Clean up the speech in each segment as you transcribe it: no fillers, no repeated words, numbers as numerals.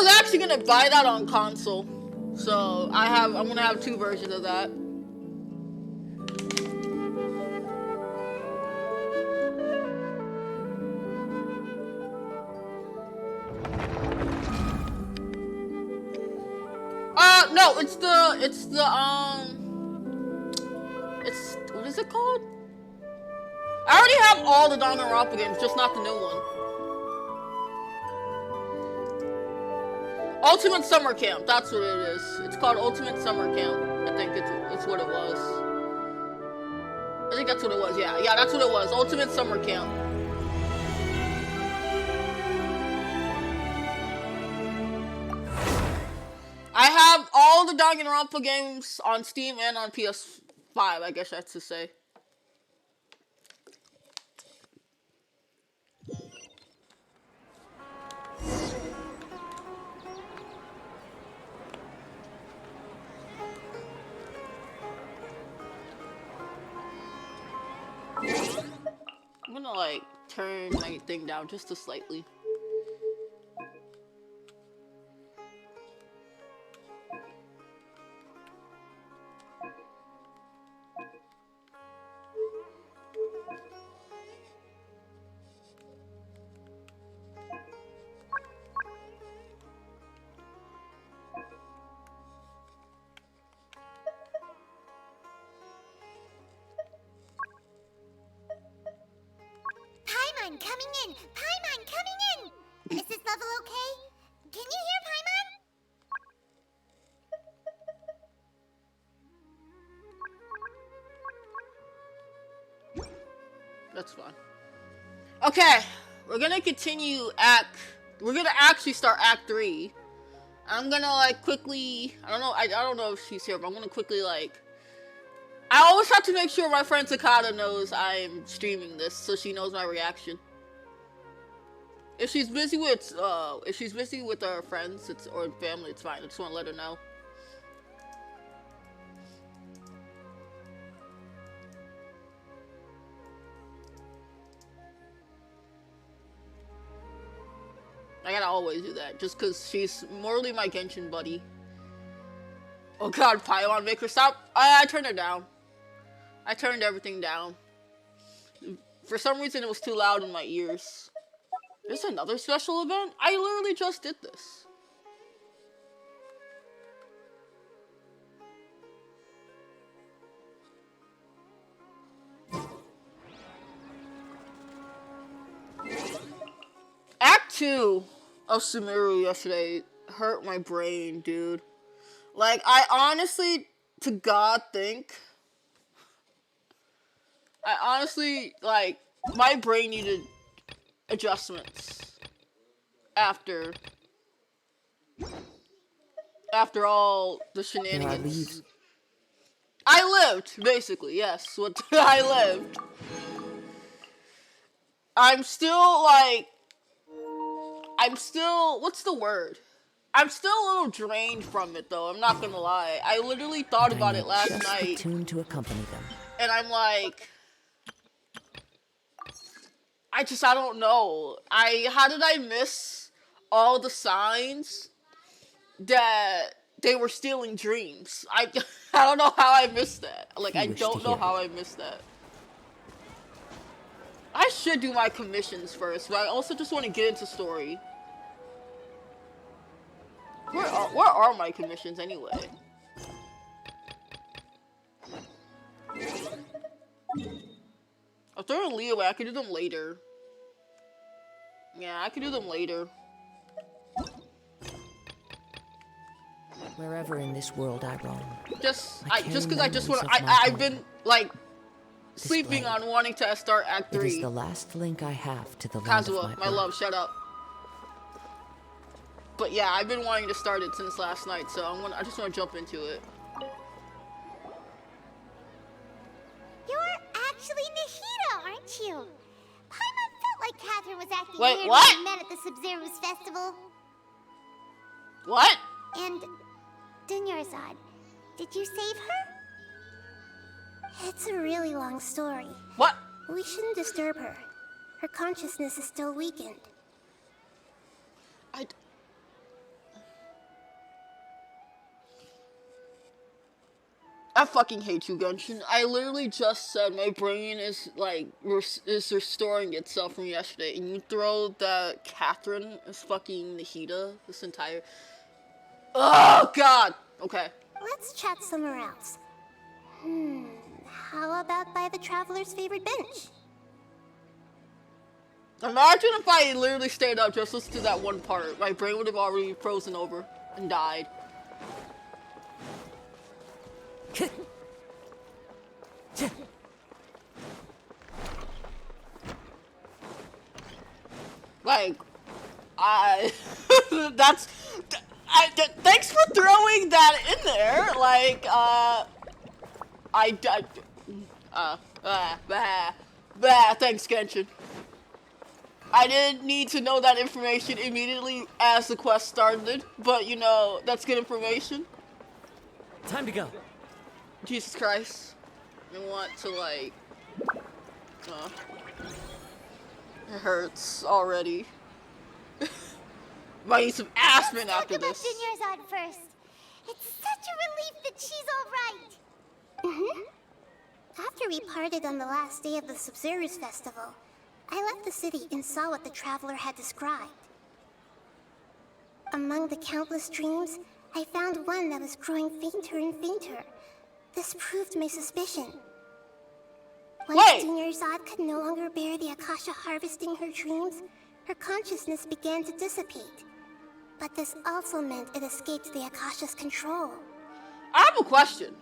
was actually gonna buy that on console, so I'm gonna have two versions of that. No, it's what is it called? I already have all the Danganronpa games, just not the new one. Ultimate Summer Camp, that's what it is. It's called Ultimate Summer Camp. I think it's what it was. I think that's what it was, yeah. Yeah, that's what it was. Ultimate Summer Camp. I have all the Danganronpa games on Steam and on PS5, I guess that's to say. I'm gonna like turn my thing down just a slightly. Paimon coming in! Paimon coming in! Is this level okay? Can you hear Paimon? That's fine. Okay, we're gonna continue we're gonna actually start Act 3. I'm gonna like quickly, I don't know if she's here, but I'm gonna quickly like, I always have to make sure my friend Takada knows I'm streaming this, so she knows my reaction. If she's busy with her friends or family, it's fine. I just want to let her know. I gotta always do that, just because she's morally my Genshin buddy. Oh god, Paimon, make her stop. I turned her down. I turned everything down. For some reason, it was too loud in my ears. There's another special event? I literally just did this. Act 2 of Sumeru yesterday hurt my brain, dude. Like, I honestly, to God, like, my brain needed adjustments after all the shenanigans. I lived, basically, yes. I lived. I'm still, what's the word? I'm still a little drained from it, though. I'm not gonna lie. I literally thought about it last night. Tune to accompany them. And I'm like, I don't know. How did I miss all the signs that they were stealing dreams? I don't know how I missed that. Like, I don't know how I missed that. I should do my commissions first, but I also just want to get into story. Where are my commissions anyway? If they're in Leo, I could do them later. Yeah, I could do them later. Wherever in this world I roam. Just because I just want to. I've been like sleeping on wanting to start Act 3. It is the last link I have to the land of Kazuha, my love, shut up. But yeah, I've been wanting to start it since last night, so I just want to jump into it. You're actually Nihida, aren't you? Paimon felt like Catherine was acting Wait, weird what? when we met at the Sub-Zero's festival. What? And Dunyarzad, did you save her? It's a really long story. What? We shouldn't disturb her. Her consciousness is still weakened. I fucking hate you, Genshin. I literally just said my brain is like is restoring itself from yesterday, and you throw that Catherine is fucking Nahida this entire. Oh God. Okay. Let's chat somewhere else. How about by the traveler's favorite bench? Imagine if I literally stayed up just listened to that one part. My brain would have already frozen over and died. Like, that's, thanks for throwing that in there. Like, thanks, Genshin. I didn't need to know that information immediately as the quest started, but you know, that's good information. Time to go. Jesus Christ. I want to, like, it hurts already. Might need some aspirin after this. Let's talk about Dinyarzad first. It's such a relief that she's all right. After we parted on the last day of the Sumeru's festival, I left the city and saw what the traveler had described. Among the countless dreams, I found one that was growing fainter and fainter. This proved my suspicion. Once Dinyarzad could no longer bear the Akasha harvesting her dreams, her consciousness began to dissipate. But this also meant it escaped the Akasha's control. I have a question.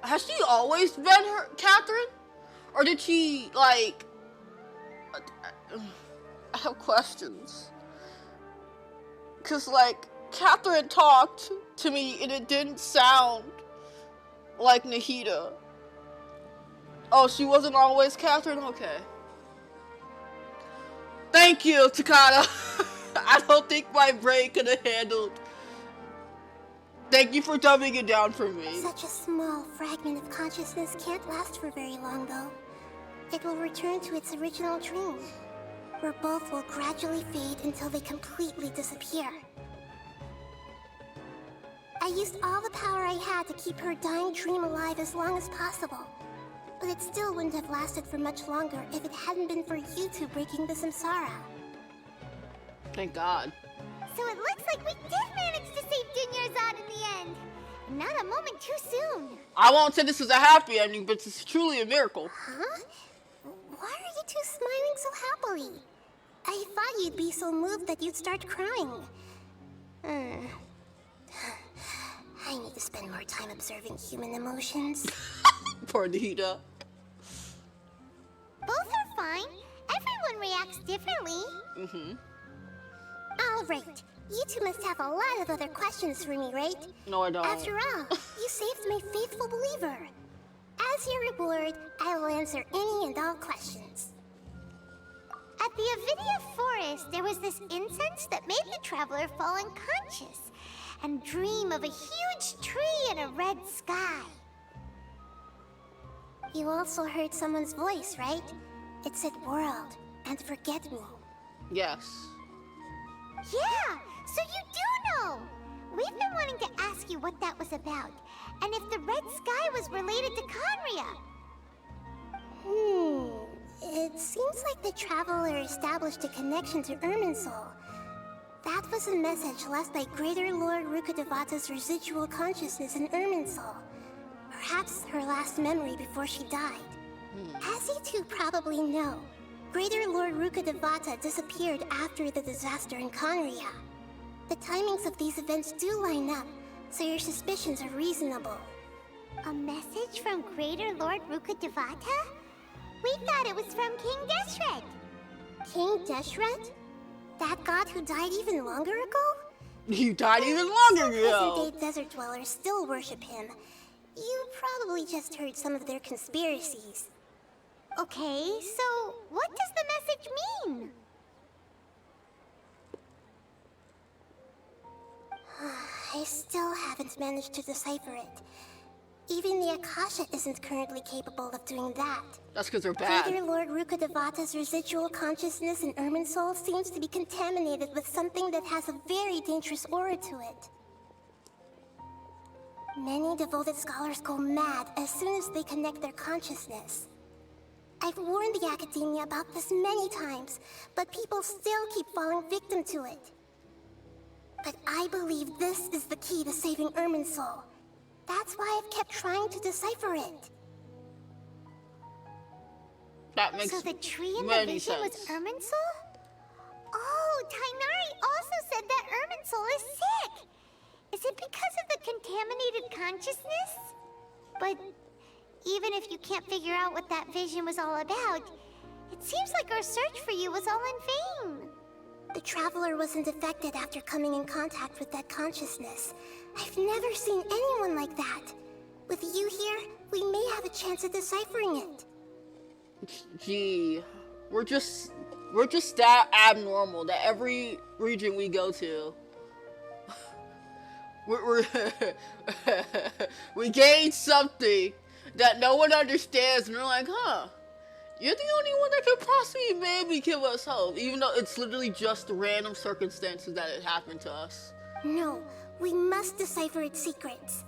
Has she always been her Catherine? Or did she, like... I have questions. Because, like, Catherine talked to me and it didn't sound like Nahida. Oh, she wasn't always Catherine? Okay. Thank you, Takada. I don't think my brain could have handled. Thank you for dumbing it down for me. Such a small fragment of consciousness can't last for very long, though. It will return to its original dream, where both will gradually fade until they completely disappear. I used all the power I had to keep her dying dream alive as long as possible. But it still wouldn't have lasted for much longer if it hadn't been for you two breaking the samsara. Thank God. So it looks like we did manage to save Dinyarzad in the end. Not a moment too soon. I won't say this is a happy ending, but it's truly a miracle. Huh? Why are you two smiling so happily? I thought you'd be so moved that you'd start crying. I need to spend more time observing human emotions. Poor Nahida. Both are fine. Everyone reacts differently. All right. You two must have a lot of other questions for me, right? No, I don't. After all, you saved my faithful believer. As your reward, I will answer any and all questions. At the Avidia Forest, there was this incense that made the traveler fall unconscious and dream of a huge tree and a red sky. You also heard someone's voice, right? It said world and forget me. Yes. Yeah, so you do know. We've been wanting to ask you what that was about, and if the red sky was related to Conria. It seems like the traveler established a connection to Irminsul. That was a message left by Greater Lord Rukkhadevata's residual consciousness in Irminsul. Perhaps her last memory before she died. As you two probably know, Greater Lord Rukkhadevata disappeared after the disaster in Conria. The timings of these events do line up, so your suspicions are reasonable. A message from Greater Lord Rukkhadevata? We thought it was from King Deshret. King Deshret? That god who died even longer ago? He died even longer Some ago. present-day desert dwellers still worship him. You probably just heard some of their conspiracies. Okay, so what does the message mean? I still haven't managed to decipher it. Even the Akasha isn't currently capable of doing that. That's because they're bad. Greater Lord Rukkhadevata's residual consciousness in Irminsul seems to be contaminated with something that has a very dangerous aura to it. Many devoted scholars go mad as soon as they connect their consciousness. I've warned the Academia about this many times, but people still keep falling victim to it. But I believe this is the key to saving Irminsul. That's why I've kept trying to decipher it. That makes So the tree in the many vision was sense. Irminsul? Oh, Tainari also said that Irminsul is sick. Is it because of the contaminated consciousness? But even if you can't figure out what that vision was all about, it seems like our search for you was all in vain. The Traveler wasn't affected after coming in contact with that consciousness. I've never seen anyone like that. With you here, we may have a chance at deciphering it. Gee, we're just that abnormal that every region we go to, we're we gain something that no one understands, and they're like, huh, you're the only one that could possibly maybe give us hope, even though it's literally just random circumstances that it happened to us. No, we must decipher its secrets.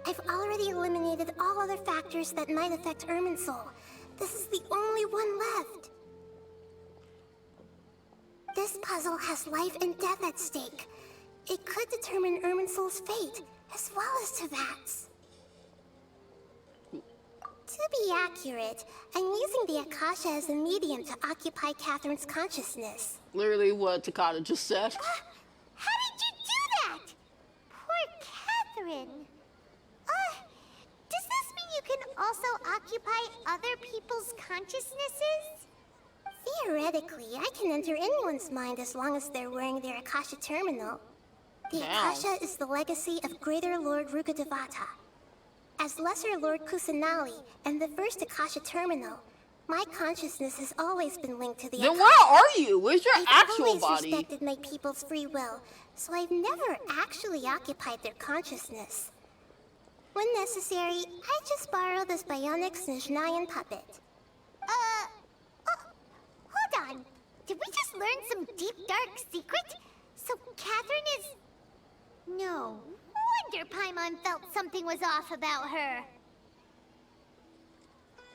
I've already eliminated all other factors that might affect Irminsul. This is the only one left. This puzzle has life and death at stake. It could determine Irminsul's fate, as well as Tevat's. To be accurate, I'm using the Akasha as a medium to occupy Catherine's consciousness. Literally what Takata just said. How did you do that? Poor Catherine. Does this mean you can also occupy other people's consciousnesses? Theoretically, I can enter anyone's mind as long as they're wearing their Akasha terminal. The Wow. Akasha is the legacy of Greater Lord Rukkhadevata. As Lesser Lord Kusanali and the first Akasha terminal, my consciousness has always been linked to the Then Akasha. where are you? Where's your I've actual always body? respected my people's free will, so I've never actually occupied their consciousness. When necessary, I just borrow this bionic Snezhnayan puppet. Hold on. Did we just learn some deep, dark secret? So Catherine is... No wonder Paimon felt something was off about her.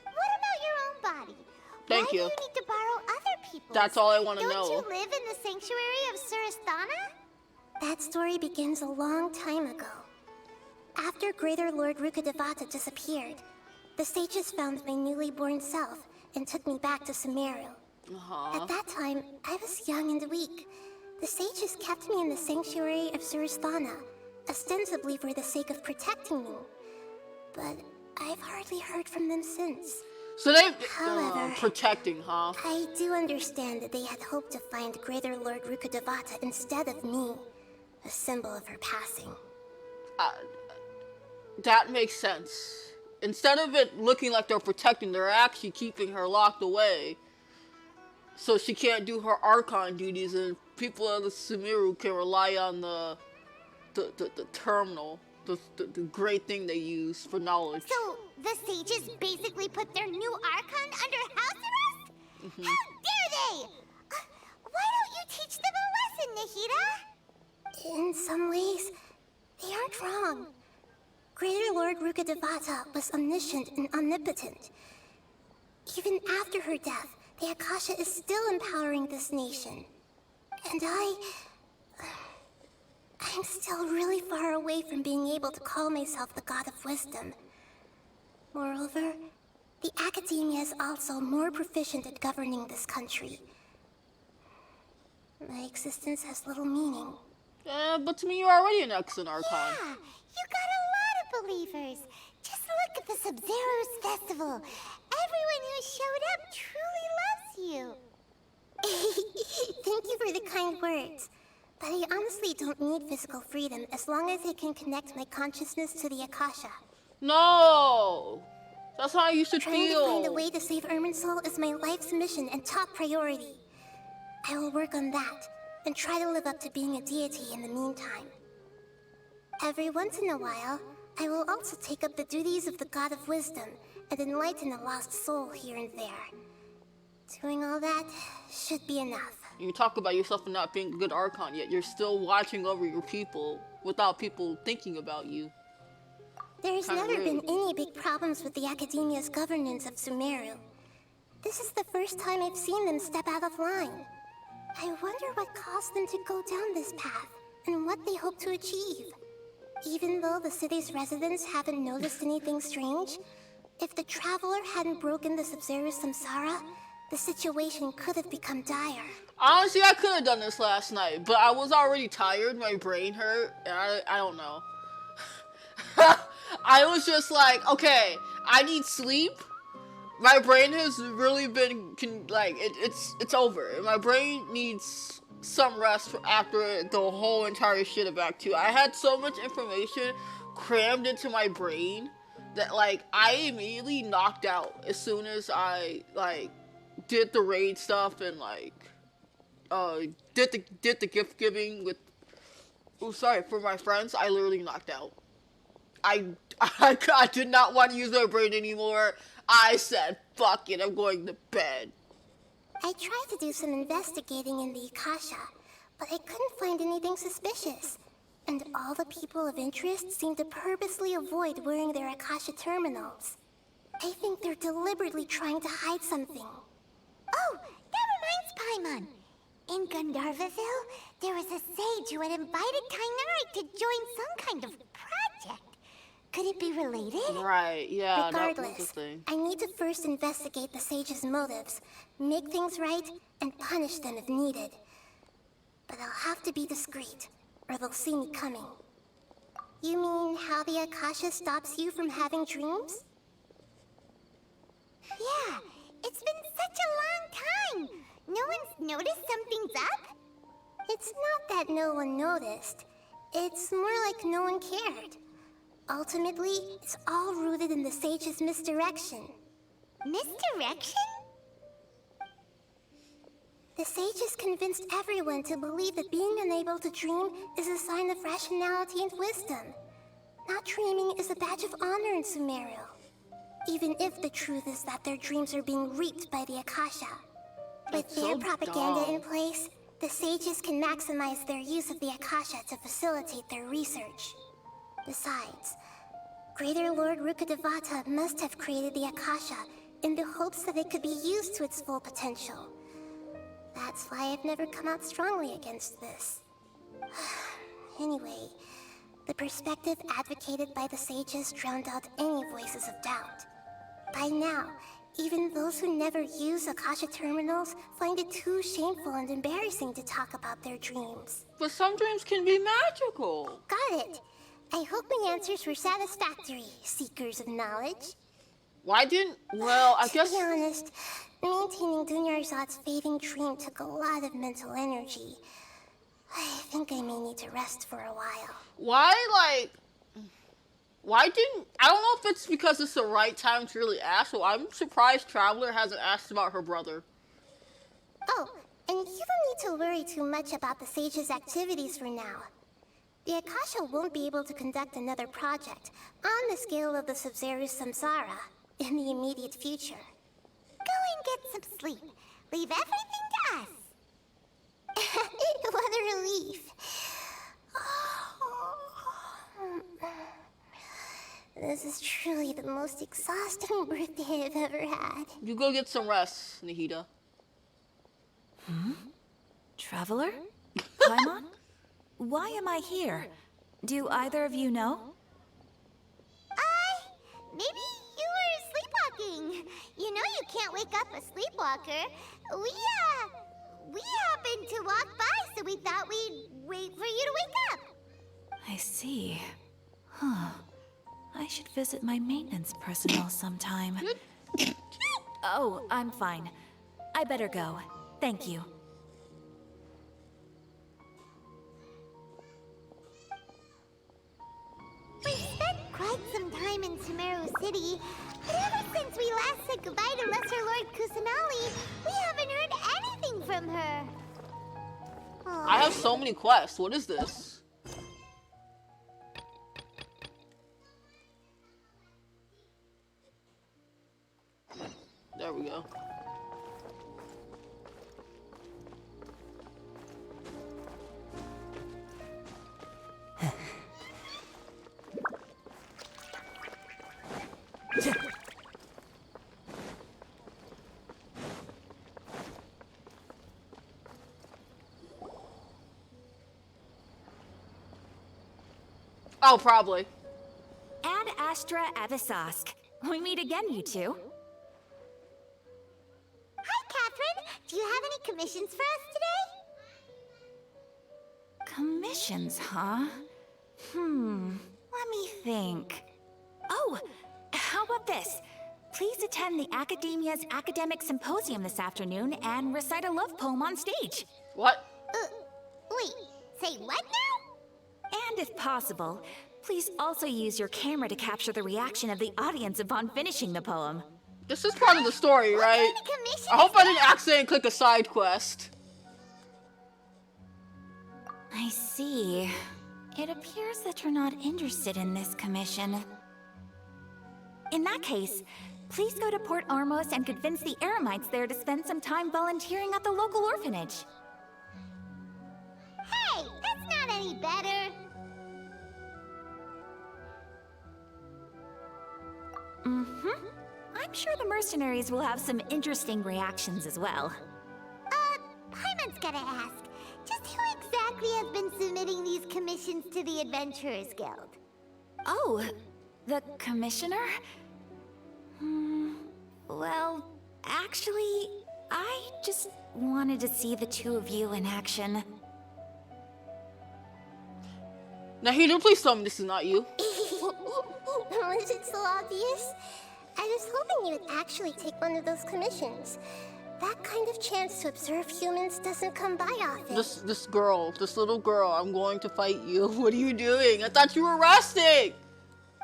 What about your own body? Thank Why you. do you need to borrow other people's? That's all I want to Don't know. you live in the sanctuary of Surasthana? That story begins a long time ago. After Greater Lord Rukkhadevata disappeared, the sages found my newly born self and took me back to Sumeru. At that time, I was young and weak. The sages kept me in the sanctuary of Surasthana, ostensibly for the sake of protecting me. But I've hardly heard from them since. So they However, protecting, huh? I do understand that they had hoped to find Greater Lord Rukkhadevata instead of me, a symbol of her passing. That makes sense. Instead of it looking like they're protecting, they're actually keeping her locked away, so she can't do her Archon duties, and people of the Sumeru can rely on the terminal, the great thing they use for knowledge. So, the sages basically put their new Archon under house arrest? How dare they! Why don't you teach them a lesson, Nahida? In some ways, they aren't wrong. Greater Lord Rukkhadevata was omniscient and omnipotent. Even after her death, the Akasha is still empowering this nation. And I'm still really far away from being able to call myself the God of Wisdom. Moreover, the Academia is also more proficient at governing this country. My existence has little meaning. But to me, you're already an excellent Archon. Yeah, you got a lot of believers. Just look at the Sub-Zero's festival. Everyone who showed up truly loves you. Thank you for the kind words. But I honestly don't need physical freedom as long as I can connect my consciousness to the Akasha. No! That's how you should Trying feel. to find a way to save Irminsul is my life's mission and top priority. I will work on that, and try to live up to being a deity in the meantime. Every once in a while, I will also take up the duties of the God of Wisdom and enlighten a lost soul here and there. Doing all that should be enough. You talk about yourself and not being a good Archon, yet you're still watching over your people without people thinking about you. There's Kinda never been rude. any big problems with the Academia's governance of Sumeru. This is the first time I've seen them step out of line. I wonder what caused them to go down this path, and what they hope to achieve. Even though the city's residents haven't noticed anything strange, if the Traveler hadn't broken the Sumeru Samsara, the situation could have become dire. Honestly, I could have done this last night, but I was already tired. My brain hurt, and I don't know. I was just like, okay, I need sleep. My brain has really been it's over. My brain needs some rest after the whole entire shit about two. I had so much information crammed into my brain that like I immediately knocked out as soon as I like did the raid stuff and like did the gift giving with for my friends. I literally knocked out. I did not want to use my brain anymore. I said, fuck it, I'm going to bed. I tried to do some investigating in the Akasha, but I couldn't find anything suspicious. And all the people of interest seem to purposely avoid wearing their Akasha terminals. I think they're deliberately trying to hide something. Oh, that reminds Paimon. In Gandharvaville, there was a sage who had invited Kainari to join some kind of project. Could it be related? Right, yeah, that was the Regardless, thing. I need to first investigate the sage's motives, make things right, and punish them if needed. But I'll have to be discreet, or they'll see me coming. You mean how the Akasha stops you from having dreams? Yeah, it's been such a long time. No one's noticed something's up? It's not that no one noticed. It's more like no one cared. Ultimately, it's all rooted in the sage's misdirection. Misdirection? The sage has convinced everyone to believe that being unable to dream is a sign of rationality and wisdom. Not dreaming is a badge of honor in Sumeru. Even if the truth is that their dreams are being reaped by the Akasha. With That's their so propaganda dumb. in place, the sages can maximize their use of the Akasha to facilitate their research. Besides, Greater Lord Rukkhadevata must have created the Akasha in the hopes that it could be used to its full potential. That's why I've never come out strongly against this. Anyway, the perspective advocated by the sages drowned out any voices of doubt. By now, even those who never use Akasha terminals find it too shameful and embarrassing to talk about their dreams. But some dreams can be magical. Got it. I hope my answers were satisfactory, seekers of knowledge. Why didn't... Well, I guess... To be honest, maintaining Dunyarzad's fading dream took a lot of mental energy. I think I may need to rest for a while. Why didn't... I don't know if it's because it's the right time to really ask, so I'm surprised Traveler hasn't asked about her brother. Oh, and you don't need to worry too much about the sage's activities for now. The Akasha won't be able to conduct another project on the scale of the Sumeru Samsara in the immediate future. Go and get some sleep. Leave everything to us. What a relief. This is truly the most exhausting birthday I've ever had. You go get some rest, Nahida. Traveler? Paimon? Why am I here? Do either of you know? Maybe you were sleepwalking. You know you can't wake up a sleepwalker. We happened to walk by, so we thought we'd wait for you to wake up. I see. Huh. I should visit my maintenance personnel sometime. Oh, I'm fine. I better go. Thank you. We've spent quite some time in Sumeru City, but ever since we last said goodbye to Lesser Lord Kusanali, we haven't heard anything from her. I have so many quests. What is this? There we go. Oh, probably. Ad Astra Avisosk. We meet again, you two. Hi, Catherine. Do you have any commissions for us today? Commissions, huh? Let me think. Oh, how about this? Please attend the Academia's Academic Symposium this afternoon and recite a love poem on stage. What? Wait, say what now? And if possible, please also use your camera to capture the reaction of the audience upon finishing the poem. This is part of the story, What right? kind of commission I hope is I didn't that? accidentally click a side quest. I see. It appears that you're not interested in this commission. In that case, please go to Port Ormos and convince the Eremites there to spend some time volunteering at the local orphanage. Hey, that's not any better. I'm sure the mercenaries will have some interesting reactions as well. Paimon's gotta ask. Just who exactly has been submitting these commissions to the Adventurers Guild? Oh, the commissioner? Well, actually, I just wanted to see the two of you in action. Nahida, please tell me this is not you. Was it so obvious? I was hoping you would actually take one of those commissions. That kind of chance to observe humans doesn't come by often. This little girl, I'm going to fight you. What are you doing? I thought you were resting.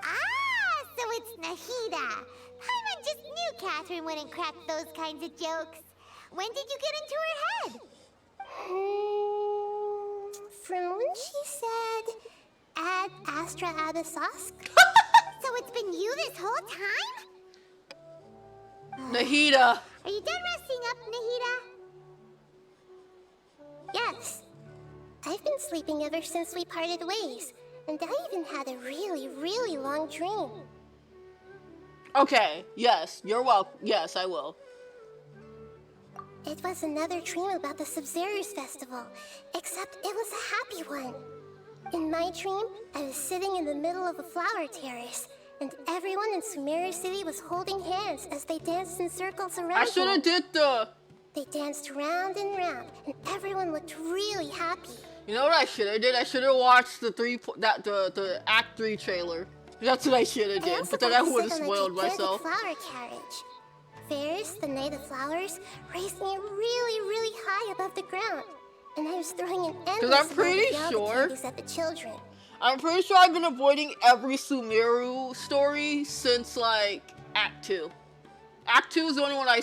Ah, so it's Nahida. Paimon just knew Catherine wouldn't crack those kinds of jokes. When did you get into her head? From when she said, Ad Astra Abisosk? So it's been you this whole time? Nahida. Are you done resting up, Nahida? Yes. I've been sleeping ever since we parted ways, and I even had a really, really long dream. Okay, yes, you're welcome. Yes, I will. It was another dream about the Sumeru's festival, except it was a happy one. In my dream, I was sitting in the middle of a flower terrace, and everyone in Sumeru City was holding hands as they danced in circles around I should me. have did the. They danced round and round, and everyone looked really happy. You know what I should have did? I should have watched the Act 3 trailer. That's what I should have I did. also But then got I to would have sit on a spoiled gigantic myself. flower carriage. Ferris, the Knight of Flowers, raised me really, really high above the ground, and I was throwing an endless I'm pretty amount of sure- candies at the children. I'm pretty sure I've been avoiding every Sumeru story since like Act 2. Act 2 is the only one I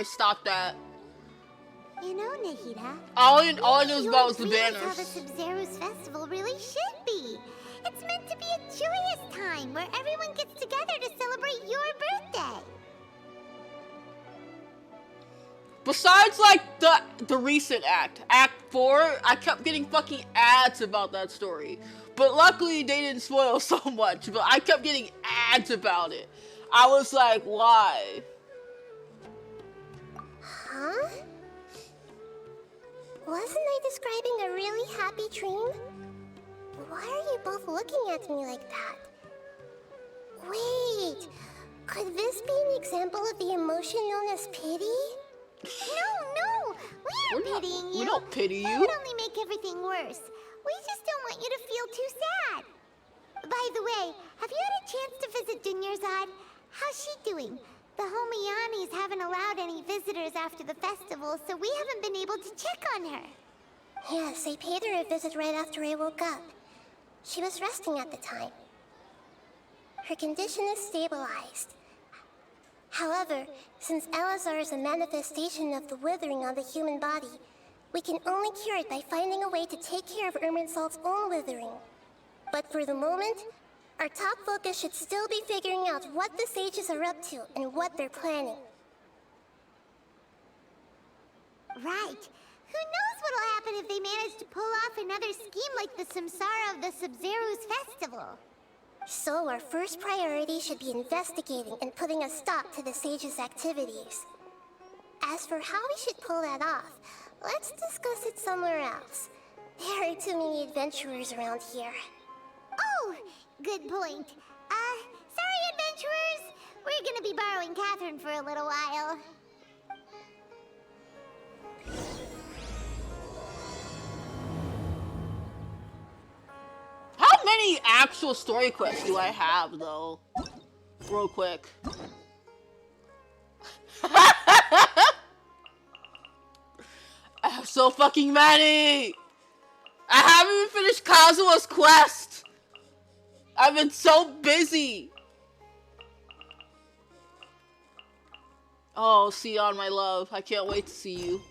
stopped at. You know, Nahida, All I knew about was the dreams how banners. the Sub-Zero's festival really should be. It's meant to be a joyous time where everyone gets together to celebrate your birthday. Besides, like, the recent Act 4, I kept getting fucking ads about that story. But luckily, they didn't spoil so much, but I kept getting ads about it. I was like, why? Huh? Wasn't I describing a really happy dream? Why are you both looking at me like that? Wait, could this be an example of the emotion known as pity? No, we aren't We're not- pitying you. we don't pity That you. would only make everything worse. We just don't want you to feel too sad. By the way, have you had a chance to visit Dunyarzad? How's she doing? The Homianis haven't allowed any visitors after the festival, so we haven't been able to check on her. Yes, I paid her a visit right after I woke up. She was resting at the time. Her condition is stabilized. However, since Elazar is a manifestation of the withering on the human body, we can only cure it by finding a way to take care of Irminsol's own withering. But for the moment, our top focus should still be figuring out what the sages are up to and what they're planning. Right. Who knows what'll happen if they manage to pull off another scheme like the Samsara of the Sub-Zero's festival? So our first priority should be investigating and putting a stop to the sages' activities. As for how we should pull that off, let's discuss it somewhere else. There are too many adventurers around here. Oh, Oh, good point. Sorry, adventurers. We're gonna be borrowing Catherine for a little while. How many actual story quests do I have, though? Real quick. I have so fucking many! I haven't even finished Kazua's quest! I've been so busy! Oh, Sion, my love. I can't wait to see you.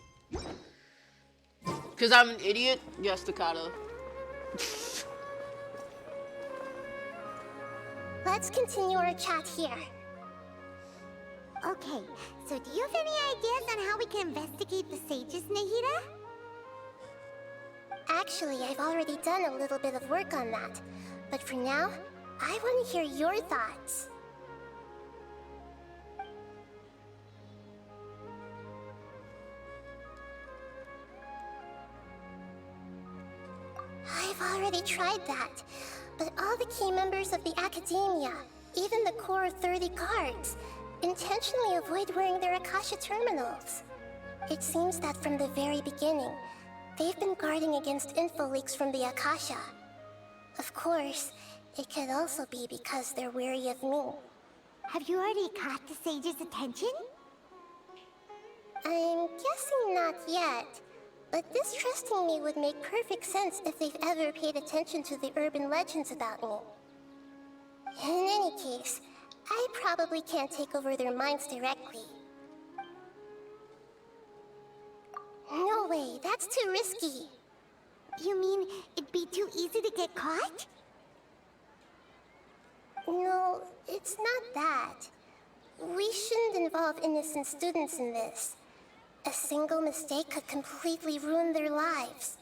Because I'm an idiot? Yes, Takata. Let's continue our chat here. Okay, so do you have any ideas on how we can investigate the sages, Nahida? Actually, I've already done a little bit of work on that. But for now, I want to hear your thoughts. I've already tried that, but all the key members of the Academia, even the core 30 guards, intentionally avoid wearing their Akasha terminals. It seems that from the very beginning, they've been guarding against info leaks from the Akasha. Of course, it could also be because they're wary of me. Have you already caught the sage's attention? I'm guessing not yet, but distrusting me would make perfect sense if they've ever paid attention to the urban legends about me. In any case, I probably can't take over their minds directly. No way, that's too risky. You mean it'd be too easy to get caught? No, it's not that. We shouldn't involve innocent students in this. A single mistake could completely ruin their lives.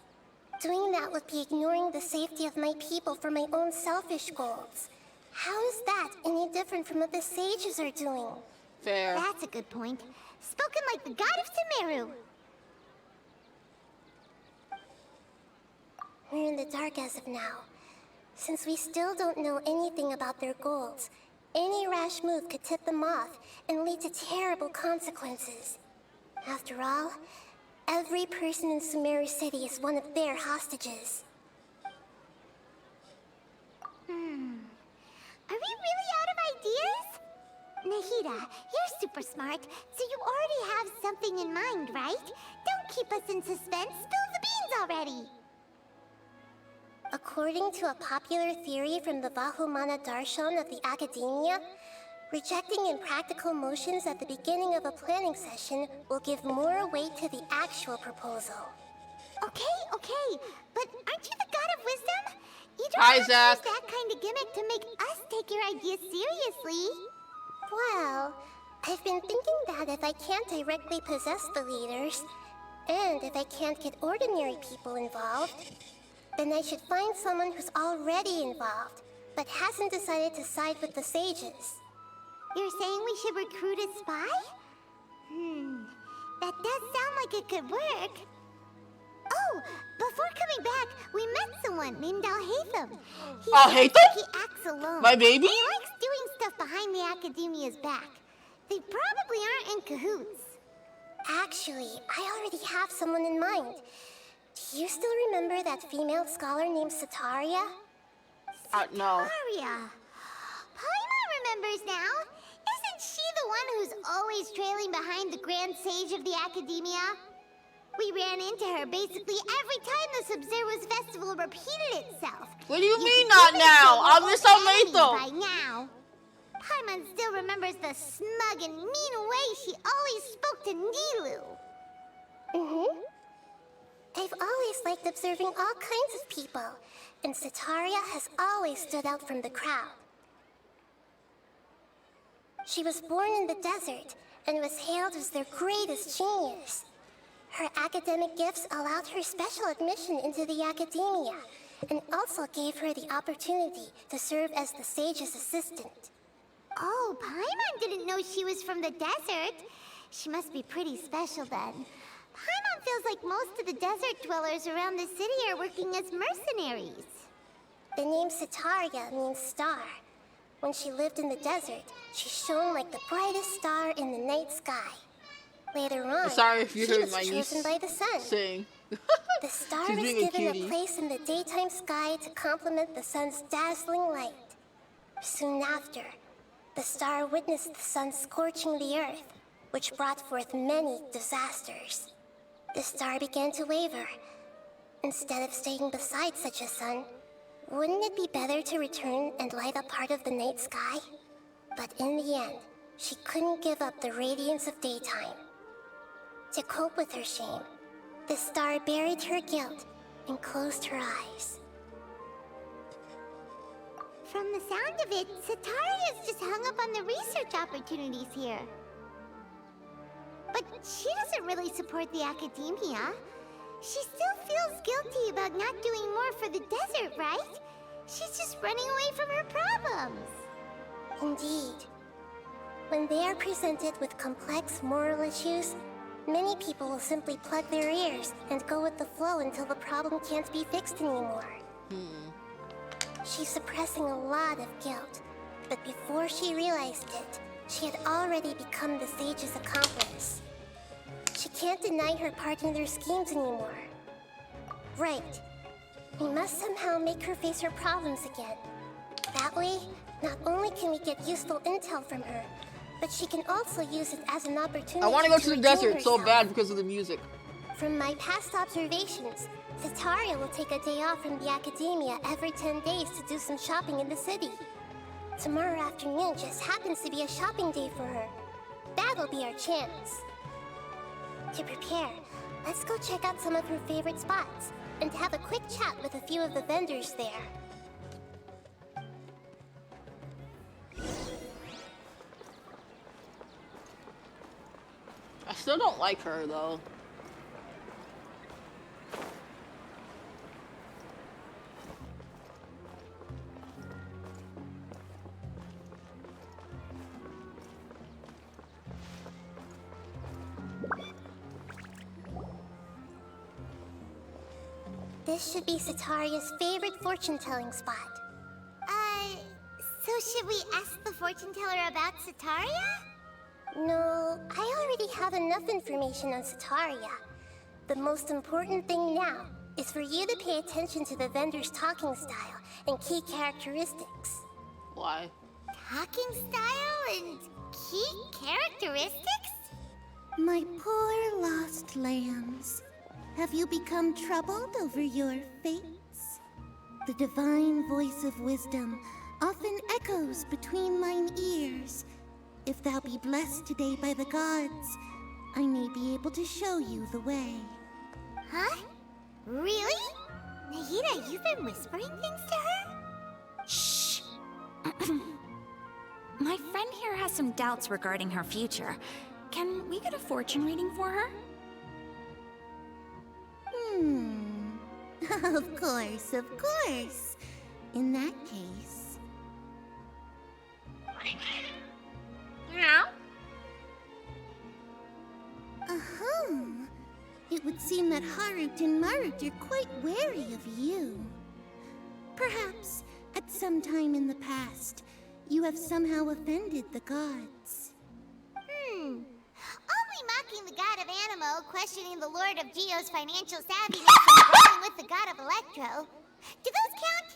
Doing that would be ignoring the safety of my people for my own selfish goals. How is that any different from what the sages are doing? Fair. That's a good point. Spoken like the god of Sumeru. We're in the dark as of now. Since we still don't know anything about their goals, any rash move could tip them off and lead to terrible consequences. After all, every person in Sumeru City is one of their hostages. Are we really out of ideas? Nahida, you're super smart, so you already have something in mind, right? Don't keep us in suspense. Spill the beans already. According to a popular theory from the Vahumana Darshan of the Academia, rejecting impractical motions at the beginning of a planning session will give more weight to the actual proposal. Okay, but aren't you the god of wisdom? You don't Hi, have to Zach. use that kind of gimmick to make us take your ideas seriously. Well, I've been thinking that if I can't directly possess the leaders, and if I can't get ordinary people involved, then I should find someone who's already involved, but hasn't decided to side with the sages. You're saying we should recruit a spy? That does sound like it could work. Oh, before coming back, we met someone named Al-Haytham. Al-Haytham? He acts alone. My baby? He likes doing stuff behind the Academia's back. They probably aren't in cahoots. Actually, I already have someone in mind. Do you still remember that female scholar named Sataria? No. Aria. Paimon remembers now. Isn't she the one who's always trailing behind the Grand Sage of the Academia? We ran into her basically every time the Sumeru's festival repeated itself. What do you mean could not even now? say I we're miss old enemies Almeto. by now. Paimon still remembers the smug and mean way she always spoke to Nilu. I've always liked observing all kinds of people, and Sataria has always stood out from the crowd. She was born in the desert and was hailed as their greatest genius. Her academic gifts allowed her special admission into the Academia, and also gave her the opportunity to serve as the sage's assistant. Oh, Paimon didn't know she was from the desert. She must be pretty special then. Paimon feels like most of the desert dwellers around the city are working as mercenaries. The name Sitaria means star. When she lived in the desert, she shone like the brightest star in the night sky. Later on, Sorry if you she heard was my chosen niece by the sun. sing. The star She's was being a given a cutie. place in the daytime sky to complement the sun's dazzling light. Soon after, the star witnessed the sun scorching the earth, which brought forth many disasters. The star began to waver. Instead of staying beside such a sun, wouldn't it be better to return and light up part of the night sky? But in the end, she couldn't give up the radiance of daytime. To cope with her shame, the star buried her guilt and closed her eyes. From the sound of it, Sataria's just hung up on the research opportunities here. But she doesn't really support the academia. She still feels guilty about not doing more for the desert, right? She's just running away from her problems. Indeed. When they are presented with complex moral issues, many people will simply plug their ears and go with the flow until the problem can't be fixed anymore. She's suppressing a lot of guilt, but before she realized it, she had already become the sage's accomplice. She can't deny her part in their schemes anymore. Right. We must somehow make her face her problems again. That way, not only can we get useful intel from her, but she can also use it as an opportunity. I want to go to the redeem desert so herself. bad because of the music. From my past observations, Sitaria will take a day off from the academia every 10 days to do some shopping in the city. Tomorrow afternoon just happens to be a shopping day for her. That'll be our chance. To prepare, let's go check out some of her favorite spots and have a quick chat with a few of the vendors there. I still don't like her though. This should be Sitaria's favorite fortune-telling spot. So should we ask the fortune teller about Sitaria? No, I already have enough information on Sitaria. The most important thing now is for you to pay attention to the vendor's talking style and key characteristics. Why? Talking style and key characteristics? My poor lost lambs, have you become troubled over your fates? The divine voice of wisdom often echoes between mine ears. If thou be blessed today by the gods, I may be able to show you the way. Huh? Really? Nahida, you've been whispering things to her? Shh. My friend here has some doubts regarding her future. Can we get a fortune reading for her? Of course, of course. In that case... Yeah. It would seem that Harut and Marut are quite wary of you. Perhaps, at some time in the past, you have somehow offended the gods. Only mocking the god of Animo, questioning the lord of Geo's financial savviness, and brawling with the god of Electro. Do those count?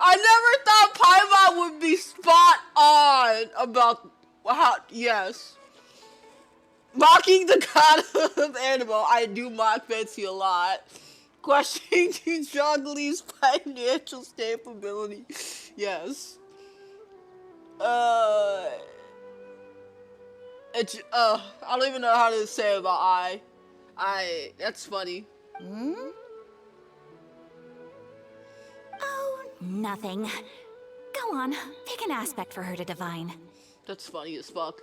I never thought Paimon would be spot on about how, yes. Mocking the god of Animo, I do mock Betsy a lot. Questioning Junglie's financial stability, yes. I don't even know how to say about that's funny. Oh, nothing. Go on, pick an aspect for her to divine. That's funny as fuck.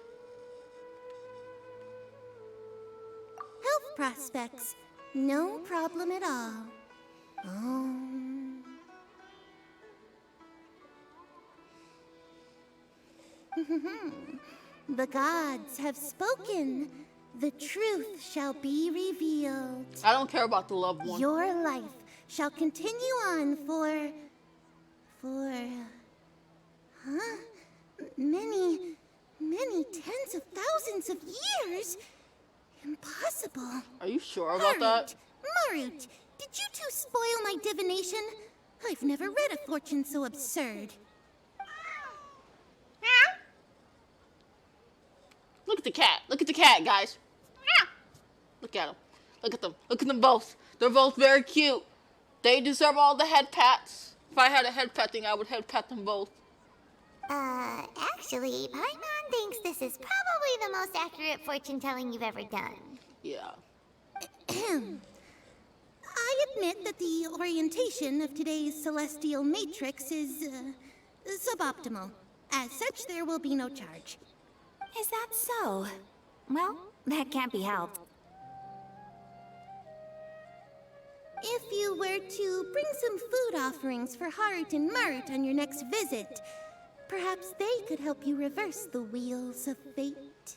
Health prospects, no problem at all. The gods have spoken. the truth shall be revealed. I don't care about the loved one. Your life shall continue on for... many tens of thousands of years? Impossible. Are you sure about that? Marut, did you two spoil my divination? I've never read a fortune so absurd. Look at the cat. Look at the cat, guys. Look at them. Look at them. Look at them both. They're both very cute. They deserve all the head pats. If I had a head pat thing, I would head pat them both. Actually, Paimon thinks this is probably the most accurate fortune telling you've ever done. Yeah. I admit that the orientation of today's celestial matrix is suboptimal. As such, there will be no charge. Is that so? Well, that can't be helped. If you were to bring some food offerings for Harut and Marut on your next visit, perhaps they could help you reverse the wheels of fate.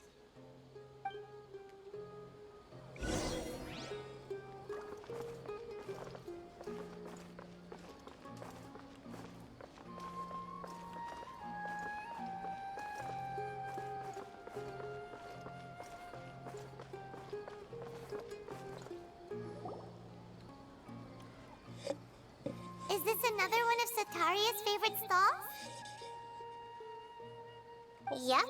Is this another one of Sataria's favorite stalls? Yep,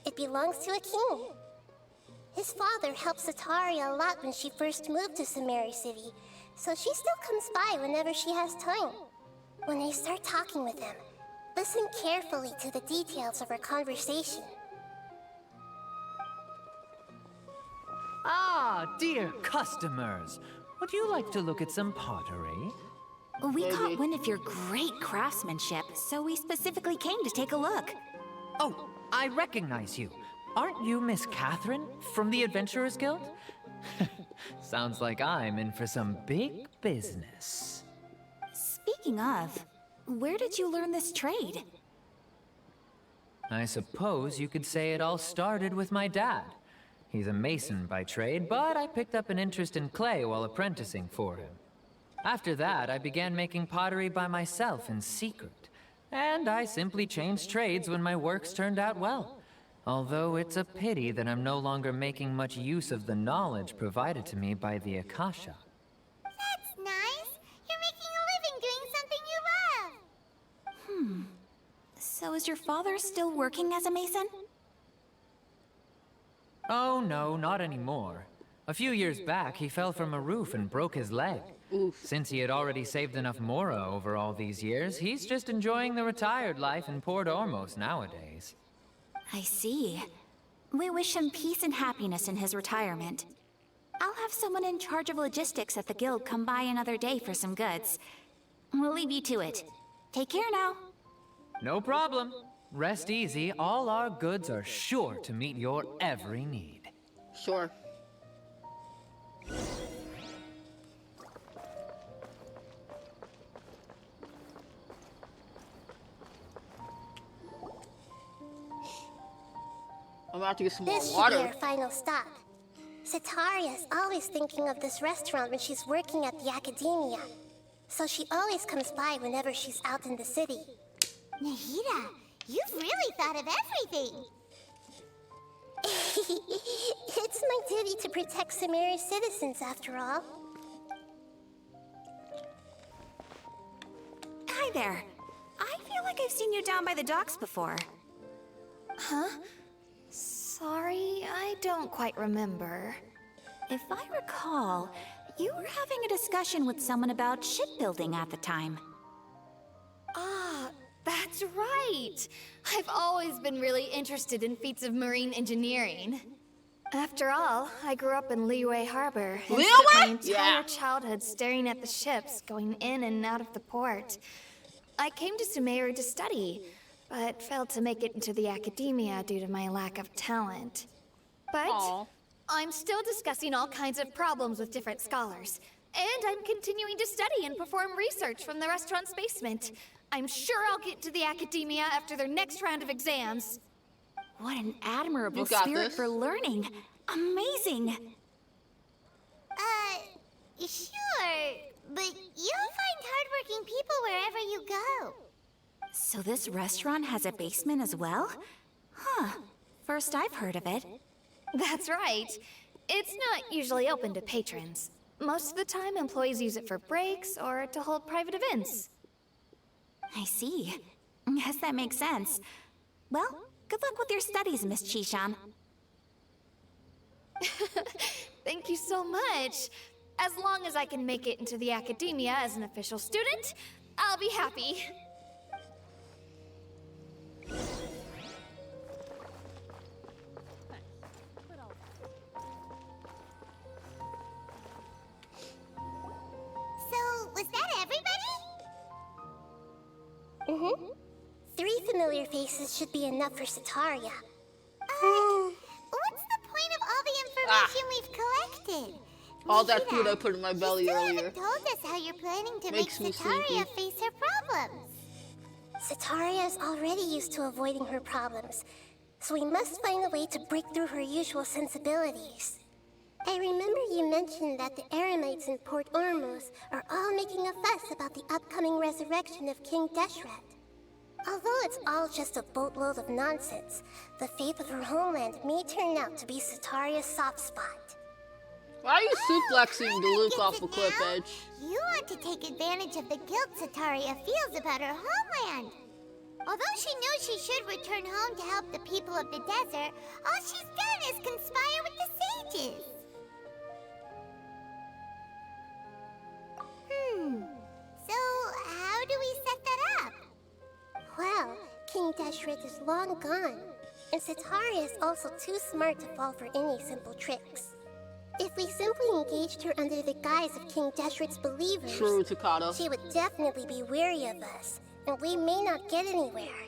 it belongs to a king. His father helped Sataria a lot when she first moved to Sumeru City, so she still comes by whenever she has time. When I start talking with him, listen carefully to the details of our conversation. Ah, dear customers. Would you like to look at some pottery? We caught wind of your great craftsmanship, so we specifically came to take a look. Oh, I recognize you. Aren't you Miss Catherine from the Adventurers Guild? Sounds like I'm in for some big business. Speaking of, where did you learn this trade? I suppose you could say it all started with my dad. He's a mason by trade, but I picked up an interest in clay while apprenticing for him. After that, I began making pottery by myself in secret. And I simply changed trades when my works turned out well. Although it's a pity that I'm no longer making much use of the knowledge provided to me by the Akasha. That's nice. You're making a living doing something you love. So is your father still working as a mason? Oh no, not anymore. A few years back, he fell from a roof and broke his leg. Oof. Since he had already saved enough Mora over all these years, he's just enjoying the retired life in Port Ormos nowadays. I see. We wish him peace and happiness in his retirement. I'll have someone in charge of logistics at the guild come by another day for some goods. We'll leave you to it. Take care now. No problem. Rest easy, all our goods are sure to meet your every need. Sure. I'm about to get some more This should be water. our final stop. Sataria's always thinking of this restaurant when she's working at the academia, so she always comes by whenever she's out in the city. Nahida, you've really thought of everything. It's my duty to protect Sumeru's citizens, after all. Hi there. I feel like I've seen you down by the docks before. Huh? Sorry, I don't quite remember. If I recall, you were having a discussion with someone about shipbuilding at the time. Ah, that's right! I've always been really interested in feats of marine engineering. After all, I grew up in Liyue Harbor and spent my entire Yeah. childhood staring at the ships going in and out of the port. I came to Sumeru to study, but failed to make it into the academia due to my lack of talent. But Aw. I'm still discussing all kinds of problems with different scholars, and I'm continuing to study and perform research from the restaurant's basement. I'm sure I'll get to the academia after their next round of exams. What an admirable You got spirit this. for learning. Amazing! Sure, but you'll find hardworking people wherever you go. So this restaurant has a basement as well? Huh. First I've heard of it. That's right. It's not usually open to patrons. Most of the time, employees use it for breaks or to hold private events. I see. Guess that makes sense. Well, good luck with your studies, Miss Chishan. Thank you so much. As long as I can make it into the academia as an official student, I'll be happy. So, was that everybody? Mm-hmm. 3 familiar faces should be enough for Sataria. What's the point of all the information we've collected? All that food I put in my belly you still earlier. haven't told us how you're planning to Makes me make Sataria sleepy. face her problems. Sataria is already used to avoiding her problems, so we must find a way to break through her usual sensibilities. I remember you mentioned that the Eremites in Port Ormuz are all making a fuss about the upcoming resurrection of King Deshret. Although it's all just a boatload of nonsense, the fate of her homeland may turn out to be Sataria's soft spot. Why are you suplexing the Luke gets off it a cliff now. edge? You want to take advantage of the guilt Sataria feels about her homeland. Although she knows she should return home to help the people of the desert, all she's done is conspire with the sages. So how do we set that up? Well, King Deshret is long gone, and Sataria is also too smart to fall for any simple tricks. If we simply engaged her under the guise of King Deshret's believers, True, Takata. she would definitely be wary of us, and we may not get anywhere.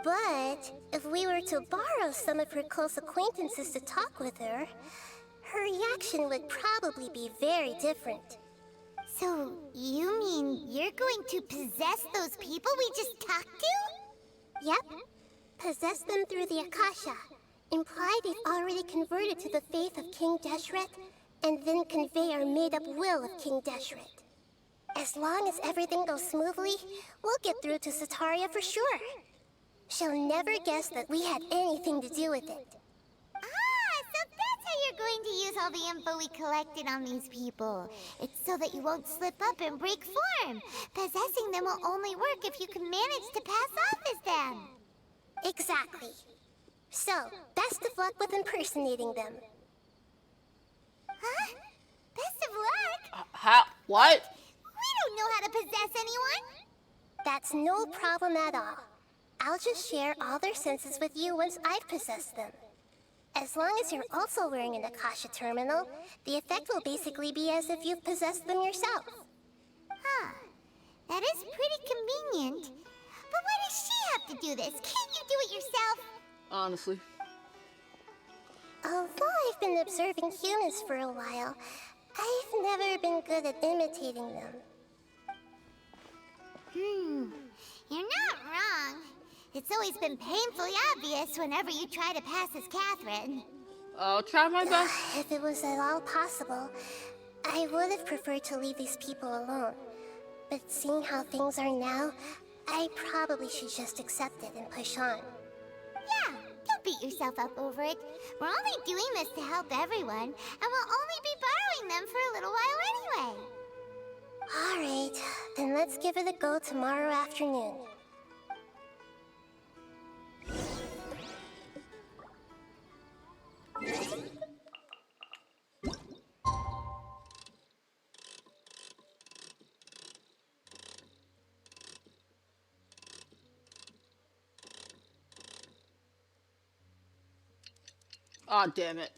But if we were to borrow some of her close acquaintances to talk with her, her reaction would probably be very different. So you mean you're going to possess those people we just talked to? Yep. Possess them through the Akasha. Imply they've already converted to the faith of King Deshret, and then convey our made-up will of King Deshret. As long as everything goes smoothly, we'll get through to Sataria for sure. She'll never guess that we had anything to do with it. So that's how you're going to use all the info we collected on these people. It's so that you won't slip up and break form. Possessing them will only work if you can manage to pass off as them. Exactly. So, best of luck with impersonating them. Huh? Best of luck? How? What? We don't know how to possess anyone. That's no problem at all. I'll just share all their senses with you once I've possessed them. As long as you're also wearing an Akasha terminal, the effect will basically be as if you've possessed them yourself. Huh. That is pretty convenient. But why does she have to do this? Can't you do it yourself? Honestly. Although I've been observing humans for a while, I've never been good at imitating them. You're not wrong. It's always been painfully obvious whenever you try to pass as Catherine. I'll try my best. If it was at all possible, I would have preferred to leave these people alone. But seeing how things are now, I probably should just accept it and push on. Yeah, don't beat yourself up over it. We're only doing this to help everyone, and we'll only be borrowing them for a little while anyway. Alright, then let's give it a go tomorrow afternoon. Aw, damn it.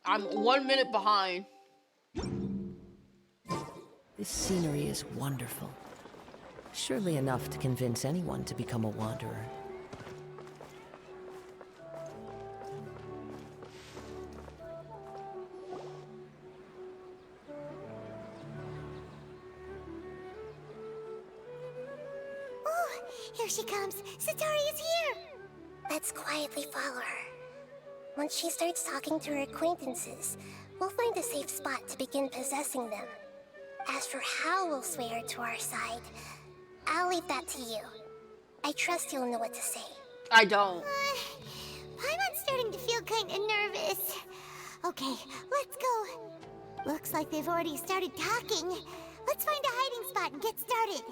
I'm 1 minute behind. This scenery is wonderful. Surely enough to convince anyone to become a wanderer. Here she comes. Satori is here! Let's quietly follow her. Once she starts talking to her acquaintances, we'll find a safe spot to begin possessing them. As for how we'll sway her to our side, I'll leave that to you. I trust you'll know what to say. I don't. Paimon's starting to feel kinda nervous. Okay, let's go. Looks like they've already started talking. Let's find a hiding spot and get started.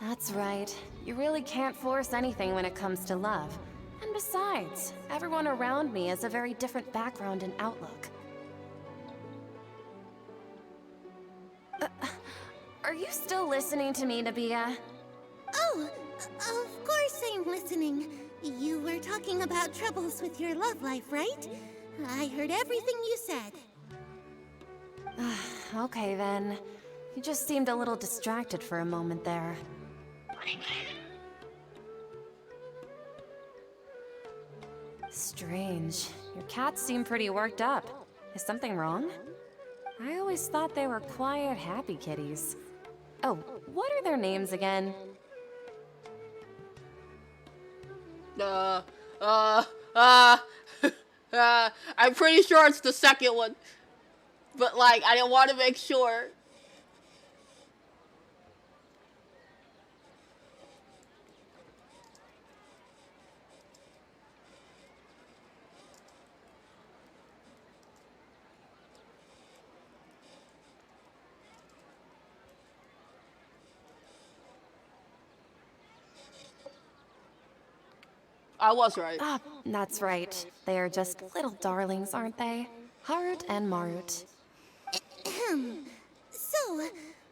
That's right. You really can't force anything when it comes to love. And besides, everyone around me has a very different background and outlook. Are you still listening to me, Nabia? Oh, of course I'm listening. You were talking about troubles with your love life, right? I heard everything you said. Okay then. You just seemed a little distracted for a moment there. Strange. Your cats seem pretty worked up. Is something wrong? I always thought they were quiet, happy kitties. Oh, what are their names again? I'm pretty sure it's the second one. But, like, I didn't want to make sure. I was right. Ah, that's right. They are just little darlings, aren't they? Harut and Marut. So,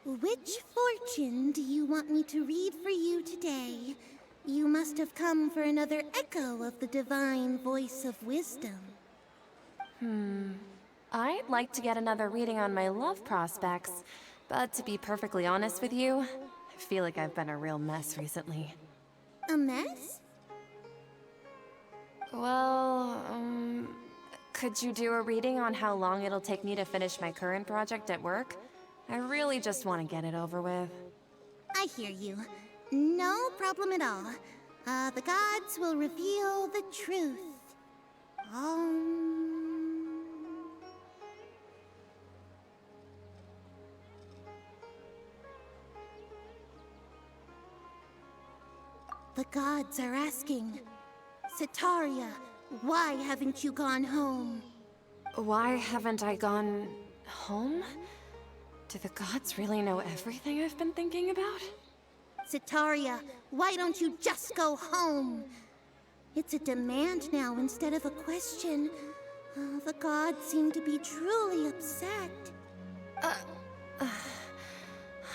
which fortune do you want me to read for you today? You must have come for another echo of the divine voice of wisdom. I'd like to get another reading on my love prospects, but to be perfectly honest with you, I feel like I've been a real mess recently. A mess? Well, could you do a reading on how long it'll take me to finish my current project at work? I really just want to get it over with. I hear you. No problem at all. The gods will reveal the truth. The gods are asking, Setaria, why haven't you gone home? Why haven't I gone home? Do the gods really know everything I've been thinking about? Setaria, why don't you just go home? It's a demand now instead of a question. The gods seem to be truly upset.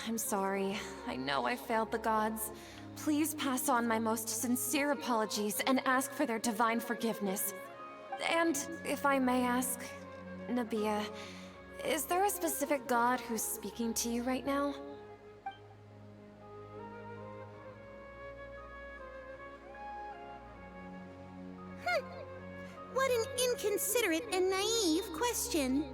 I'm sorry. I know I failed the gods. Please pass on my most sincere apologies and ask for their divine forgiveness. And if I may ask, Nabia, is there a specific god who's speaking to you right now? What an inconsiderate and naive question.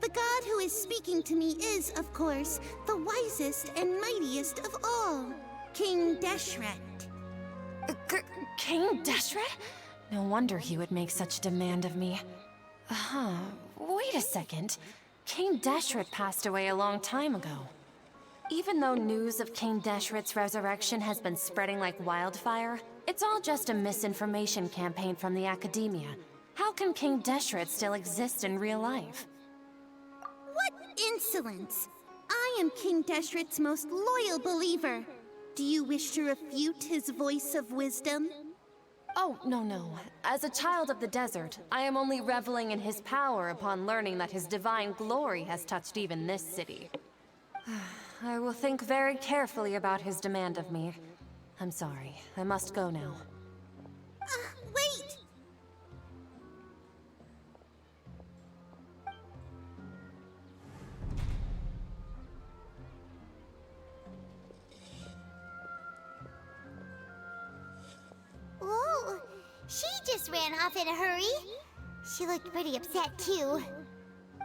The god who is speaking to me is, of course, the wisest and mightiest of all, King Deshret. King Deshret? No wonder he would make such a demand of me. Wait a second. King Deshret passed away a long time ago. Even though news of King Deshret's resurrection has been spreading like wildfire, it's all just a misinformation campaign from the academia. How can King Deshret still exist in real life? What insolence! I am King Deshret's most loyal believer. Do you wish to refute his voice of wisdom? Oh, no. As a child of the desert, I am only reveling in his power upon learning that his divine glory has touched even this city. I will think very carefully about his demand of me. I'm sorry. I must go now. Wait! She just ran off in a hurry. She looked pretty upset too.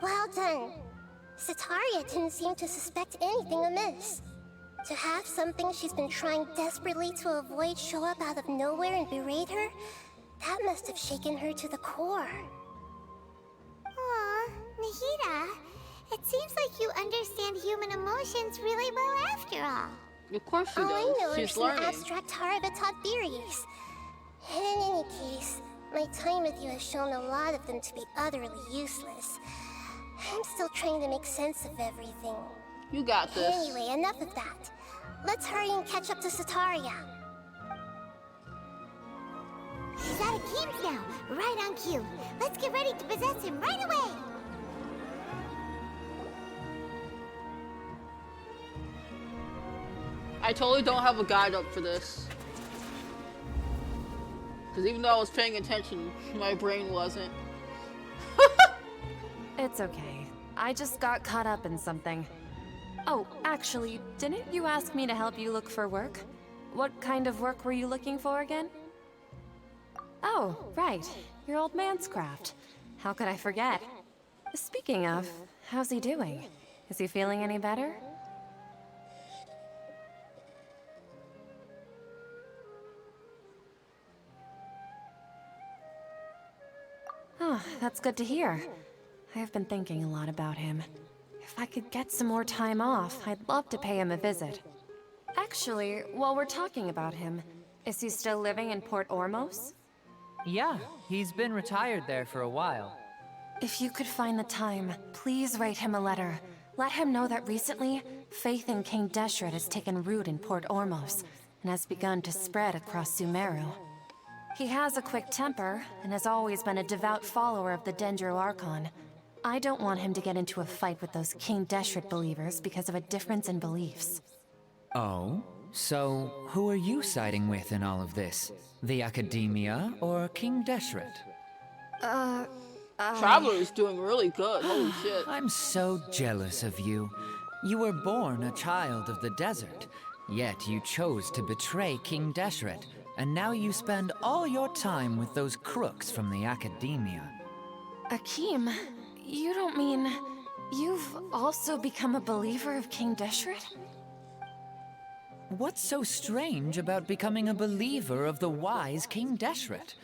Well done. Sataria didn't seem to suspect anything amiss. To have something she's been trying desperately to avoid show up out of nowhere and berate her, that must have shaken her to the core. Aw, Nahida, it seems like you understand human emotions really well after all. Of course she All does. I know She's are some learning. abstract Harabata theories. In any case, my time with you has shown a lot of them to be utterly useless. I'm still trying to make sense of everything. You got this. Anyway, enough of that. Let's hurry and catch up to Sataria. He's out of Keem's now, right on cue. Let's get ready to possess him right away. I totally don't have a guide up for this. Because even though I was paying attention, my brain wasn't. It's okay. I just got caught up in something. Oh, actually, didn't you ask me to help you look for work? What kind of work were you looking for again? Oh, right. Your old man's craft. How could I forget? Speaking of, how's he doing? Is he feeling any better? Oh, that's good to hear. I have been thinking a lot about him. If I could get some more time off, I'd love to pay him a visit. Actually, while we're talking about him, is he still living in Port Ormos? Yeah, he's been retired there for a while. If you could find the time, please write him a letter. Let him know that recently, faith in King Deshret has taken root in Port Ormos and has begun to spread across Sumeru. He has a quick temper and has always been a devout follower of the Dendro Archon. I don't want him to get into a fight with those King Deshret believers because of a difference in beliefs. Oh? So, who are you siding with in all of this? The Academia or King Deshret? Traveler's doing really good. Holy shit. I'm so jealous of you. You were born a child of the desert, yet you chose to betray King Deshret, and now you spend all your time with those crooks from the Academia. Akeem, you don't mean you've also become a believer of King Deshret? What's so strange about becoming a believer of the wise King Deshret?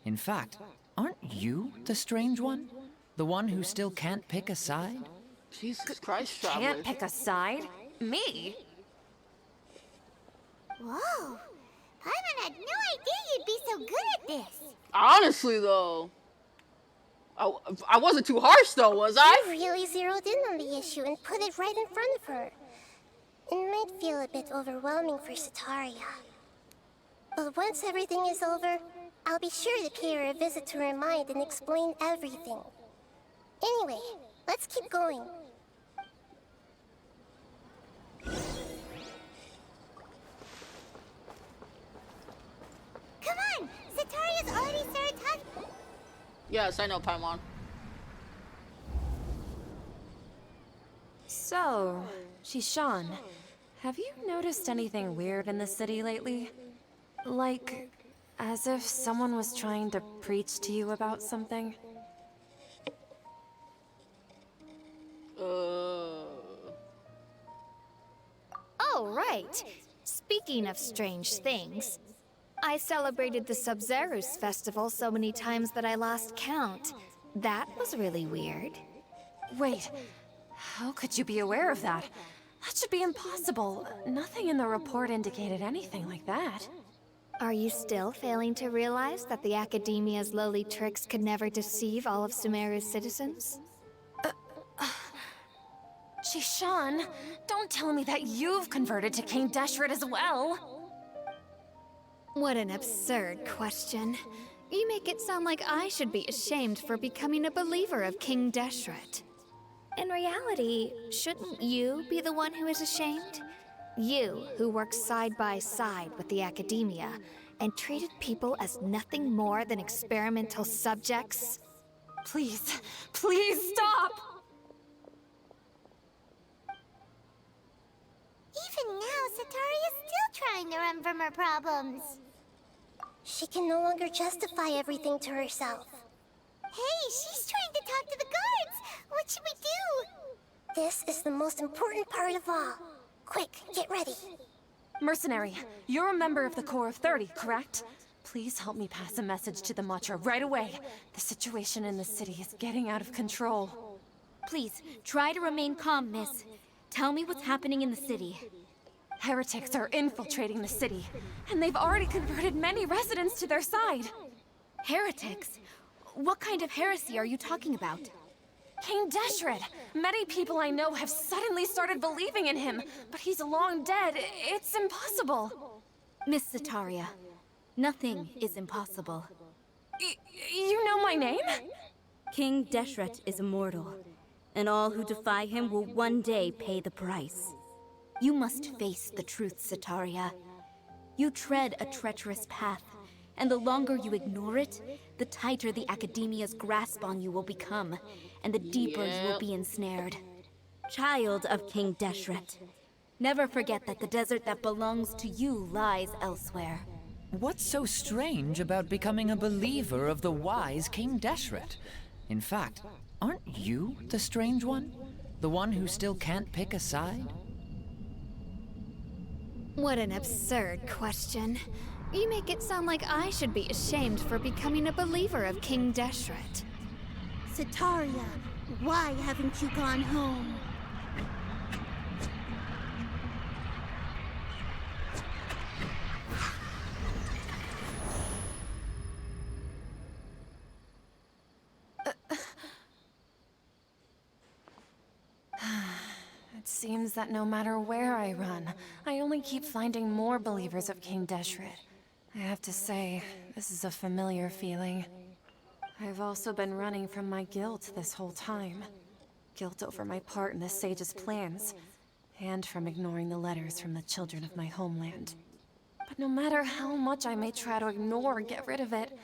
In fact, aren't you the strange one? The one who still can't pick a side? Jesus Christ, Traveler. Can't pick a side? Me? Whoa, Paimon had no idea you'd be so good at this. Honestly, though. I wasn't too harsh, though, was I? You really zeroed in on the issue and put it right in front of her. It might feel a bit overwhelming for Sataria. But once everything is over, I'll be sure to pay her a visit to her mind and explain everything. Anyway, let's keep going. Come on, Sataria's already started talking. Yes, I know, Paimon. So, Shishan, have you noticed anything weird in the city lately? Like, as if someone was trying to preach to you about something? Oh, right. Speaking of strange things, I celebrated the Sub-Zerus festival so many times that I lost count. That was really weird. Wait, how could you be aware of that? That should be impossible. Nothing in the report indicated anything like that. Are you still failing to realize that the Academia's lowly tricks could never deceive all of Sumeru's citizens? Shishan, don't tell me that you've converted to King Deshret as well. What an absurd question. You make it sound like I should be ashamed for becoming a believer of King Deshret. In reality, shouldn't you be the one who is ashamed? You, who worked side by side with the Academia and treated people as nothing more than experimental subjects? Please, please stop! Even now, Sataria's still trying to run from her problems. She can no longer justify everything to herself. Hey, she's trying to talk to the guards! What should we do? This is the most important part of all. Quick, get ready. Mercenary, you're a member of the Corps of 30, correct? Please help me pass a message to the Matcha right away. The situation in the city is getting out of control. Please, try to remain calm, miss. Tell me what's happening in the city. Heretics are infiltrating the city, and they've already converted many residents to their side. Heretics? What kind of heresy are you talking about? King Deshret! Many people I know have suddenly started believing in him, but he's long dead. It's impossible. Miss Zetaria, nothing is impossible. You know my name? King Deshret is immortal, and all who defy him will one day pay the price. You must face the truth, Zetaria. You tread a treacherous path, and the longer you ignore it, the tighter the Academia's grasp on you will become, and the deeper you will be ensnared. Child of King Deshret, never forget that the desert that belongs to you lies elsewhere. What's so strange about becoming a believer of the wise King Deshret? In fact, aren't you the strange one? The one who still can't pick a side? What an absurd question. You make it sound like I should be ashamed for becoming a believer of King Deshret. Zetaria, why haven't you gone home? It seems that no matter where I run, I only keep finding more believers of King Deshret. I have to say, this is a familiar feeling. I've also been running from my guilt this whole time. Guilt over my part in the Sage's plans, and from ignoring the letters from the children of my homeland. But no matter how much I may try to ignore or get rid of it,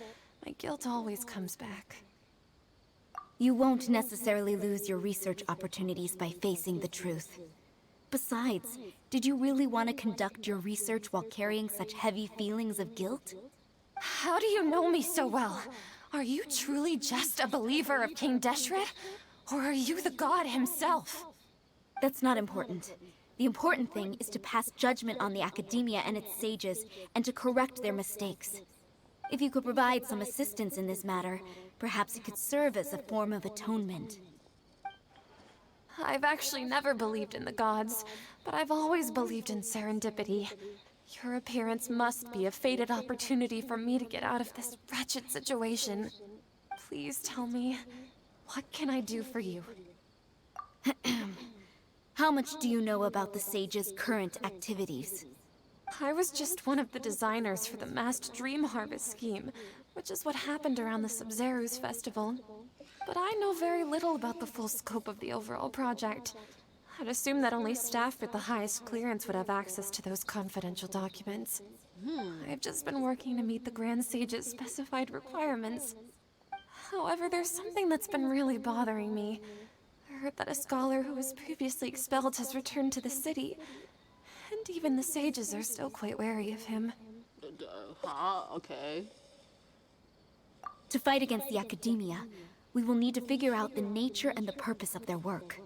my guilt always comes back. You won't necessarily lose your research opportunities by facing the truth. Besides, did you really want to conduct your research while carrying such heavy feelings of guilt? How do you know me so well? Are you truly just a believer of King Deshret? Or are you the god himself? That's not important. The important thing is to pass judgment on the Academia and its sages, and to correct their mistakes. If you could provide some assistance in this matter, perhaps it could serve as a form of atonement. I've actually never believed in the gods, but I've always believed in serendipity. Your appearance must be a fated opportunity for me to get out of this wretched situation. Please tell me, what can I do for you? How much do you know about the Sage's current activities? I was just one of the designers for the massed dream harvest scheme, which is what happened around the Sumeru's festival. But I know very little about the full scope of the overall project. I'd assume that only staff with the highest clearance would have access to those confidential documents. I've just been working to meet the Grand Sage's specified requirements. However, there's something that's been really bothering me. I heard that a scholar who was previously expelled has returned to the city, and even the sages are still quite wary of him. Okay. To fight against the Academia, we will need to figure out the nature and the purpose of their work.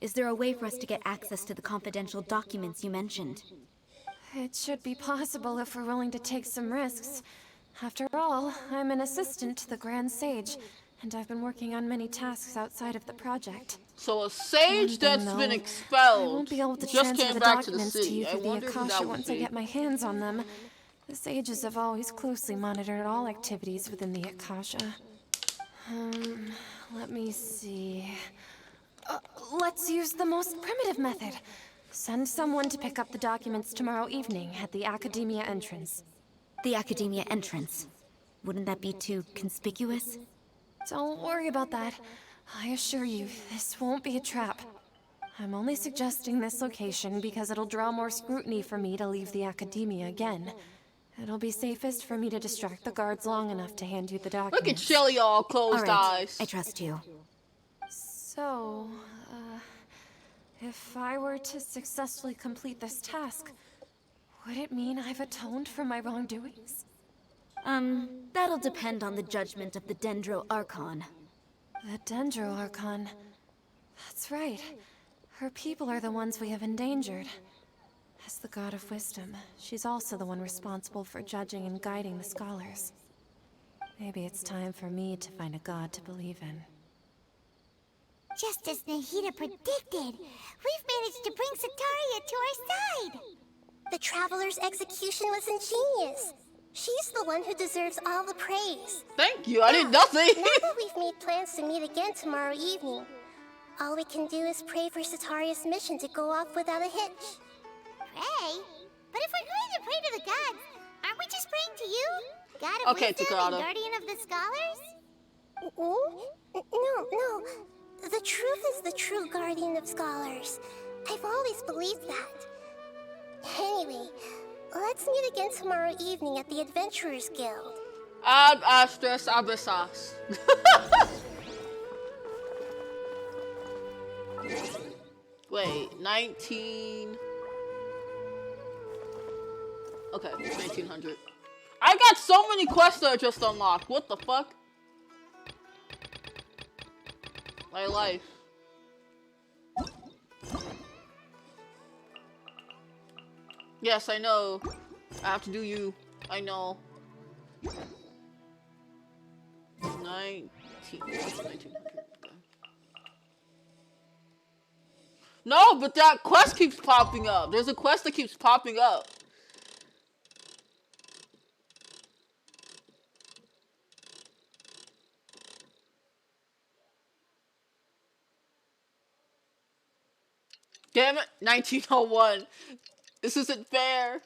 Is there a way for us to get access to the confidential documents you mentioned? It should be possible if we're willing to take some risks. After all, I'm an assistant to the Grand Sage, and I've been working on many tasks outside of the project. So a sage that's been I expelled won't be able to just transfer came the back to the documents to city. you I through the wonder who that Akasha would once I be. get my hands on them. The sages have always closely monitored all activities within the Akasha. Let me see. Let's use the most primitive method. Send someone to pick up the documents tomorrow evening at the Academia entrance. The Academia entrance. Wouldn't that be too conspicuous? Don't worry about that. I assure you, this won't be a trap. I'm only suggesting this location because it'll draw more scrutiny for me to leave the Academia again. It'll be safest for me to distract the guards long enough to hand you the documents. Look at Shelly all closed eyes. I trust you. So, if I were to successfully complete this task, would it mean I've atoned for my wrongdoings? That'll depend on the judgment of the Dendro Archon. The Dendro Archon. That's right. Her people are the ones we have endangered. As the God of Wisdom, she's also the one responsible for judging and guiding the scholars. Maybe it's time for me to find a god to believe in. Just as Nahida predicted, we've managed to bring Sataria to our side! The Traveler's execution was ingenious. She's the one who deserves all the praise. Thank you, I did nothing! Now that we've made plans to meet again tomorrow evening, all we can do is pray for Sataria's mission to go off without a hitch. Pray? But if we're going to pray to the gods, aren't we just praying to you? God of Wisdom and Guardian of the Scholars? No. The truth is the true Guardian of Scholars. I've always believed that. Anyway, let's meet again tomorrow evening at the Adventurers Guild. Ab Astres Abyssas. Wait, 19... Okay, 1900. I got so many quests that I just unlocked. What the fuck? My life. Yes, I know. I have to do you. I know. 1900. No, but that quest keeps popping up. There's a quest that keeps popping up. Damn it, 1901. This isn't fair.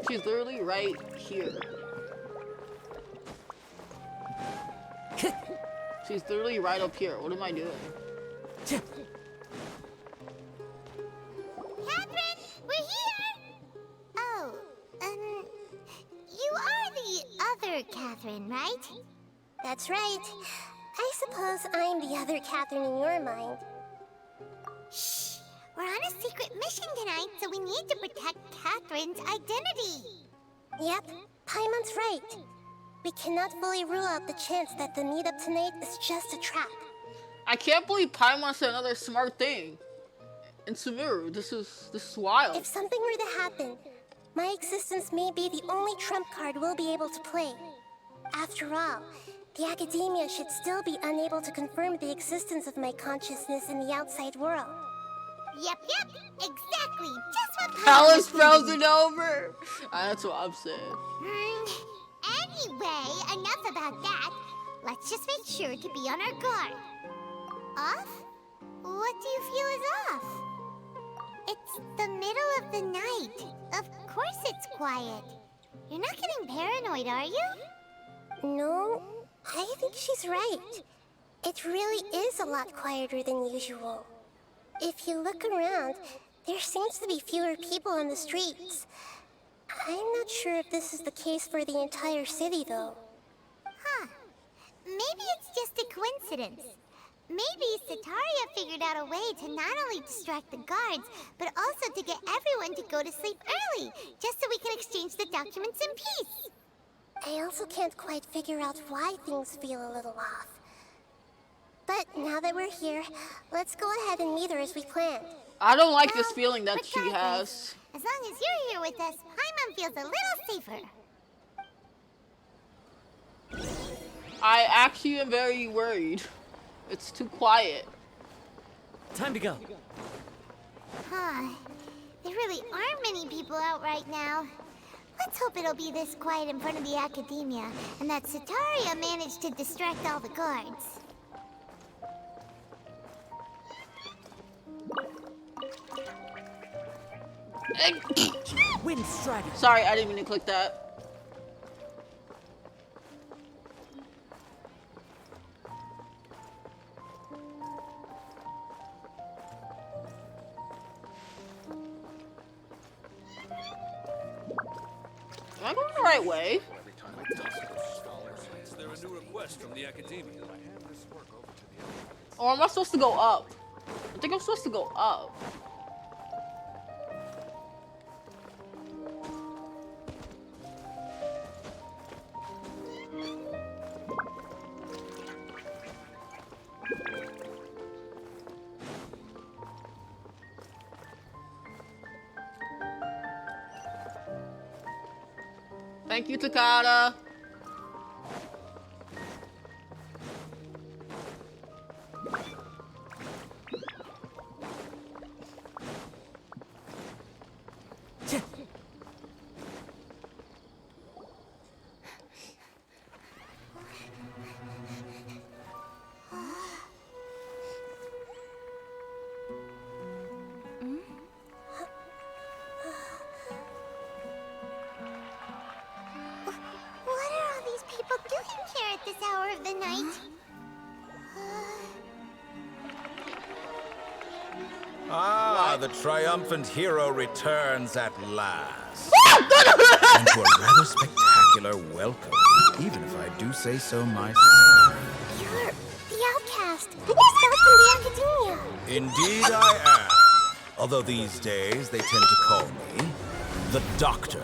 She's literally right here. She's literally right up here. What am I doing? Catherine, we're here! Oh, you are the other Catherine, right? That's right. I suppose I'm the other Catherine in your mind. Shh! We're on a secret mission tonight, so we need to protect Catherine's identity. Yep, Paimon's right. We cannot fully rule out the chance that the meetup tonight is just a trap. I can't believe Paimon said another smart thing. In Sumeru, this is wild. If something were to happen, my existence may be the only trump card we'll be able to play. After all, the Academia should still be unable to confirm the existence of my consciousness in the outside world. Yep, exactly. Just what Hell is frozen over. That's what I'm saying. Anyway, enough about that. Let's just make sure to be on our guard. Off? What do you feel is off? It's the middle of the night. Of course it's quiet. You're not getting paranoid, are you? No, I think she's right. It really is a lot quieter than usual. If you look around, there seems to be fewer people on the streets. I'm not sure if this is the case for the entire city, though. Huh. Maybe it's just a coincidence. Maybe Sataria figured out a way to not only distract the guards, but also to get everyone to go to sleep early, just so we can exchange the documents in peace. I also can't quite figure out why things feel a little off. But now that we're here, let's go ahead and meet her as we planned. I don't like this feeling that she has. As long as you're here with us, Paimon feels a little safer. I actually am very worried. It's too quiet. Time to go. Huh. There really aren't many people out right now. Let's hope it'll be this quiet in front of the Academia, and that Sataria managed to distract all the guards. Wind Strider. Sorry, I didn't mean to click that. Am I going the right way? Is there a new request from the academia? Or am I supposed to go up? I think I'm supposed to go up. Thank you, Takada. What are all these people doing here at this hour of the night? Ah, the triumphant hero returns at last. And to a rather spectacular welcome, even if I do say so myself. You're the outcast. Expelled from the academia. Indeed I am. Although these days they tend to call me the Doctor.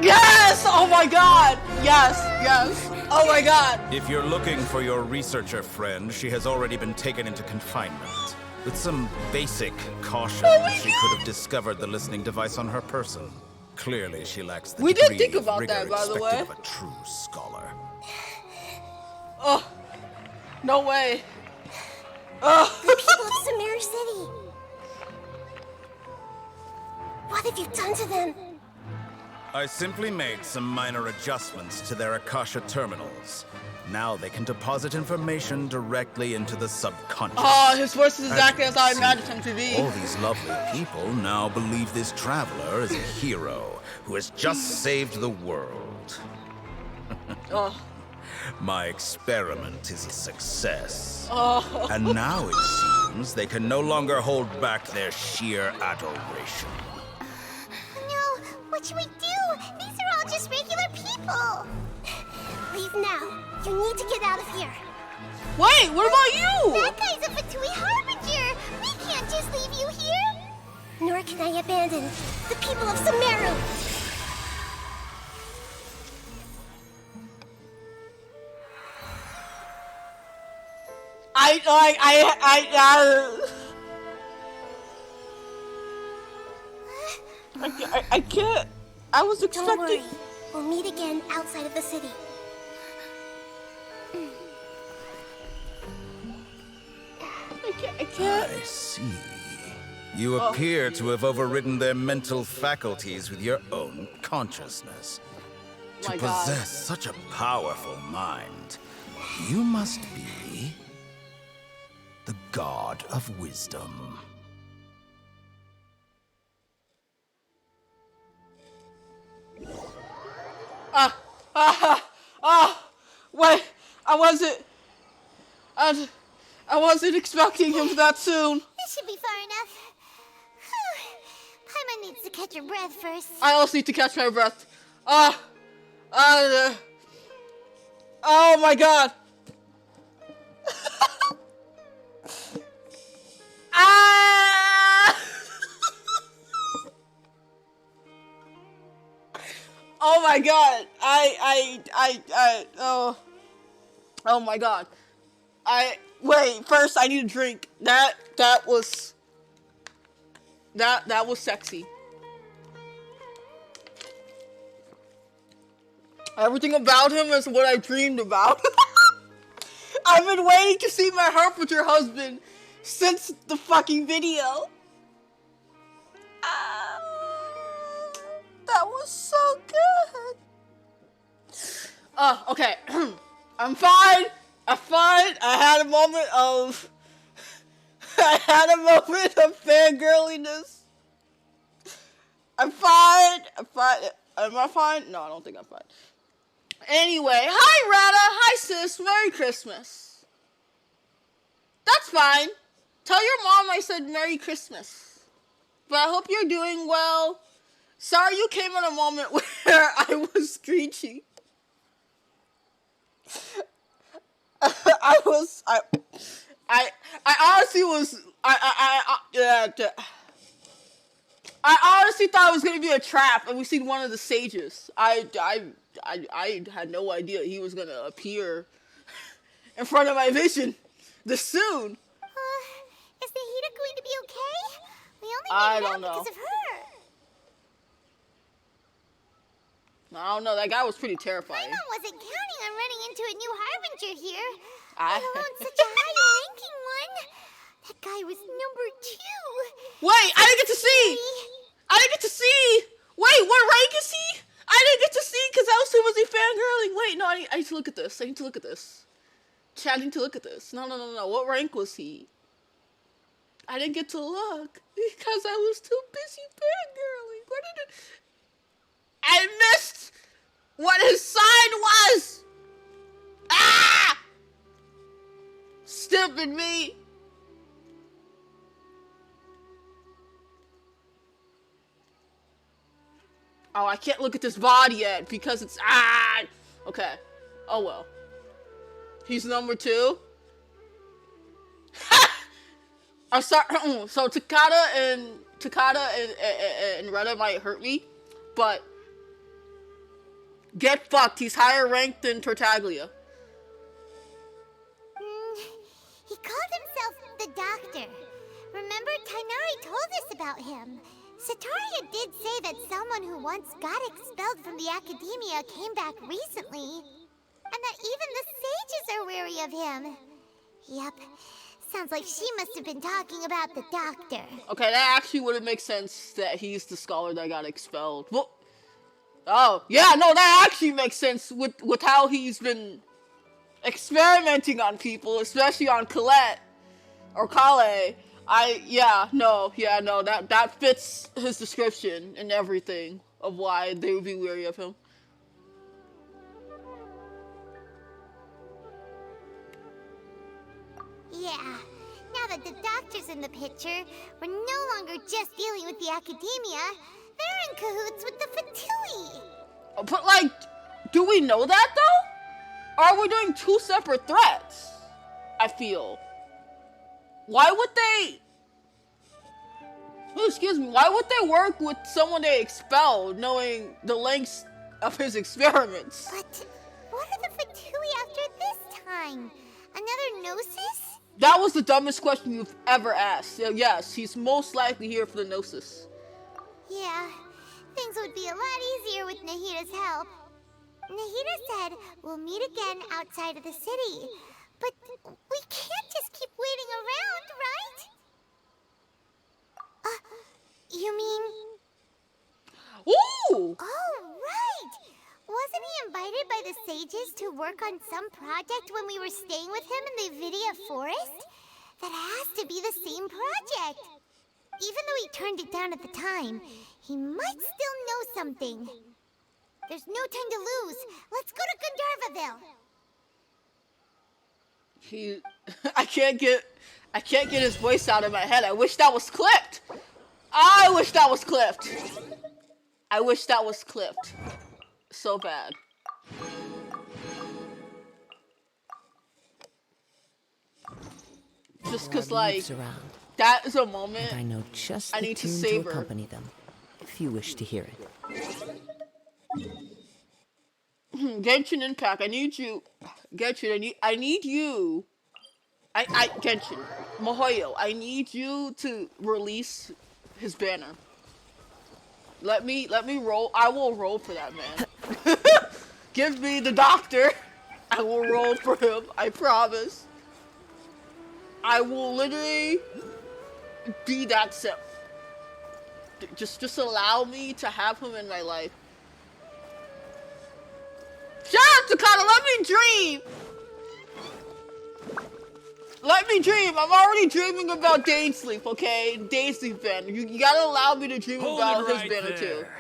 Yes! Oh my god! Yes, yes. Oh my god. If you're looking for your researcher friend, she has already been taken into confinement. With some basic caution, she could have discovered the listening device on her person. Clearly, she lacks the We did degree think of about rigor that, by the expected way. of a true scholar. Oh, no way. Oh. The people of Sumeru City. What have you done to them? I simply made some minor adjustments to their Akasha terminals. Now they can deposit information directly into the subconscious. Oh, his voice is exactly As as I you can imagined see, him to be. all these lovely people now believe this traveler is a hero who has just saved the world. Oh. My experiment is a success. Oh. And now it seems they can no longer hold back their sheer adoration. No, what should we do? These are all just regular people. Leave now. You need to get out of here. Wait, what about you? That guy's a Fatui Harbinger. We can't just leave you here. Nor can I abandon the people of Sumeru. I can't. I was expecting. Don't worry. We'll meet again outside of the city. I can't. I see. You appear to have overridden their mental faculties with your own consciousness. To My God. possess such a powerful mind, you must be the god of wisdom. Wait, I wasn't expecting him that soon. This should be far enough. Paimon needs to catch her breath first. I also need to catch my breath. Oh my god. Ah! Oh my god. Oh my god. Wait, first I need a drink. That was sexy. Everything about him is what I dreamed about. I've been waiting to see my Harbinger husband since the fucking video. That was so good. Okay. I'm fine. I had a moment of fangirliness. I'm fine. I'm fine. Am I fine? No, I don't think I'm fine. Anyway, hi Rada. Hi sis. Merry Christmas. That's fine. Tell your mom I said Merry Christmas. But I hope you're doing well. Sorry you came at a moment where I was screeching. I honestly was, I honestly thought it was gonna be a trap, and we seen one of the sages. I had no idea he was gonna appear in front of my vision this soon. Is Nahida going to be okay? We only I made it don't out know. because of her. I don't know. That guy was pretty terrifying. Paimon wasn't counting on running into a new Harbinger here. I- Let alone such a high-ranking one. That guy was number 2. Wait, I didn't get to see. I didn't get to see. Wait, what rank is he? I didn't get to see because I was too busy fangirling. Wait, no, I need to look at this. I need to look at this. Chat, I need to look at this. No. What rank was he? I didn't get to look because I was too busy fangirling. What did it? I missed what his sign was. Ah! Stupid me. Oh, I can't look at this body yet because it's okay. Oh well. He's number 2. I'm sorry. So Takada and Reda might hurt me, but get fucked. He's higher ranked than Tartaglia. He called himself the Doctor. Remember, Tainari told us about him. Sataria did say that someone who once got expelled from the Academia came back recently. And that even the sages are wary of him. Yep. Sounds like she must have been talking about the Doctor. Okay, that actually would make sense that he's the scholar that got expelled. Well, oh, yeah, no, that actually makes sense with how he's been experimenting on people, especially on Colette or Kale. That fits his description and everything of why they would be wary of him. Yeah, now that the Doctor's in the picture, we're no longer just dealing with the Academia. They're in cahoots with the Fatui. But, like, do we know that, though? Or are we doing 2 separate threats? I feel. Why would they... Oh, excuse me. Why would they work with someone they expelled, knowing the lengths of his experiments? But what are the Fatui after this time? Another Gnosis? That was the dumbest question you've ever asked. Yes, he's most likely here for the Gnosis. Yeah, things would be a lot easier with Nahida's help. Nahida said we'll meet again outside of the city. But we can't just keep waiting around, right? You mean... Ooh! Oh, right! Wasn't he invited by the sages to work on some project when we were staying with him in the Vidia Forest? That has to be the same project. Even though he turned it down at the time, he might still know something. There's no time to lose. Let's go to Gandharville. I can't get his voice out of my head. I wish that was clipped. So bad. Just cause like that is a moment I know just I the need to tune savor. accompany them, if you wish to hear it. Genshin Impact, I need you. Genshin, I need you. Genshin, Mihoyo, I need you to release his banner. Let me roll. I will roll for that man. Give me the Doctor. I will roll for him. I promise. I will literally be that simp. Just allow me to have him in my life. Shut up, Takata. Let me dream. Let me dream. I'm already dreaming about day sleep, okay? Day sleep Ben. You gotta allow me to dream Hold about it his right banner too. there.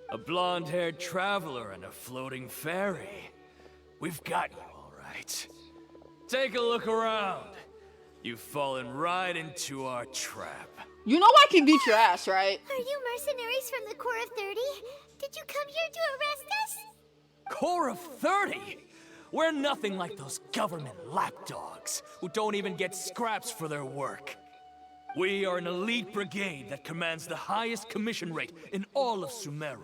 A blonde-haired traveler and a floating fairy. We've got you, all right. Take a look around. You've fallen right into our trap. You know I can beat your ass, right? Are you mercenaries from the Corps of 30? Did you come here to arrest us? Corps of 30? We're nothing like those government lapdogs who don't even get scraps for their work. We are an elite brigade that commands the highest commission rate in all of Sumeru.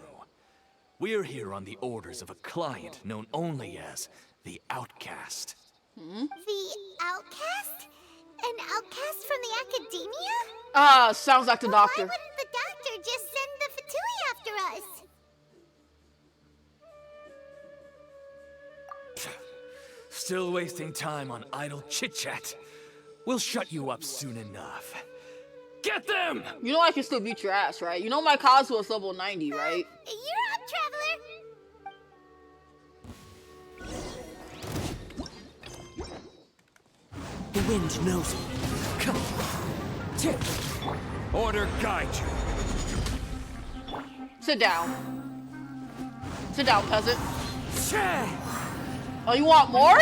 We're here on the orders of a client known only as the Outcast. The Outcast? An outcast from the academia? Sounds like the doctor. Why wouldn't the doctor just send the Fatui after us? Still wasting time on idle chit-chat. We'll shut you up soon enough. Get them! You know I can still beat your ass, right? You know my Cosmo is level 90, right? You're up, Traveler! The wind knows me. Come. Tip. Order guide you. Sit down. Sit down, peasant. Che! Oh, you want more?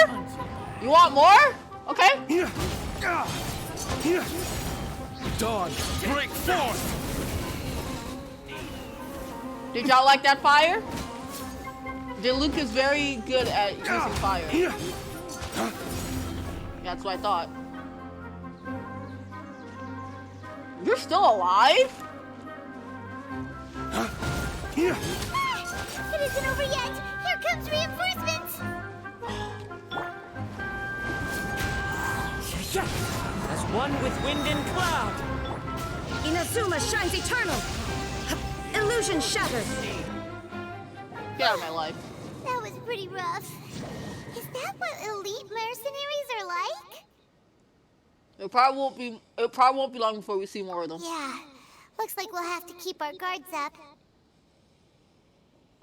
You want more? Okay. Dawn, break forth! Did y'all like that fire? Luke is very good at using fire. That's what I thought. You're still alive? It isn't over yet! Here comes reinforcements! As one with wind and cloud. Inazuma shines eternal. Illusion shattered. Get out of my life. That was pretty rough. Is that what elite mercenaries are like? It probably won't be long before we see more of them. Yeah. Looks like we'll have to keep our guards up.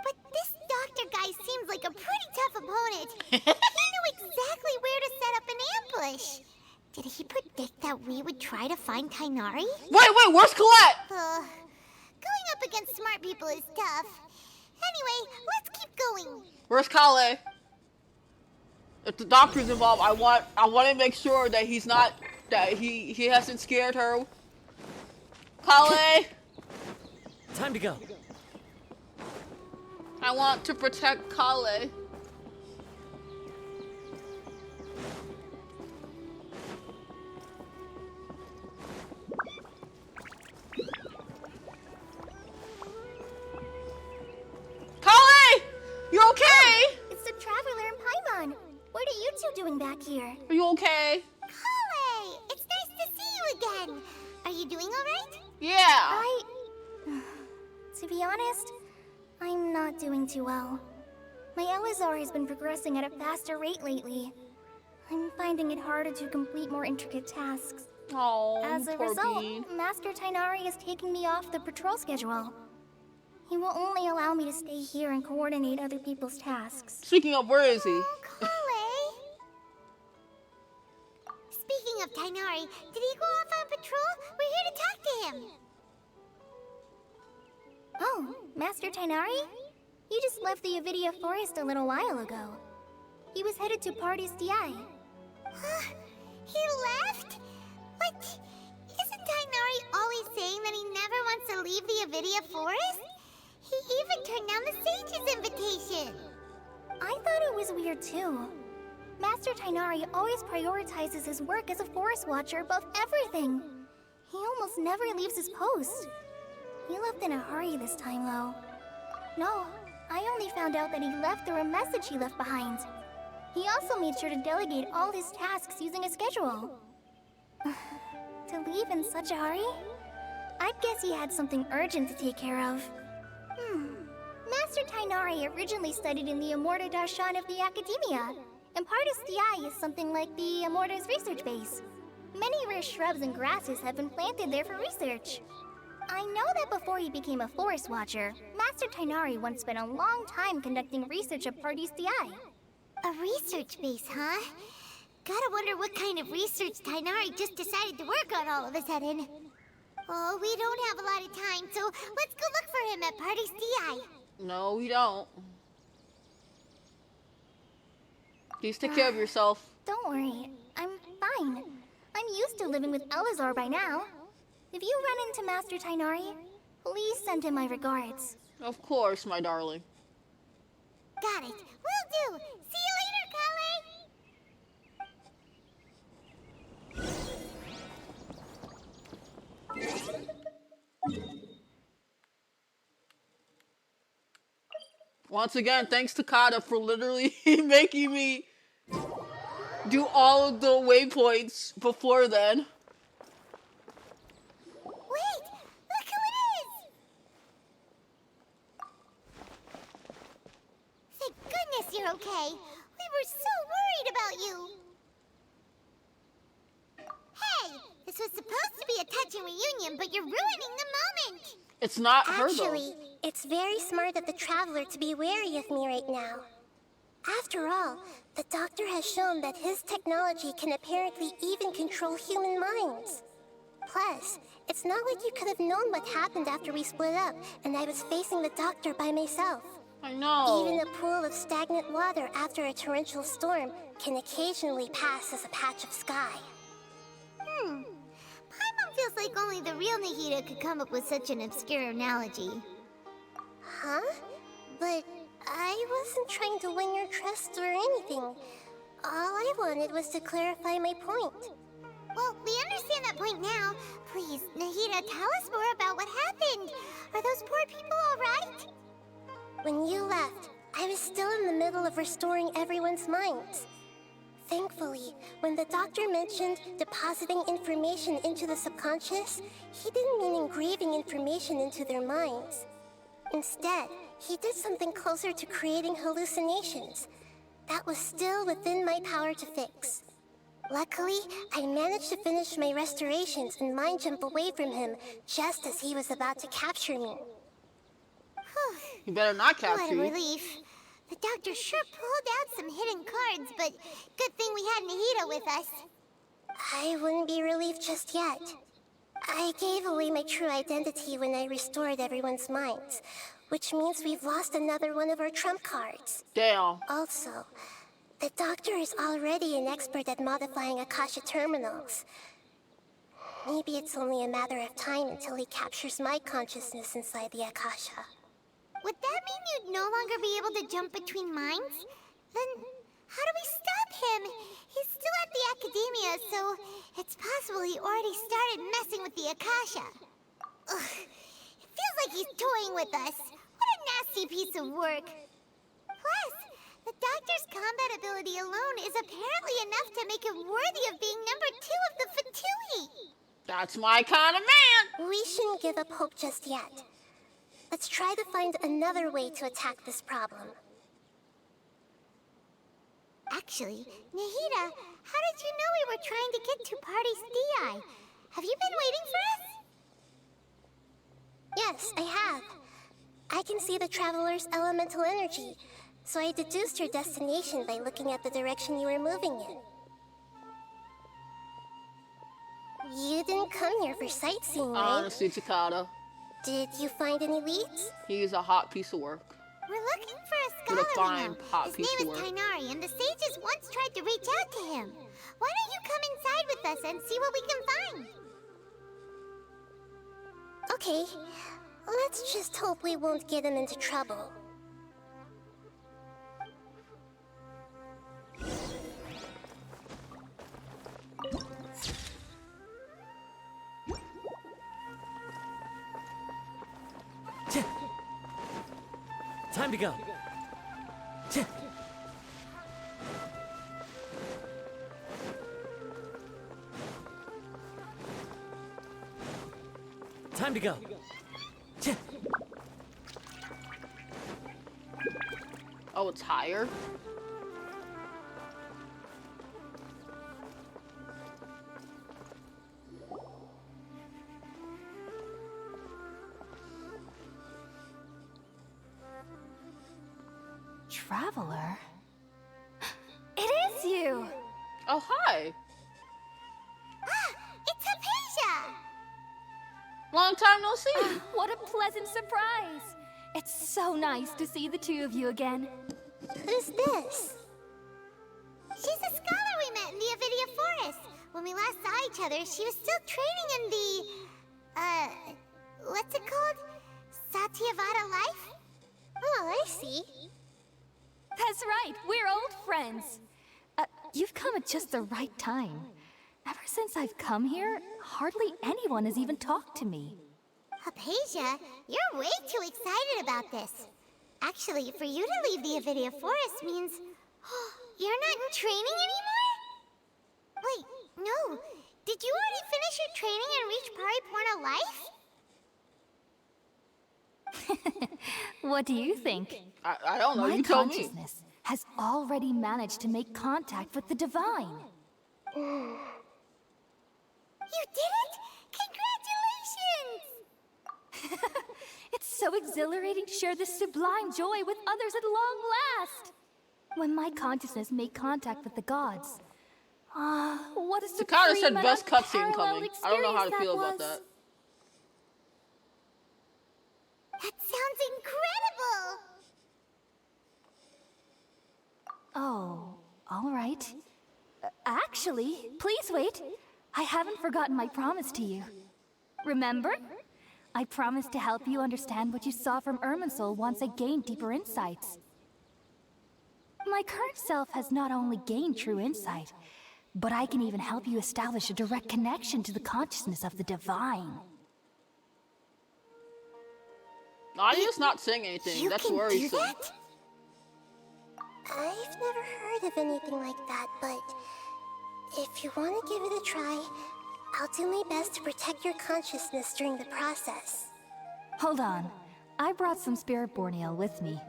But this doctor guy seems like a pretty tough opponent. He knew exactly where to set up an ambush. Did he predict that we would try to find Tainari? Wait, where's Colette? Going up against smart people is tough. Anyway, let's keep going. Where's Kale? If the doctor's involved, I want to make sure that he hasn't scared her. Kale! Time to go. I want to protect Kale. Kale! You okay? It's the Traveler and Paimon. What are you two doing back here? Are you okay? Kale! It's nice to see you again. Are you doing alright? Yeah. To be honest, I'm not doing too well. My LSR has been progressing at a faster rate lately. I'm finding it harder to complete more intricate tasks. Oh, As a result, Master Tainari is taking me off the patrol schedule. He will only allow me to stay here and coordinate other people's tasks. Speaking of, where is he? Kale! Speaking of Tainari, did he go off on patrol? We're here to talk to him. Oh, Master Tainari? You just left the Avidia Forest a little while ago. He was headed to Party's DI. He left? But isn't Tainari always saying that he never wants to leave the Avidia Forest? He even turned down the Sage's invitation. I thought it was weird too. Master Tainari always prioritizes his work as a forest watcher above everything. He almost never leaves his post. He left in a hurry this time, though. No, I only found out that he left through a message he left behind. He also made sure to delegate all his tasks using a schedule. To leave in such a hurry? I guess he had something urgent to take care of. Master Tainari originally studied in the Amorta Darshan of the Academia, and Partis DI is something like the Amorta's research base. Many rare shrubs and grasses have been planted there for research. I know that before he became a forest watcher, Master Tainari once spent a long time conducting research at Partis DI. A research base, huh? Gotta wonder what kind of research Tainari just decided to work on all of a sudden. Oh, we don't have a lot of time, so let's go look for him at Party's DI. No, we don't. Please take care of yourself. Don't worry, I'm fine. I'm used to living with Elazar by now. If you run into Master Tainari, please send him my regards. Of course, my darling. Got it. Will do. See you later, Kale. Once again, thanks to Kata for literally making me do all of the waypoints before then. Wait! Look who it is! Thank goodness you're okay. We were so worried about you. Hey! This was supposed to be a touching reunion, but you're ruining the moment! It's not her, though. Actually, it's very smart of the Traveler to be wary of me right now. After all, the Doctor has shown that his technology can apparently even control human minds. Plus, it's not like you could have known what happened after we split up and I was facing the Doctor by myself. I know. Even a pool of stagnant water after a torrential storm can occasionally pass as a patch of sky. Paimon feels like only the real Nahida could come up with such an obscure analogy. Huh? But I wasn't trying to win your trust or anything. All I wanted was to clarify my point. Well, we understand that point now. Please, Nahida, tell us more about what happened. Are those poor people all right? When you left, I was still in the middle of restoring everyone's minds. Thankfully, when the Doctor mentioned depositing information into the subconscious, he didn't mean engraving information into their minds. Instead, he did something closer to creating hallucinations. That was still within my power to fix. Luckily, I managed to finish my restorations and mind jump away from him just as he was about to capture me. You better not capture What a you. relief. The Doctor sure pulled out some hidden cards, but good thing we had Nahida with us. I wouldn't be relieved just yet. I gave away my true identity when I restored everyone's minds, which means we've lost another one of our trump cards. Damn. Also, the Doctor is already an expert at modifying Akasha terminals. Maybe it's only a matter of time until he captures my consciousness inside the Akasha. Would that mean you'd no longer be able to jump between minds? Then how do we stop him? He's still at the Academia, so it's possible he already started messing with the Akasha. Ugh, it feels like he's toying with us. What a nasty piece of work. Plus, the Doctor's combat ability alone is apparently enough to make him worthy of being number 2 of the Fatui. That's my kind of man. We shouldn't give up hope just yet. Let's try to find another way to attack this problem. Actually, Nahida, how did you know we were trying to get to Party's DI? Have you been waiting for us? Yes, I have. I can see the Traveler's elemental energy, so I deduced your destination by looking at the direction you were moving in. You didn't come here for sightseeing, right? Honestly, Takata, Did you find any leads? he's a hot piece of work. We're looking for a With a scholar we fine, know. hot His piece name of is work. Tainari, and the sages once tried to reach out to him. Why don't you come inside with us and see what we can find? Okay, let's just hope we won't get him into trouble. Time to go. Time to go. Oh, it's higher? Traveler? It is you! Oh, hi. Ah, it's Hypatia! Long time no see. What a pleasant surprise! It's so nice to see the two of you again. Who's this? She's a scholar we met in the Avidia Forest. When we last saw each other, she was still training in the... what's it called? Satyavada life? Oh, I see. That's right, we're old friends. You've come at just the right time. Ever since I've come here, hardly anyone has even talked to me. Hypatia, you're way too excited about this. Actually, for you to leave the Avidia Forest means... you're not in training anymore? Wait, no. Did you already finish your training and reach Pariporna life? What do you think? I don't know, you My told me. consciousness has already managed to make contact with the divine. You did it! Congratulations! It's so exhilarating to share this sublime joy with others at long last. When my consciousness made contact with the gods. What a Takata supreme said and best cutscene unparalleled coming. I don't know how to experience feel that about was. that. That sounds incredible! Oh, all right. Actually, please wait. I haven't forgotten my promise to you. Remember? I promised to help you understand what you saw from Irminsul once I gained deeper insights. My current self has not only gained true insight, but I can even help you establish a direct connection to the consciousness of the divine. Nadia's not saying anything. That's can do worrisome. that? I've never heard of anything like that, but if you want to give it a try, I'll do my best to protect your consciousness during the process. Hold on. I brought some spirit borneal with me.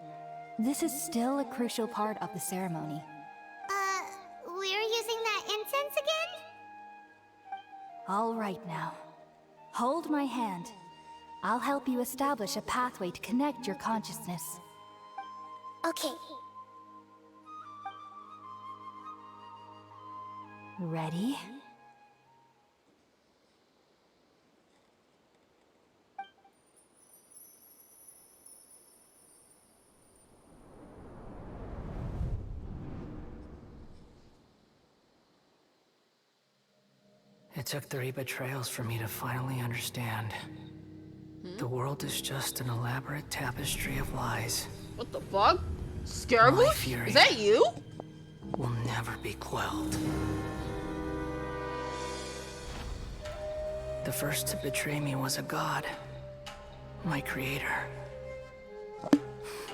This is still a crucial part of the ceremony. We're using that incense again? All right now. Hold my hand. I'll help you establish a pathway to connect your consciousness. Okay. Ready? It took 3 betrayals for me to finally understand. The world is just an elaborate tapestry of lies. What the fuck? Scaramouche? Is that you? Will never be quelled. The first to betray me was a god. My creator.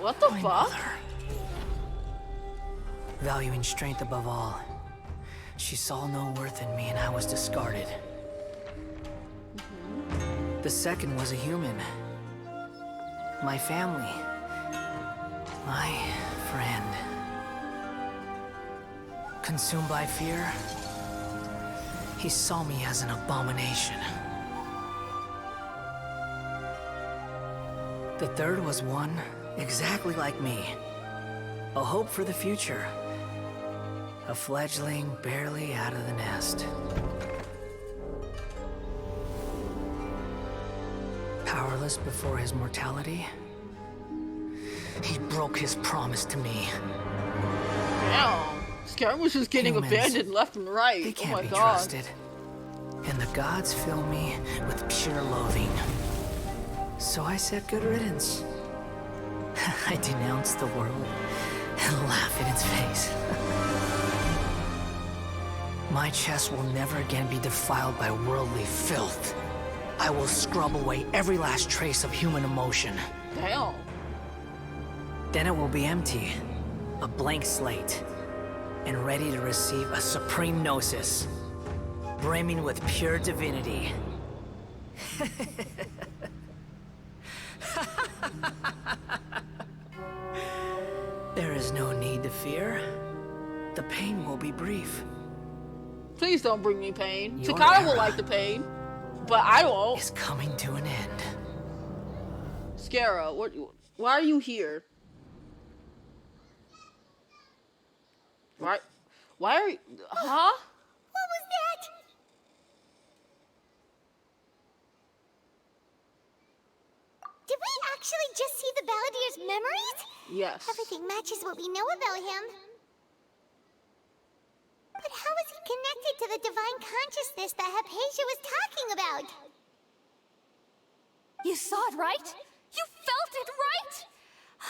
What the My fuck? mother. Valuing strength above all, she saw no worth in me and I was discarded. The second was a human. My family. My friend. Consumed by fear, he saw me as an abomination. The third was one exactly like me. A hope for the future. A fledgling barely out of the nest. Powerless before his mortality, he broke his promise to me. Damn. Scaramouche is getting Humans, abandoned left and right. They Oh can't my be god. trusted. And the gods fill me with pure loathing. So I said good riddance. I denounce the world and laugh in its face. My chest will never again be defiled by worldly filth. I will scrub away every last trace of human emotion. Damn. Then it will be empty, a blank slate, and ready to receive a supreme gnosis, brimming with pure divinity. There is no need to fear. The pain will be brief. Please don't bring me pain. Your Takata will era like the pain, but I won't. It's coming to an end. Scara, why are you here? Why are you... Huh? What was that? Did we actually just see the Balladeer's memories? Yes. Everything matches what we know about him. But how is he connected to the divine consciousness that Hypatia was talking about? You saw it, right? You felt it, right?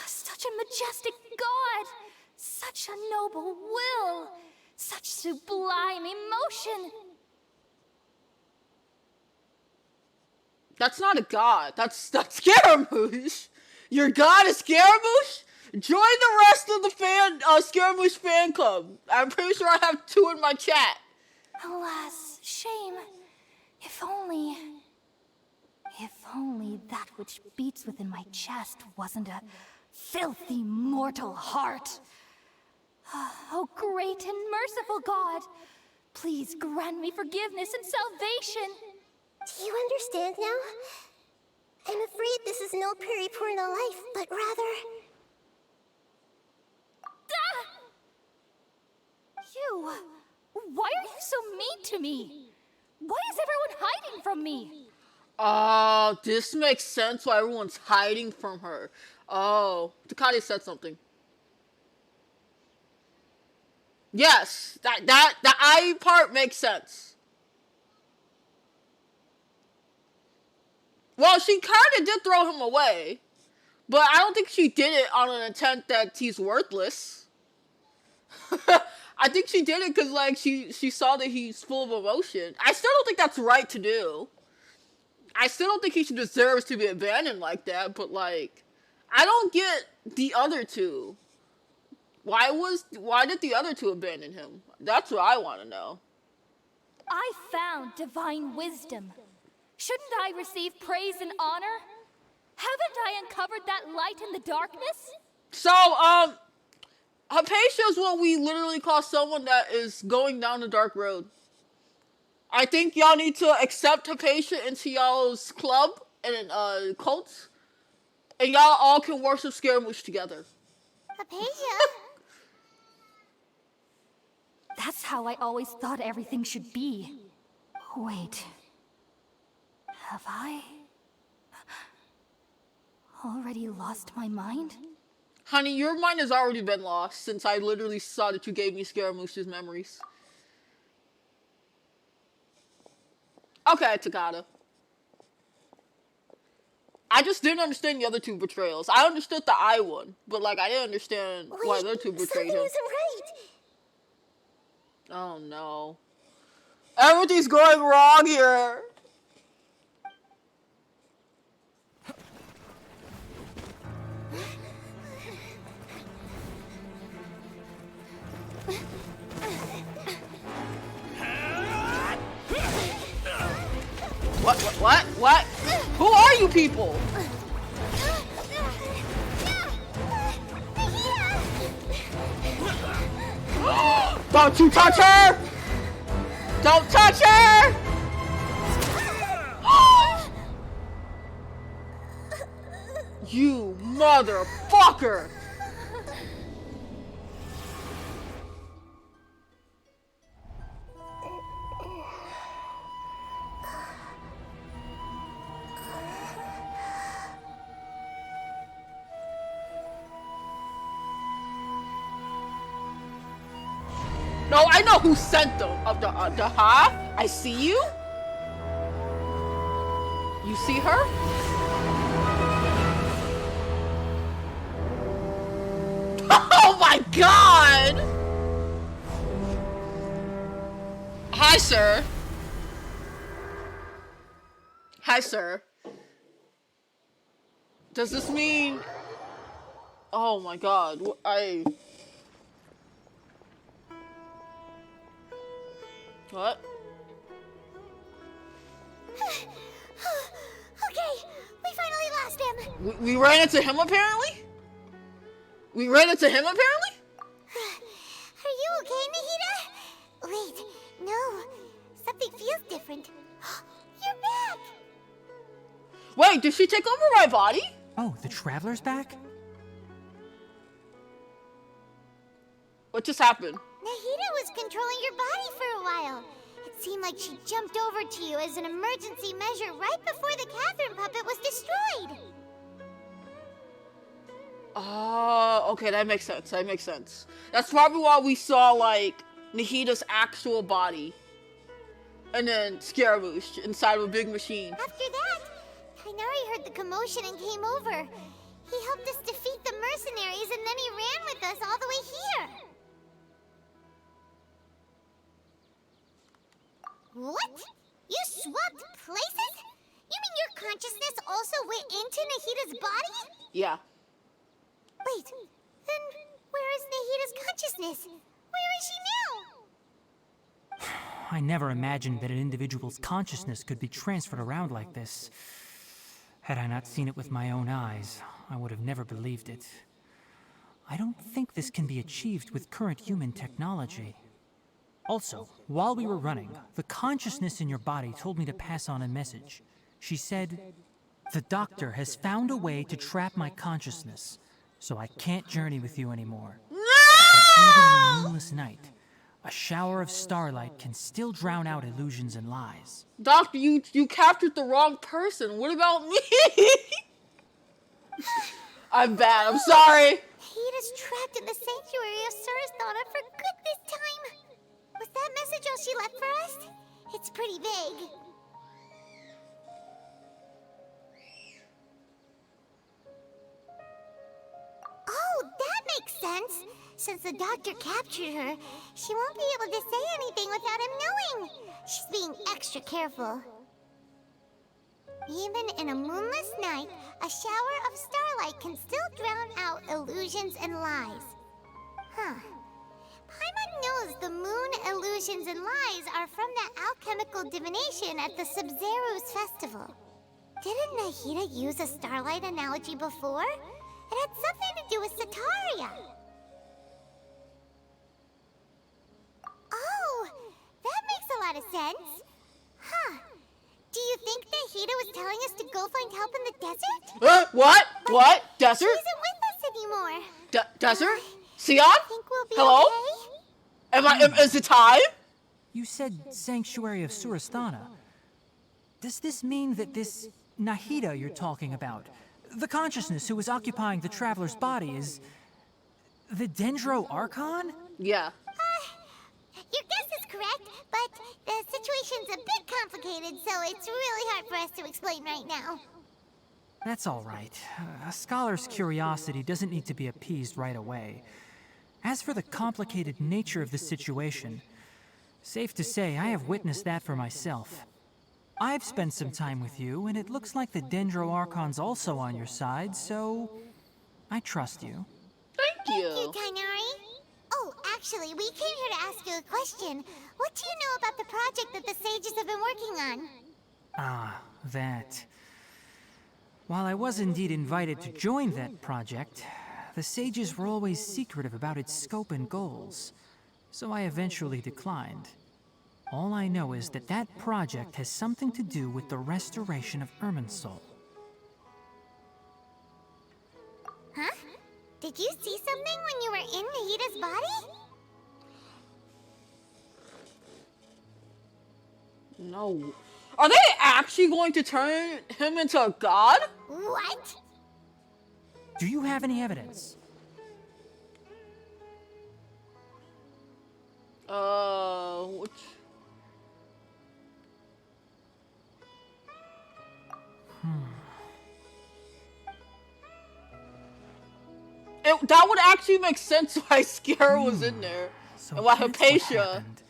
Such a majestic god! Such a noble will! Such sublime emotion! That's not a god. That's Scaramouche. Your god is Scaramouche? Join the rest of the Scaramouche fan club. I'm pretty sure I have 2 in my chat. Alas, shame. If only that which beats within my chest wasn't a filthy mortal heart. Oh, great and merciful God, please grant me forgiveness and salvation. Do you understand now? I'm afraid this is no Periporno life, but rather... You! Why are you so mean to me? Why is everyone hiding from me? Oh, this makes sense why everyone's hiding from her. Oh, Takati said something. Yes, the I part makes sense. Well, she kind of did throw him away, but I don't think she did it on an intent that he's worthless. I think she did it because, like, she saw that he's full of emotion. I still don't think that's right to do. I still don't think he deserves to be abandoned like that, but, like, I don't get the other two. Why did the other two abandon him? That's what I want to know. I found divine wisdom. Shouldn't I receive praise and honor? Haven't I uncovered that light in the darkness? So, Hypatia is what we literally call someone that is going down the dark road. I think y'all need to accept Hypatia into y'all's club and cult, and y'all all can worship Scaramouche together. Hypatia? That's how I always thought everything should be. Wait. Have I already lost my mind? Honey, your mind has already been lost since I literally saw that you gave me Scaramouche's memories. Okay, Takata. I just didn't understand the other two betrayals. I understood the I one, but, like, I didn't understand why the other two betrayed him. Something isn't right. Oh, no. Everything's going wrong here. What? Who are you people? Don't you touch her! Don't touch her! You motherfucker! No, I know who sent them. I see you. You see her? Oh my god! Hi, sir. Hi, sir. Does this mean... Oh my god, What? Okay, we finally lost him. We ran into him apparently? We ran into him apparently? Are you okay, Nahida? Wait, no. Something feels different. You're back! Wait, did she take over my body? Oh, the Traveler's back? What just happened? Nahida was controlling your body for a while. It seemed like she jumped over to you as an emergency measure right before the Catherine puppet was destroyed. Oh, okay, that makes sense. That makes sense. That's probably why we saw, like, Nahida's actual body. And then Scaramouche inside of a big machine. After that, Kainari heard the commotion and came over. He helped us defeat the mercenaries and then he ran with us all the way here. What? You swapped places? You mean your consciousness also went into Nahida's body? Yeah. Wait, then where is Nahida's consciousness? Where is she now? I never imagined that an individual's consciousness could be transferred around like this. Had I not seen it with my own eyes, I would have never believed it. I don't think this can be achieved with current human technology. Also, while we were running, the consciousness in your body told me to pass on a message. She said, "The doctor has found a way to trap my consciousness, so I can't journey with you anymore." No! But even on a moonless night, a shower of starlight can still drown out illusions and lies. Doctor, you captured the wrong person. What about me? I'm bad. I'm sorry. Nahida's trapped in the sanctuary of Sumeru for good this time. Was that message all she left for us? It's pretty vague. Oh, that makes sense. Since the doctor captured her, she won't be able to say anything without him knowing. She's being extra careful. Even in a moonless night, a shower of starlight can still drown out illusions and lies. Huh. Paimon knows the moon illusions and lies are from the alchemical divination at the Sumeru's festival. Didn't Nahida use a starlight analogy before? It had something to do with Sataria. Oh, that makes a lot of sense. Huh. Do you think Nahida was telling us to go find help in the desert? What? But What? Desert? She isn't with us anymore. Desert? Sion? I think we'll be Hello? okay. Is it time? You said Sanctuary of Surasthana. Does this mean that this Nahida you're talking about, the consciousness who is occupying the traveler's body, is the Dendro Archon? Yeah. Your guess is correct, but the situation's a bit complicated, so it's really hard for us to explain right now. That's all right. A scholar's curiosity doesn't need to be appeased right away. As for the complicated nature of the situation, safe to say I have witnessed that for myself. I've spent some time with you, and it looks like the Dendro Archon's also on your side, so I trust you. Thank you. Thank you, Kainari. Oh, actually, we came here to ask you a question. What do you know about the project that the sages have been working on? Ah, that. While I was indeed invited to join that project, the sages were always secretive about its scope and goals, so I eventually declined. All I know is that that project has something to do with the restoration of Irminsul. Huh? Did you see something when you were in Nahida's body? No. Are they actually going to turn him into a god? What? Do you have any evidence? Which... That would actually make sense why Scaru was in there. So And why that's what Hypatia... happened.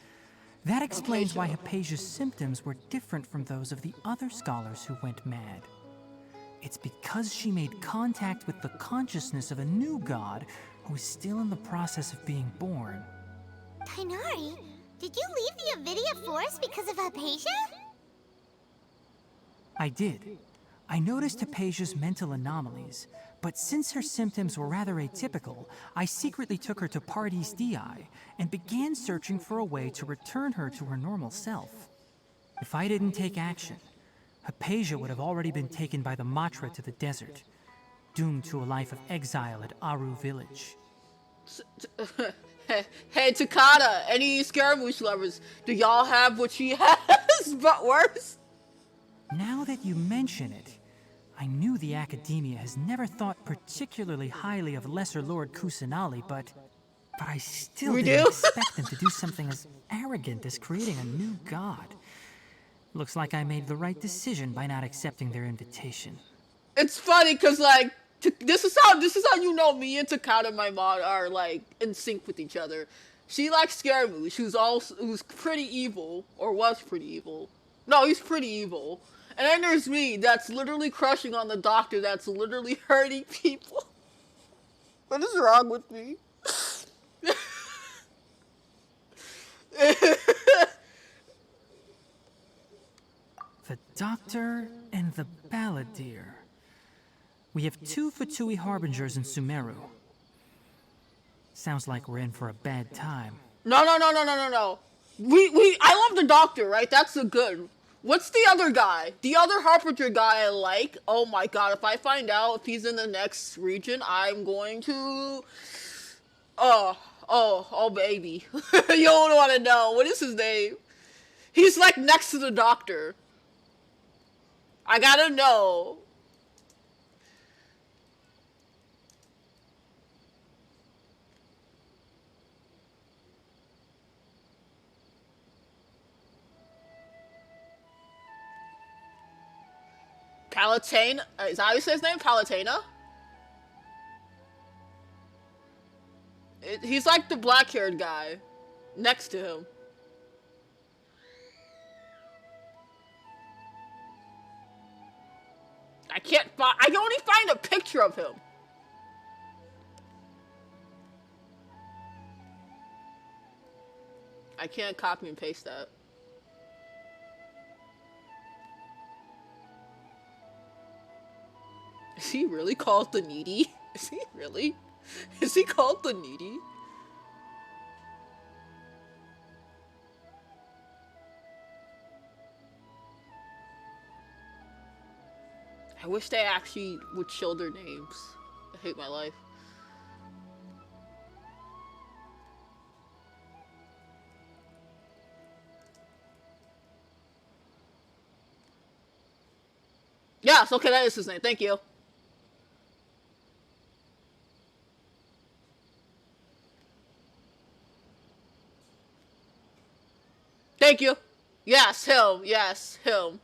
That explains why Hypatia's symptoms were different from those of the other scholars who went mad. It's because she made contact with the consciousness of a new god who is still in the process of being born. Kainari, did you leave the Avidia Forest because of Hypatia? I did. I noticed Hypatia's mental anomalies, but since her symptoms were rather atypical, I secretly took her to Pardis Dii and began searching for a way to return her to her normal self. If I didn't take action, Hypatia would have already been taken by the Matra to the desert, doomed to a life of exile at Aru village. Hey, Takata, any Scaramouche lovers, do y'all have what she has, but worse? Now that you mention it, I knew the Academia has never thought particularly highly of Lesser Lord Kusanali, but I still didn't expect them to do something as arrogant as creating a new god. Looks like I made the right decision by not accepting their invitation. It's funny because like this is how you know me and Takata, my mom, are like in sync with each other. She likes Scaramouche, who's pretty evil, or was pretty evil. No, he's pretty evil. And then there's me, that's literally crushing on the doctor, that's literally hurting people. What is wrong with me? The Doctor and the Balladeer. We have 2 Fatui Harbingers in Sumeru. Sounds like we're in for a bad time. No. I love the Doctor, right? That's the good. What's the other guy? The other Harbinger guy I like? Oh my god, if I find out if he's in the next region, I'm going to... Oh, baby. You don't want to know. What is his name? He's like next to the Doctor. I gotta know. Palatine? Is that how you say his name? Palatina? He's like the black-haired guy next to him. I can only find a picture of him. I can't copy and paste that. Is he really called the Needy? Is he really? Is he called the Needy? I wish they actually would show their names. I hate my life. Yes, okay, that is his name. Thank you. Thank you. Yes, him. Yes, him.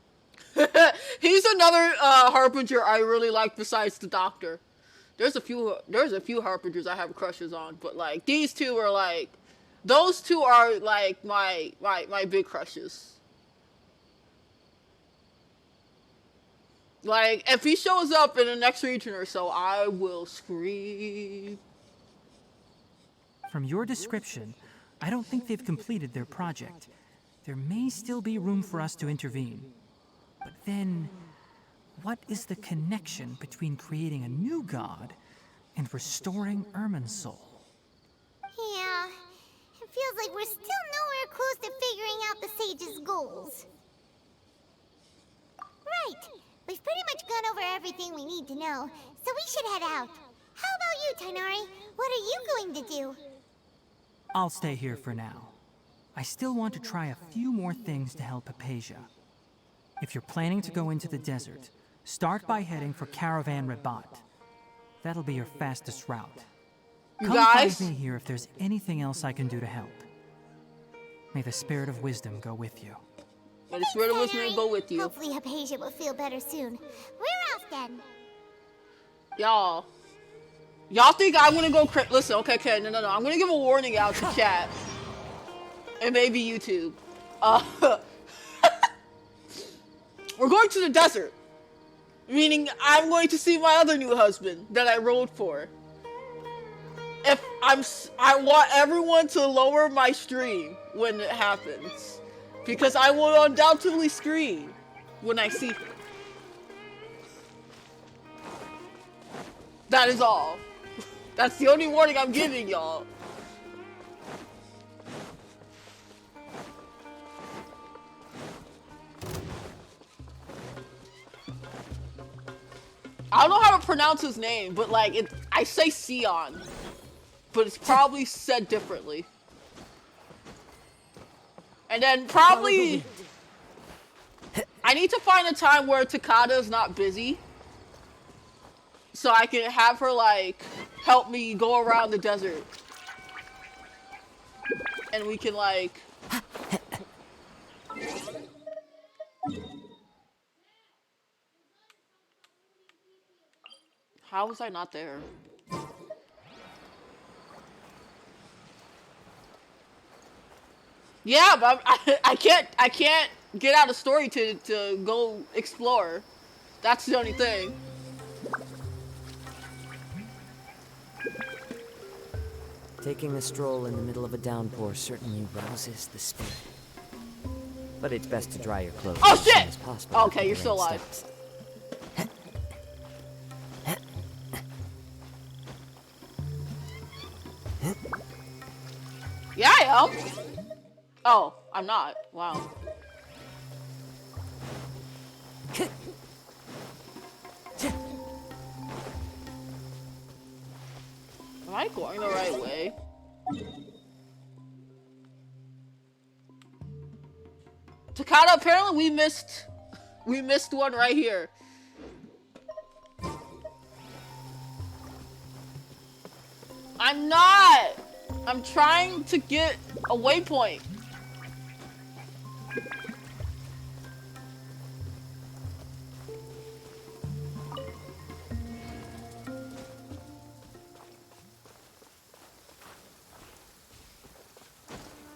He's another Harbinger I really like besides the Doctor. There's a few Harbingers I have crushes on, but like these two are like, those two are like my big crushes. Like if he shows up in the next region or so, I will scream. From your description, I don't think they've completed their project. There may still be room for us to intervene. But then, what is the connection between creating a new god and restoring Irminsul? Yeah, it feels like we're still nowhere close to figuring out the Sage's goals. Right, we've pretty much gone over everything we need to know, so we should head out. How about you, Tighnari? What are you going to do? I'll stay here for now. I still want to try a few more things to help Hypatia. If you're planning to go into the desert, start by heading for Caravan Rabat. That'll be your fastest route. Come find me here if there's anything else I can do to help. May the Spirit of Wisdom go with you. May the Spirit of Wisdom go with you. Hopefully Hypatia will feel better soon. We're off then. Y'all think I'm gonna go listen, okay, no. I'm gonna give a warning out to chat. And maybe YouTube. We're going to the desert. Meaning I'm going to see my other new husband that I rode for. I want everyone to lower my stream when it happens. Because I will undoubtedly scream when I see him. That is all. That's the only warning I'm giving y'all. I don't know how to pronounce his name, but like I say Sion. but it's probably said differently. And then probably I need to find a time where Takada is not busy, so I can have her like help me go around the desert, and we can like. How was I not there? Yeah, but I can't get out of story to go explore. That's the only thing. Taking a stroll in the middle of a downpour certainly rouses the spirit. But it's best to dry your clothes Oh as soon shit! as possible. Okay, you're still alive. Steps. Yeah, I am. Oh, I'm not. Wow. Am I going the right way? Takada, apparently we missed one right here. I'm not! I'm trying to get a waypoint.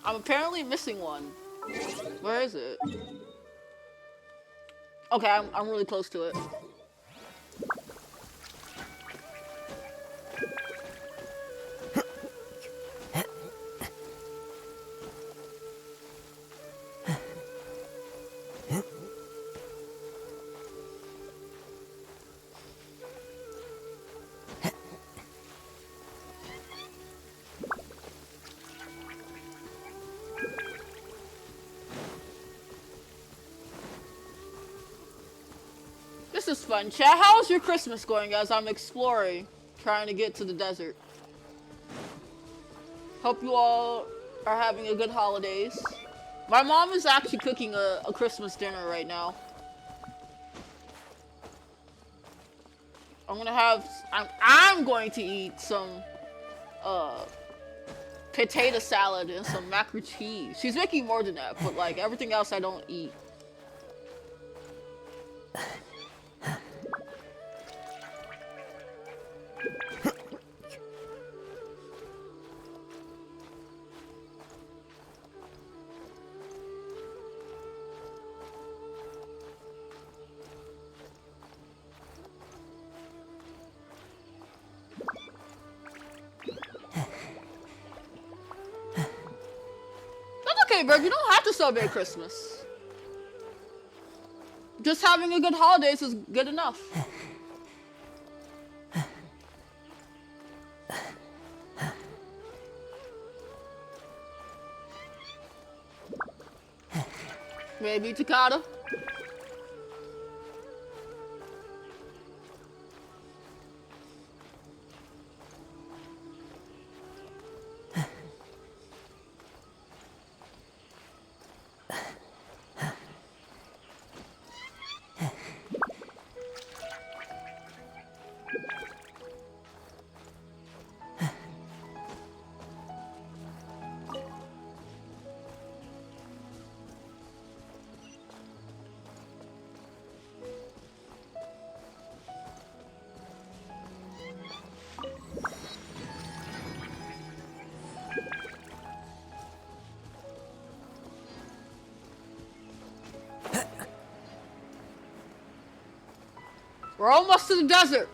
I'm apparently missing one. Where is it? Okay, I'm really close to it. This is fun. Chat, how's your Christmas going as I'm exploring, trying to get to the desert? Hope you all are having a good holidays. My mom is actually cooking a Christmas dinner right now. I'm going to eat some potato salad and some mac and cheese. She's making more than that, but like everything else I don't eat. Okay, bro, you don't have to celebrate Christmas. Just having a good holidays is good enough. Maybe Takada. We're almost to the desert.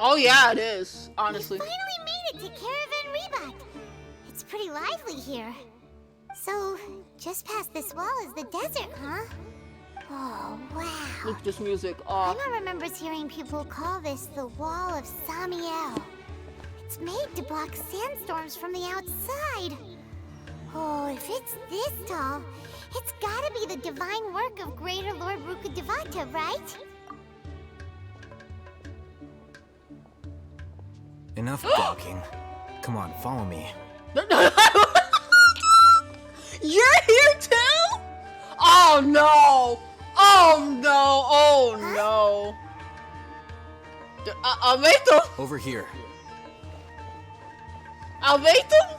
Oh yeah, it is, honestly. We finally made it to Caravan Rebut. It's pretty lively here. So, just past this wall is the desert, huh? Oh, wow. Look at this music. Paimon remembers hearing people call this the Wall of Samiel. It's made to block sandstorms from the outside. Oh, if it's this tall, it's gotta be the divine work of Greater Lord Rukkhadevata, right? Enough gawking. Come on, follow me. You're here too? Oh no! Oh no! Oh no! Almeito? Over here. Almeito?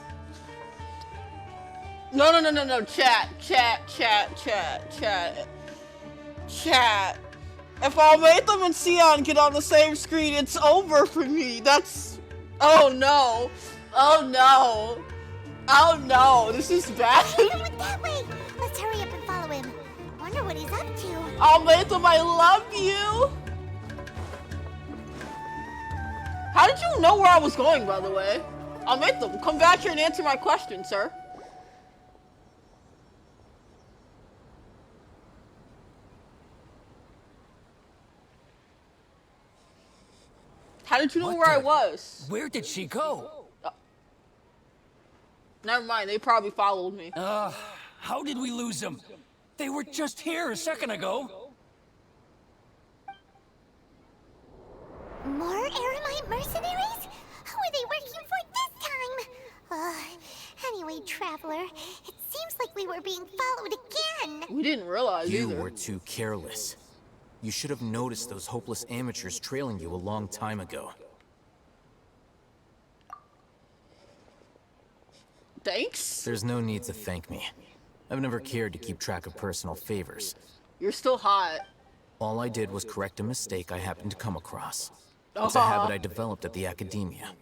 No. Chat. If Almeito and Sion get on the same screen, it's over for me. That's... Oh no. Oh no. Oh no. This is bad. He went that way. Let's hurry up and follow him. Wonder what he's up to. Almeito, I love you. How did you know where I was going, by the way? Almeito, come back here and answer my question, sir. How did you know where I was? Where did she go? Never mind, they probably followed me. How did we lose them? They were just here a second ago. More Eremite mercenaries? Who are they working for this time? Anyway, Traveler, it seems like we were being followed again. We didn't realize You either. were too careless. You should have noticed those hopeless amateurs trailing you a long time ago. Thanks? There's no need to thank me. I've never cared to keep track of personal favors. You're still hot. All I did was correct a mistake I happened to come across. It's a habit I developed at the academia.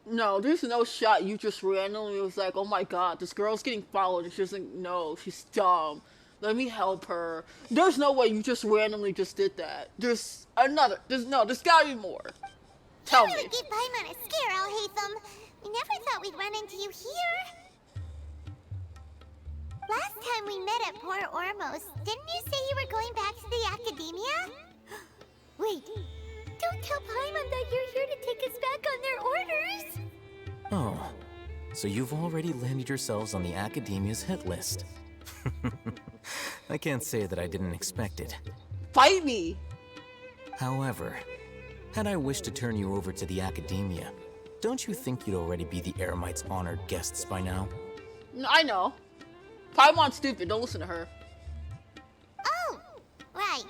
No, there's no shot you just randomly was like, oh my god, this girl's getting followed and she doesn't know, she's dumb. Let me help her. There's no way you just randomly just did that. There's gotta be more. Tell me. You really gave Paimon a scare, Alhaitham. We never thought we'd run into you here. Last time we met at Port Ormos, didn't you say you were going back to the academia? Wait, don't tell Paimon that you're here to take us back on their orders. Oh, so you've already landed yourselves on the academia's hit list. I can't say that I didn't expect it. Fight me! However, had I wished to turn you over to the academia, don't you think you'd already be the Eremites' honored guests by now? No, I know. Paimon's stupid, don't listen to her. Oh, right.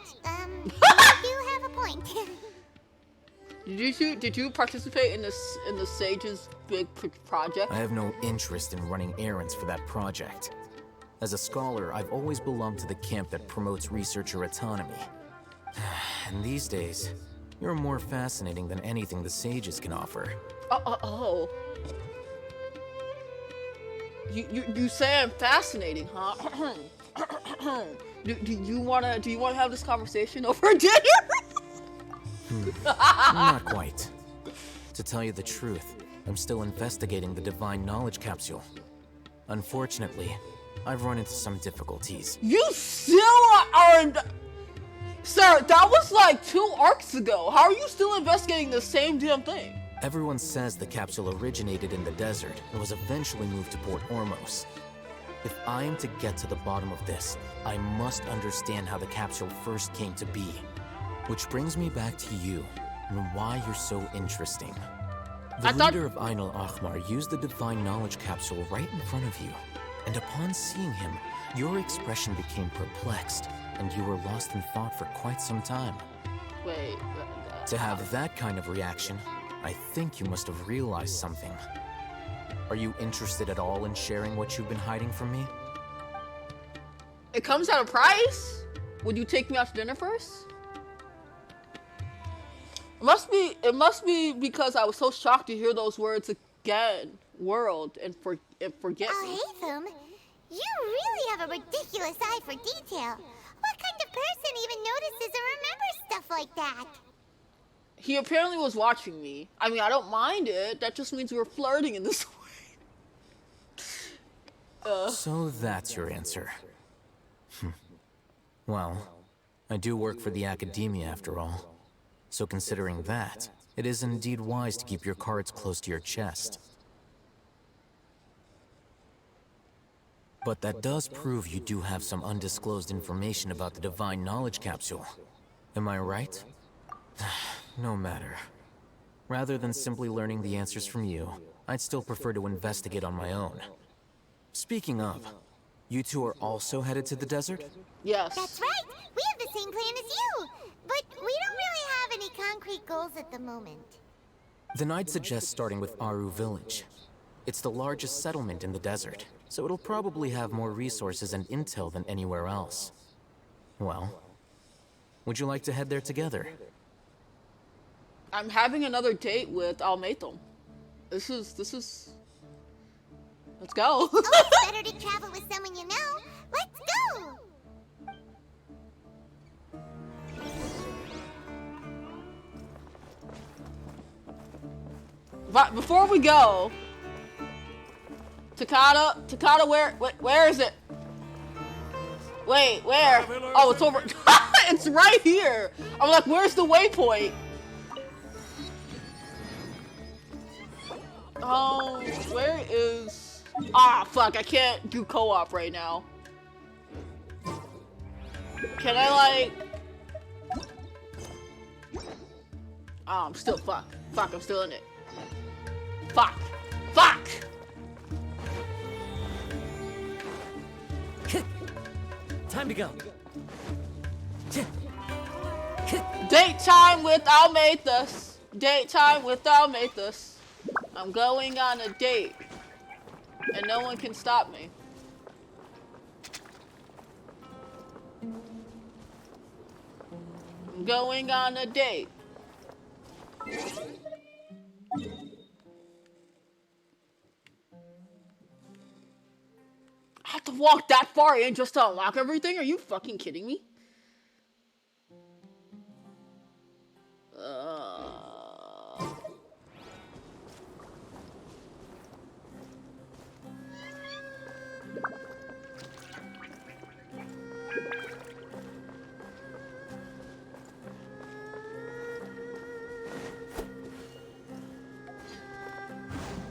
You do have a point. Did you participate in the Sage's big project? I have no interest in running errands for that project. As a scholar, I've always belonged to the camp that promotes researcher autonomy. And these days, you're more fascinating than anything the Sages can offer. Oh. You say I'm fascinating, huh? do you wanna have this conversation over dinner? Not quite. To tell you the truth, I'm still investigating the Divine Knowledge Capsule. Unfortunately, I've run into some difficulties. You still are... Sir, that was like 2 arcs ago. How are you still investigating the same damn thing? Everyone says the capsule originated in the desert and was eventually moved to Port Ormos. If I am to get to the bottom of this, I must understand how the capsule first came to be. Which brings me back to you, and why you're so interesting. The leader of Ainul Ahmar used the Divine Knowledge Capsule right in front of you, and upon seeing him, your expression became perplexed, and you were lost in thought for quite some time. Wait... To have that kind of reaction, I think you must have realized something. Are you interested at all in sharing what you've been hiding from me? It comes at a price? Would you take me out to dinner first? It must be because I was so shocked to hear those words again. World and forget me. Alhaitham, you really have a ridiculous eye for detail. What kind of person even notices or remembers stuff like that? He apparently was watching me. I mean, I don't mind it. That just means we're flirting in this way. So that's your answer. Well, I do work for the Academia after all. So considering that, it is indeed wise to keep your cards close to your chest. But that does prove you do have some undisclosed information about the Divine Knowledge Capsule. Am I right? No matter. Rather than simply learning the answers from you, I'd still prefer to investigate on my own. Speaking of, you two are also headed to the desert? Yes. That's right! We have the same plan as you! But we don't really have any concrete goals at the moment. Then I'd suggest starting with Aru Village. It's the largest settlement in the desert, so it'll probably have more resources and intel than anywhere else. Well, would you like to head there together? I'm having another date with Almathom. This is... Let's go. Oh, it's better to travel with someone you know. Let's go! But before we go, Takata, where is it? Wait, where? Oh, it's over. It's right here. I'm like, where's the waypoint? Oh, where is... Ah, fuck, I can't do co-op right now. Can I, like... Oh, I'm still... Fuck, I'm still in it. Fuck! Time to go. Date time with Almathos. Date time with Almathos. I'm going on a date. And no one can stop me. I'm going on a date. I have to walk that far in just to unlock everything? Are you fucking kidding me?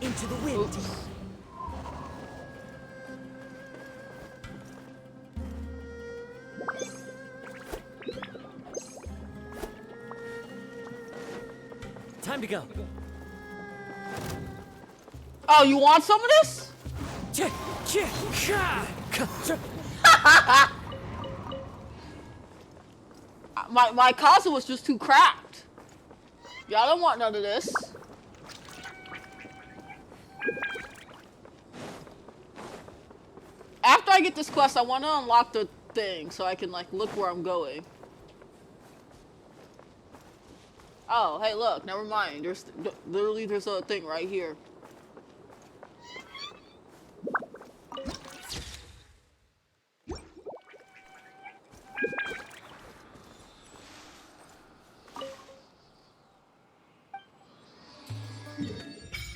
Into the wind. Time to go. Oh, you want some of this? My casa was just too cracked. Y'all don't want none of this. After I get this quest, I want to unlock the thing so I can like look where I'm going. Oh, hey, look, never mind. There's a thing right here.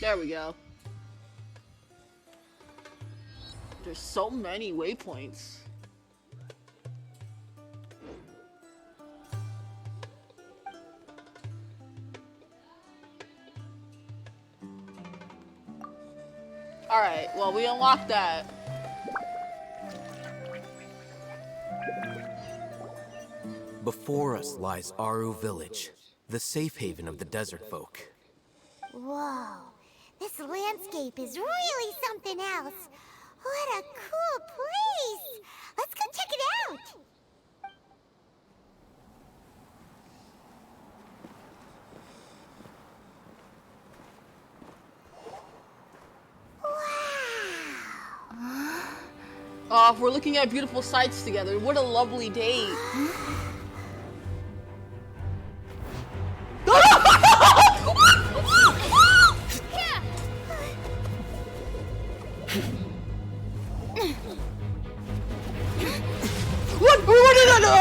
There we go. There's so many waypoints. Alright, well, we unlocked that. Before us lies Aru Village, the safe haven of the desert folk. Whoa, this landscape is really something else. What a cool place! Let's go check it out! Oh, we're looking at beautiful sights together. What a lovely date. What did I do?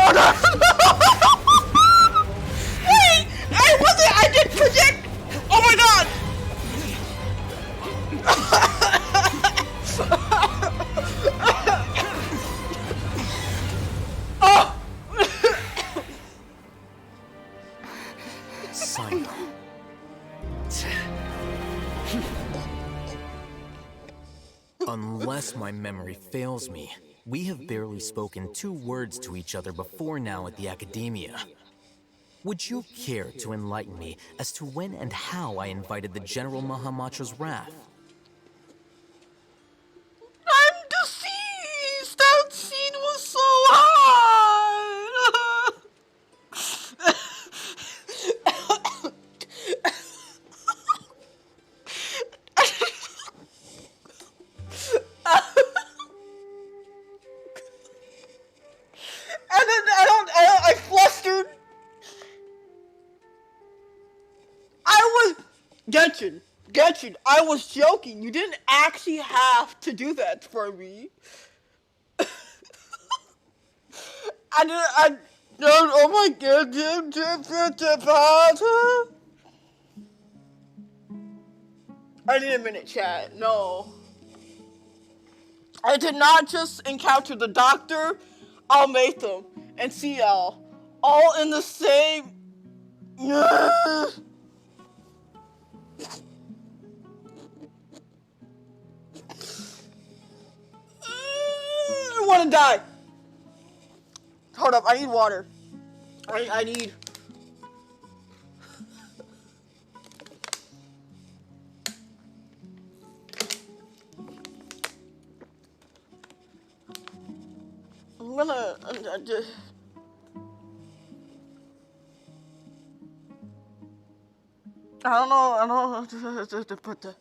Hey, was it? I sign. Unless my memory fails me, we have barely spoken 2 words to each other before now at the Academia. Would you care to enlighten me as to when and how I invited the General Mahamatra's wrath? I'm deceased! That scene was so hard! And then I flustered. I was Genshin, I was joking. You didn't actually have to do that for me. Oh my god, I need a minute, chat. No. I did not just encounter the Doctor, Almatham, and CL all in the same. I want to die. Hold up, I need water. I need. I'm gonna. I don't know how to put the.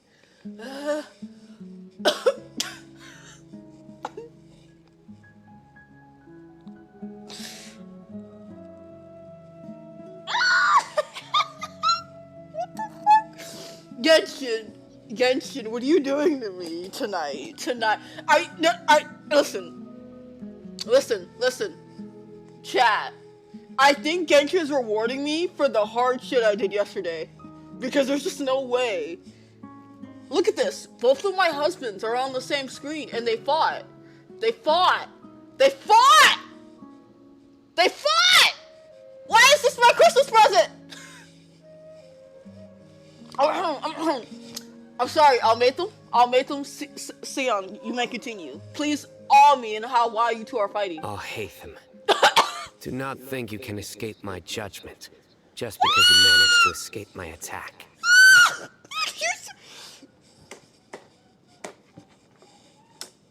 Genshin, what are you doing to me tonight? Listen. Chat. I think Genshin is rewarding me for the hard shit I did yesterday. Because there's just no way. Look at this. Both of my husbands are on the same screen and they fought. Why is this my Christmas present? I'm sorry, Almatham, Sion, you may continue. Please awe me in why you two are fighting. Alhaitham, do not think you can escape my judgment, just because you managed to escape my attack.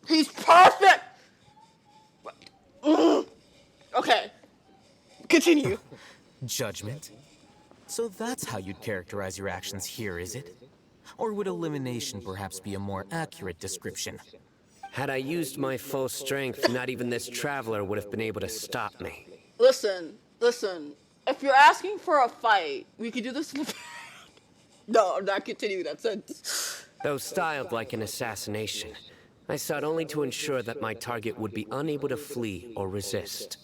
He's perfect! Okay, continue. Judgment? So that's how you'd characterize your actions here, is it? Or would elimination perhaps be a more accurate description? Had I used my full strength, not even this traveler would have been able to stop me. Listen. If you're asking for a fight, we could do this in the No, I'm not continuing that sentence. Though styled like an assassination, I sought only to ensure that my target would be unable to flee or resist.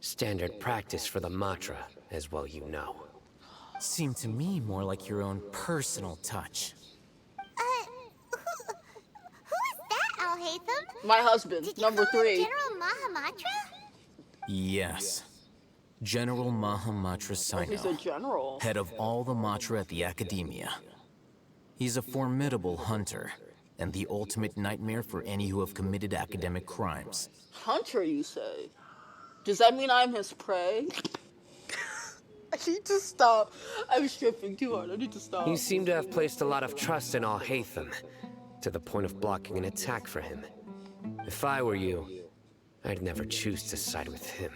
Standard practice for the Matra, as well you know. Seemed to me more like your own personal touch. Who is that, Alhaitham? My husband, number 3. General Mahamatra? Yes. General Mahamatra Sino. He's a general. Head of all the Matra at the Academia. He's a formidable hunter, and the ultimate nightmare for any who have committed academic crimes. Hunter, you say? Does that mean I'm his prey? I need to stop. I'm stripping too hard. I need to stop. You seem to have placed a lot of trust in Alhaitham, to the point of blocking an attack for him. If I were you, I'd never choose to side with him.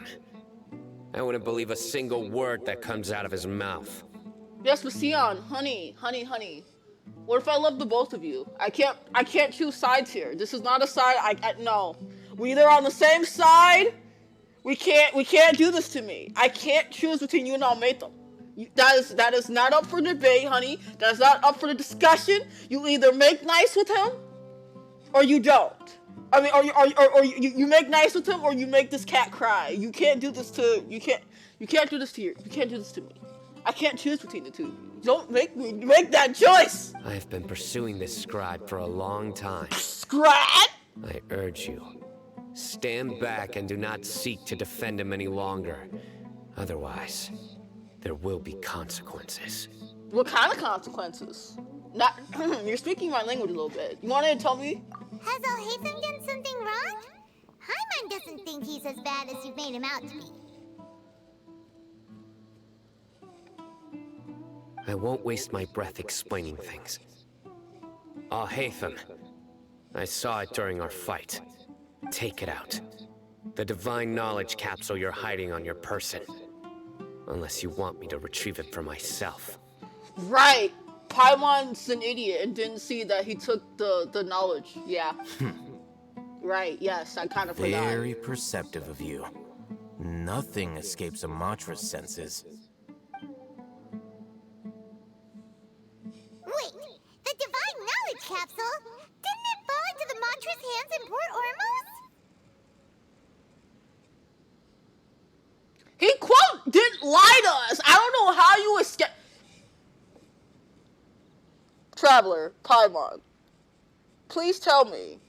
I wouldn't believe a single word that comes out of his mouth. Yes, but Sion, honey. What if I love the both of you? I can't choose sides here. This is not a side. No. We either on the same side. We can't do this to me. I can't choose between you and Almatham. That is not up for debate, honey. That is not up for the discussion. You either make nice with him, or you don't. I mean, or you make nice with him, or you make this cat cry. You can't do this to you can't do this to you. You can't do this to me. I can't choose between the two. Don't make me make that choice. I have been pursuing this scribe for a long time. Scribe? I urge you, stand back and do not seek to defend him any longer. Otherwise, there will be consequences. What kind of consequences? Not. You're speaking my language a little bit. You want to tell me? Has Alhaitham done something wrong? Paimon doesn't think he's as bad as you've made him out to be. I won't waste my breath explaining things. Alhaitham, I saw it during our fight. Take it out. The divine knowledge capsule you're hiding on your person. Unless you want me to retrieve it for myself. Right. Paimon's an idiot and didn't see that he took the knowledge. Yeah. Right, yes, I kind of forgot. Very perceptive of you. Nothing escapes a Matra's senses. Wait, the divine knowledge capsule? Didn't it fall into the Matra's hands in Port Ormos? He quote didn't lie to us. I don't know how you escape. Traveler, Paimon, please tell me,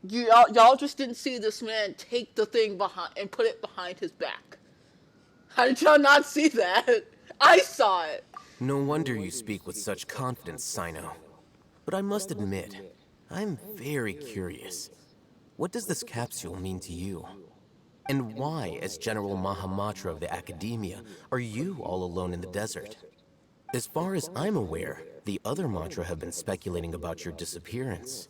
y'all just didn't see this man take the thing behind and put it behind his back. How did y'all not see that? I saw it. No wonder you speak with such confidence, Sino. But I must admit, I'm very curious. What does this capsule mean to you? And why, as General Mahamatra of the Academia, are you all alone in the desert? As far as I'm aware, the other Matra have been speculating about your disappearance.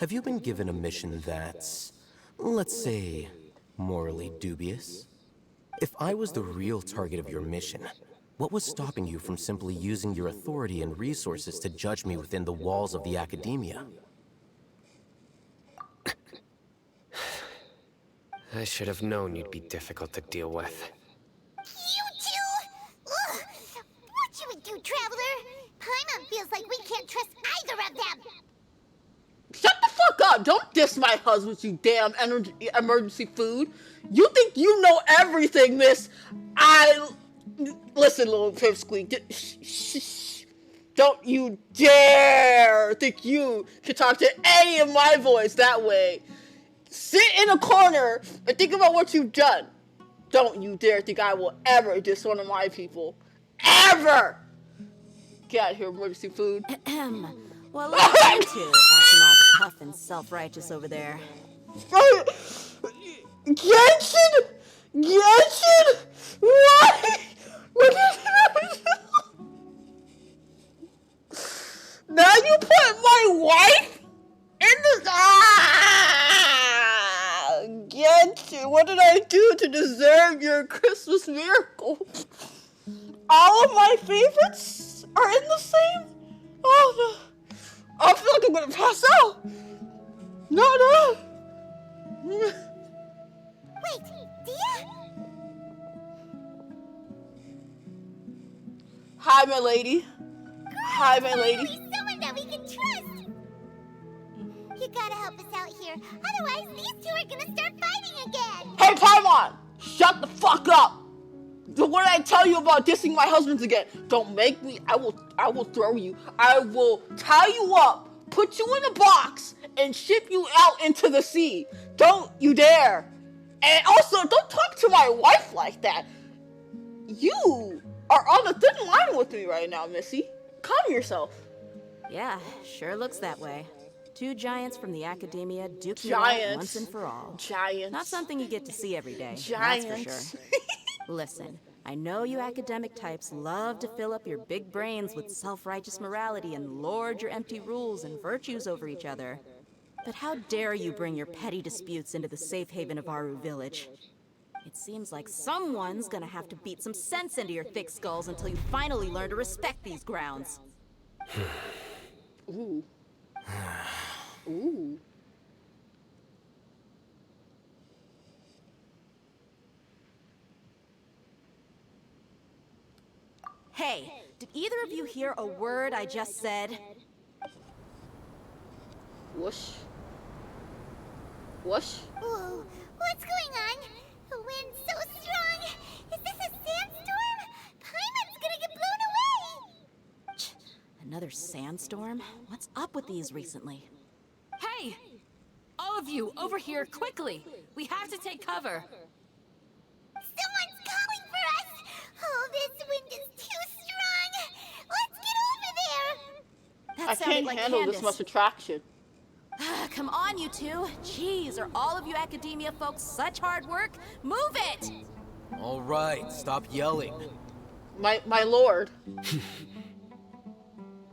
Have you been given a mission that's, let's say, morally dubious? If I was the real target of your mission, what was stopping you from simply using your authority and resources to judge me within the walls of the Academia? I should have known you'd be difficult to deal with. You two? Ugh. What you would do, Traveler? Paimon feels like we can't trust either of them. Shut the fuck up! Don't diss my husband, you damn emergency food. You think you know everything, miss. Listen, little pipsqueak. Shh. Don't you dare think you can talk to any of my voice that way. Sit in a corner and think about what you've done. Don't you dare think I will ever diss one of my people. Ever! Get out of here, emergency food. Well, look at you two, acting all tough and self-righteous over there. Genshin! Why? Now you put my wife in this. Genshin, what did I do to deserve your Christmas miracle? All of my favorites are in the same. Oh no! I feel like I'm gonna pass out. No. Wait, Dia? Hi, my lady. Hi, my lady. Someone that we can trust. You gotta help us out here. Otherwise, these two are gonna start fighting again. Hey, Paimon! Shut the fuck up! What did I tell you about dissing my husbands again? Don't make me. I will throw you. I will tie you up, put you in a box, and ship you out into the sea. Don't you dare. And also, don't talk to my wife like that. You are on the thin line with me right now, Missy. Calm yourself. Yeah, sure looks that way. Two giants from the Academia duking it out once and for all. Giants. Not something you get to see every day, Giants. that's for sure. Listen, I know you academic types love to fill up your big brains with self-righteous morality and lord your empty rules and virtues over each other. But how dare you bring your petty disputes into the safe haven of Aru Village? It seems like someone's gonna have to beat some sense into your thick skulls until you finally learn to respect these grounds. Ooh. Ooh. Hey, did either of you hear a word I just said? Whoosh. Whoosh. Whoa, what's going on? The wind's so strong. Is this a sandstorm? Paimon's gonna get blown away. Another sandstorm? What's up with these recently? Hey! All of you, over here, quickly! We have to take cover! Someone's calling for us! Oh, this sounded can't like handle Candace. this much attraction. Come on, you two. Jeez, are all of you academia folks such hard work? Move it! All right, stop yelling. My lord.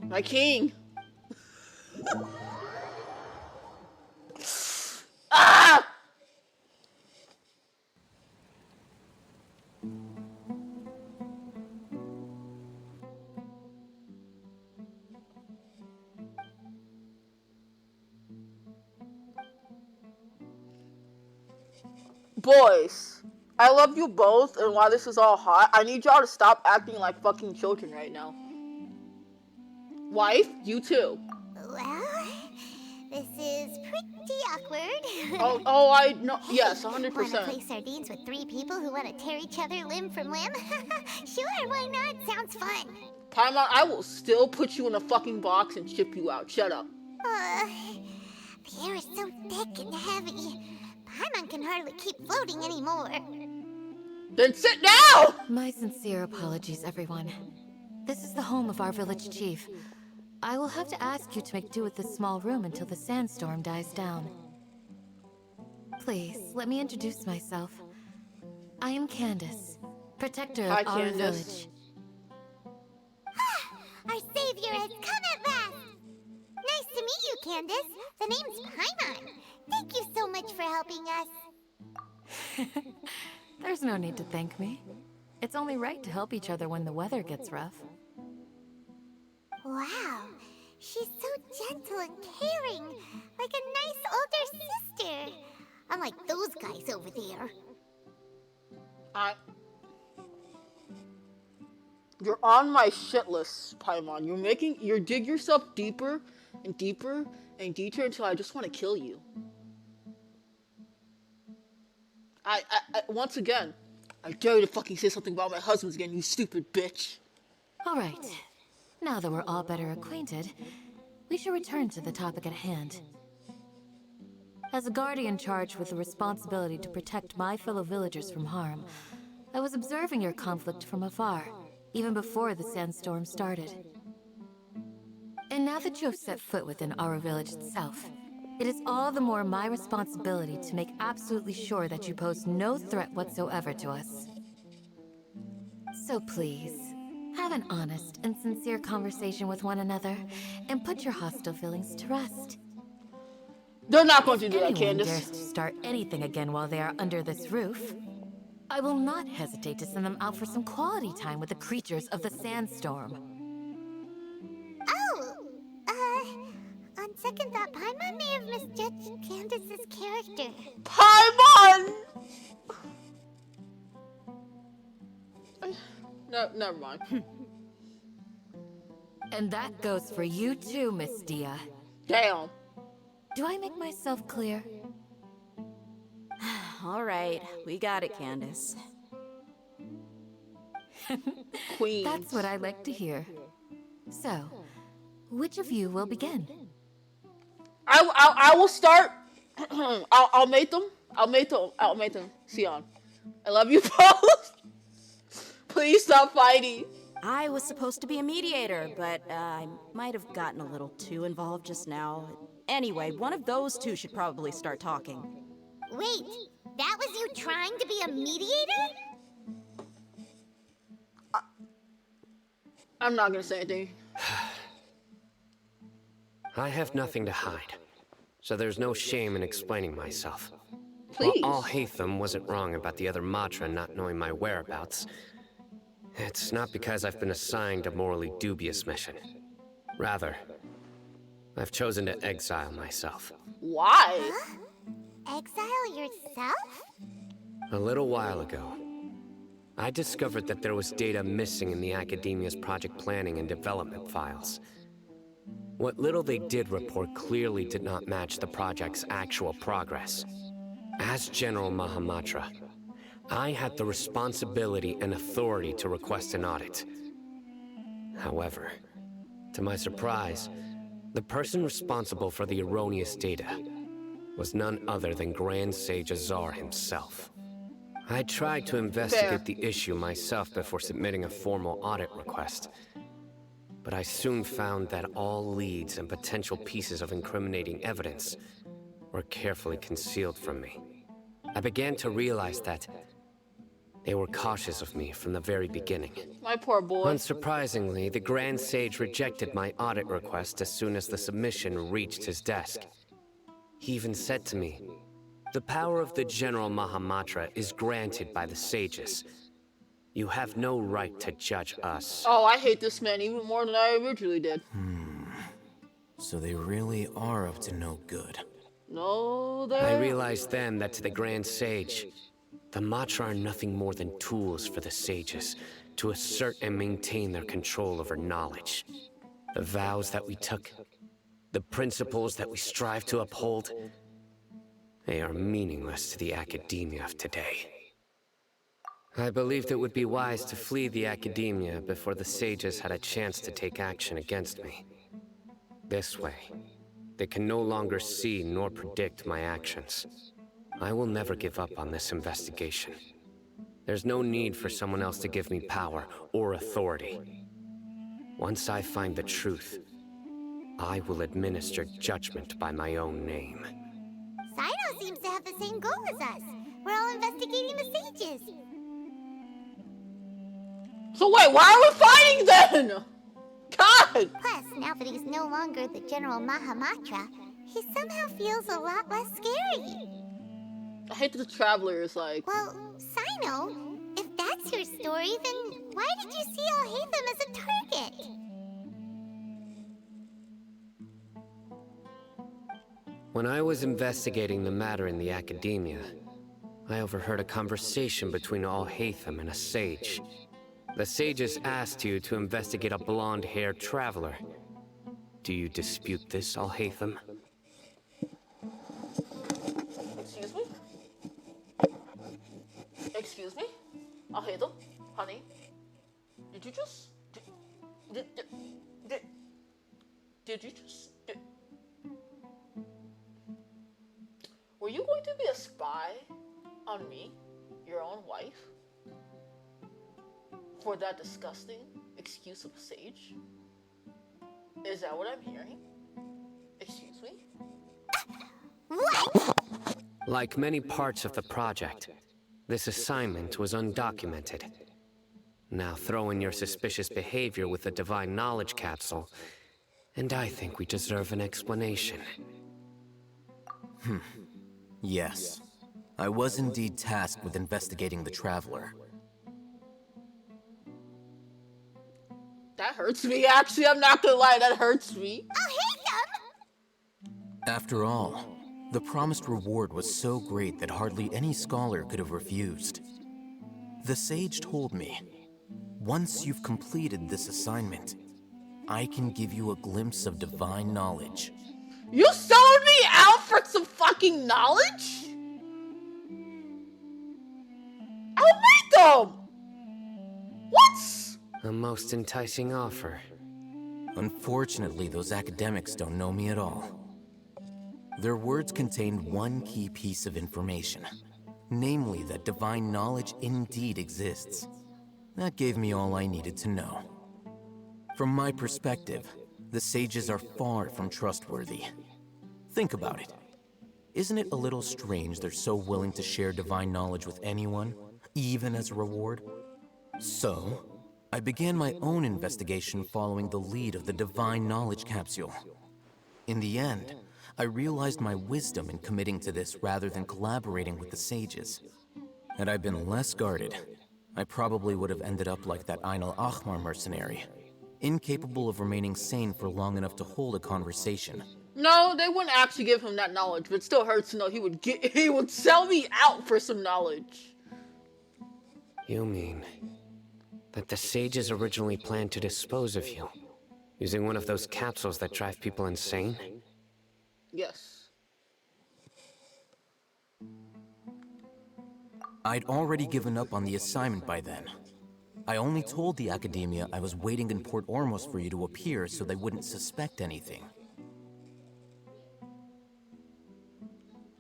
My king. Ah! Boys, I love you both, and while this is all hot, I need y'all to stop acting like fucking children right now. Wife, you too. Well, this is pretty awkward. Oh, I know. Yes, Wanna 100%. play sardines with 3 people who want to tear each other limb from limb? Sure, why not? Sounds fun. Paimon, I will still put you in a fucking box and ship you out. Shut up. The air is so thick and heavy. Paimon can hardly keep floating anymore. Then sit down! My sincere apologies, everyone. This is the home of our village chief. I will have to ask you to make do with this small room until the sandstorm dies down. Please, let me introduce myself. I am Candace, protector of our village. Our savior has come at last! Nice to meet you, Candace. The name's Paimon. Thank you so much for helping us. There's no need to thank me. It's only right to help each other when the weather gets rough. Wow, she's so gentle and caring, like a nice older sister. Unlike those guys over there. You're on my shit list, Paimon. You're dig yourself deeper and deeper and deeper until I just want to kill you. I once again, I dare you to fucking say something about my husband's again, you stupid bitch. Alright, now that we're all better acquainted, we should return to the topic at hand. As a guardian charged with the responsibility to protect my fellow villagers from harm, I was observing your conflict from afar, even before the sandstorm started. And now that you have set foot within our village itself, it is all the more my responsibility to make absolutely sure that you pose no threat whatsoever to us. So please, have an honest and sincere conversation with one another, and put your hostile feelings to rest. They're not going to do that, If anyone Candace. dares to start anything again while they are under this roof, I will not hesitate to send them out for some quality time with the creatures of the sandstorm. Oh, on second thought, Paimon may have misjudged Candace's character. Paimon! No, never mind. And that goes for you too, Miss Dia. Damn. Do I make myself clear? All right, we got it, Candace. Queen. That's what I like to hear. So, which of you will begin? I will start. I'll make them. I'll make them. Sion. I love you both. Please stop fighting. I was supposed to be a mediator, but I might have gotten a little too involved just now. Anyway, one of those two should probably start talking. Wait, that was you trying to be a mediator? I'm not gonna say anything. I have nothing to hide, so there's no shame in explaining myself. Please. While Al-Haytham wasn't wrong about the other Matra not knowing my whereabouts, it's not because I've been assigned a morally dubious mission. Rather, I've chosen to exile myself. Why? Huh? Exile yourself? A little while ago, I discovered that there was data missing in the Academia's project planning and development files. What little they did report clearly did not match the project's actual progress. As General Mahamatra, I had the responsibility and authority to request an audit. However, to my surprise, the person responsible for the erroneous data was none other than Grand Sage Azar himself. I tried to investigate the issue myself before submitting a formal audit request. But I soon found that all leads and potential pieces of incriminating evidence were carefully concealed from me. I began to realize that they were cautious of me from the very beginning. My poor boy. Unsurprisingly, the Grand Sage rejected my audit request as soon as the submission reached his desk. He even said to me, "The power of the General Mahamatra is granted by the sages. You have no right to judge us." Oh, I hate this man even more than I originally did. So they really are up to no good. No, they... I realized then that to the Grand Sage, the Matra are nothing more than tools for the sages to assert and maintain their control over knowledge. The vows that we took, the principles that we strive to uphold, they are meaningless to the academia of today. I believed it would be wise to flee the academia before the sages had a chance to take action against me. This way, they can no longer see nor predict my actions. I will never give up on this investigation. There's no need for someone else to give me power or authority. Once I find the truth, I will administer judgment by my own name. Sino seems to have the same goal as us. We're all investigating the sages. So wait, why are we fighting then? God! Plus, now that he's no longer the General Mahamatra, he somehow feels a lot less scary. I hate that the Traveler is like... Well, Sino, if that's your story, then why did you see Alhaitham as a target? When I was investigating the matter in the academia, I overheard a conversation between Alhaitham and a sage. The sages asked you to investigate a blonde-haired traveler. Do you dispute this, Alhaitham? Excuse me? Excuse me? Alhaitham? Honey? Did you just... Did you just... Were you going to be a spy on me, your own wife? For that disgusting excuse of a sage? Is that what I'm hearing? Excuse me? What? Like many parts of the project, this assignment was undocumented. Now throw in your suspicious behavior with the Divine Knowledge Capsule, and I think we deserve an explanation. Yes. I was indeed tasked with investigating the Traveler. That hurts me, actually. I'm not gonna lie, that hurts me. After all, the promised reward was so great that hardly any scholar could have refused. The sage told me, once you've completed this assignment, I can give you a glimpse of divine knowledge. You sold me out for some fucking knowledge? I'll make them! What? A most enticing offer. Unfortunately, those academics don't know me at all. Their words contained one key piece of information, namely that divine knowledge indeed exists. That gave me all I needed to know. From my perspective, the sages are far from trustworthy. Think about it. Isn't it a little strange they're so willing to share divine knowledge with anyone, even as a reward? So, I began my own investigation following the lead of the Divine Knowledge Capsule. In the end, I realized my wisdom in committing to this rather than collaborating with the sages. Had I been less guarded, I probably would have ended up like that Ain al-Ahmar mercenary, incapable of remaining sane for long enough to hold a conversation. No, they wouldn't actually give him that knowledge, but it still hurts to know he would sell me out for some knowledge. You mean that the sages originally planned to dispose of you, using one of those capsules that drive people insane? Yes. I'd already given up on the assignment by then. I only told the academia I was waiting in Port Ormos for you to appear so they wouldn't suspect anything.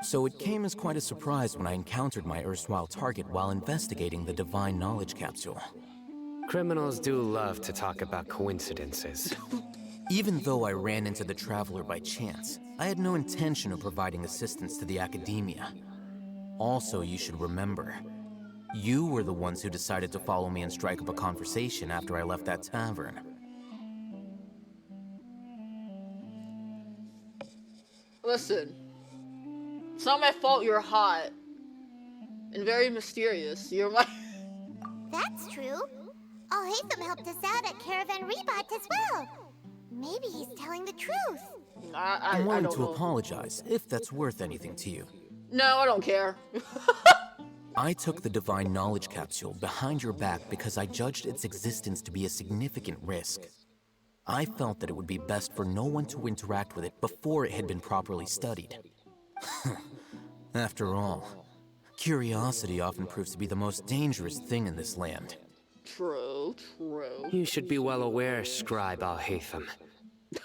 So it came as quite a surprise when I encountered my erstwhile target while investigating the Divine Knowledge Capsule. Criminals do love to talk about coincidences. Even though I ran into the Traveler by chance, I had no intention of providing assistance to the Academia. Also, you should remember, you were the ones who decided to follow me and strike up a conversation after I left that tavern. Listen, it's not my fault you're hot and very mysterious. You're my... That's true. Alhaitham helped us out at Caravan Rebat as well. Maybe he's telling the truth. I'm willing to know. apologize, if that's worth anything to you. No, I don't care. I took the Divine Knowledge Capsule behind your back because I judged its existence to be a significant risk. I felt that it would be best for no one to interact with it before it had been properly studied. After all, curiosity often proves to be the most dangerous thing in this land. True, true. You should be well aware, Scribe Alhaitham,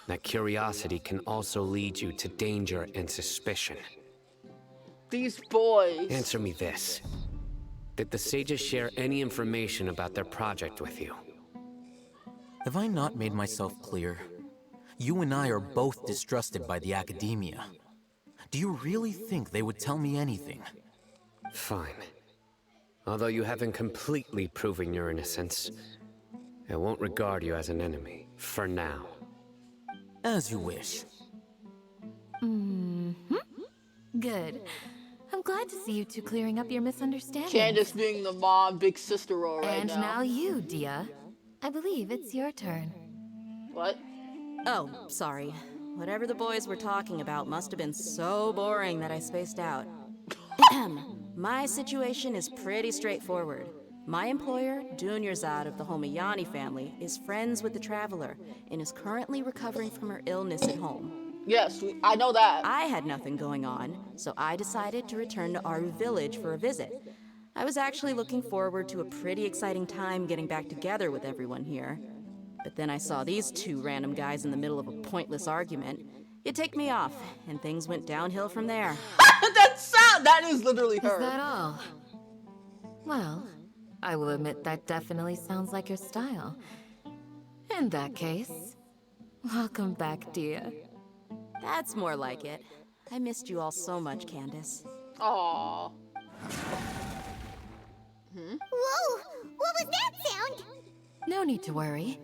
that curiosity can also lead you to danger and suspicion. These boys. Answer me this. Did the sages share any information about their project with you? Have I not made myself clear? You and I are both distrusted by the Academia. Do you really think they would tell me anything? Fine. Although you haven't completely proven your innocence, I won't regard you as an enemy, for now. As you wish. Good. I'm glad to see you two clearing up your misunderstanding. Candace being the mom, big sister role right and now. now you, Dia. I believe it's your turn. What? Oh, sorry. Whatever the boys were talking about must have been so boring that I spaced out. My situation is pretty straightforward. My employer, Dunyarzad of the Homayani family, is friends with the Traveler and is currently recovering from her illness at home. Yes, I know that. I had nothing going on, so I decided to return to Aru Village for a visit. I was actually looking forward to a pretty exciting time getting back together with everyone here. But then I saw these two random guys in the middle of a pointless argument. It ticked me off, and things went downhill from there. That is literally her. Is that all? Well, I will admit that definitely sounds like your style. In that case, welcome back, Dia. That's more like it. I missed you all so much, Candace. Aww. Whoa! What was that sound? No need to worry.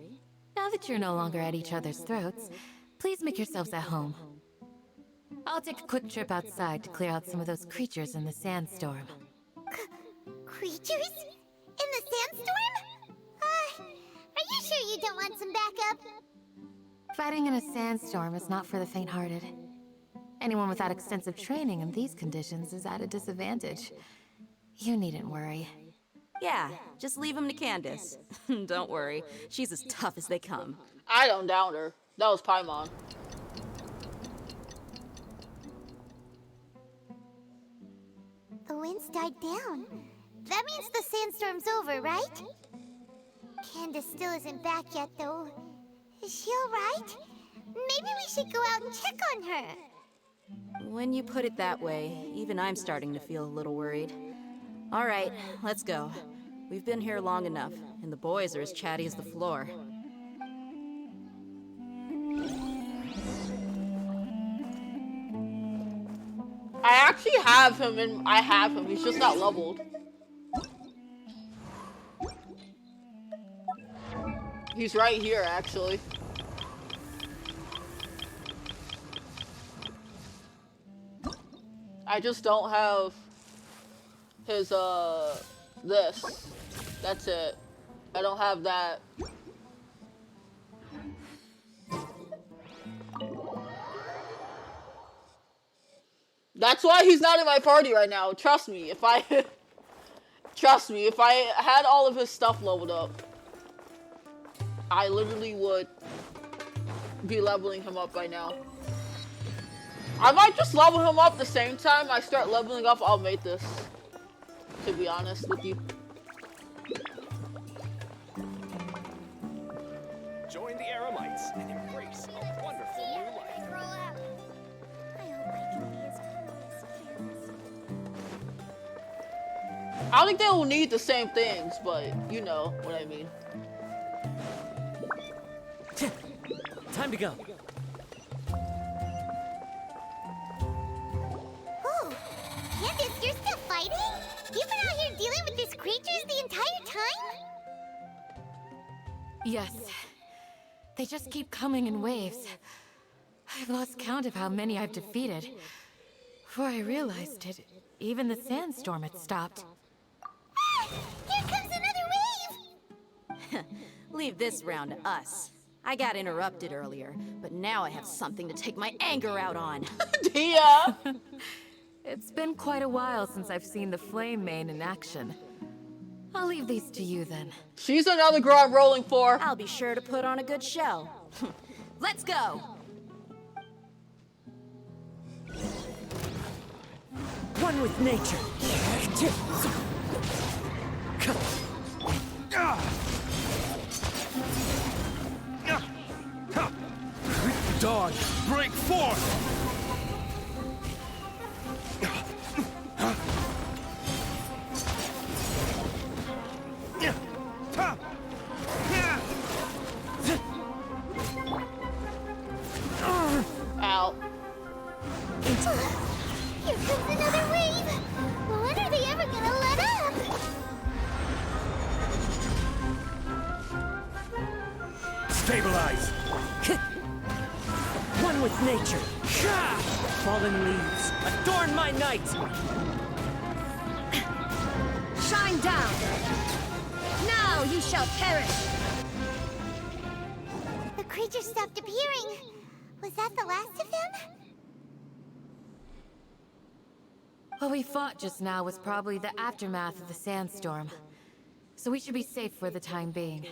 Now that you're no longer at each other's throats, please make yourselves at home. I'll take a quick trip outside to clear out some of those creatures in the sandstorm. Creatures? In the sandstorm? Are you sure you don't want some backup? Fighting in a sandstorm is not for the faint-hearted. Anyone without extensive training in these conditions is at a disadvantage. You needn't worry. Yeah, just leave him to Candace. Don't worry, she's as tough as they come. I don't doubt her. That was Paimon. The wind's died down. That means the sandstorm's over, right? Candace still isn't back yet, though. Is she alright? Maybe we should go out and check on her. When you put it that way, even I'm starting to feel a little worried. All right, let's go. We've been here long enough, and the boys are as chatty as the floor. I actually have him and I have him. He's just not leveled. He's right here, actually. I just don't have his, this. That's it. I don't have that. That's why he's not in my party right now. Trust me, if I had all of his stuff leveled up, I literally would be leveling him up by now. I might just level him up the same time I start leveling up Almathus, to be honest with you. Join the Eremites and embrace a wonderful new life. I don't think they will need the same things, but you know what I mean. Time to go. Oh, Candace, you're still fighting? You've been out here dealing with these creatures the entire time? Yes. They just keep coming in waves. I've lost count of how many I've defeated. Before I realized it, even the sandstorm had stopped. Ah! Here comes another wave! Leave this round to us. I got interrupted earlier, but now I have something to take my anger out on. Yeah. It's been quite a while since I've seen the Flame Mane in action. I'll leave these to you then. She's another girl I'm rolling for. I'll be sure to put on a good show. Let's go! One with nature. Dawn, break forth! Out. Here comes another wave! When are they ever gonna let up? Stabilize! One with nature. Fallen leaves, adorn my night! Shine down! Now you shall perish! The creature stopped appearing. Was that the last of them? What we fought just now was probably the aftermath of the sandstorm. So we should be safe for the time being.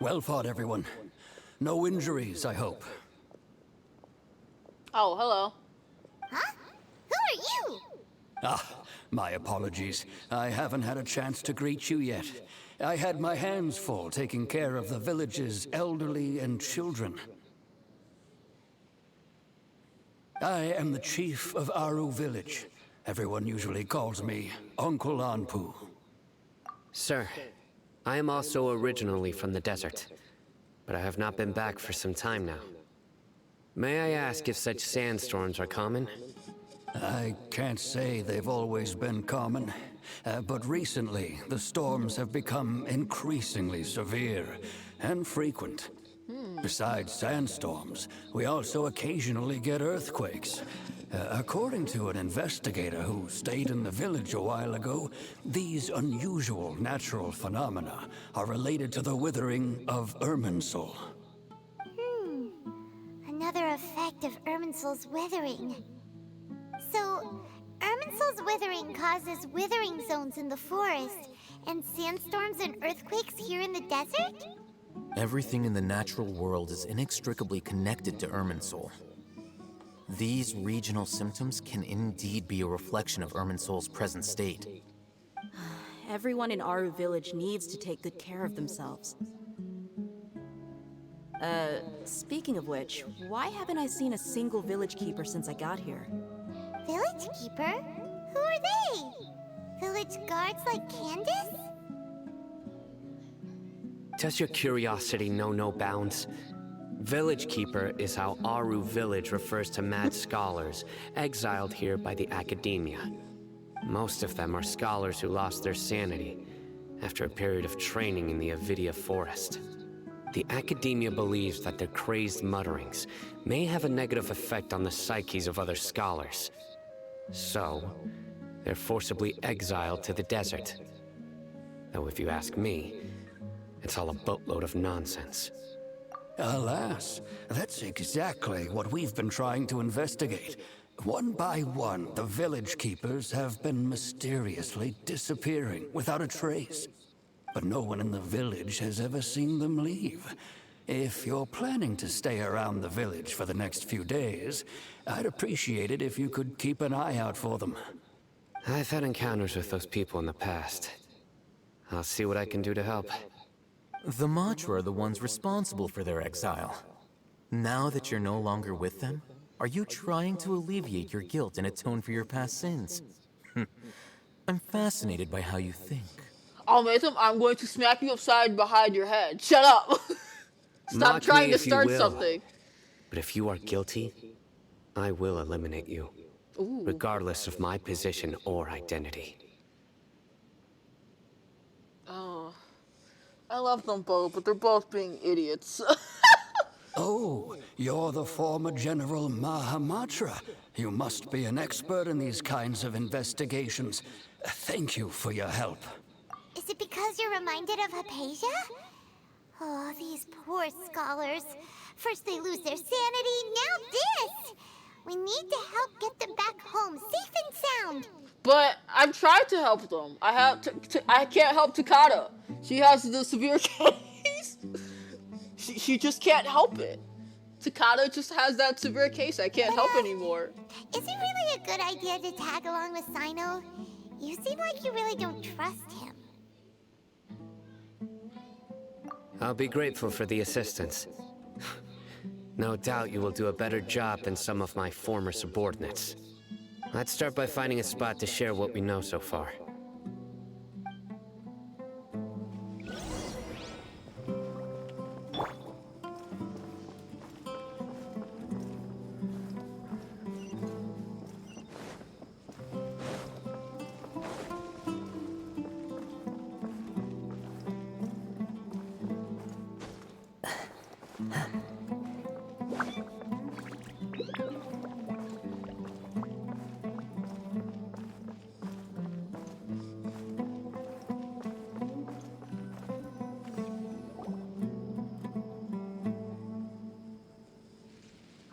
Well fought, everyone. No injuries, I hope. Oh, hello. Huh? Who are you? Ah, my apologies. I haven't had a chance to greet you yet. I had my hands full taking care of the village's elderly and children. I am the chief of Aru village. Everyone usually calls me Uncle Anpu. Sir, I am also originally from the desert, but I have not been back for some time now. May I ask if such sandstorms are common? I can't say they've always been common, but recently the storms have become increasingly severe and frequent. Besides sandstorms, we also occasionally get earthquakes. According to an investigator who stayed in the village a while ago, these unusual natural phenomena are related to the withering of Irminsul. Another effect of Irminsul's withering. So, Irminsul's withering causes withering zones in the forest, and sandstorms and earthquakes here in the desert? Everything in the natural world is inextricably connected to Irminsul. These regional symptoms can indeed be a reflection of Irminsul's present state. Everyone in Aru village needs to take good care of themselves. Speaking of which, why haven't I seen a single village keeper since I got here? Village keeper? Who are they? Village guards like Candace? Does your curiosity know no bounds? Village Keeper is how Aru village refers to mad scholars, exiled here by the academia. Most of them are scholars who lost their sanity after a period of training in the Avidia forest. The academia believes that their crazed mutterings may have a negative effect on the psyches of other scholars. So, they're forcibly exiled to the desert. Though if you ask me, it's all a boatload of nonsense. Alas, that's exactly what we've been trying to investigate. One by one, the village keepers have been mysteriously disappearing without a trace. But no one in the village has ever seen them leave. If you're planning to stay around the village for the next few days, I'd appreciate it if you could keep an eye out for them. I've had encounters with those people in the past. I'll see what I can do to help. The Matra are the ones responsible for their exile. Now that you're no longer with them, are you trying to alleviate your guilt and atone for your past sins? I'm fascinated by how you think. I'll make them. I'm going to smack you upside behind your head. Shut up. Stop Mock trying me to if you start will, something. But if you are guilty, I will eliminate you. Ooh. Regardless of my position or identity. Oh. I love them both, but they're both being idiots. Oh, you're the former General Mahamatra. You must be an expert in these kinds of investigations. Thank you for your help. Is it because you're reminded of Hypatia? Oh, these poor scholars. First they lose their sanity, now this! We need to help get them back home, safe and sound. But I've tried to help them. I can't help Takata. She has the severe case. She just can't help it. Takata just has that severe case. I can't help anymore. Is it really a good idea to tag along with Sino? You seem like you really don't trust him. I'll be grateful for the assistance. No doubt you will do a better job than some of my former subordinates. Let's start by finding a spot to share what we know so far.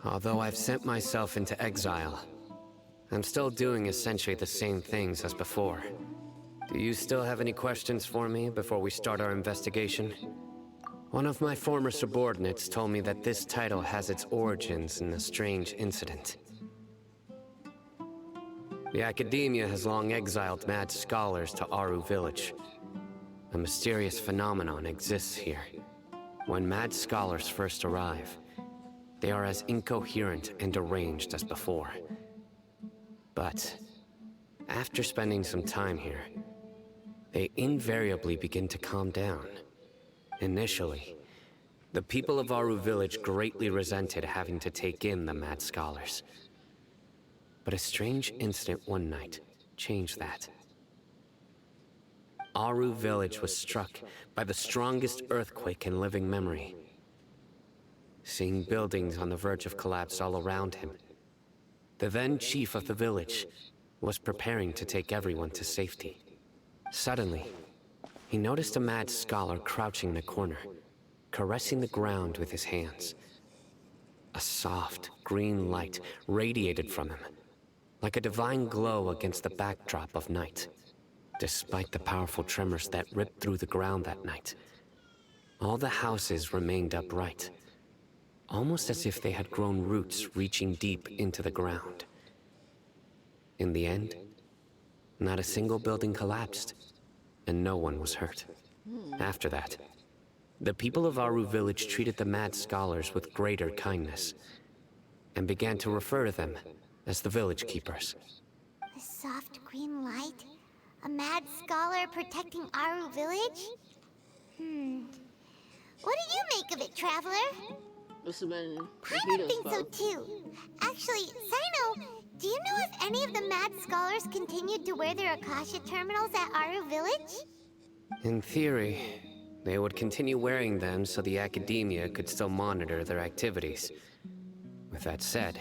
Although I've sent myself into exile, I'm still doing essentially the same things as before. Do you still have any questions for me before we start our investigation? One of my former subordinates told me that this title has its origins in a strange incident. The Academia has long exiled mad scholars to Aru Village. A mysterious phenomenon exists here. When mad scholars first arrive, they are as incoherent and deranged as before. But after spending some time here, they invariably begin to calm down. Initially, the people of Aru Village greatly resented having to take in the mad scholars. But a strange incident one night changed that. Aru Village was struck by the strongest earthquake in living memory. Seeing buildings on the verge of collapse all around him, the then chief of the village was preparing to take everyone to safety. Suddenly, he noticed a mad scholar crouching in a corner, caressing the ground with his hands. A soft, green light radiated from him, like a divine glow against the backdrop of night. Despite the powerful tremors that ripped through the ground that night, all the houses remained upright, almost as if they had grown roots reaching deep into the ground. In the end, not a single building collapsed, and no one was hurt. After that, the people of Aru Village treated the mad scholars with greater kindness, and began to refer to them as the village keepers. A soft green light? A mad scholar protecting Aru Village? What do you make of it, Traveler? This has been Paimon thinks so too. Actually, Sino, do you know if any of the mad scholars continued to wear their Akasha terminals at Aru Village? In theory, they would continue wearing them so the Academia could still monitor their activities. With that said,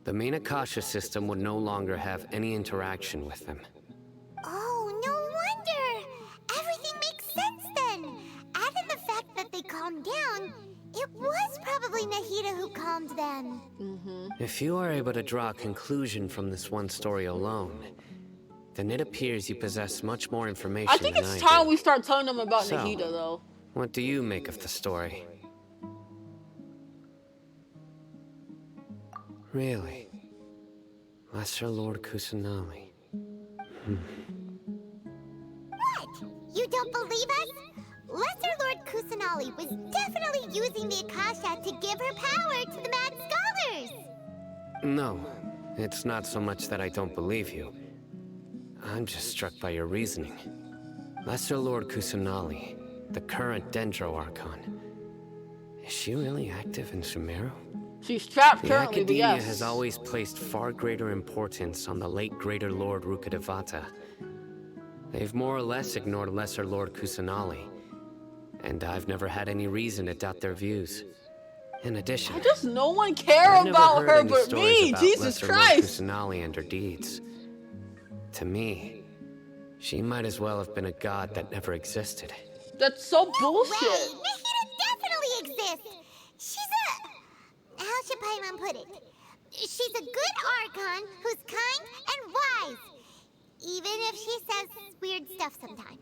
the main Akasha system would no longer have any interaction with them. Oh, no wonder! Everything makes sense then! Add in the fact that they calmed down, it was probably Nahida who calmed them. If you are able to draw a conclusion from this one story alone, then it appears you possess much more information I think than it's I time do. we start telling them about So, Nahida, though. What do you make of the story? Really? Lesser Lord Kusanali. What? You don't believe us? Lesser Lord Kusanali was definitely using the Akasha to give her power to the mad scholars! No, it's not so much that I don't believe you. I'm just struck by your reasoning. Lesser Lord Kusanali, the current Dendro Archon, Is she really active in Sumeru? She's trapped The currently, but Academia yes. has always placed far greater importance on the late Greater Lord Rukkhadevata. They've more or less ignored Lesser Lord Kusanali, and I've never had any reason to doubt their views. In addition, Why does no one care I've never about heard her any but stories me? about Jesus Lesser Christ! Lord Kusanali and her deeds. To me, she might as well have been a god that never existed. That's so bullshit. Way! Nahida definitely exists! She's a... How should Paimon put it? She's a good Archon who's kind and wise. Even if she says weird stuff sometimes.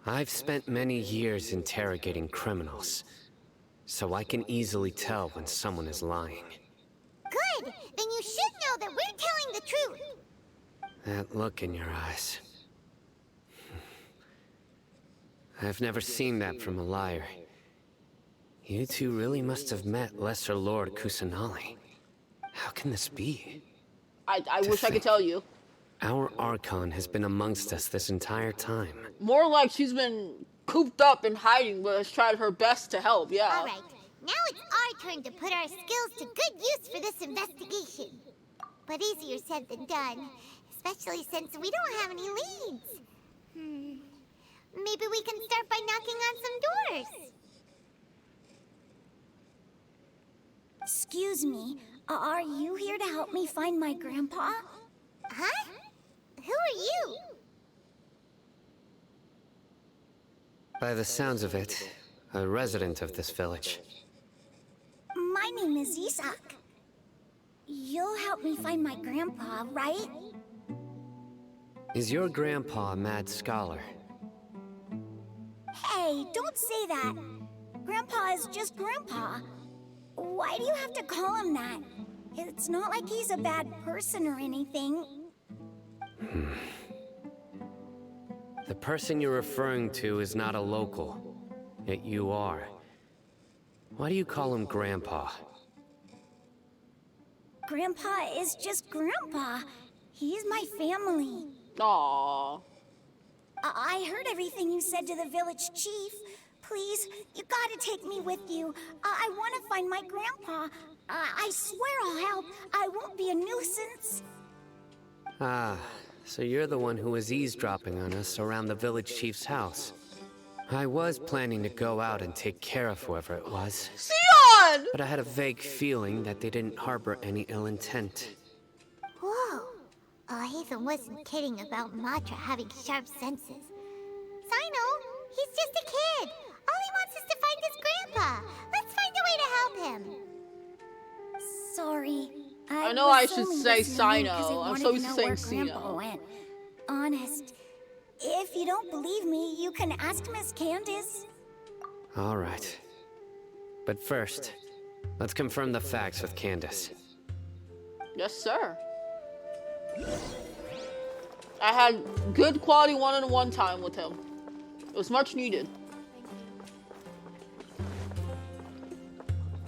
I've spent many years interrogating criminals, so I can easily tell when someone is lying. Good! Then you should know that we're telling the truth! That look in your eyes. I've never seen that from a liar. You two really must have met Lesser Lord Kusanali. How can this be? I wish I could tell you. Our Archon has been amongst us this entire time. More like she's been cooped up and hiding, but has tried her best to help, yeah. Alright, now it's our turn to put our skills to good use for this investigation. But easier said than done, especially since we don't have any leads. Maybe we can start by knocking on some doors. Excuse me, are you here to help me find my grandpa? Huh? Who are you? By the sounds of it, a resident of this village. My name is Isak. You'll help me find my grandpa, right? Is your grandpa a mad scholar? Hey, don't say that. Grandpa is just Grandpa. Why do you have to call him that? It's not like he's a bad person or anything. The person you're referring to is not a local, yet you are. Why do you call him Grandpa? Grandpa is just Grandpa. He's my family. Aww. I heard everything you said to the village chief. Please, you gotta take me with you. I want to find my grandpa. I swear I'll help. I won't be a nuisance. Ah, so you're the one who was eavesdropping on us around the village chief's house. I was planning to go out and take care of whoever it was. Sion! But I had a vague feeling that they didn't harbor any ill intent. Whoa. Haven wasn't kidding about Matra having sharp senses. Sino, he's just a kid. All he wants is to find his grandpa. Let's find a way to help him. Sorry. I know I should say Sino. I'm so used to saying Sino. Honest. If you don't believe me, you can ask Miss Candace. All right. But first, let's confirm the facts with Candace. Yes, sir. I had good quality one-on-one time with him. It was much needed.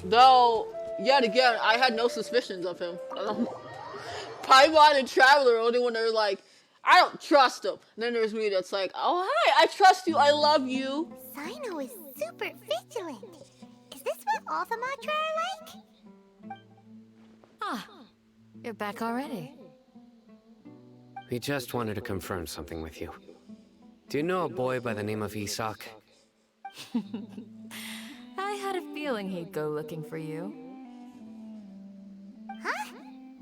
Though, yet again, I had no suspicions of him. Paimon and Traveler only when they're like, I don't trust him. And then there's me that's like, oh hi, I trust you, I love you. Sino is super vigilant. Is this what all the Matra are like? Ah, you're back already. We just wanted to confirm something with you. Do you know a boy by the name of Isak? I had a feeling he'd go looking for you. Huh?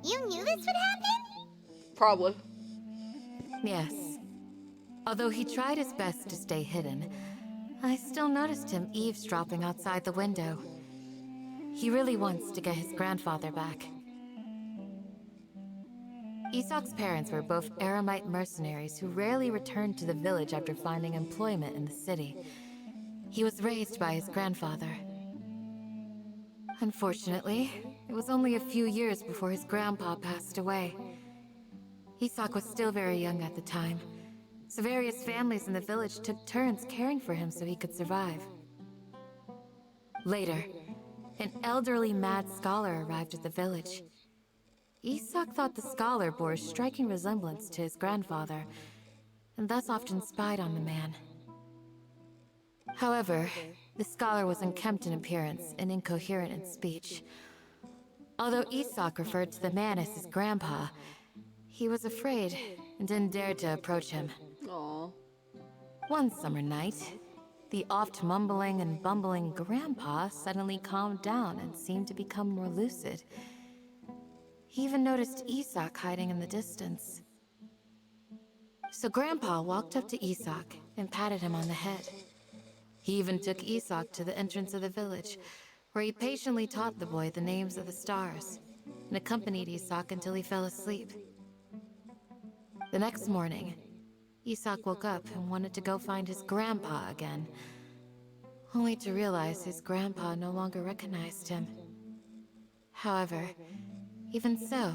You knew this would happen? Probably. Yes. Although he tried his best to stay hidden, I still noticed him eavesdropping outside the window. He really wants to get his grandfather back. Isak's parents were both Eremite mercenaries who rarely returned to the village after finding employment in the city. He was raised by his grandfather. Unfortunately, it was only a few years before his grandpa passed away. Isak was still very young at the time, so various families in the village took turns caring for him so he could survive. Later, an elderly mad scholar arrived at the village. Isak thought the scholar bore a striking resemblance to his grandfather, and thus often spied on the man. However, The scholar was unkempt in appearance and incoherent in speech. Although Isak referred to the man as his grandpa, he was afraid and didn't dare to approach him. Aww. One summer night, the oft mumbling and bumbling grandpa suddenly calmed down and seemed to become more lucid. He even noticed Isak hiding in the distance. So Grandpa walked up to Isak and patted him on the head. He even took Isak to the entrance of the village, where he patiently taught the boy the names of the stars, and accompanied Isak until he fell asleep. The next morning, Isak woke up and wanted to go find his grandpa again, only to realize his grandpa no longer recognized him. However, even so,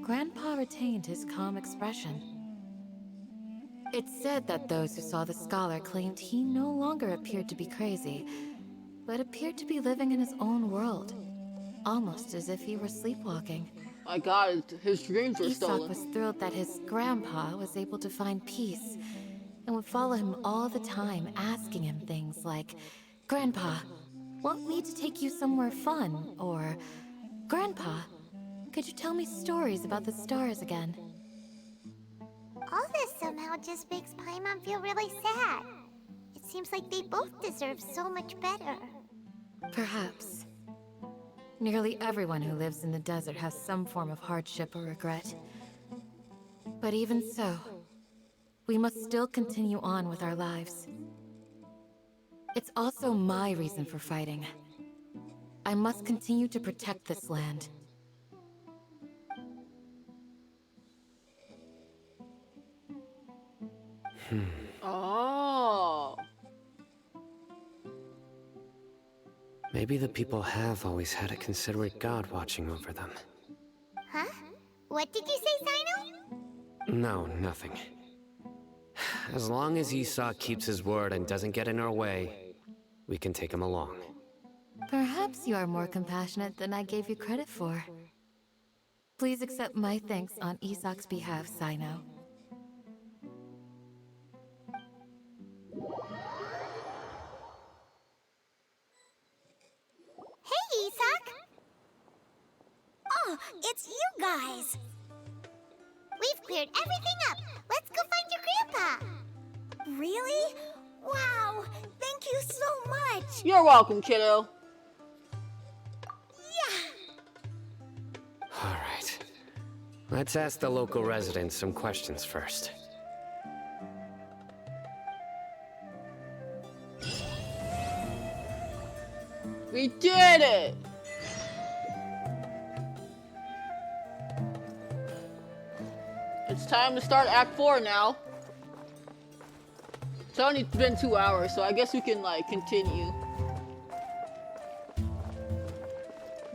Grandpa retained his calm expression. It's said that those who saw the scholar claimed he no longer appeared to be crazy, but appeared to be living in his own world, almost as if he were sleepwalking. My God, his dreams were Isak stolen. was thrilled that his grandpa was able to find peace, and would follow him all the time, asking him things like, "Grandpa, want me to take you somewhere fun?" Or, "Grandpa, could you tell me stories about the stars again?" All this somehow just makes Paimon feel really sad. It seems like they both deserve so much better. Perhaps. Nearly everyone who lives in the desert has some form of hardship or regret. But even so, we must still continue on with our lives. It's also my reason for fighting. I must continue to protect this land. Oh. Maybe the people have always had a considerate god watching over them. Huh? What did you say, Sino? No, nothing. As long as Esau keeps his word and doesn't get in our way, we can take him along. Perhaps you are more compassionate than I gave you credit for. Please accept my thanks on Isak's behalf, Sino. Hey, Isak! Oh, it's you guys! We've cleared everything up! Let's go find your grandpa! Really? Wow! Thank you so much! You're welcome, kiddo. All right. Let's ask the local residents some questions first. We did it! It's time to start Act 4 now. It's only been 2 hours, so I guess we can, like, continue.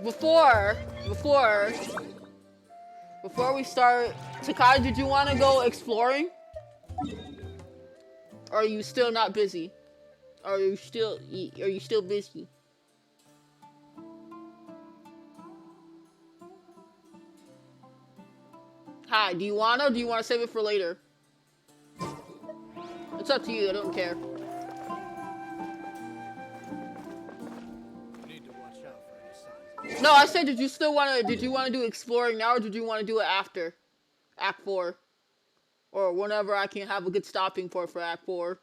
Before we start, Takai, did you want to go exploring? Or are you still not busy? Or are you still busy? Hi, do you wanna, or do you wanna save it for later? It's up to you, I don't care. No, I said, did you wanna do exploring now, or did you wanna do it after Act 4? Or whenever I can have a good stopping point for Act 4.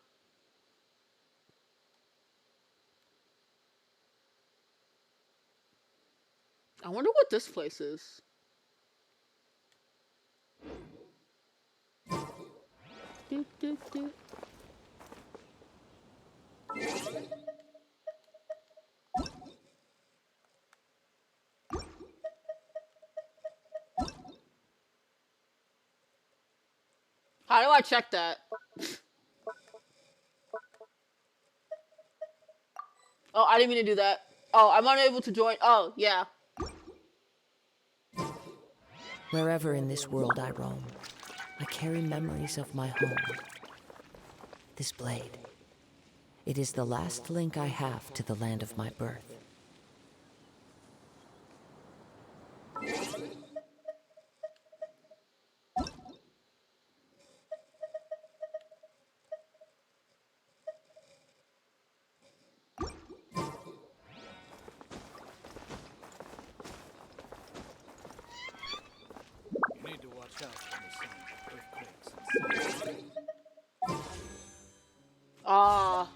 I wonder what this place is. Doot, doot, doot. How do I check that? Oh, I didn't mean to do that. Oh, I'm unable to join. Oh, yeah. Wherever in this world I roam, I carry memories of my home. This blade. It is the last link I have to the land of my birth. Ah.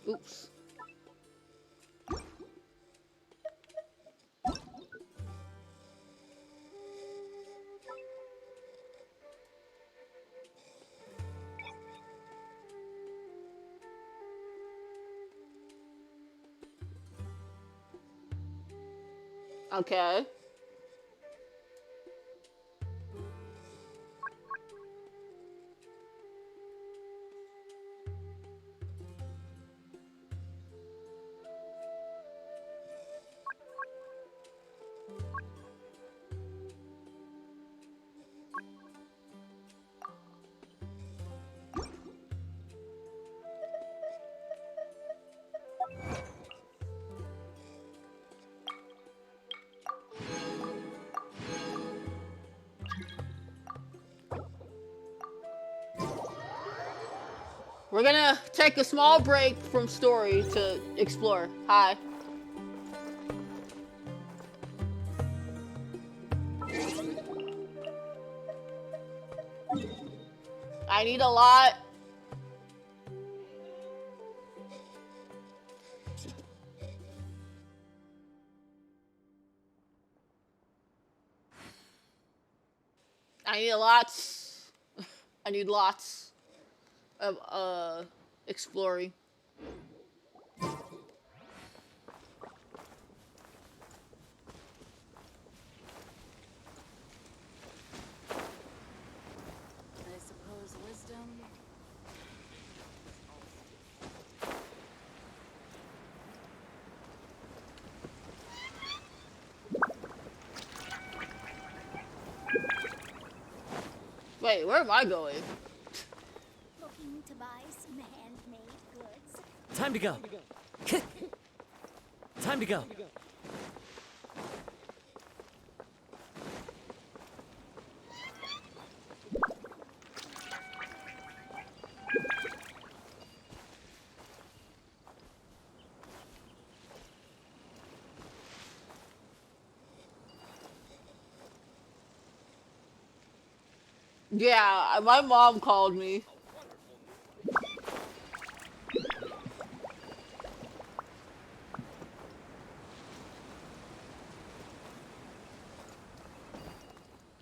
Oops. Okay. We're gonna take a small break from story to explore. Hi. I need a lot. I need lots. I need lots of exploring. I suppose wisdom. Wait, where am I going? Looking to buy some handmade goods. Time to go. Time to go. Yeah, my mom called me.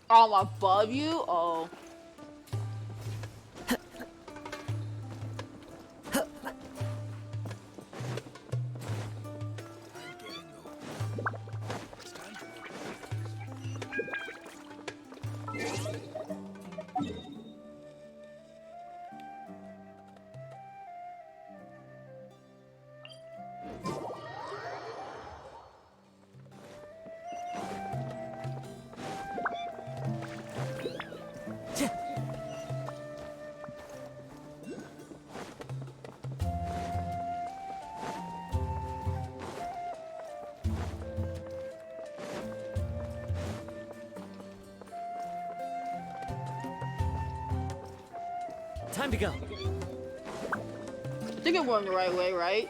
Oh, I'm above you? Oh. Time to go. I think I'm going the right way, right?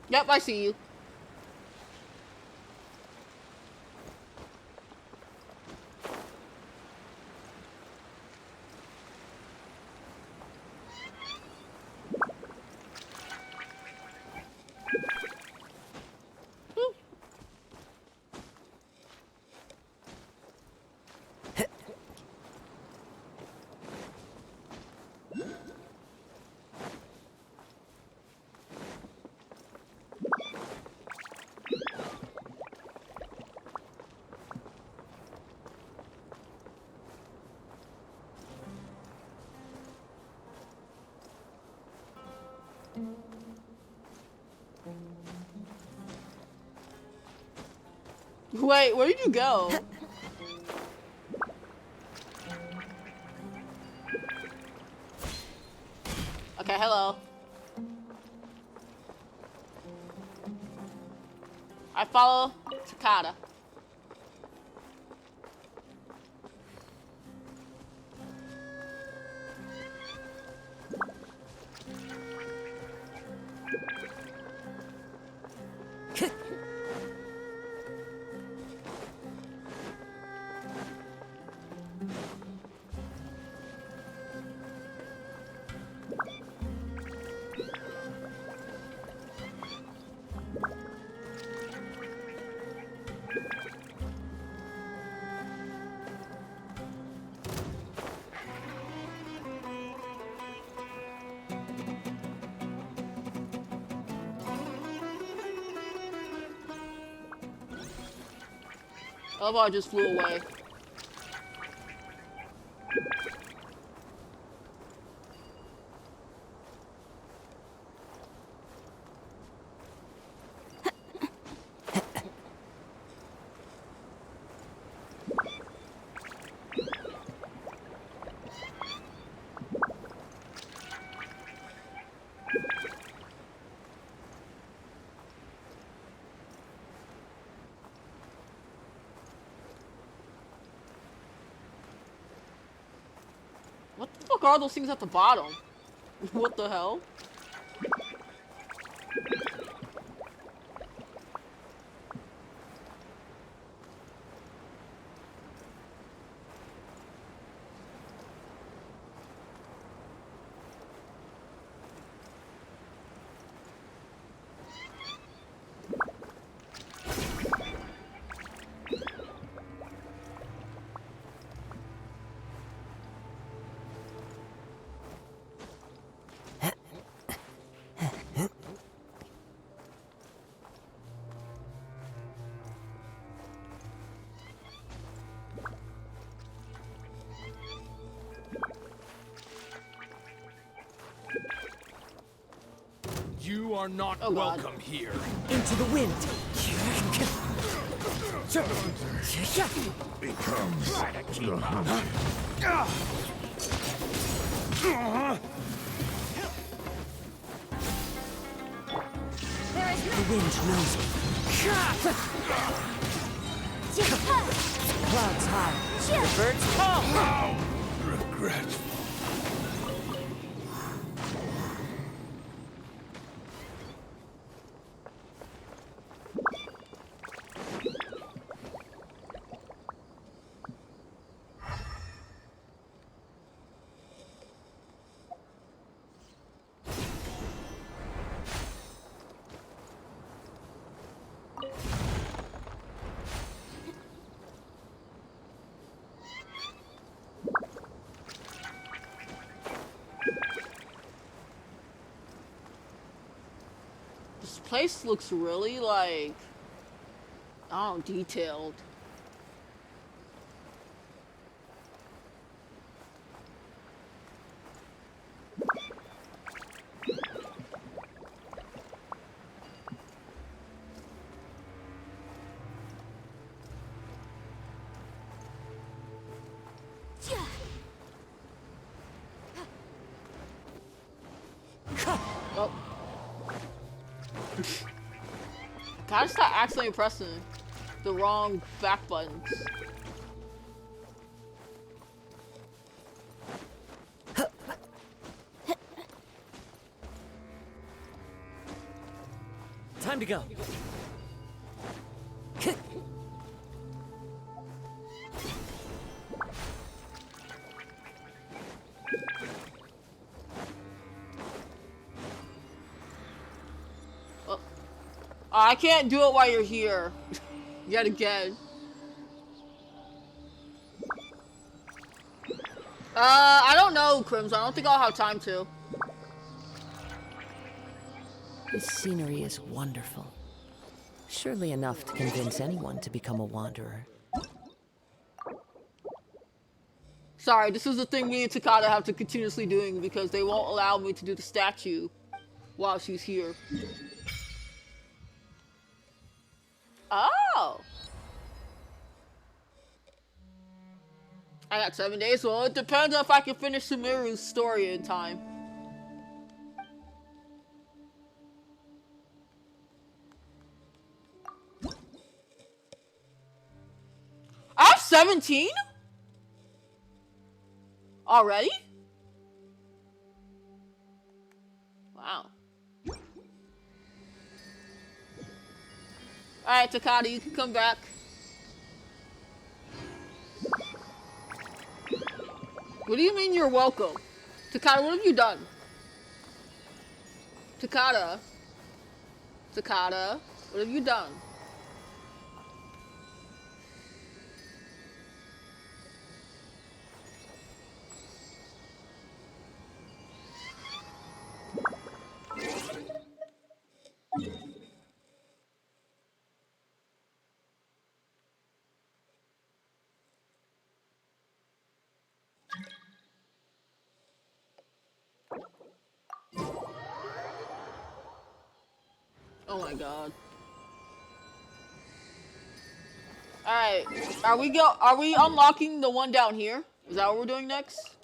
Yep, I see you. Wait, where did you go? Okay, hello. I follow Takada. I love how I just flew away. What the fuck are those things at the bottom? What the hell? You are not welcome here. Into the wind. Becomes The wind knows me. Clouds high. The birds call. how regretful. This place looks really like, I don't know, detailed. Oh. Gotta stop accidentally pressing the wrong back buttons. Time to go. I can't do it while you're here. Yet again. I don't know, Crimson. I don't think I'll have time to. This scenery is wonderful. Surely enough to convince anyone to become a wanderer. Sorry, this is the thing me and Takada have to continuously doing because they won't allow me to do the statue while she's here. Oh! I got 7 days. Well, it depends on if I can finish Sumeru's story in time. I have 17? Already? Wow. Alright, Takada, you can come back. What do you mean you're welcome? Takada, what have you done? Takada. Takada, what have you done? Oh my god. Alright. Are we unlocking the one down here? Is that what we're doing next?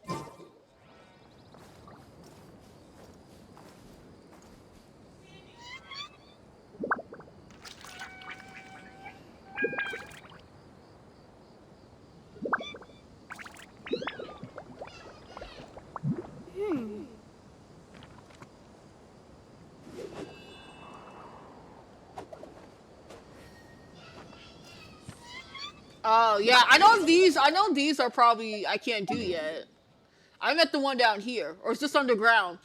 Oh, yeah, I know these are probably, I can't do yet. I'm at the one down here, or is this underground?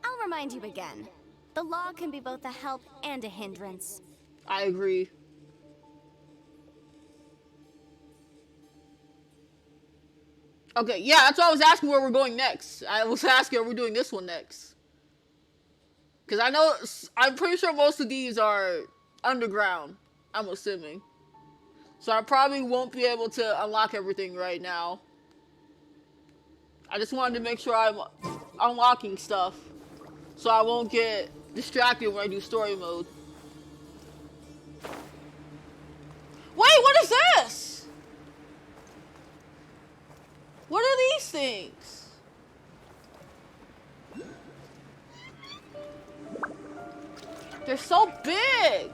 I'll remind you again. The law can be both a help and a hindrance. I agree. Okay, yeah, that's why I was asking where we're going next. I was asking, are we doing this one next? Because I'm pretty sure most of these are underground, I'm assuming. So I probably won't be able to unlock everything right now. I just wanted to make sure I'm unlocking stuff, so I won't get distracted when I do story mode. Wait, what is this? What are these things? They're so big!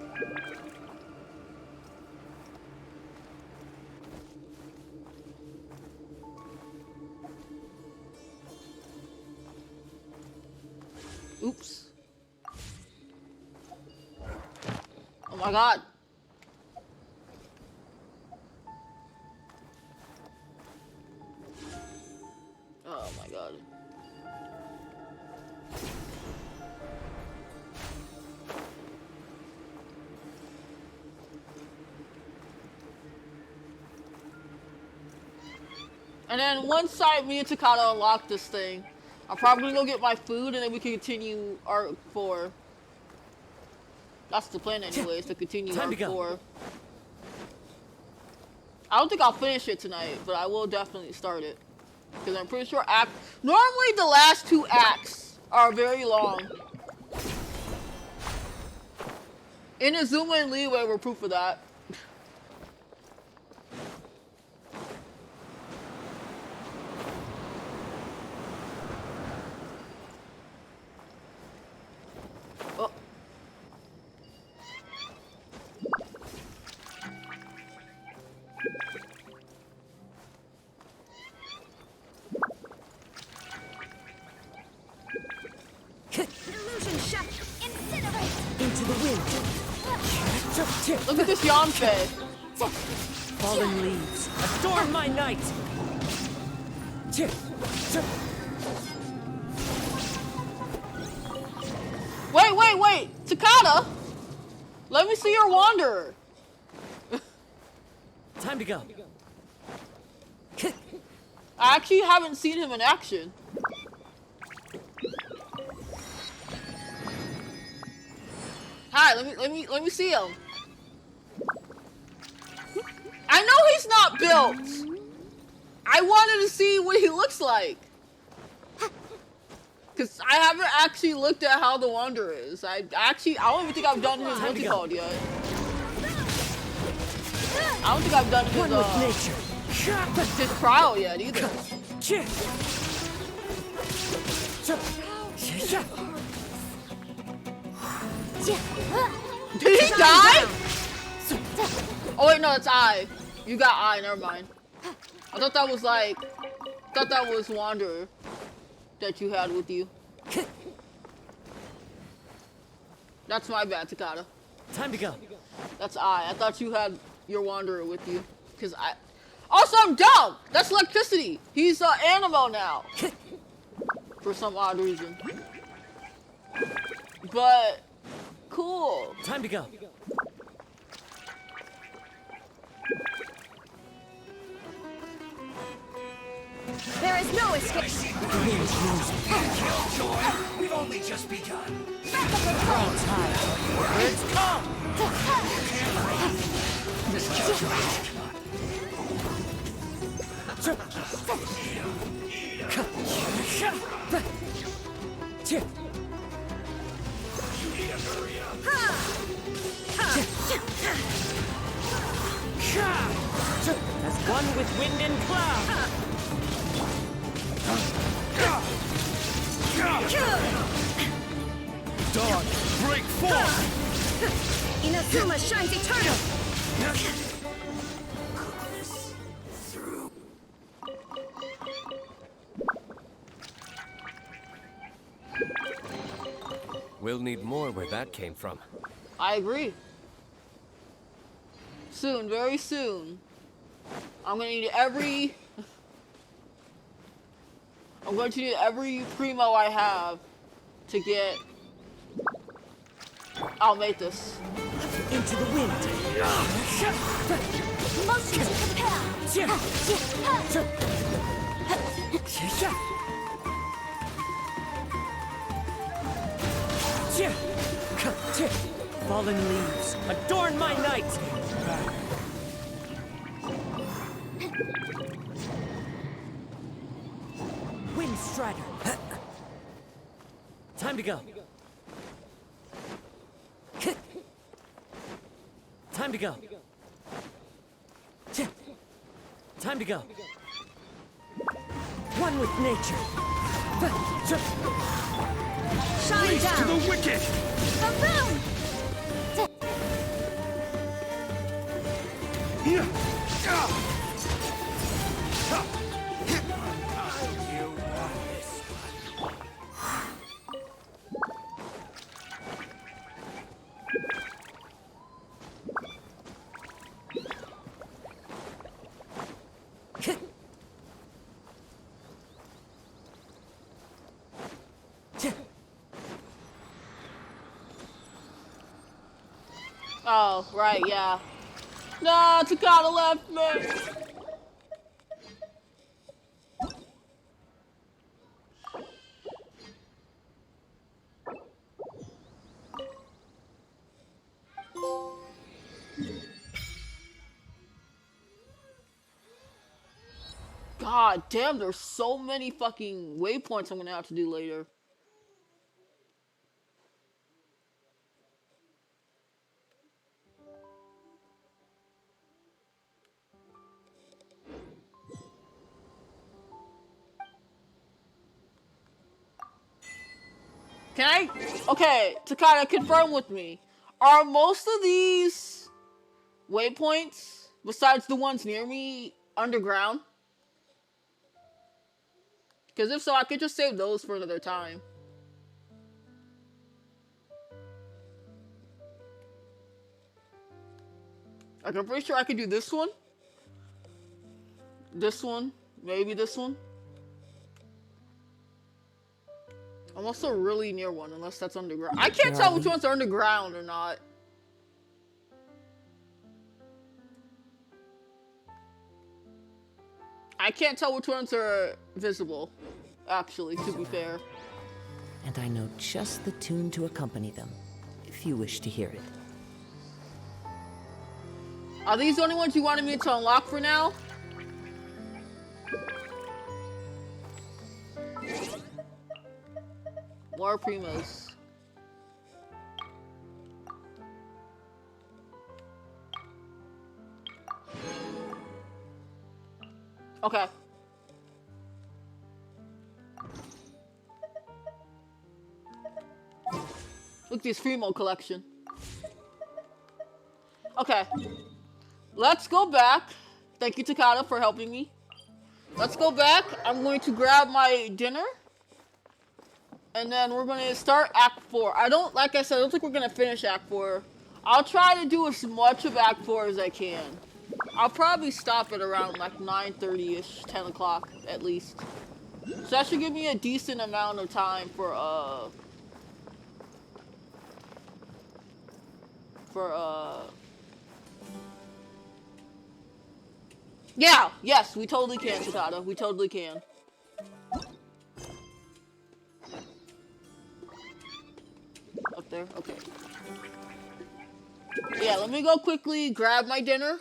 Oops. Oh my god. Oh my god. And then once me and Takada unlock this thing, I'll probably go get my food and then we can continue Arc 4. That's the plan anyways, to continue Arc 4. I don't think I'll finish it tonight, but I will definitely start it. Because I'm pretty sure normally the last 2 acts are very long. Inazuma and Leeway were proof of that. Oh. Illusion shot! Incinerate! Into the wind! Look at this Yanfei. Fallen leaves, adorn my night! Wait! Takada! Let me see your Wanderer. Time to go. I actually haven't seen him in action. Hi, let me see him. I know he's not built. I wanted to see what he looks like. Cause I haven't actually looked at how the Wanderer is. I don't even think I've done his what's it called yet. I don't think I've done his trial yet either. Did he die? Oh wait, no, it's I. You got I, never mind. I thought that was like, Wanderer that you had with you. That's my bad, Takata. Time to go. That's I thought you had your Wanderer with you. Cause also I'm dumb! That's electricity! He's animal now. For some odd reason. But, cool. Time to go. There is no escape. We've only just begun. It's come. As one with wind and cloud. Dawn, break forth! Inazuma shines eternal. We'll need more where that came from. I agree. Soon, very soon. I'm going to need every primo I have to get Almatus. Into the wind. Motion to compel. Fallen leaves, adorn my night. Wind Strider. Time to go. Time to go. Time to go. One with nature. Shine Race down. to the wicked! Boom. Oh, right, yeah. No, Takata left me. God damn, there's so many fucking waypoints I'm gonna have to do later. Can I? Okay, Takata, confirm with me. Are most of these waypoints, besides the ones near me, underground? Because if so, I could just save those for another time. Like, I'm pretty sure I could do this one. This one. Maybe this one. I'm also really near one, unless that's underground. I can't tell which ones are underground or not. I can't tell which ones are visible, actually, to be fair. And I know just the tune to accompany them, if you wish to hear it. Are these the only ones you wanted me to unlock for now? More primos. Okay. Look at this Fremo collection. Okay. Let's go back. Thank you, Takata, for helping me. Let's go back. I'm going to grab my dinner. And then we're going to start Act 4. Like I said, I don't think we're going to finish Act 4. I'll try to do as much of Act 4 as I can. I'll probably stop at around like 9:30ish, 10 o'clock at least. So that should give me a decent amount of time for yeah, yes, we totally can, Takata. We totally can. Up there? Okay. Yeah, let me go quickly grab my dinner.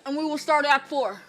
And we will start Act 4.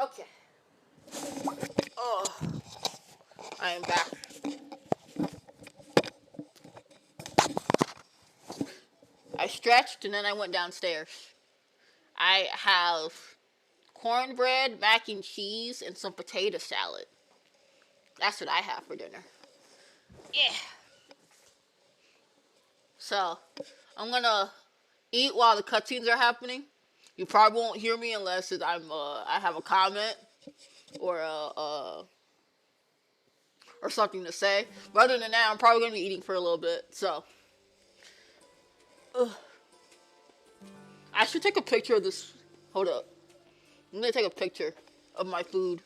Okay. Oh, I am back. I stretched and then I went downstairs. I have cornbread, mac and cheese, and some potato salad. That's what I have for dinner. Yeah. So, I'm gonna eat while the cutscenes are happening. You probably won't hear me unless I have a comment or or something to say. But other than that, I'm probably gonna be eating for a little bit. So, I should take a picture of this. Hold up. I'm gonna take a picture of my food.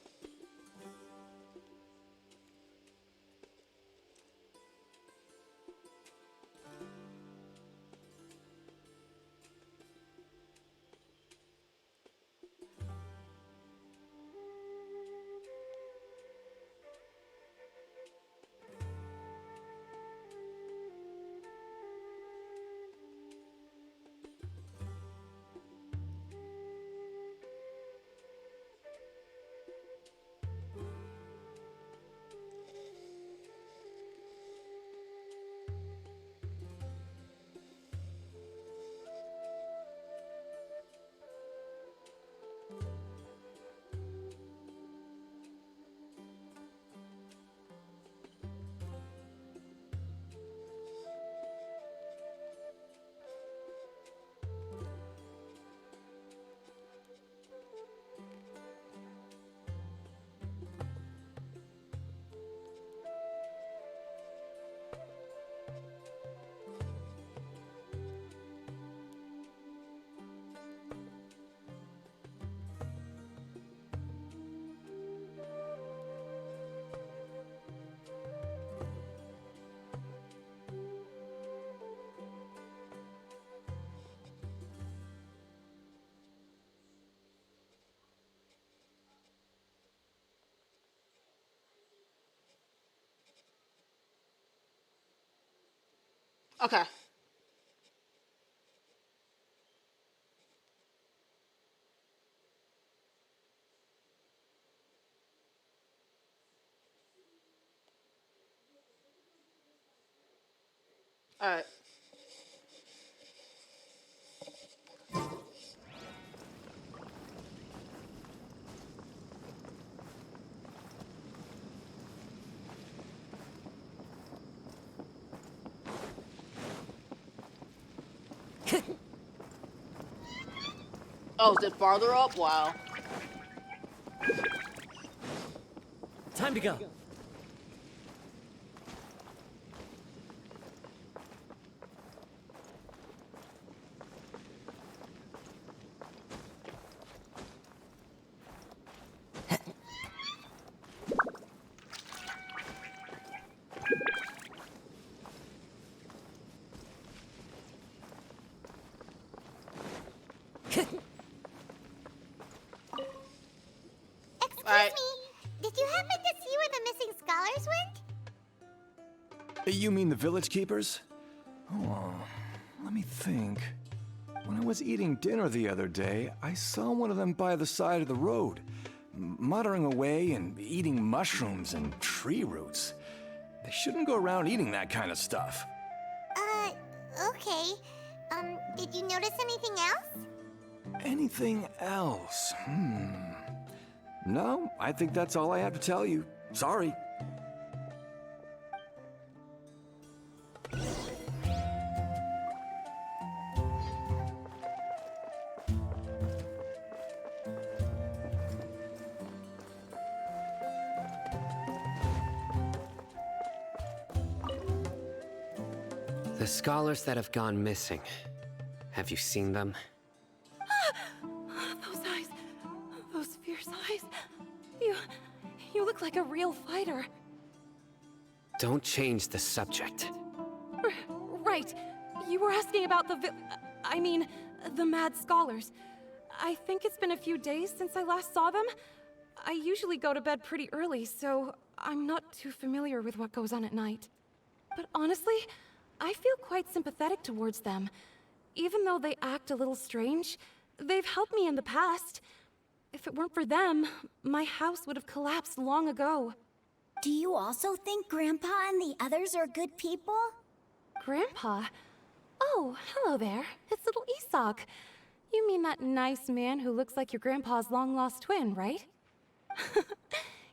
Okay. Alright. Oh, is it farther up? Wow. Time to go. Excuse me, did you happen to see where the missing scholars went? You mean the village keepers? Oh, let me think. When I was eating dinner the other day, I saw one of them by the side of the road, muttering away and eating mushrooms and tree roots. They shouldn't go around eating that kind of stuff. Okay. Did you notice anything else? Anything else? No, I think that's all I have to tell you. Sorry. The scholars that have gone missing. Have you seen them? Those eyes. Those fierce eyes. You look like a real fighter. Don't change the subject. Right. You were asking about the mad scholars. I think it's been a few days since I last saw them. I usually go to bed pretty early, so I'm not too familiar with what goes on at night. But honestly, I feel quite sympathetic towards them. Even though they act a little strange, they've helped me in the past. If it weren't for them, my house would have collapsed long ago. Do you also think Grandpa and the others are good people? Grandpa? Oh, hello there. It's little Isak. You mean that nice man who looks like your grandpa's long-lost twin, right?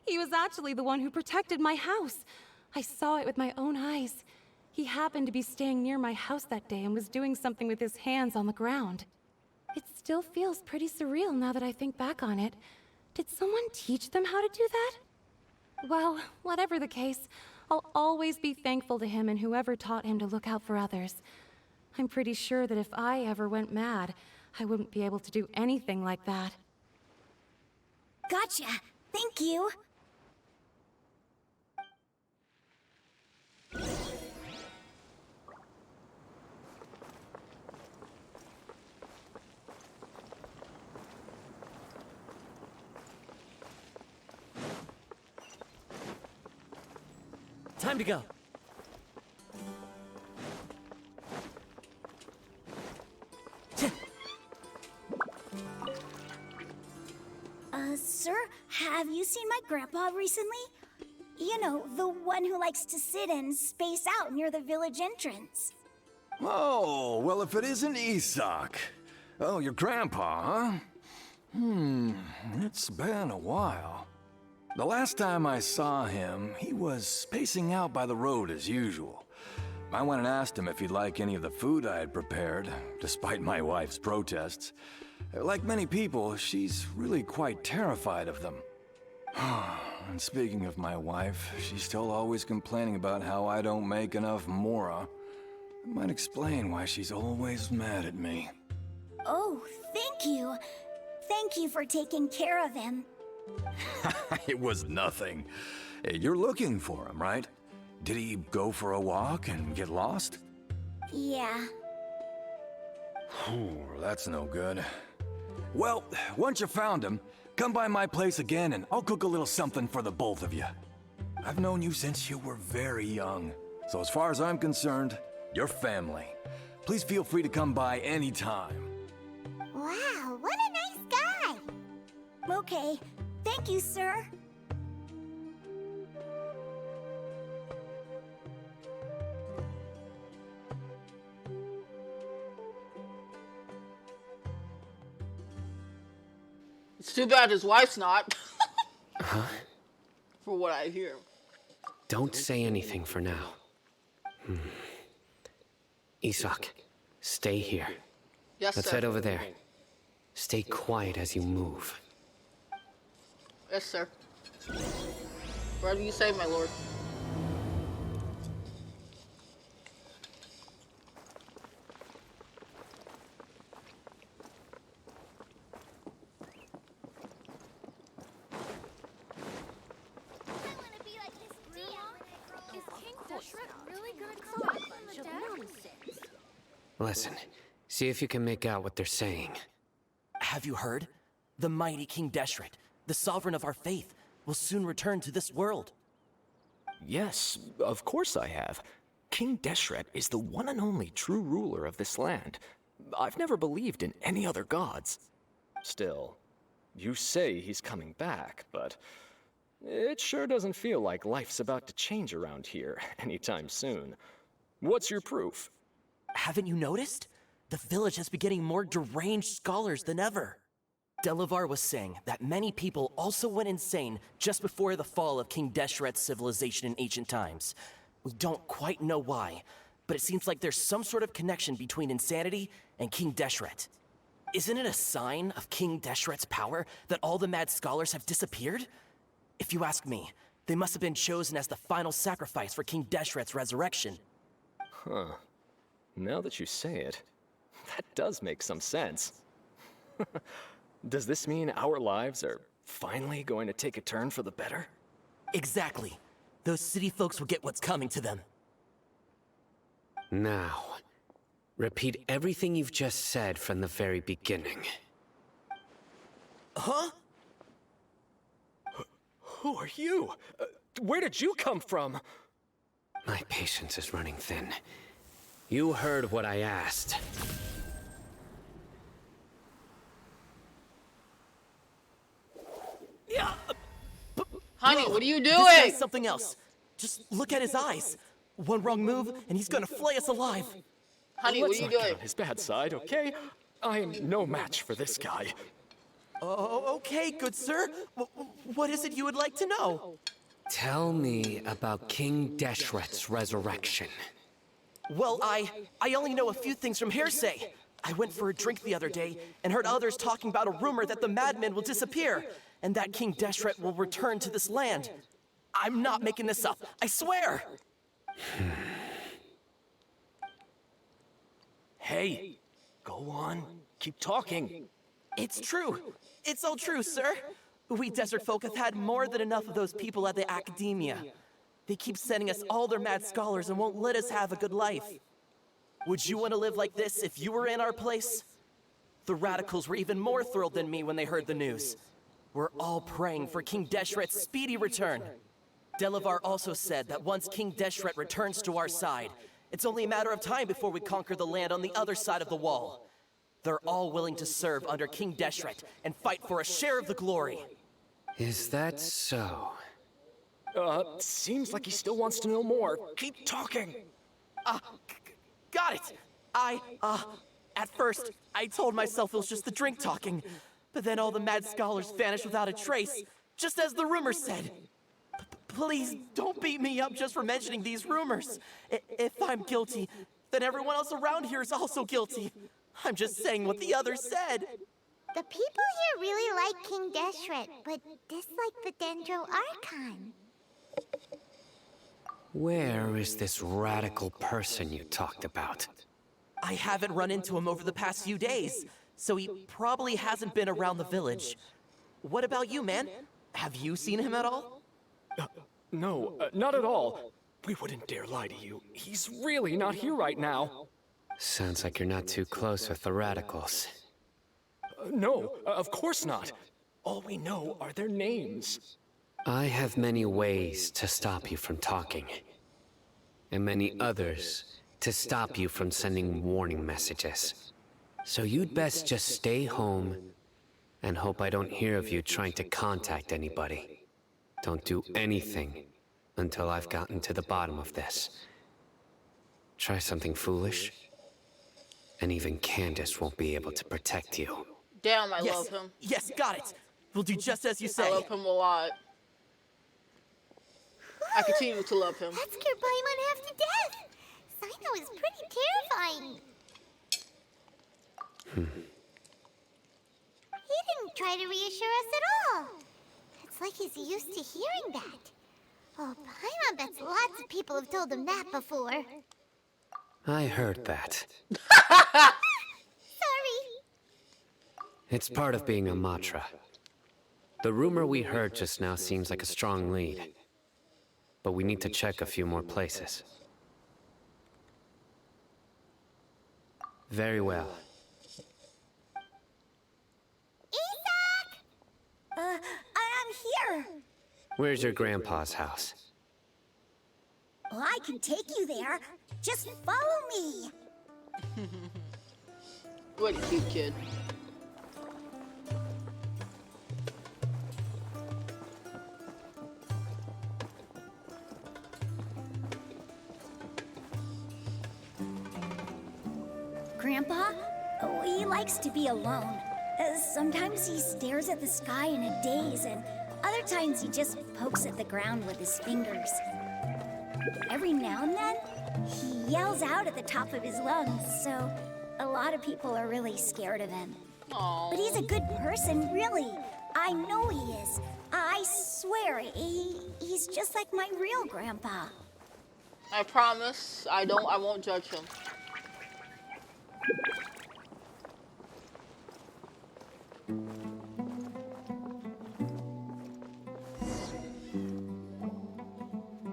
He was actually the one who protected my house. I saw it with my own eyes. He happened to be staying near my house that day and was doing something with his hands on the ground. It still feels pretty surreal now that I think back on it. Did someone teach them how to do that? Well, whatever the case, I'll always be thankful to him and whoever taught him to look out for others. I'm pretty sure that if I ever went mad, I wouldn't be able to do anything like that. Gotcha. Thank you. Time to go. Sir, have you seen my grandpa recently? You know, the one who likes to sit and space out near the village entrance. Oh, well, if it isn't Isak. Oh, your grandpa, huh? It's been a while. The last time I saw him, he was spacing out by the road as usual. I went and asked him if he'd like any of the food I had prepared, despite my wife's protests. Like many people, she's really quite terrified of them. And speaking of my wife, she's still always complaining about how I don't make enough mora. It might explain why she's always mad at me. Oh, thank you. Thank you for taking care of him. It was nothing. Hey, you're looking for him, right? Did he go for a walk and get lost? Yeah. That's no good. Well, once you found him, come by my place again and I'll cook a little something for the both of you. I've known you since you were very young, so as far as I'm concerned, you're family. Please feel free to come by anytime. Wow, what a nice guy! Okay, thank you, sir. It's too bad his wife's not. Huh? For what I hear. Don't say anything for now. Isak, stay here. Yes, Let's sir. head over there. Stay quiet as you move. Yes, sir. Whatever you say, my lord. Listen, see if you can make out what they're saying. Have you heard? The mighty King Deshret, the sovereign of our faith, will soon return to this world. Yes, of course I have. King Deshret is the one and only true ruler of this land. I've never believed in any other gods. Still, you say he's coming back, but it sure doesn't feel like life's about to change around here anytime soon. What's your proof? Haven't you noticed? The village has been getting more deranged scholars than ever. Delavar was saying that many people also went insane just before the fall of King Deshret's civilization in ancient times. We don't quite know why, but it seems like there's some sort of connection between insanity and King Deshret. Isn't it a sign of King Deshret's power that all the mad scholars have disappeared? If you ask me, they must have been chosen as the final sacrifice for King Deshret's resurrection. Huh. Now that you say it, that does make some sense. Does this mean our lives are finally going to take a turn for the better? Exactly. Those city folks will get what's coming to them. Now, repeat everything you've just said from the very beginning. Huh? Who are you? Where did you come from? My patience is running thin. You heard what I asked. Honey, Whoa, what are you This doing? guy's something else. Just look at his eyes. One wrong move, and he's gonna flay us alive. Honey, what are Let's you not get doing? on his bad side, okay? I am no match for this guy. Oh, okay, good sir. What is it you would like to know? Tell me about King Deshret's resurrection. Well, I only know a few things from hearsay. I went for a drink the other day and heard others talking about a rumor that the madman will disappear and that King Deshret will return to this land. I'm not making this up, I swear! Hey, go on. Keep talking. It's true. It's all true, sir. We desert folk have had more than enough of those people at the academia. They keep sending us all their mad scholars and won't let us have a good life. Would you want to live like this if you were in our place? The radicals were even more thrilled than me when they heard the news. We're all praying for King Deshret's speedy return. Delavar also said that once King Deshret returns to our side, it's only a matter of time before we conquer the land on the other side of the wall. They're all willing to serve under King Deshret and fight for a share of the glory. Is that so? Seems like he still wants to know more. Keep talking. Got it! At first, I told myself it was just the drink talking, but then all the mad scholars vanished without a trace, just as the rumors said. Please, don't beat me up just for mentioning these rumors. If I'm guilty, then everyone else around here is also guilty. I'm just saying what the others said. The people here really like King Deshret, but dislike the Dendro Archon. Where is this radical person you talked about? I haven't run into him over the past few days, so he probably hasn't been around the village. What about you, man? Have you seen him at all? No, not at all. We wouldn't dare lie to you. He's really not here right now. Sounds like you're not too close with the radicals. No, of course not. All we know are their names. I have many ways to stop you from talking, and many others to stop you from sending warning messages. So you'd best just stay home and hope I don't hear of you trying to contact anybody. Don't do anything until I've gotten to the bottom of this. Try something foolish, and even Candace won't be able to protect you. Damn, I love him. Yes, got it. We'll do just as you say. I love him a lot. I continue to love him. That scared Paimon half to death. Sino is pretty terrifying. He didn't try to reassure us at all. It's like he's used to hearing that. Oh, Paimon bets lots of people have told him that before. I heard that. Sorry. It's part of being a Matra. The rumor we heard just now seems like a strong lead. But we need to check a few more places. Very well. I'm here. Where's your grandpa's house? Well, I can take you there. Just follow me. What a cute kid. Grandpa? Oh, he likes to be alone. Sometimes he stares at the sky in a daze, and other times he just pokes at the ground with his fingers. Every now and then, he yells out at the top of his lungs, so a lot of people are really scared of him. Aww. But he's a good person, really. I know he is. I swear, he's just like my real grandpa. I promise, I won't judge him.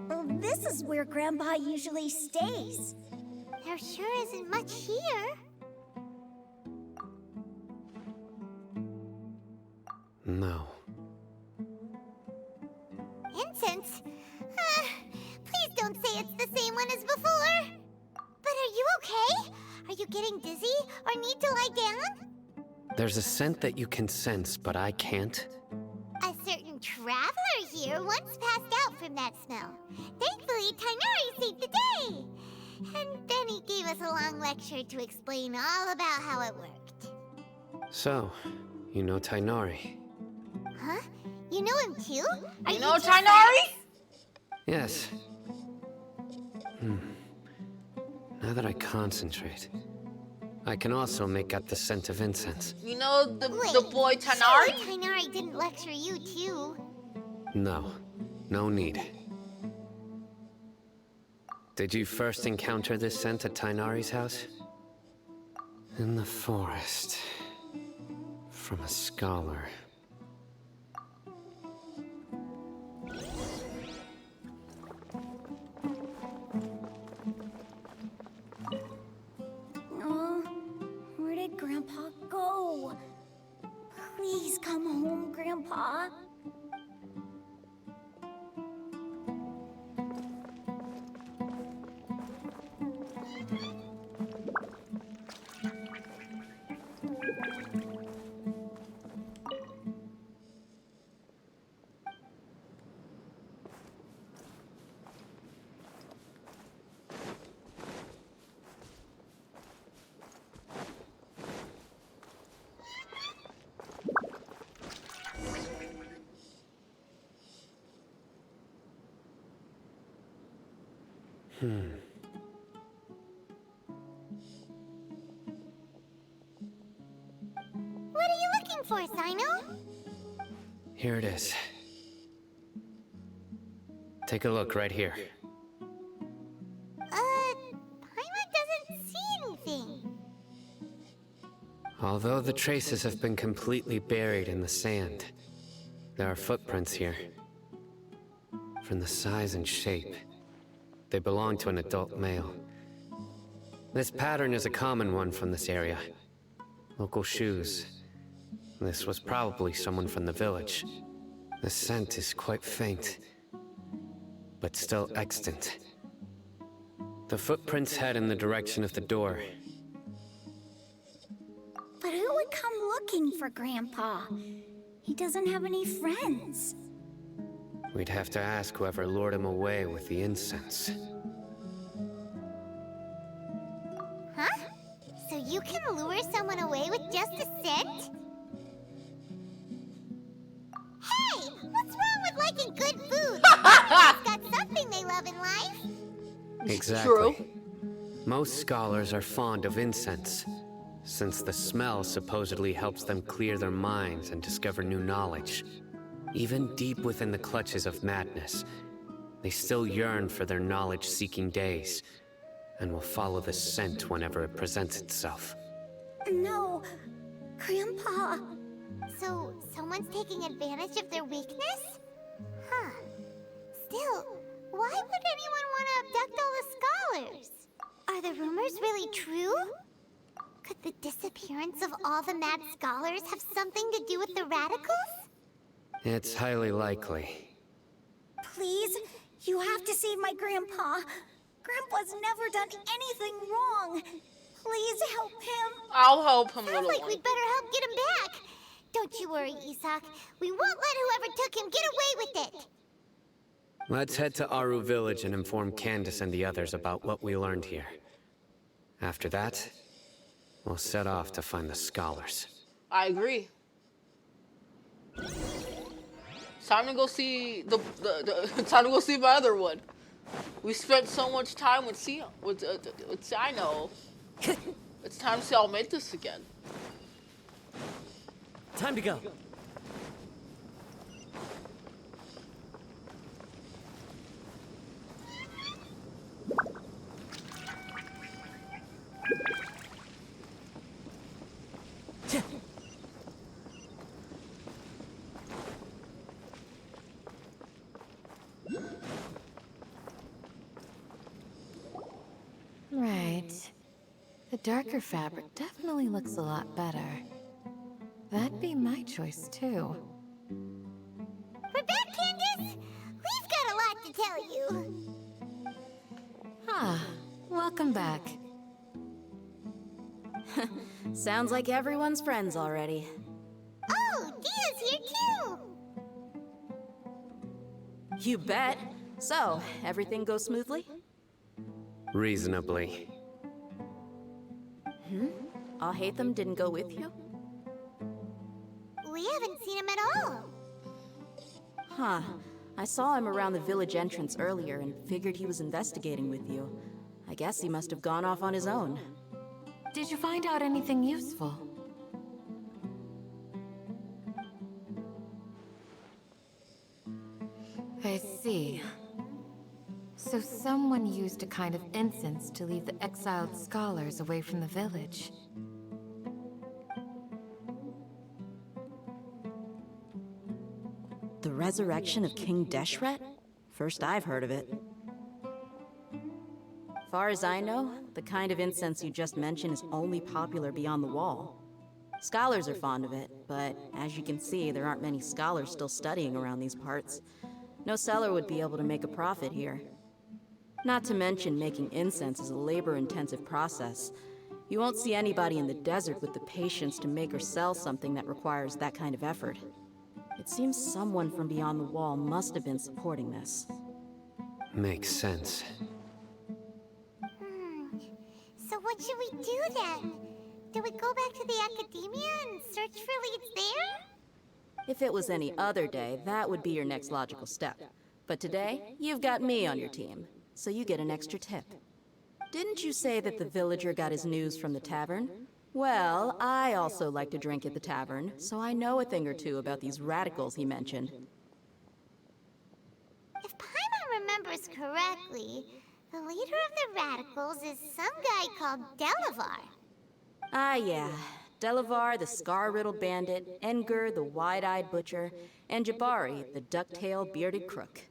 Well, this is where Grandpa usually stays. There sure isn't much here. No. Incense? Please don't say it's the same one as before. But are you okay? Are you getting dizzy or need to lie down? There's a scent that you can sense, but I can't. A certain traveler here once passed out from that smell. Thankfully, Tainari saved the day. And then he gave us a long lecture to explain all about how it worked. So, you know Tainari? Huh? You know him too? Are You know two Tainari? friends? Yes. Now that I concentrate, I can also make out the scent of incense. You know the boy Tainari? Surely Tainari didn't lecture you too. No, no need. Did you first encounter this scent at Tainari's house? In the forest. From a scholar. Oh, where did Grandpa go? Please come home, Grandpa. What are you looking for, Sino? Here it is. Take a look right here. Paimon doesn't see anything. Although the traces have been completely buried in the sand, there are footprints here. From the size and shape, they belong to an adult male. This pattern is a common one from this area. Local shoes. This was probably someone from the village. The scent is quite faint, but still extant. The footprints head in the direction of the door. But who would come looking for Grandpa? He doesn't have any friends. We'd have to ask whoever lured him away with the incense. Huh? So you can lure someone away with just a scent? Hey! What's wrong with liking good food? Everyone's got something they love in life. Exactly. Most scholars are fond of incense, since the smell supposedly helps them clear their minds and discover new knowledge. Even deep within the clutches of madness, they still yearn for their knowledge-seeking days, and will follow the scent whenever it presents itself. No, Grandpa. So, someone's taking advantage of their weakness? Huh. Still, why would anyone want to abduct all the scholars? Are the rumors really true? Could the disappearance of all the mad scholars have something to do with the radicals? It's highly likely. Please, you have to save my Grandpa. Grandpa's never done anything wrong. Please help him. I'll help him, Sounds little like one. we'd better help get him back. Don't you worry, Isak. We won't let whoever took him get away with it. Let's head to Aru Village and inform Candace and the others about what we learned here. After that, we'll set off to find the scholars. I agree. It's time to go see it's time to go see my other one. We spent so much time with Sino. It's time to see Almentus again. Time to go. Right. The darker fabric definitely looks a lot better. That'd be my choice, too. We're back, Candace! We've got a lot to tell you. Ah, welcome back. Sounds like everyone's friends already. Oh, Dia's here too! You bet. So, everything goes smoothly? Reasonably. Alhaitham didn't go with you? We haven't seen him at all. Huh. I saw him around the village entrance earlier and figured he was investigating with you. I guess he must have gone off on his own. Did you find out anything useful? I see. So someone used a kind of incense to lead the exiled scholars away from the village. The resurrection of King Deshret? First I've heard of it. Far as I know, the kind of incense you just mentioned is only popular beyond the wall. Scholars are fond of it, but as you can see, there aren't many scholars still studying around these parts. No seller would be able to make a profit here. Not to mention, making incense is a labor-intensive process. You won't see anybody in the desert with the patience to make or sell something that requires that kind of effort. It seems someone from beyond the wall must have been supporting this. Makes sense. So what should we do then? Do we go back to the academia and search for leads there? If it was any other day, that would be your next logical step. But today, you've got me on your team, so you get an extra tip. Didn't you say that the villager got his news from the tavern? Well, I also like to drink at the tavern, so I know a thing or two about these radicals he mentioned. If Paimon remembers correctly, the leader of the radicals is some guy called Delavar. Ah, yeah. Delavar, the scar-riddled bandit, Engur, the wide-eyed butcher, and Jabari, the duck-tailed bearded crook.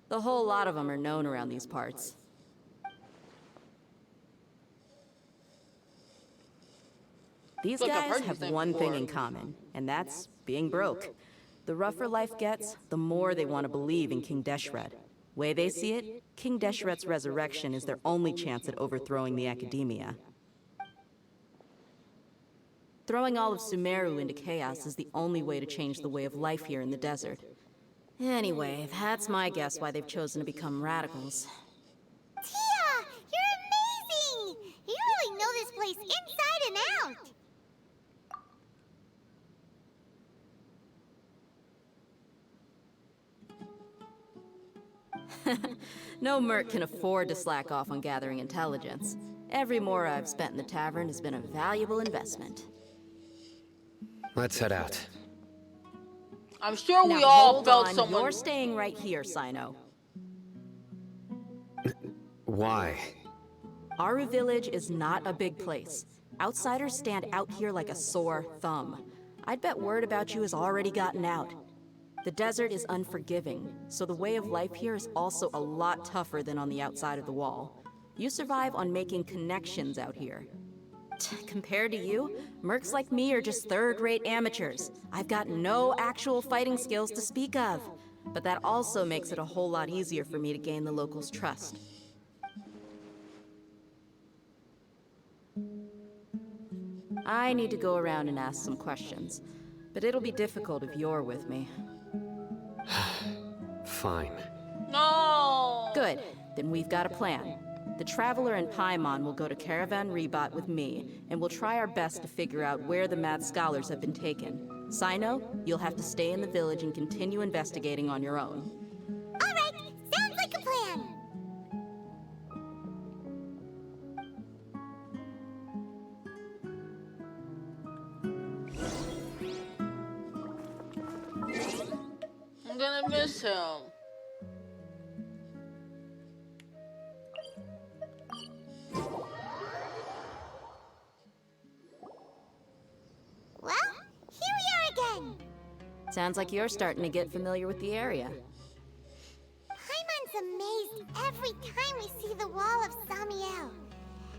The whole lot of them are known around these parts. These Look, I've guys heard his have name one thing before. in common, and that's being broke. The rougher life gets, the more they want to believe in King Deshret. Way they see it, King Deshret's resurrection is their only chance at overthrowing the academia. Throwing all of Sumeru into chaos is the only way to change the way of life here in the desert. Anyway, that's my guess why they've chosen to become radicals. Tia! You're amazing! You really know this place inside and out! No merc can afford to slack off on gathering intelligence. Every more I've spent in the tavern has been a valuable investment. Let's head out. I'm sure Now, we all hold felt on. someone. You're staying right here, Sino. Why? Aru Village is not a big place. Outsiders stand out here like a sore thumb. I'd bet word about you has already gotten out. The desert is unforgiving, so the way of life here is also a lot tougher than on the outside of the wall. You survive on making connections out here. Compared to you, mercs like me are just third-rate amateurs. I've got no actual fighting skills to speak of. But that also makes it a whole lot easier for me to gain the locals' trust. I need to go around and ask some questions, but it'll be difficult if you're with me. Fine. No! Good, then we've got a plan. The Traveler and Paimon will go to Caravan Rebat with me, and we'll try our best to figure out where the mad scholars have been taken. Sino, you'll have to stay in the village and continue investigating on your own. Alright, sounds like a plan! I'm gonna miss him. Well, here we are again! Sounds like you're starting to get familiar with the area. Paimon's amazed every time we see the wall of Samiel.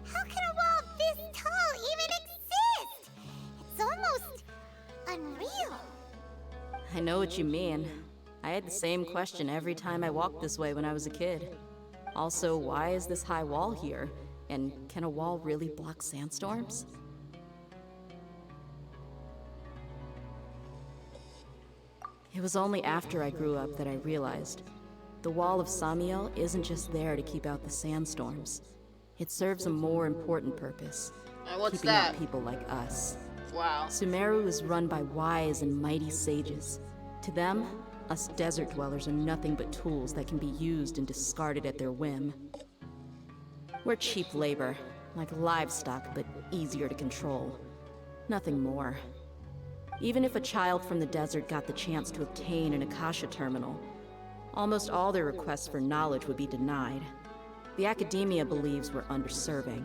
How can a wall this tall even exist? It's almost unreal. I know what you mean. I had the same question every time I walked this way when I was a kid. Also, why is this high wall here? And can a wall really block sandstorms? It was only after I grew up that I realized the Wall of Samiel isn't just there to keep out the sandstorms. It serves a more important purpose. And what's keeping that? out people like us. Wow. Sumeru is run by wise and mighty sages. To them, us desert dwellers are nothing but tools that can be used and discarded at their whim. We're cheap labor, like livestock, but easier to control. Nothing more. Even if a child from the desert got the chance to obtain an Akasha terminal, almost all their requests for knowledge would be denied. The academia believes we're underserving.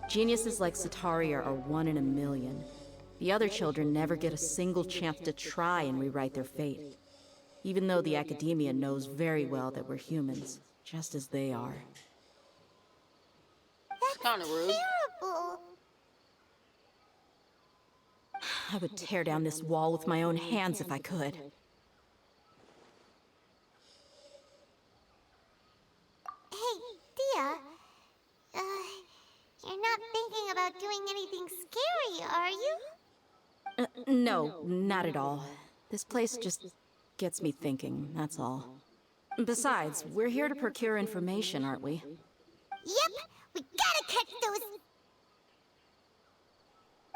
Geniuses like Sataria are 1 in a million. The other children never get a single chance to try and rewrite their fate. Even though the academia knows very well that we're humans, just as they are. It's kind of rude. Terrible. I would tear down this wall with my own hands if I could. Hey, Dia. You're not thinking about doing anything scary, are you? No, not at all. This place just gets me thinking, that's all. Besides, we're here to procure information, aren't we? Yep, we gotta catch those...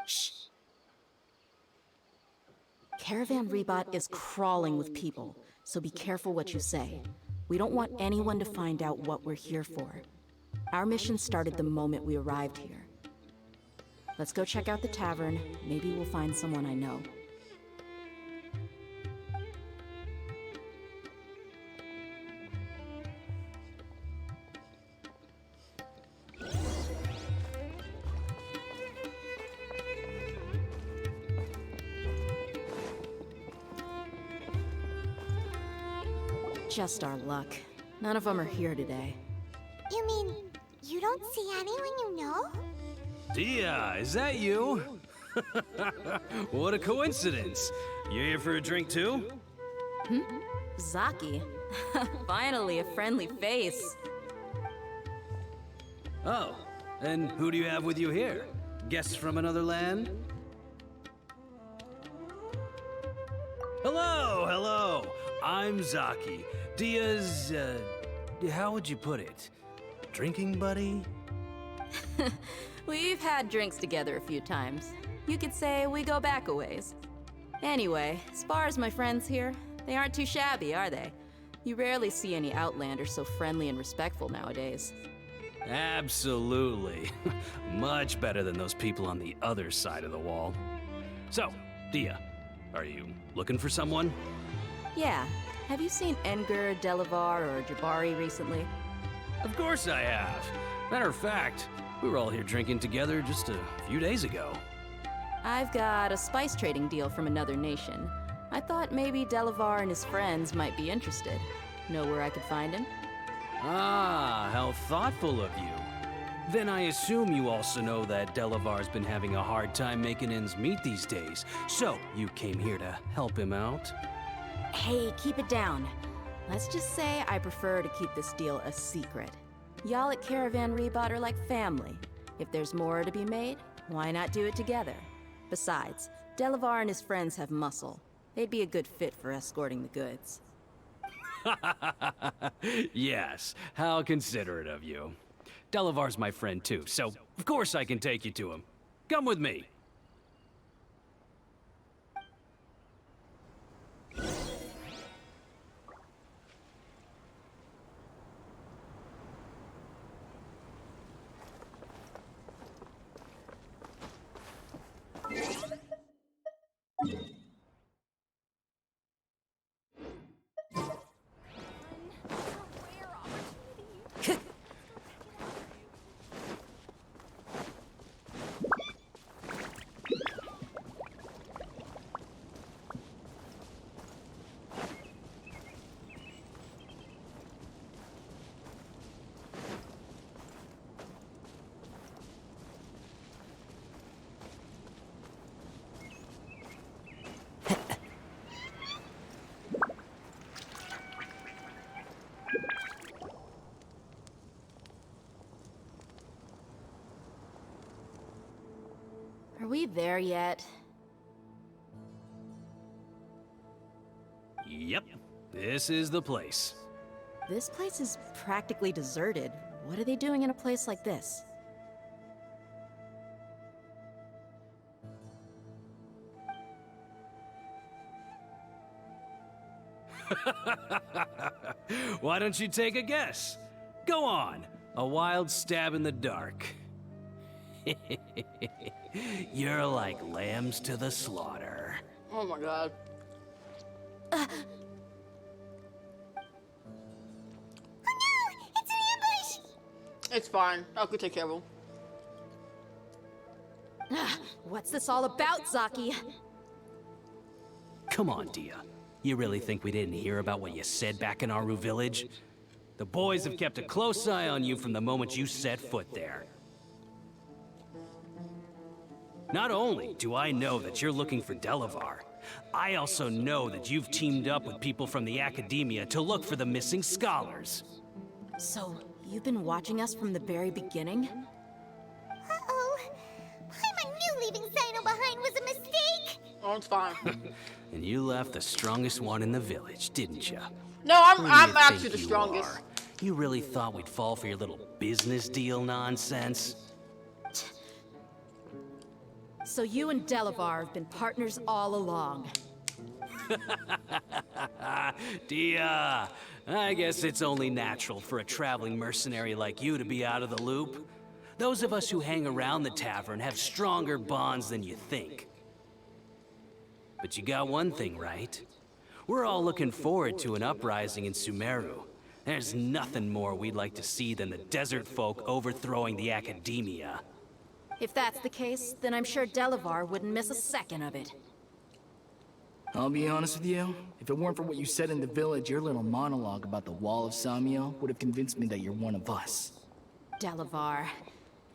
Shh. Caravan Rebot is crawling with people, so be careful what you say. We don't want anyone to find out what we're here for. Our mission started the moment we arrived here. Let's go check out the tavern. Maybe we'll find someone I know. Just our luck. None of them are here today. You mean, you don't see anyone you know? Dia, is that you? What a coincidence. You here for a drink too? Zaki. Finally, a friendly face. Oh, and who do you have with you here? Guests from another land? Hello, hello. I'm Zaki. Dia's, how would you put it? Drinking buddy? We've had drinks together a few times. You could say we go back a ways. Anyway, as far as my friends here, they aren't too shabby, are they? You rarely see any Outlanders so friendly and respectful nowadays. Absolutely. Much better than those people on the other side of the wall. So, Dia, are you looking for someone? Yeah. Have you seen Edgar, Delavar, or Jabari recently? Of course I have. Matter of fact, we were all here drinking together just a few days ago. I've got a spice trading deal from another nation. I thought maybe Delavar and his friends might be interested. Know where I could find him? Ah, how thoughtful of you. Then I assume you also know that Delavar's been having a hard time making ends meet these days. So, you came here to help him out? Hey, keep it down. Let's just say I prefer to keep this deal a secret. Y'all at Caravan Rebot are like family. If there's more to be made, why not do it together? Besides, Delavar and his friends have muscle. They'd be a good fit for escorting the goods. Yes, how considerate of you. Delavar's my friend too, so of course I can take you to him. Come with me. Are we there yet? Yep, this is the place. This place is practically deserted. What are they doing in a place like this? Why don't you take a guess? Go on, a wild stab in the dark. You're like lambs to the slaughter. Oh my god. Oh no! It's an ambush! It's fine. I could take care of him. What's this all about, Zaki? Come on, Dia. You really think we didn't hear about what you said back in Aru Village? The boys have kept a close eye on you from the moment you set foot there. Not only do I know that you're looking for Delavar, I also know that you've teamed up with people from the Academia to look for the missing scholars. So, you've been watching us from the very beginning? Uh-oh. I knew leaving Sino behind was a mistake! Oh, it's fine. And you left the strongest one in the village, didn't you? No, Who do I'm you actually think the you strongest. are? You really thought we'd fall for your little business deal nonsense? So you and Delavar have been partners all along. Dia, I guess it's only natural for a traveling mercenary like you to be out of the loop. Those of us who hang around the tavern have stronger bonds than you think. But you got one thing right. We're all looking forward to an uprising in Sumeru. There's nothing more we'd like to see than the desert folk overthrowing the Academia. If that's the case, then I'm sure Delavar wouldn't miss a second of it. I'll be honest with you, if it weren't for what you said in the village, your little monologue about the Wall of Samiel would have convinced me that you're one of us. Delavar.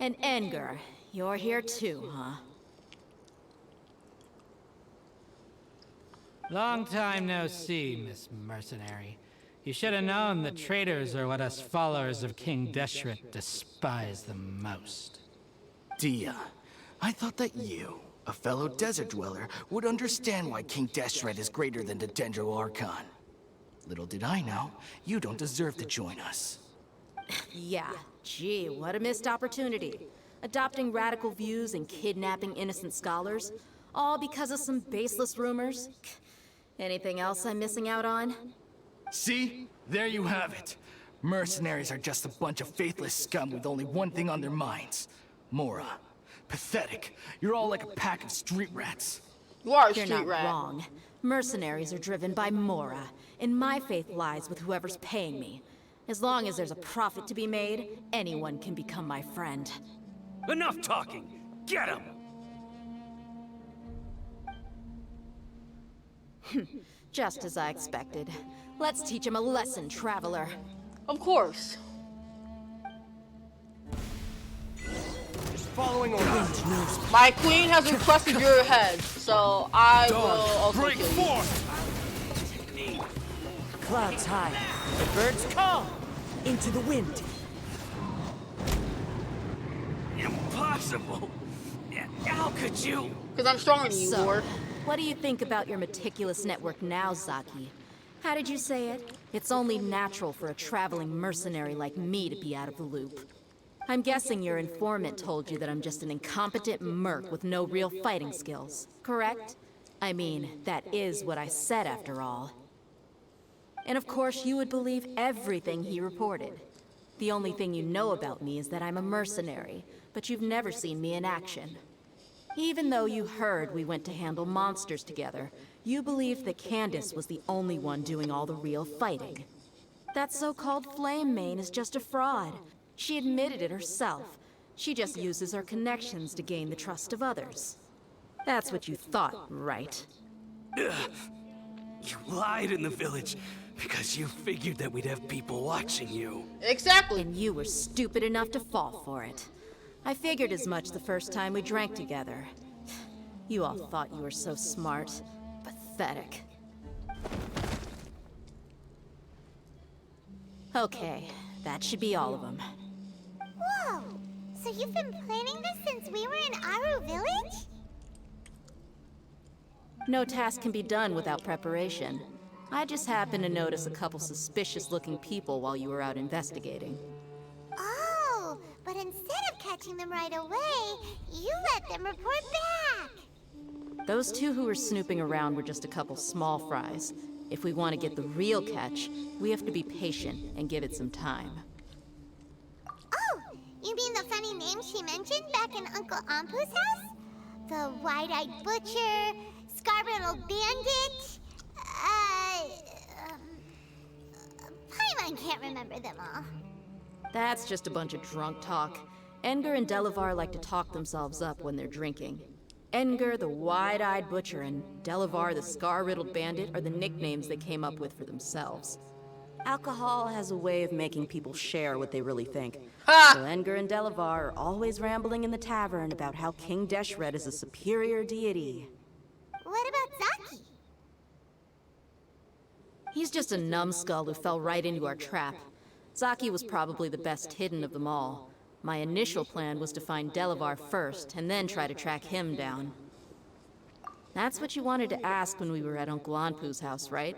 And Engar, you're here too, huh? Long time no see, Miss Mercenary. You should have known the traitors are what us followers of King Deshret despise the most. Dia, I thought that you, a fellow desert dweller, would understand why King Deshret is greater than the Dendro Archon. Little did I know, you don't deserve to join us. Yeah, gee, what a missed opportunity. Adopting radical views and kidnapping innocent scholars, all because of some baseless rumors. Anything else I'm missing out on? See? There you have it. Mercenaries are just a bunch of faithless scum with only one thing on their minds. Mora. Pathetic. You're all like a pack of street rats. You are a You're street not rat. wrong. Mercenaries are driven by Mora, and my faith lies with whoever's paying me. As long as there's a profit to be made, anyone can become my friend. Enough talking! Get him! Just as I expected. Let's teach him a lesson, traveler. Of course. Following orders. My queen has requested your head, so I will also break kill you. forth! Clouds high, the birds call! Into the wind. Impossible! How could you? Because I'm stronger than you, So, Lord. what do you think about your meticulous network now, Zaki? How did you say it? It's only natural for a traveling mercenary like me to be out of the loop. I'm guessing your informant told you that I'm just an incompetent merc with no real fighting skills, correct? I mean, that is what I said after all. And of course, you would believe everything he reported. The only thing you know about me is that I'm a mercenary, but you've never seen me in action. Even though you heard we went to handle monsters together, you believed that Candace was the only one doing all the real fighting. That so-called Flame Mane is just a fraud. She admitted it herself. She just uses her connections to gain the trust of others. That's what you thought, right? You lied in the village because you figured that we'd have people watching you. Exactly. And you were stupid enough to fall for it. I figured as much the first time we drank together. You all thought you were so smart. Pathetic. Okay, that should be all of them. Whoa! So you've been planning this since we were in Aru Village? No task can be done without preparation. I just happened to notice a couple suspicious-looking people while you were out investigating. Oh, but instead of catching them right away, you let them report back. Those two who were snooping around were just a couple small fries. If we want to get the real catch, we have to be patient and give it some time. Oh, you mean the funny name she mentioned back in Uncle Ampu's house? The wide-eyed butcher, scar-riddled bandit, Paimon can't remember them all. That's just a bunch of drunk talk. Edgar and Delavar like to talk themselves up when they're drinking. Edgar, the wide-eyed butcher, and Delavar, the scar-riddled bandit, are the nicknames they came up with for themselves. Alcohol has a way of making people share what they really think. So Edgar and Delavar are always rambling in the tavern about how King Deshret is a superior deity. What about Zaki? He's just a numbskull who fell right into our trap. Zaki was probably the best hidden of them all. My initial plan was to find Delavar first, and then try to track him down. That's what you wanted to ask when we were at Uncle Anpu's house, right?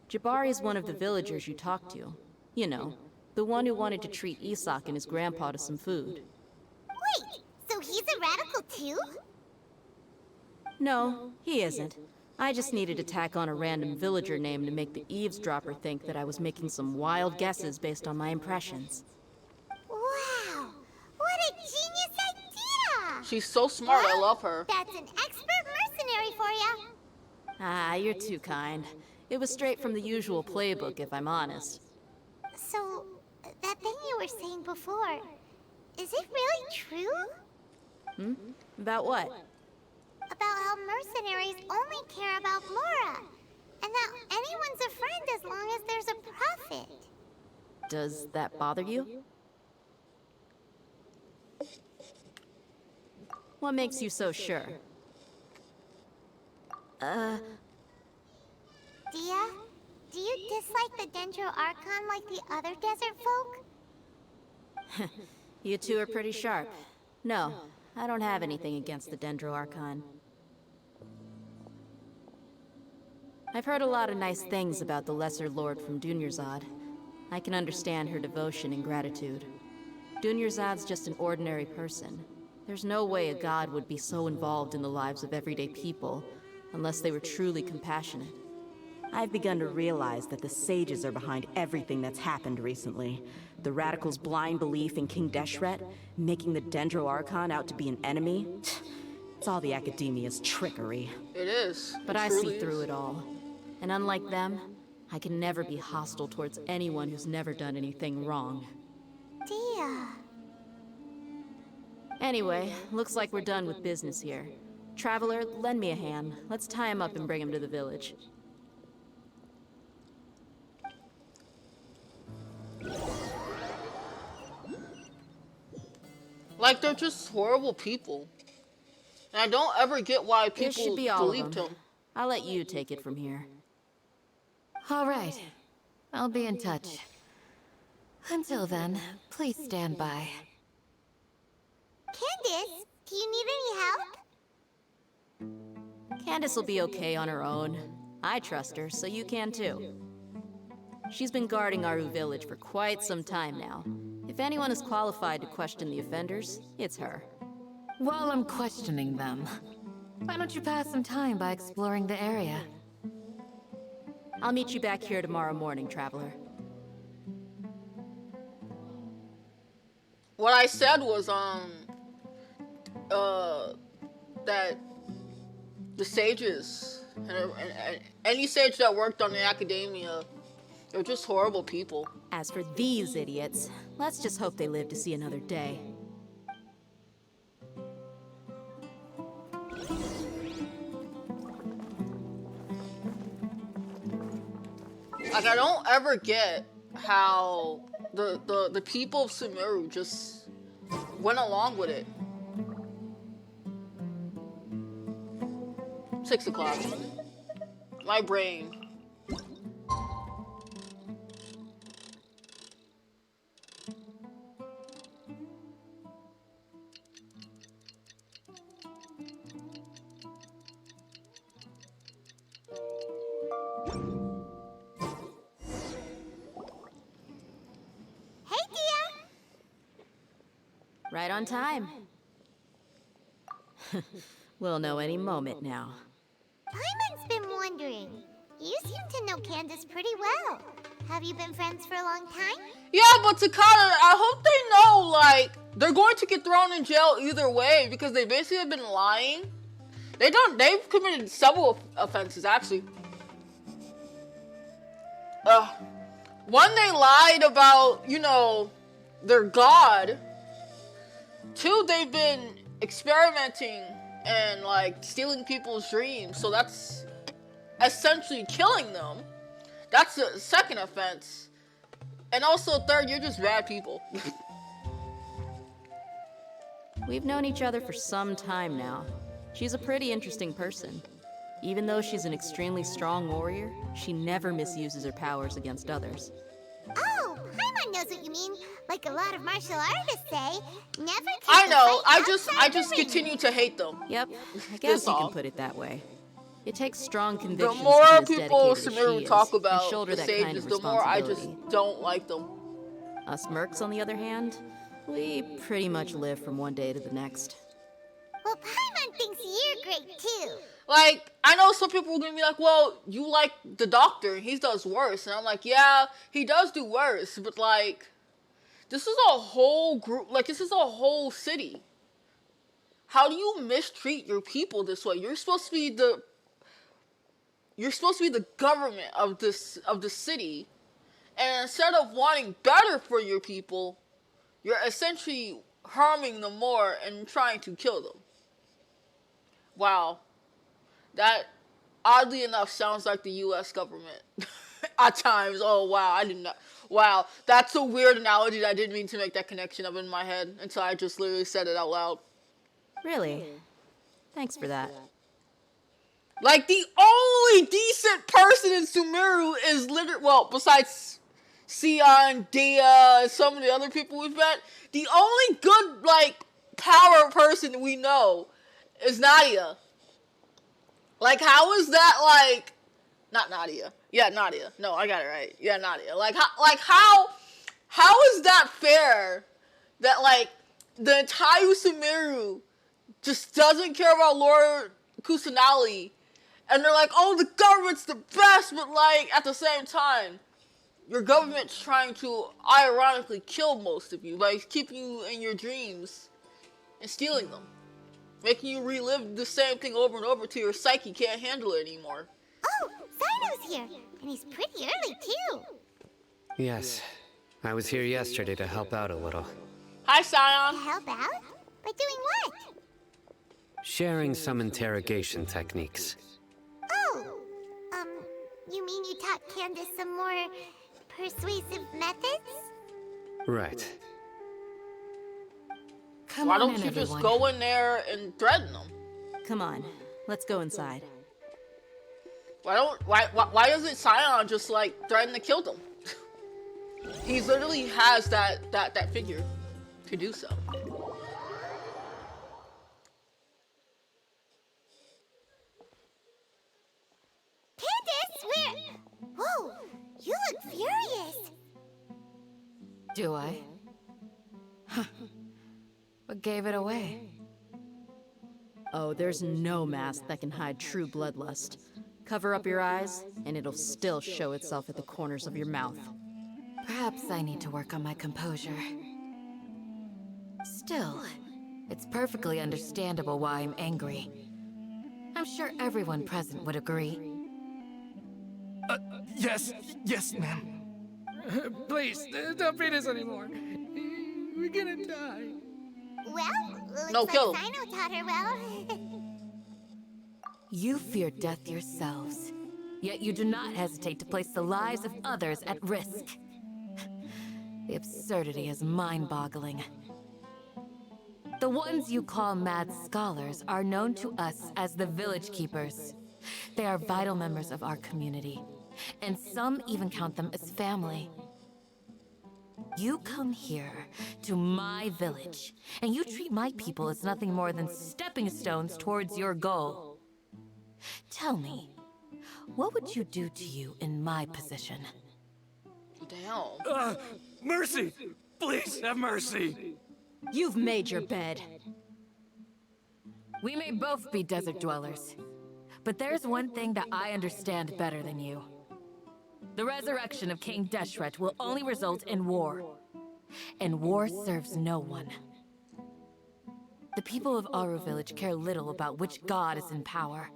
Jabari is one of the villagers you talked to. You know, the one who wanted to treat Isak and his grandpa to some food. Wait, so he's a radical too? No, he isn't. I just needed to tack on a random villager name to make the eavesdropper think that I was making some wild guesses based on my impressions. Wow, what a genius idea! She's so smart, Well, I love her. That's an expert mercenary for you. Ah, you're too kind. It was straight from the usual playbook, if I'm honest. So, that thing you were saying before, is it really true? Hmm? About what? About how mercenaries only care about Mora, and that anyone's a friend as long as there's a profit. Does that bother you? What makes you so sure? Dia, do you dislike the Dendro Archon like the other desert folk? You two are pretty sharp. No, I don't have anything against the Dendro Archon. I've heard a lot of nice things about the Lesser Lord from Dunyarzad. I can understand her devotion and gratitude. Dunyarzad's just an ordinary person. There's no way a god would be so involved in the lives of everyday people, unless they were truly compassionate. I've begun to realize that the sages are behind everything that's happened recently. The radicals' blind belief in King Deshret, making the Dendro Archon out to be an enemy. It's all the academia's trickery. It is. But I see through it all. And unlike them, I can never be hostile towards anyone who's never done anything wrong. Dia. Anyway, looks like we're done with business here. Traveler, lend me a hand. Let's tie him up and bring him to the village. Like, they're just horrible people. And I don't ever get why This people should be all of believed them. him. I'll let you take it from here. All right. I'll be in touch. Until then, please stand by. Candace, do you need any help? Candace will be okay on her own. I trust her, so you can too. She's been guarding Aru village for quite some time now. If anyone is qualified to question the offenders, it's her. While I'm questioning them, why don't you pass some time by exploring the area? I'll meet you back here tomorrow morning, Traveler. What I said was, that the sages, and any sage that worked on the academia, they're just horrible people. As for these idiots, let's just hope they live to see another day. Like, I don't ever get how the people of Sumeru just went along with it. 6 o'clock. My brain. Right on time. We'll know any moment now. Paimon's been wondering. You seem to know Candace pretty well. Have you been friends for a long time? Yeah, but Takata, I hope they know, like, they're going to get thrown in jail either way because they basically have been lying. They've committed several offenses, actually. One, they lied about, you know, their god. Two, they've been experimenting and, like, stealing people's dreams. So that's essentially killing them. That's the second offense. And also, third, you're just bad people. We've known each other for some time now. She's a pretty interesting person. Even though she's an extremely strong warrior, she never misuses her powers against others. Oh, Paimon knows what you mean. Like a lot of martial artists say, never take I know. the I just continue to hate them. Yep, I guess you can put it that way. It takes strong The conviction more to be as people dedicated as Sumeru she talk is, and about shoulder the that kind sages, of the more I just responsibility. don't like them. Us mercs, on the other hand, we pretty much live from one day to the next. Well, Paimon thinks you're great too. Like, I know some people are gonna be like, well, you like the doctor, he does worse. And I'm like, yeah, he does do worse, but like, this is a whole group, like, this is a whole city. How do you mistreat your people this way? You're supposed to be the government of the city. And instead of wanting better for your people, you're essentially harming them more and trying to kill them. Wow. That, oddly enough, sounds like the U.S. government. At times. Oh, wow. I did not. Wow. That's a weird analogy that I didn't mean to make that connection up in my head until I just literally said it out loud. Really? Thanks for that. Like, the only decent person in Sumeru is literally, well, besides Sion, Dia, and some of the other people we've met, the only good, like, power person we know is Nadia. Like, how is that, like, not Nadia. Yeah, Nadia. No, I got it right. Yeah, Nadia. Like, how is that fair that, like, the entire Sumeru just doesn't care about Lord Kusanali, and they're like, oh, the government's the best, but, like, at the same time, your government's trying to ironically kill most of you by keeping you in your dreams and stealing them. Making you relive the same thing over and over till your psyche can't handle it anymore. Oh, Sino's here, and he's pretty early too. Yes, I was here yesterday to help out a little. Hi, Sion. To help out? By doing what? Sharing some interrogation techniques. Oh, you mean you taught Candace some more persuasive methods? Right. Why don't you just go in there and threaten them? Come on, let's go inside. Why doesn't Sion just, like, threaten to kill them? He literally has that figure to do so. Candace, where? Whoa, you look furious. Do I? What gave it away? Oh, there's no mask that can hide true bloodlust. Cover up your eyes, and it'll still show itself at the corners of your mouth. Perhaps I need to work on my composure. Still, it's perfectly understandable why I'm angry. I'm sure everyone present would agree. Yes, ma'am. Please, don't beat us anymore. We're gonna die. Well, looks No, like kill. Sino taught her well. You fear death yourselves, yet you do not hesitate to place the lives of others at risk. The absurdity is mind-boggling. The ones you call mad scholars are known to us as the Village Keepers. They are vital members of our community, and some even count them as family. You come here to my village, and you treat my people as nothing more than stepping stones towards your goal. Tell me, what would you do to you in my position? Damn. Mercy! Please, have mercy! You've made your bed. We may both be desert dwellers, but there's one thing that I understand better than you. The resurrection of King Deshret will only result in war. And war serves no one. The people of Aru Village care little about which god is in power.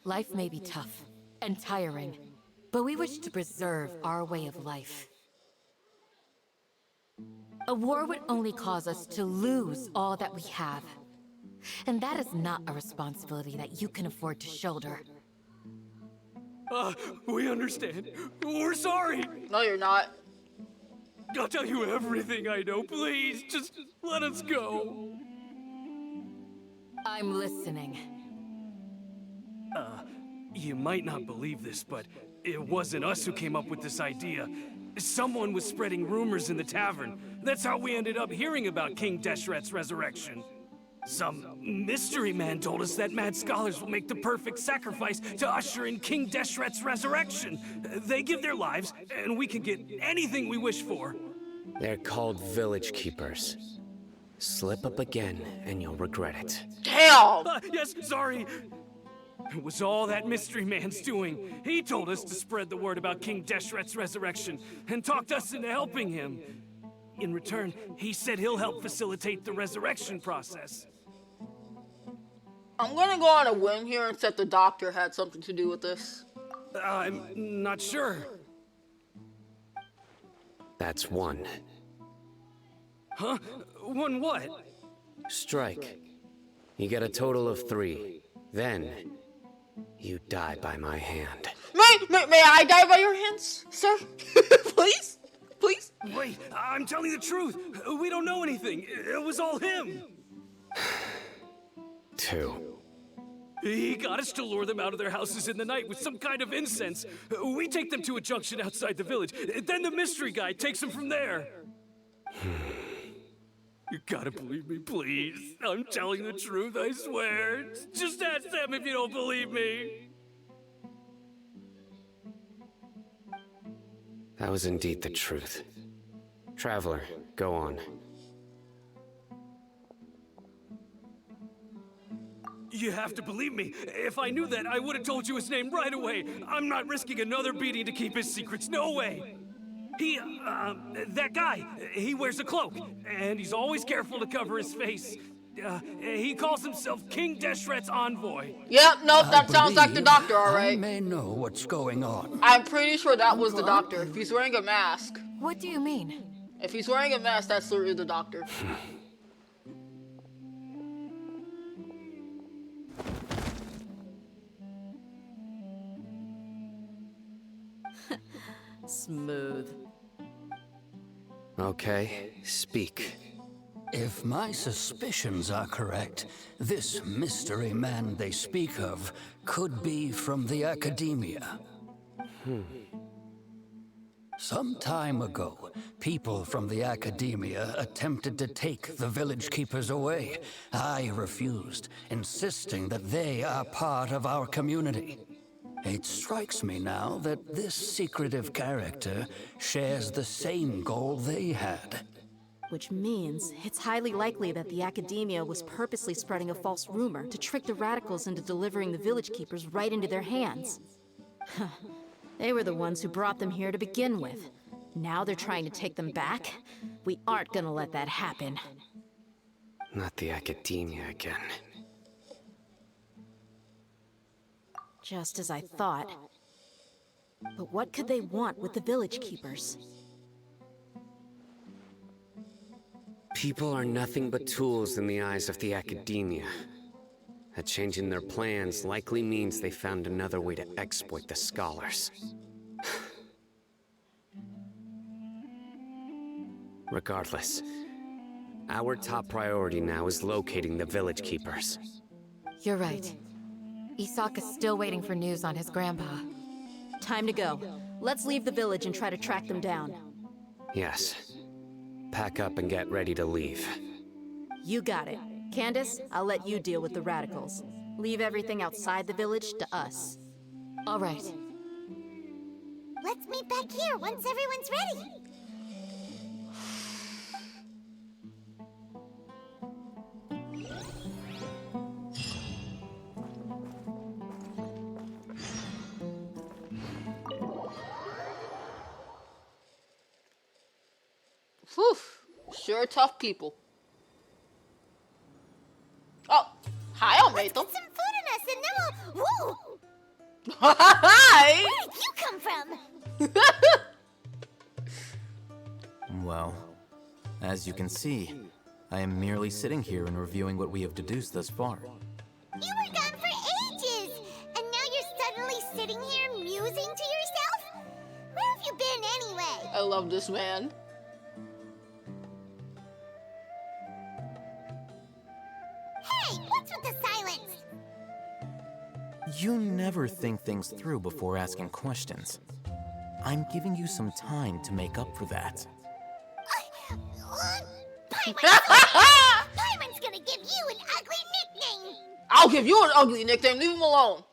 Life may be tough and tiring, but we wish to preserve our way of life. A war would only cause us to lose all that we have. And that is not a responsibility that you can afford to shoulder. We understand. We're sorry. No, you're not. I'll tell you everything I know. Please, just let us go. I'm listening. You might not believe this, but it wasn't us who came up with this idea. Someone was spreading rumors in the tavern. That's how we ended up hearing about King Deshret's resurrection. Some mystery man told us that mad scholars will make the perfect sacrifice to usher in King Deshret's resurrection. They give their lives, and we can get anything we wish for. They're called village keepers. Slip up again, and you'll regret it. Damn! Yes, sorry. It was all that mystery man's doing. He told us to spread the word about King Deshret's resurrection, and talked us into helping him. In return, he said he'll help facilitate the resurrection process. I'm gonna go on a whim here and say the doctor had something to do with this. I'm not sure. That's one. Huh? One what? Strike. You get a total of 3. Then, you die by my hand. May I die by your hands, sir? Please? Please? Wait, I'm telling the truth. We don't know anything. It was all him. 2. He got us to lure them out of their houses in the night with some kind of incense. We take them to a junction outside the village. Then the mystery guy takes them from there. You gotta believe me, please. I'm telling the truth, I swear. Just ask them if you don't believe me. That was indeed the truth. Traveler, go on. You have to believe me. If I knew that, I would have told you his name right away. I'm not risking another beating to keep his secrets. No way. That guy, he wears a cloak, and he's always careful to cover his face. He calls himself King Deshret's envoy. Yep, nope, that sounds like the doctor, alright. I may know what's going on. I'm pretty sure that was the doctor. If he's wearing a mask. What do you mean? If he's wearing a mask, that's literally the doctor. Smooth. Okay, speak. If my suspicions are correct, this mystery man they speak of could be from the Academia. Some time ago, people from the Academia attempted to take the village keepers away. I refused, insisting that they are part of our community. It strikes me now that this secretive character shares the same goal they had. Which means it's highly likely that the Academia was purposely spreading a false rumor to trick the radicals into delivering the village keepers right into their hands. They were the ones who brought them here to begin with. Now they're trying to take them back? We aren't gonna let that happen. Not the Academia again. Just as I thought. But what could they want with the village keepers? People are nothing but tools in the eyes of the Academia. A change in their plans likely means they found another way to exploit the scholars. Regardless, our top priority now is locating the village keepers. You're right. Isak is still waiting for news on his grandpa. Time to go. Let's leave the village and try to track them down. Yes. Pack up and get ready to leave. You got it. Candace, I'll let you deal with the radicals. Leave everything outside the village to us. All right. Let's meet back here once everyone's ready. Whew. Sure tough people. Oh, hi, I'll make them. Put some food in us and then we'll... Whoa! Hi! Where did you come from? Well, as you can see, I am merely sitting here and reviewing what we have deduced thus far. You were gone for ages! And now you're suddenly sitting here musing to yourself? Where have you been anyway? I love this man. Hey, what's with the silence? You never think things through before asking questions. I'm giving you some time to make up for that. Paimon's gonna give you an ugly nickname! I'll give you an ugly nickname. Leave him alone.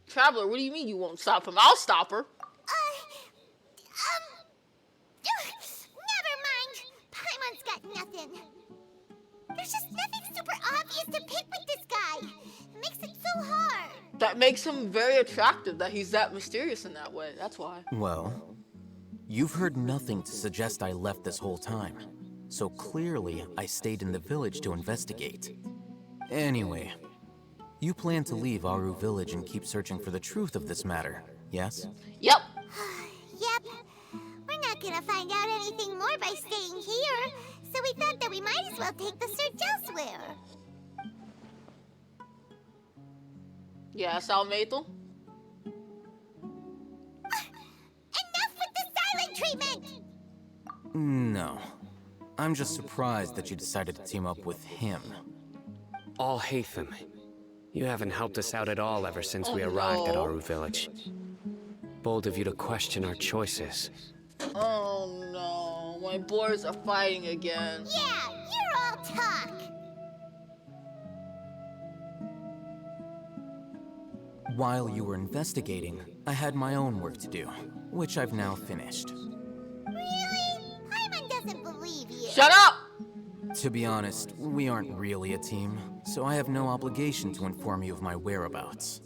Traveler, what do you mean you won't stop him? I'll stop her. Never mind. Paimon's got nothing. There's just nothing super obvious to pick with this guy. It makes it so hard. That makes him very attractive, that he's that mysterious in that way. That's why. Well, you've heard nothing to suggest I left this whole time. So clearly, I stayed in the village to investigate. Anyway, you plan to leave Aru village and keep searching for the truth of this matter, yes? Yep. Yep. We're not gonna find out anything more by staying here, so we thought that we might as well take the search elsewhere. Yes, Almato. Enough with the silent treatment! No. I'm just surprised that you decided to team up with him. Alhaitham, you haven't helped us out at all ever since we arrived at Aru village. Bold of you to question our choices. Oh no, my boys are fighting again. Yeah, you're all talk. While you were investigating, I had my own work to do, which I've now finished. Really? Paimon doesn't believe you. Shut up! To be honest, we aren't really a team, so I have no obligation to inform you of my whereabouts.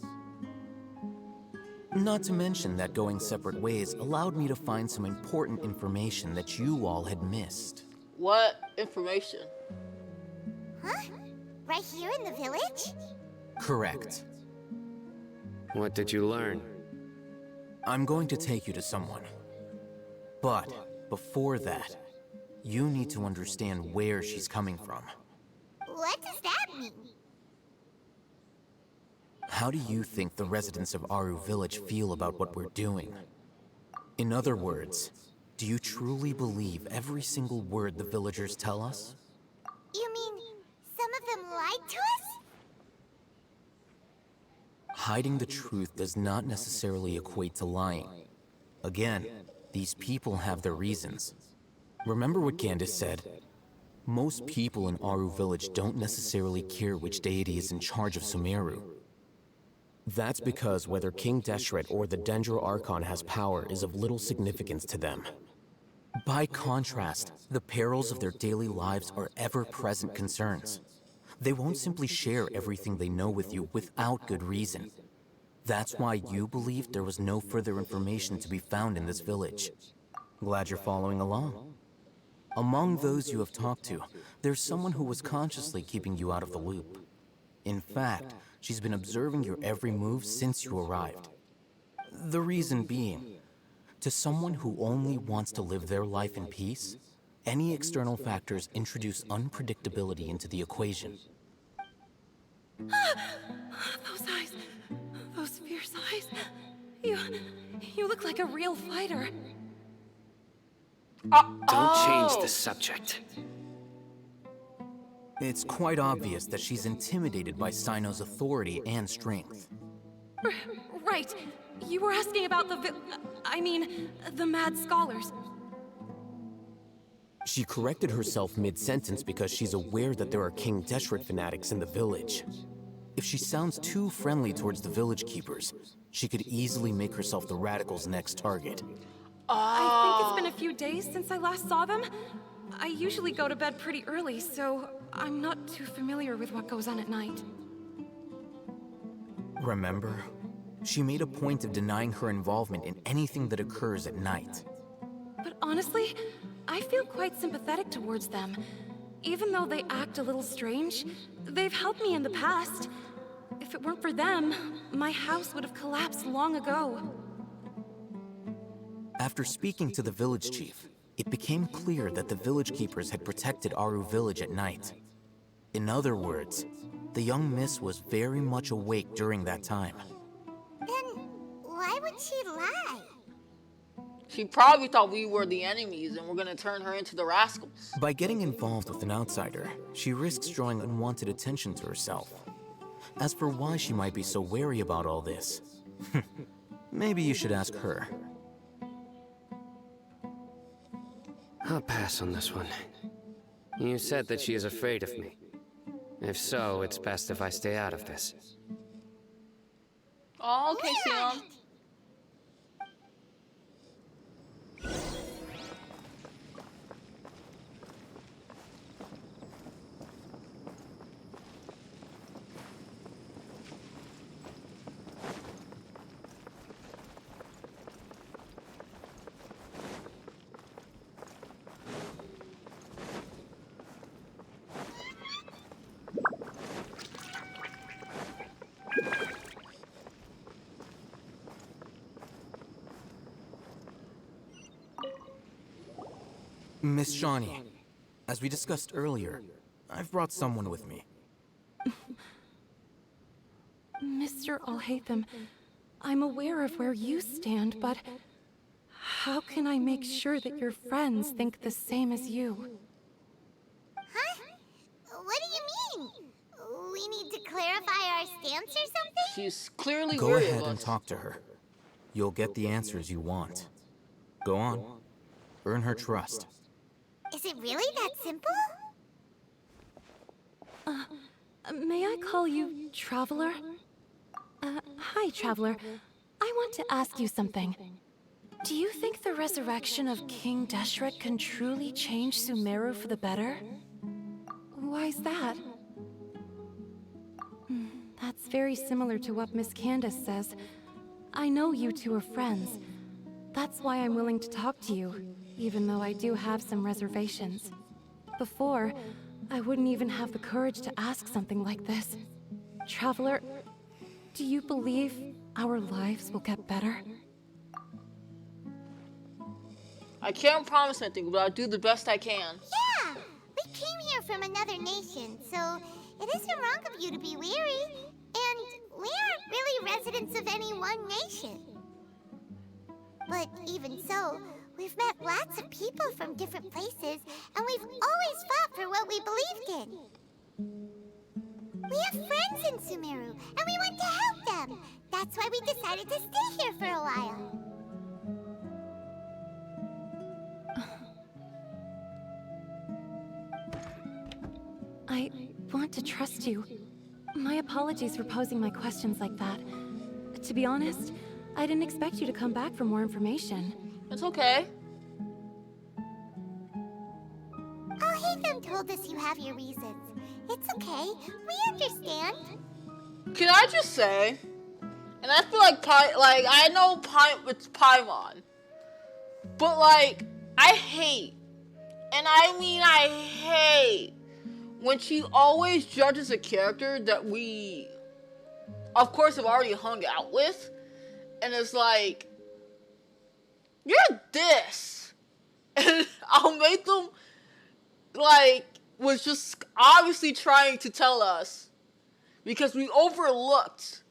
Not to mention that going separate ways allowed me to find some important information that you all had missed. What information? Huh? Right here in the village? Correct. What did you learn? I'm going to take you to someone. But before that, you need to understand where she's coming from. What does that mean? How do you think the residents of Aru village feel about what we're doing? In other words, do you truly believe every single word the villagers tell us? You mean some of them lied to us? Hiding the truth does not necessarily equate to lying. Again, these people have their reasons. Remember what Candace said? Most people in Aru village don't necessarily care which deity is in charge of Sumeru. That's because whether King Deshret or the Dendro Archon has power is of little significance to them. By contrast, the perils of their daily lives are ever-present concerns. They won't simply share everything they know with you without good reason. That's why you believed there was no further information to be found in this village. Glad you're following along. Among those you have talked to, there's someone who was consciously keeping you out of the loop. In fact, she's been observing your every move since you arrived. The reason being, to someone who only wants to live their life in peace, any external factors introduce unpredictability into the equation. Those eyes. Those fierce eyes. You look like a real fighter. Don't change the subject. It's quite obvious that she's intimidated by Sino's authority and strength. Right. You were asking about the mad scholars. She corrected herself mid-sentence because she's aware that there are King Deshret fanatics in the village. If she sounds too friendly towards the village keepers, she could easily make herself the radicals' next target. I think it's been a few days since I last saw them. I usually go to bed pretty early, so I'm not too familiar with what goes on at night. Remember? She made a point of denying her involvement in anything that occurs at night. But honestly, I feel quite sympathetic towards them. Even though they act a little strange, they've helped me in the past. If it weren't for them, my house would have collapsed long ago. After speaking to the village chief, it became clear that the village keepers had protected Aru village at night. In other words, the young miss was very much awake during that time. Then why would she lie? She probably thought we were the enemies and we're gonna turn her into the rascals. By getting involved with an outsider, she risks drawing unwanted attention to herself. As for why she might be so wary about all this, maybe you should ask her. I'll pass on this one. You said that she is afraid of me. If so, it's best if I stay out of this. Oh, okay, Sion. Miss Shawnee, as we discussed earlier, I've brought someone with me. Mr. Alhaitham, I'm aware of where you stand, but how can I make sure that your friends think the same as you? Huh? What do you mean? We need to clarify our stance or something? She's clearly Go worried ahead about and us. talk to her. You'll get the answers you want. Go on. Earn her trust. Is it really that simple? May I call you Traveler? Hi, Traveler. I want to ask you something. Do you think the resurrection of King Deshret can truly change Sumeru for the better? Why's that? That's very similar to what Miss Candace says. I know you two are friends. That's why I'm willing to talk to you, even though I do have some reservations. Before, I wouldn't even have the courage to ask something like this. Traveler, do you believe our lives will get better? I can't promise anything, but I'll do the best I can. Yeah! We came here from another nation, so it isn't wrong of you to be weary. And we aren't really residents of any one nation. But even so, we've met lots of people from different places, and we've always fought for what we believed in. We have friends in Sumeru, and we want to help them. That's why we decided to stay here for a while. I want to trust you. My apologies for posing my questions like that. To be honest, I didn't expect you to come back for more information. It's okay. Alhaitham told us you have your reasons. It's okay. We understand. Can I just say, and I feel like I know it's Paimon, but like I hate, and I mean I hate, when she always judges a character that we, of course, have already hung out with, and it's like, you're this, and I'll make them like was just obviously trying to tell us, because we overlooked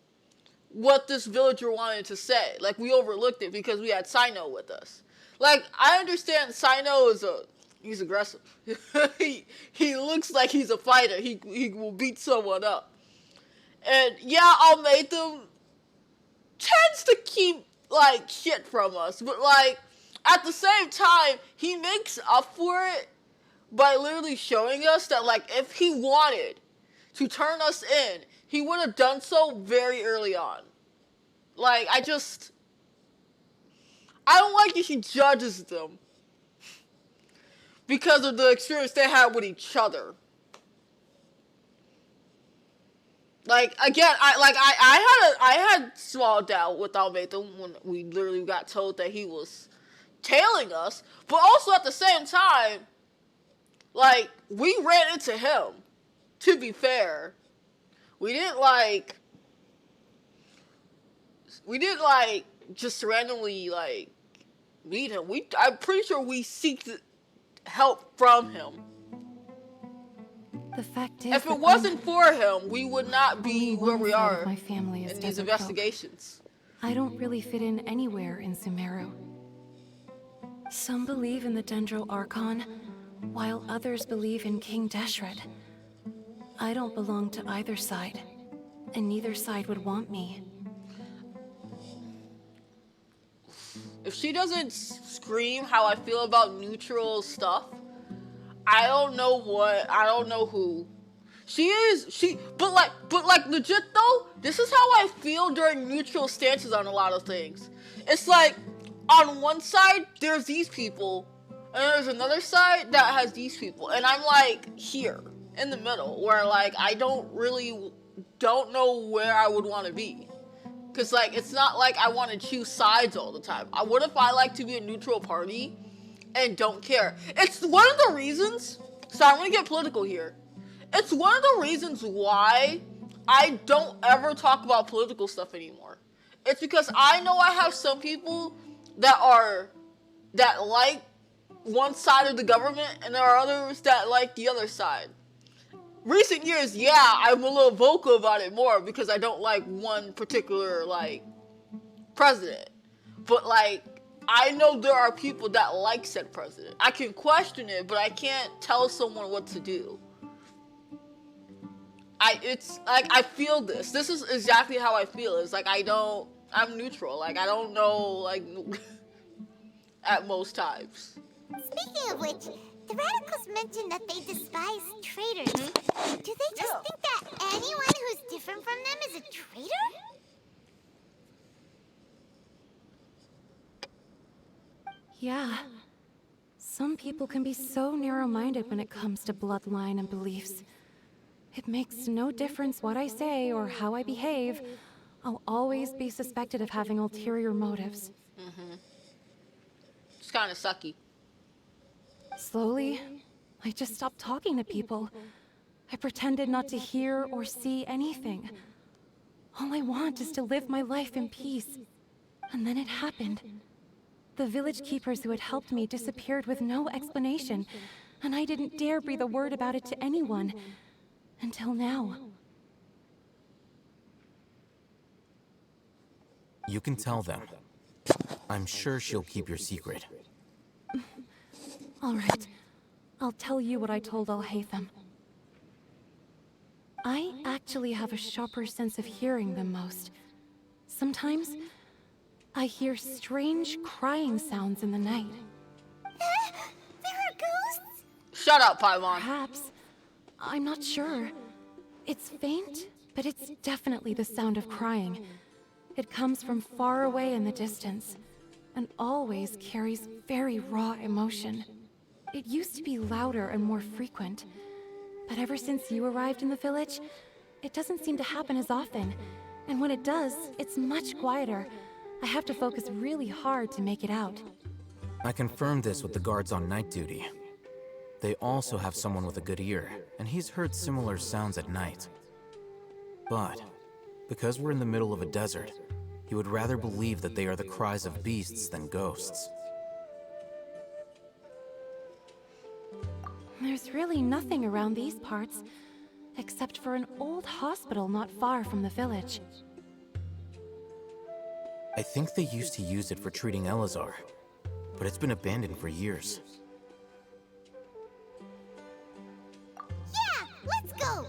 what this villager wanted to say. Like, we overlooked it because we had Sino with us. Like, I understand Sino is he's aggressive. he looks like he's a fighter. He will beat someone up. And yeah, Almatham tends to keep like shit from us, but like at the same time, he makes up for it by literally showing us that like if he wanted to turn us in, he would have done so very early on. Like, I don't like that he judges them because of the experience they had with each other. Like, again, I had small doubt with Almatham when we literally got told that he was tailing us, but also at the same time, like, we ran into him, to be fair. We didn't, like, just randomly, like, meet him. I'm pretty sure we seeked help from him. The fact is, if it wasn't for him, we would not be where we are my family is in these desert investigations. folk. I don't really fit in anywhere in Sumeru. Some believe in the Dendro Archon, while others believe in King Deshret. I don't belong to either side, and neither side would want me. If she doesn't scream how I feel about neutral stuff, I don't know who. But legit though, this is how I feel during neutral stances on a lot of things. It's like, on one side, there's these people, and there's another side that has these people, and I'm like, here, in the middle, where like, I don't know where I would want to be. Cause like, it's not like I want to choose sides all the time. What if I like to be a neutral party and don't care? It's one of the reasons, so I'm gonna get political here. It's one of the reasons why I don't ever talk about political stuff anymore. It's because I know I have some people that like one side of the government, and there are others that like the other side. Recent years, yeah, I'm a little vocal about it more because I don't like one particular, like, president. But, like, I know there are people that like said president. I can question it, but I can't tell someone what to do. I feel this. This is exactly how I feel. It's like, I'm neutral. Like, I don't know, like, at most times. Speaking of which, the radicals mentioned that they despise traitors. Do they just think that anyone who's different from them is a traitor? Yeah. Some people can be so narrow-minded when it comes to bloodline and beliefs. It makes no difference what I say or how I behave. I'll always be suspected of having ulterior motives. It's kind of sucky. Slowly, I just stopped talking to people. I pretended not to hear or see anything. All I want is to live my life in peace. And then it happened. The village keepers who had helped me disappeared with no explanation, and I didn't dare breathe a word about it to anyone. Until now. You can tell them. I'm sure she'll keep your secret. All right. I'll tell you what I told Alhaitham. I actually have a sharper sense of hearing than most. Sometimes, I hear strange crying sounds in the night. There are ghosts? Shut up, Paimon. Perhaps. I'm not sure. It's faint, but it's definitely the sound of crying. It comes from far away in the distance, and always carries very raw emotion. It used to be louder and more frequent, but ever since you arrived in the village, it doesn't seem to happen as often, and when it does, it's much quieter. I have to focus really hard to make it out. I confirmed this with the guards on night duty. They also have someone with a good ear, and he's heard similar sounds at night. But, because we're in the middle of a desert, he would rather believe that they are the cries of beasts than ghosts. There's really nothing around these parts, except for an old hospital not far from the village. I think they used to use it for treating Elazar, but it's been abandoned for years. Yeah, let's go!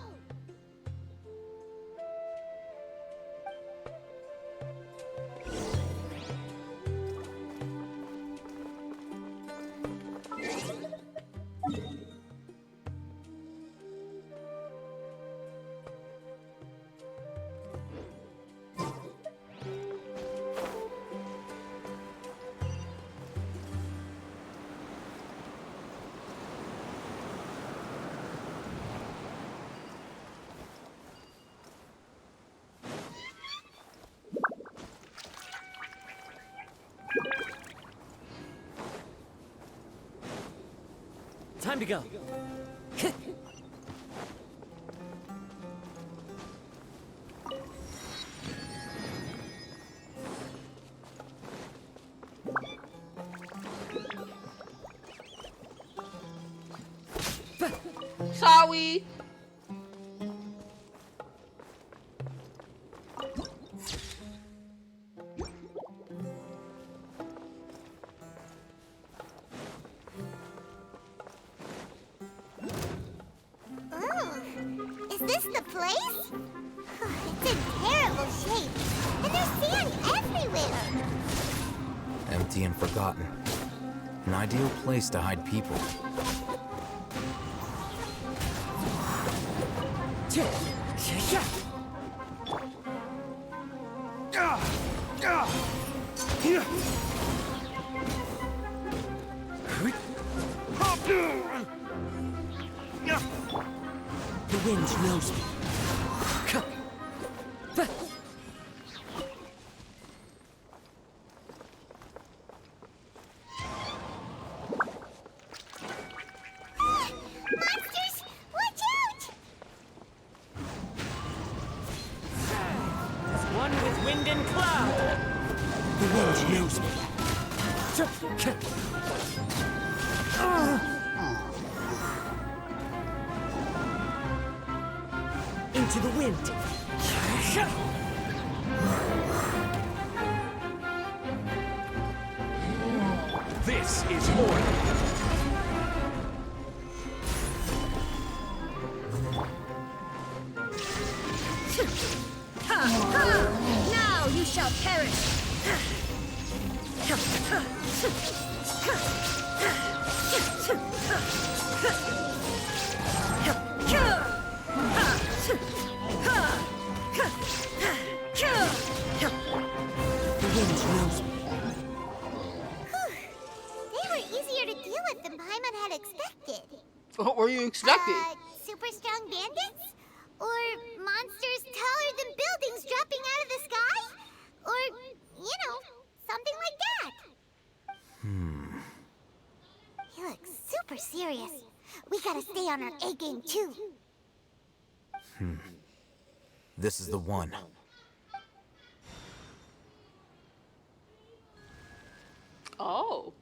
Time to go. Sorry. Is this the place? It's in terrible shape, and there's sand everywhere. Empty and forgotten. An ideal place to hide people. The wind knows me. Monsters, watch out! There's one with wind and cloud. The wind knows me. Into the wind. This is order. Now you shall perish! The wind knows me. They were easier to deal with than Paimon had expected. What were you expecting? Super strong bandits? Or monsters taller than buildings dropping out of the sky? Or, you know, something like that. He looks super serious. We gotta stay on our A game too. This is the one. Oh.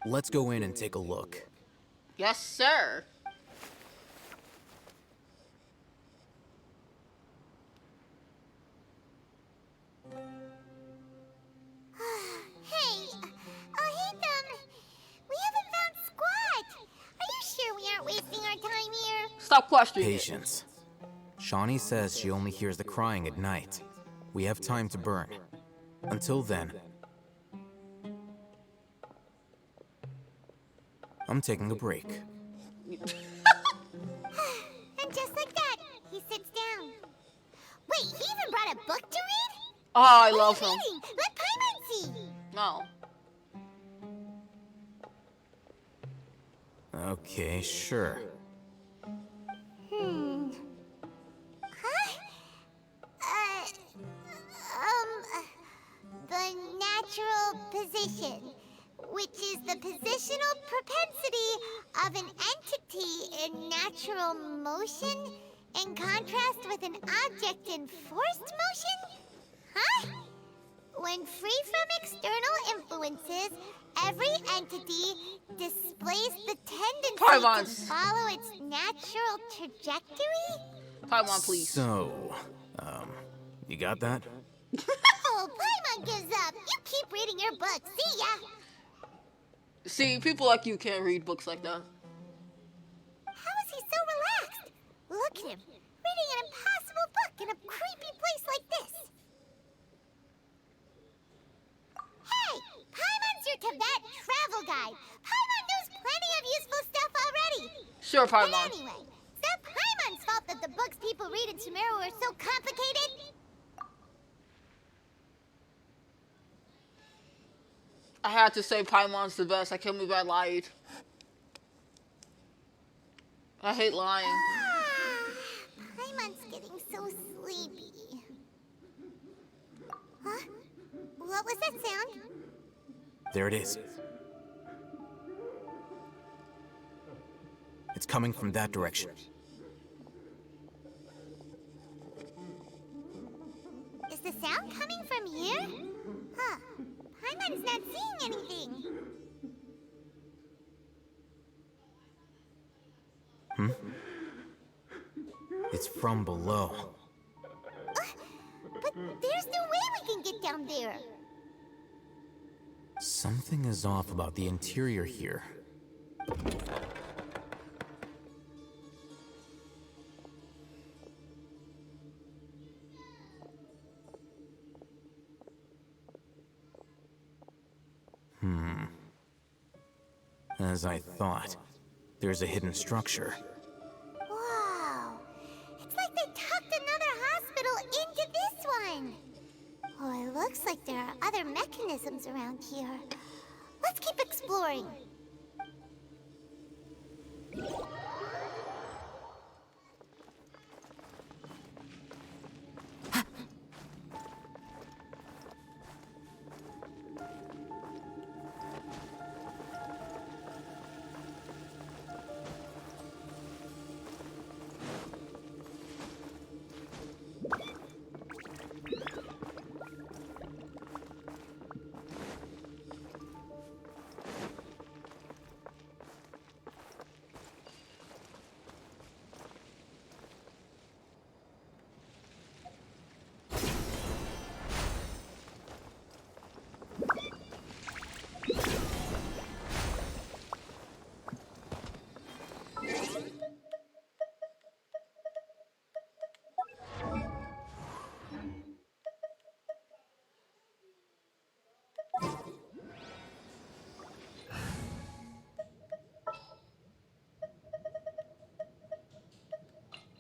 Let's go in and take a look. Yes, sir. Hey, Hatham, we haven't found squat. Are you sure we aren't wasting our time here? Stop questioning it. Patience. Shawnee says she only hears the crying at night. We have time to burn. Until then, I'm taking a break. And just like that, he sits down. Wait, he even brought a book to read? Oh, I What love are you him. reading? Let Paimon see. No. Okay, sure. Huh? The natural position, which is the positional propensity of an entity in natural motion in contrast with an object in forced motion? Huh? When free from external influences, every entity displays the tendency Paimon. to follow its natural trajectory? Paimon, please. So, you got that? Oh, Paimon gives up. You keep reading your book. See ya. See, people like you can't read books like that. How is he so relaxed? Look at him, reading an impossible book in a creepy place like this. Hey, Paimon's your Tibet travel guide. Paimon knows plenty of useful stuff already. Sure, But Paimon. anyway, it's not Paimon's fault that the books people read in Sumeru are so complicated. I had to say Paimon's the best. I can't believe I lied. I hate lying. Paimon's getting so sleepy. What's that sound? There it is. It's coming from that direction. Is the sound coming from here? Huh. Paimon's not seeing anything. Hmm? It's from below. But there's no way we can get down there. Something is off about the interior here. As I thought, there's a hidden structure. Wow. It's like they tucked another hospital into this one. Oh, it looks like there are other mechanisms around here. Let's keep exploring.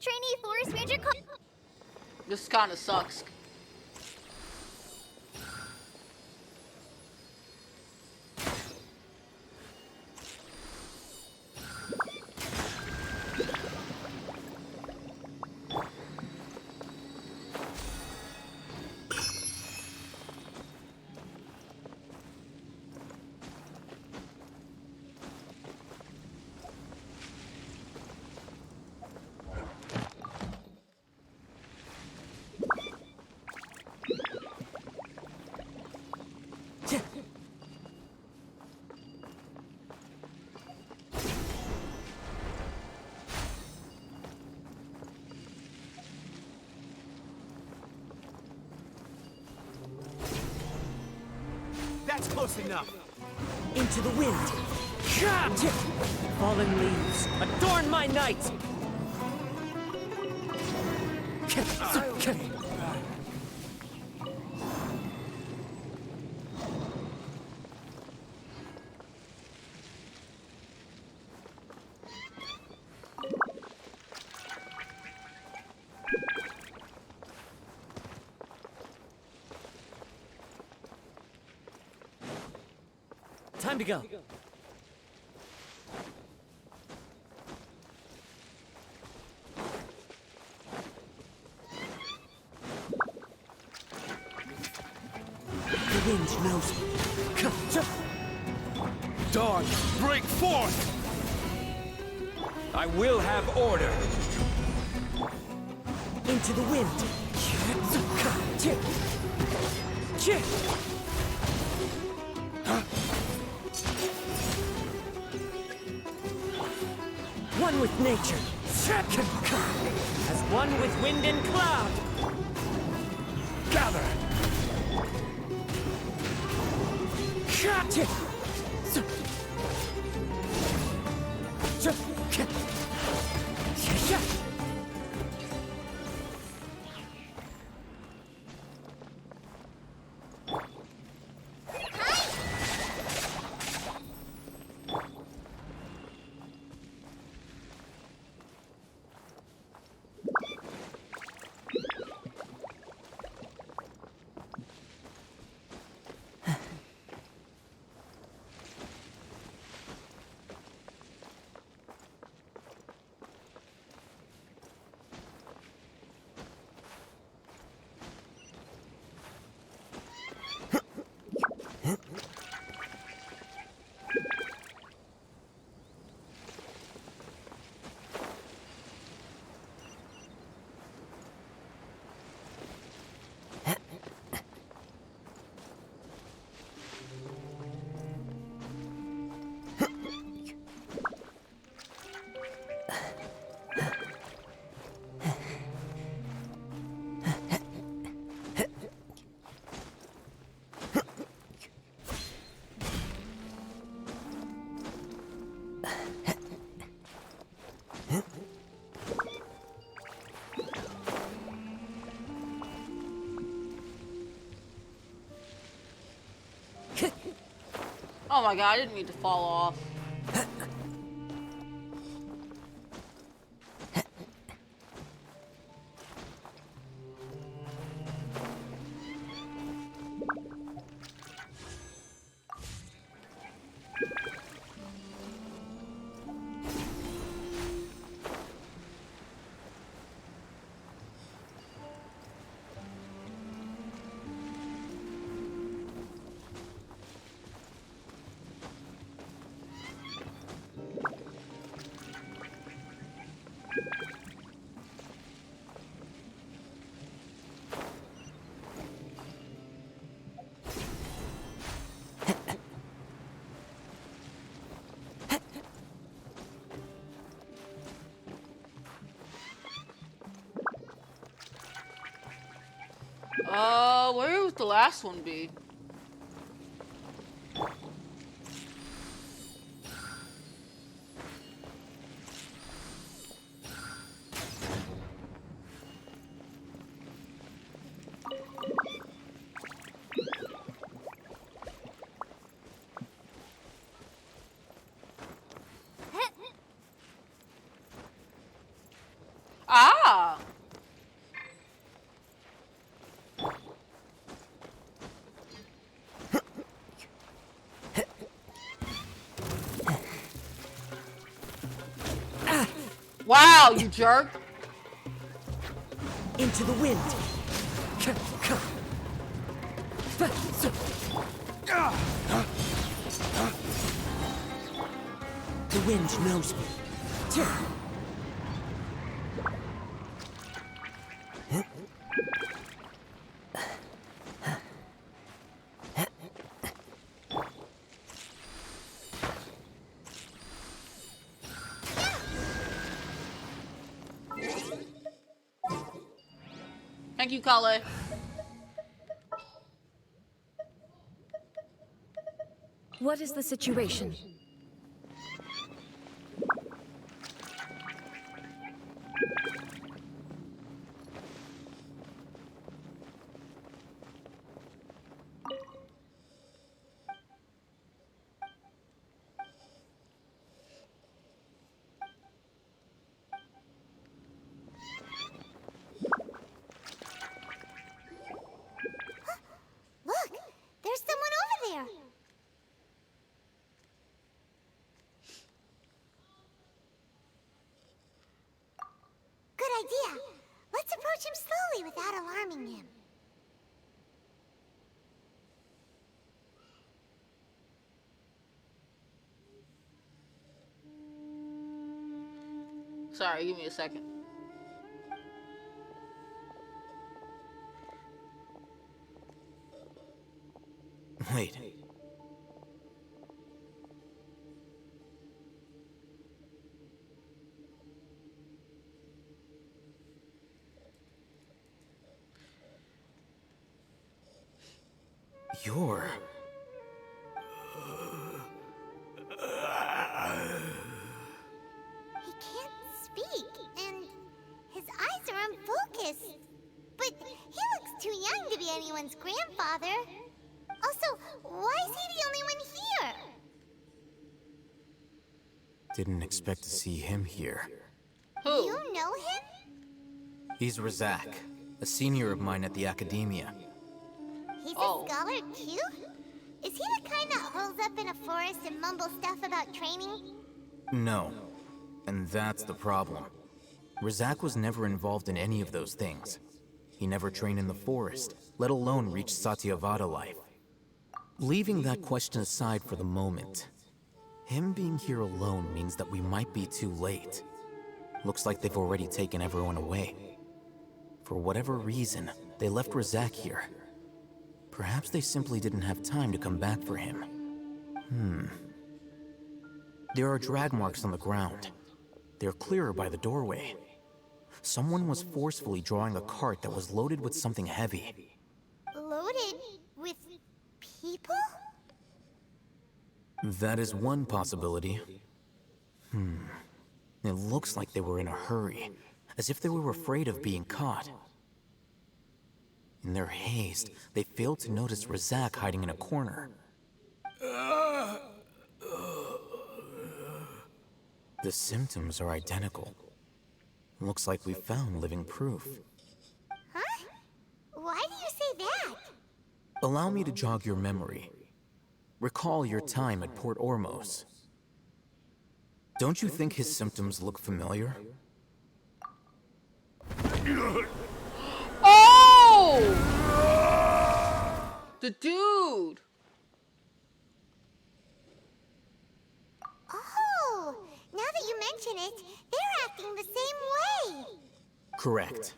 Trainee Forest Ranger This kind of sucks. That's close enough. Into the wind. Fallen leaves, adorn my night. Time to go. The wind knows me. Dawn, break forth! I will have order. Into the wind. One with nature. As one with wind and cloud. Gather! Oh my god, I didn't mean to fall off. Where would the last one be? Ah! Wow, you jerk! Into the wind. The wind knows me. Thank you, Kale. What is the situation? Look, there's someone over there. Good idea. Let's approach him slowly without alarming him. Sorry, give me a second. Wait. You're... He can't speak, and his eyes are unfocused. But he looks too young to be anyone's grandfather. Also, why is he the only one here? Didn't expect to see him here. Who? You know him? He's Razak, a senior of mine at the Academia. He's a scholar too? Is he the kind that holds up in a forest and mumbles stuff about training? No. And that's the problem. Razak was never involved in any of those things. He never trained in the forest, let alone reach Satyavada life. Leaving that question aside for the moment, him being here alone means that we might be too late. Looks like they've already taken everyone away. For whatever reason, they left Razak here. Perhaps they simply didn't have time to come back for him. There are drag marks on the ground. They're clearer by the doorway. Someone was forcefully drawing a cart that was loaded with something heavy. Loaded with people? That is one possibility. It looks like they were in a hurry, as if they were afraid of being caught. In their haste, they failed to notice Razak hiding in a corner. The symptoms are identical. Looks like we found living proof. Huh? Why do you say that? Allow me to jog your memory. Recall your time at Port Ormos. Don't you think his symptoms look familiar? Oh! The dude! Oh! Now that you mention it, they're acting the same way! Correct.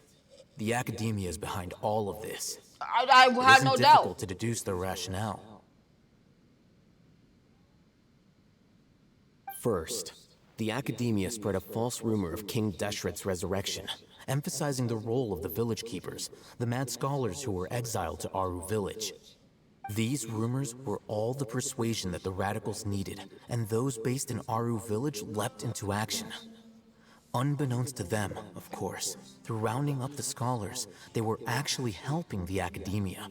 The Academia is behind all of this. I have no It isn't doubt. difficult to deduce their rationale. First, the Academia spread a false rumor of King Deshret's resurrection, emphasizing the role of the village keepers, the mad scholars who were exiled to Aru village. These rumors were all the persuasion that the radicals needed, and those based in Aru village leapt into action. Unbeknownst to them, of course, through rounding up the scholars, they were actually helping the Academia.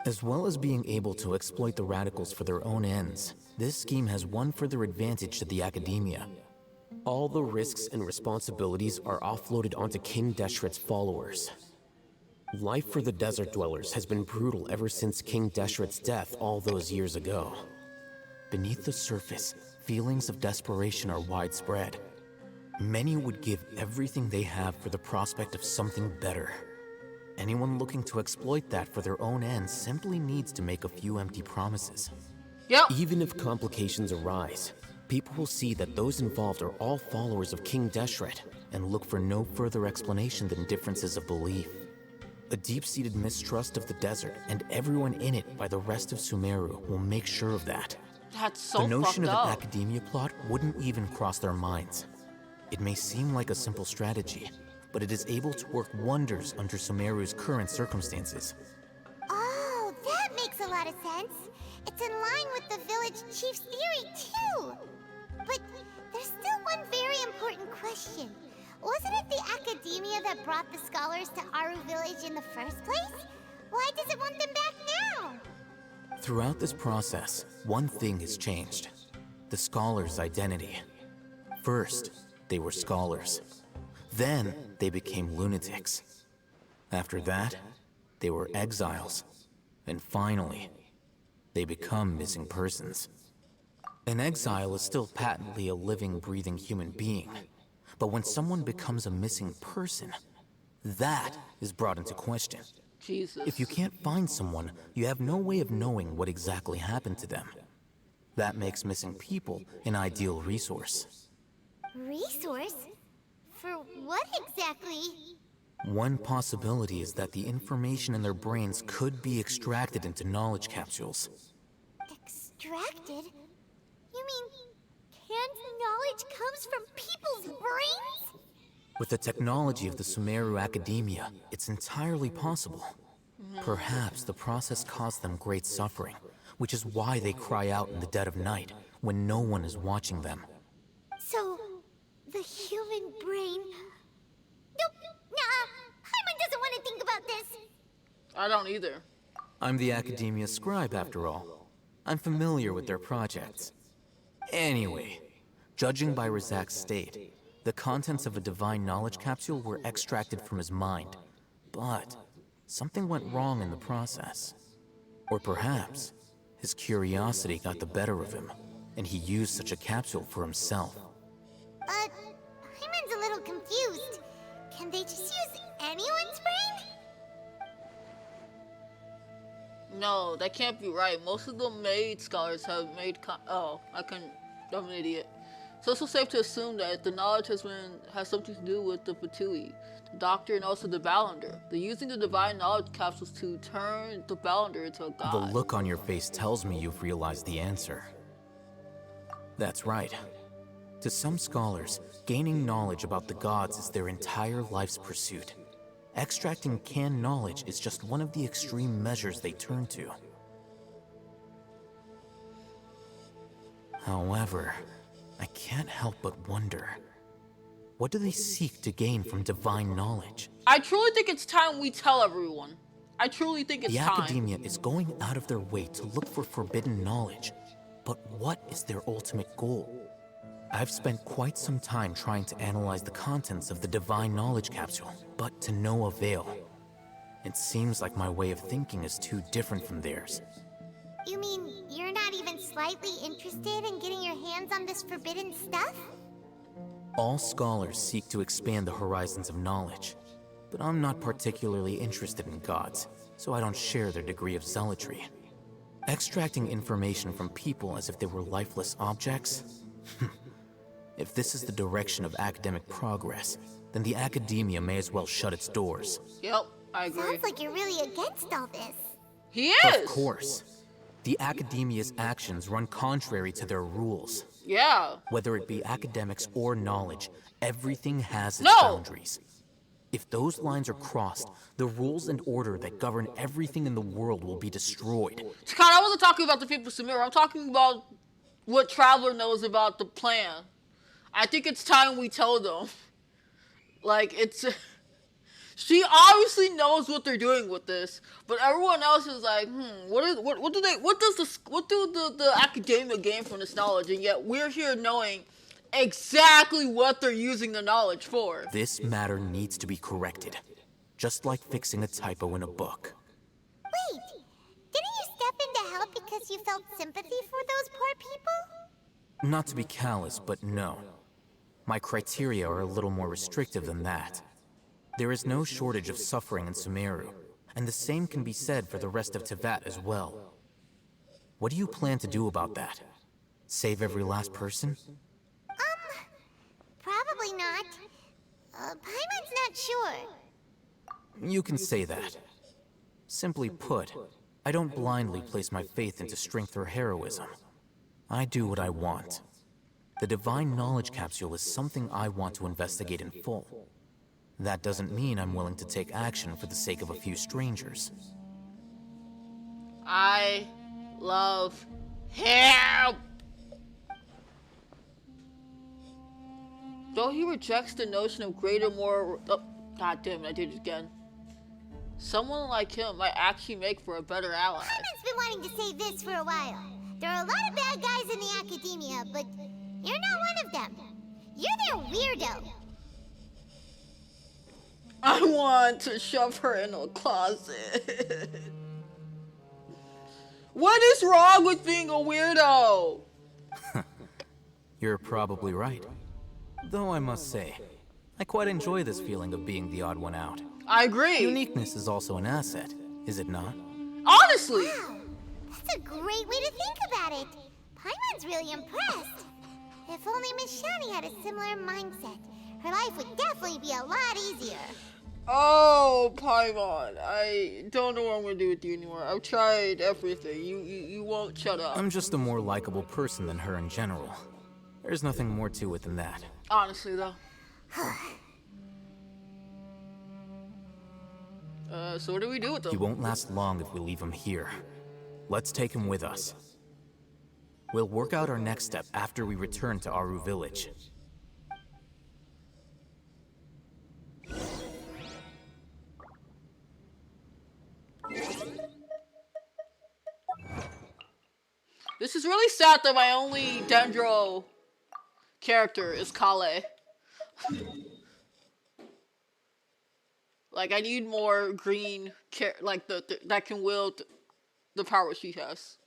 As well as being able to exploit the radicals for their own ends, this scheme has one further advantage to the Academia. All the risks and responsibilities are offloaded onto King Deshret's followers. Life for the desert dwellers has been brutal ever since King Deshret's death all those years ago. Beneath the surface, feelings of desperation are widespread. Many would give everything they have for the prospect of something better. Anyone looking to exploit that for their own ends simply needs to make a few empty promises. Yep. Even if complications arise, people will see that those involved are all followers of King Deshret and look for no further explanation than differences of belief. A deep-seated mistrust of the desert and everyone in it by the rest of Sumeru will make sure of that. That's so The notion of fucked an up. Academia plot wouldn't even cross their minds. It may seem like a simple strategy, but it is able to work wonders under Sumeru's current circumstances. Oh, that makes a lot of sense. It's in line with the village chief's theory, too. But there's still one very important question. Wasn't it the Academia that brought the scholars to Aru village in the first place? Why does it want them back now? Throughout this process, one thing has changed. The scholars' identity. First, they were scholars. Then, they became lunatics. After that, they were exiles. And finally, they become missing persons. An exile is still patently a living, breathing human being. But when someone becomes a missing person, that is brought into question. Jesus. If you can't find someone, you have no way of knowing what exactly happened to them. That makes missing people an ideal resource. Resource? For what exactly? One possibility is that the information in their brains could be extracted into knowledge capsules. Extracted? You mean canned knowledge comes from people's brains? With the technology of the Sumeru Academia, it's entirely possible. Perhaps the process caused them great suffering, which is why they cry out in the dead of night, when no one is watching them. So, the human brain... Nope, nah, Paimon doesn't want to think about this. I don't either. I'm the Academia scribe, after all. I'm familiar with their projects. Anyway, judging by Razak's state, the contents of a divine knowledge capsule were extracted from his mind. But something went wrong in the process. Or perhaps his curiosity got the better of him, and he used such a capsule for himself. Paimon's a little confused. Can they just use anyone's brain? No, that can't be right. Most of the made scholars have made I'm an idiot. It's also safe to assume that the knowledge has something to do with the Patui, the Doctor, and also the Ballander. They're using the divine knowledge capsules to turn the Ballander into a god. The look on your face tells me you've realized the answer. That's right. To some scholars, gaining knowledge about the gods is their entire life's pursuit. Extracting canned knowledge is just one of the extreme measures they turn to. However, I can't help but wonder, what do they seek to gain from divine knowledge? I truly think it's time we tell everyone. I truly think it's The time. academia is going out of their way to look for forbidden knowledge, but what is their ultimate goal? I've spent quite some time trying to analyze the contents of the divine knowledge capsule, but to no avail. It seems like my way of thinking is too different from theirs. You mean you're not even slightly interested in getting your hands on this forbidden stuff? All scholars seek to expand the horizons of knowledge, but I'm not particularly interested in gods, so I don't share their degree of zealotry. Extracting information from people as if they were lifeless objects? If this is the direction of academic progress, then the academia may as well shut its doors. Yep, I agree. Sounds like you're really against all this. He is! Of course. The academia's actions run contrary to their rules. Yeah. Whether it be academics or knowledge, everything has its No! boundaries. If those lines are crossed, the rules and order that govern everything in the world will be destroyed. Scott, I wasn't talking about the people of Sumeru. I'm talking about what Traveler knows about the plan. I think it's time we tell them. Like, it's... She obviously knows what they're doing with this, but everyone else is like, what do the academia gain from this knowledge? And yet we're here knowing exactly what they're using the knowledge for. This matter needs to be corrected, just like fixing a typo in a book. Wait, didn't you step in to help because you felt sympathy for those poor people? Not to be callous, but no. My criteria are a little more restrictive than that. There is no shortage of suffering in Sumeru, and the same can be said for the rest of Teyvat as well. What do you plan to do about that? Save every last person? Probably not. Paimon's not sure. You can say that. Simply put, I don't blindly place my faith into strength or heroism. I do what I want. The divine knowledge capsule is something I want to investigate in full. That doesn't mean I'm willing to take action for the sake of a few strangers. I love him! Though he rejects the notion of greater, more... Oh, God damn it, I did it again. Someone like him might actually make for a better ally. Paimon's been wanting to say this for a while. There are a lot of bad guys in the academia, but you're not one of them. You're their weirdo. I want to shove her in a closet. What is wrong with being a weirdo? You're probably right. Though I must say, I quite enjoy this feeling of being the odd one out. I agree. Uniqueness is also an asset, is it not? Honestly! Wow, that's a great way to think about it. Paimon's really impressed. If only Miss Shani had a similar mindset, her life would definitely be a lot easier. Oh, Paimon, I don't know what I'm gonna do with you anymore. I've tried everything. You won't shut up. I'm just a more likable person than her in general. There's nothing more to it than that. Honestly, though. So what do we do with them? He won't last long if we leave him here. Let's take him with us. We'll work out our next step after we return to Aru Village. This is really sad that my only Dendro character is Kale. Like, I need more green like that can wield the power she has.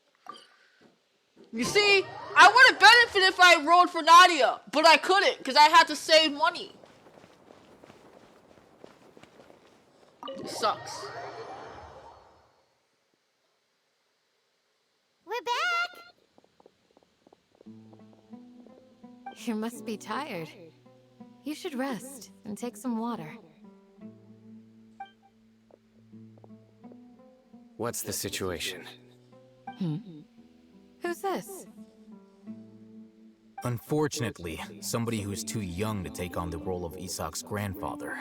You see, I would have benefited if I rolled for Nadia, but I couldn't because I had to save money. It sucks. We're back! You must be tired. You should rest and take some water. What's the situation? Who's this? Unfortunately, somebody who's too young to take on the role of Isak's grandfather.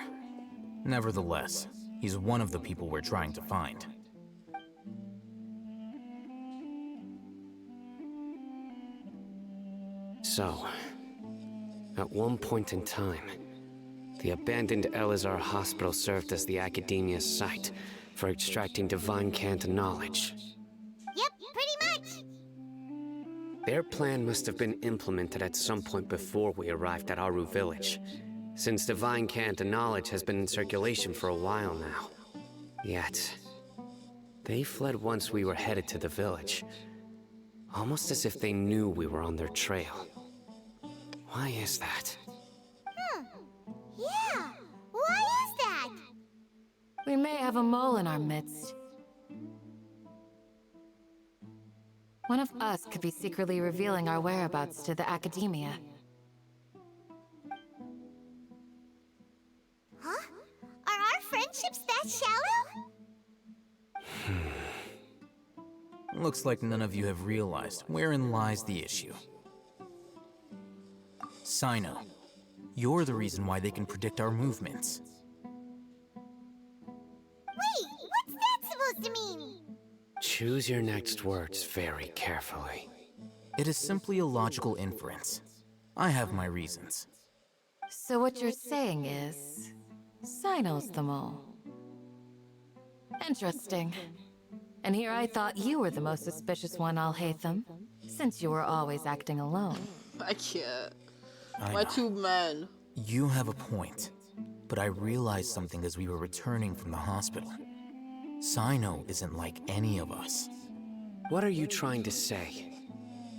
Nevertheless, he's one of the people we're trying to find. So, at one point in time, the abandoned Elazar Hospital served as the Academia's site for extracting divine cant knowledge. Yep, pretty much! Their plan must have been implemented at some point before we arrived at Aru Village, since divine cant knowledge has been in circulation for a while now. Yet, they fled once we were headed to the village, almost as if they knew we were on their trail. Why is that? Yeah, why is that? We may have a mole in our midst. One of us could be secretly revealing our whereabouts to the Academia. Huh? Are our friendships that shallow? Looks like none of you have realized wherein lies the issue. Sino, you're the reason why they can predict our movements. Wait, what's that supposed to mean? Choose your next words very carefully. It is simply a logical inference. I have my reasons. So what you're saying is... Sino's the mole. Interesting. And here I thought you were the most suspicious one, Alhaitham, since you were always acting alone. I can't. I My know. two men. You have a point, but I realized something as we were returning from the hospital. Sino isn't like any of us. What are you trying to say?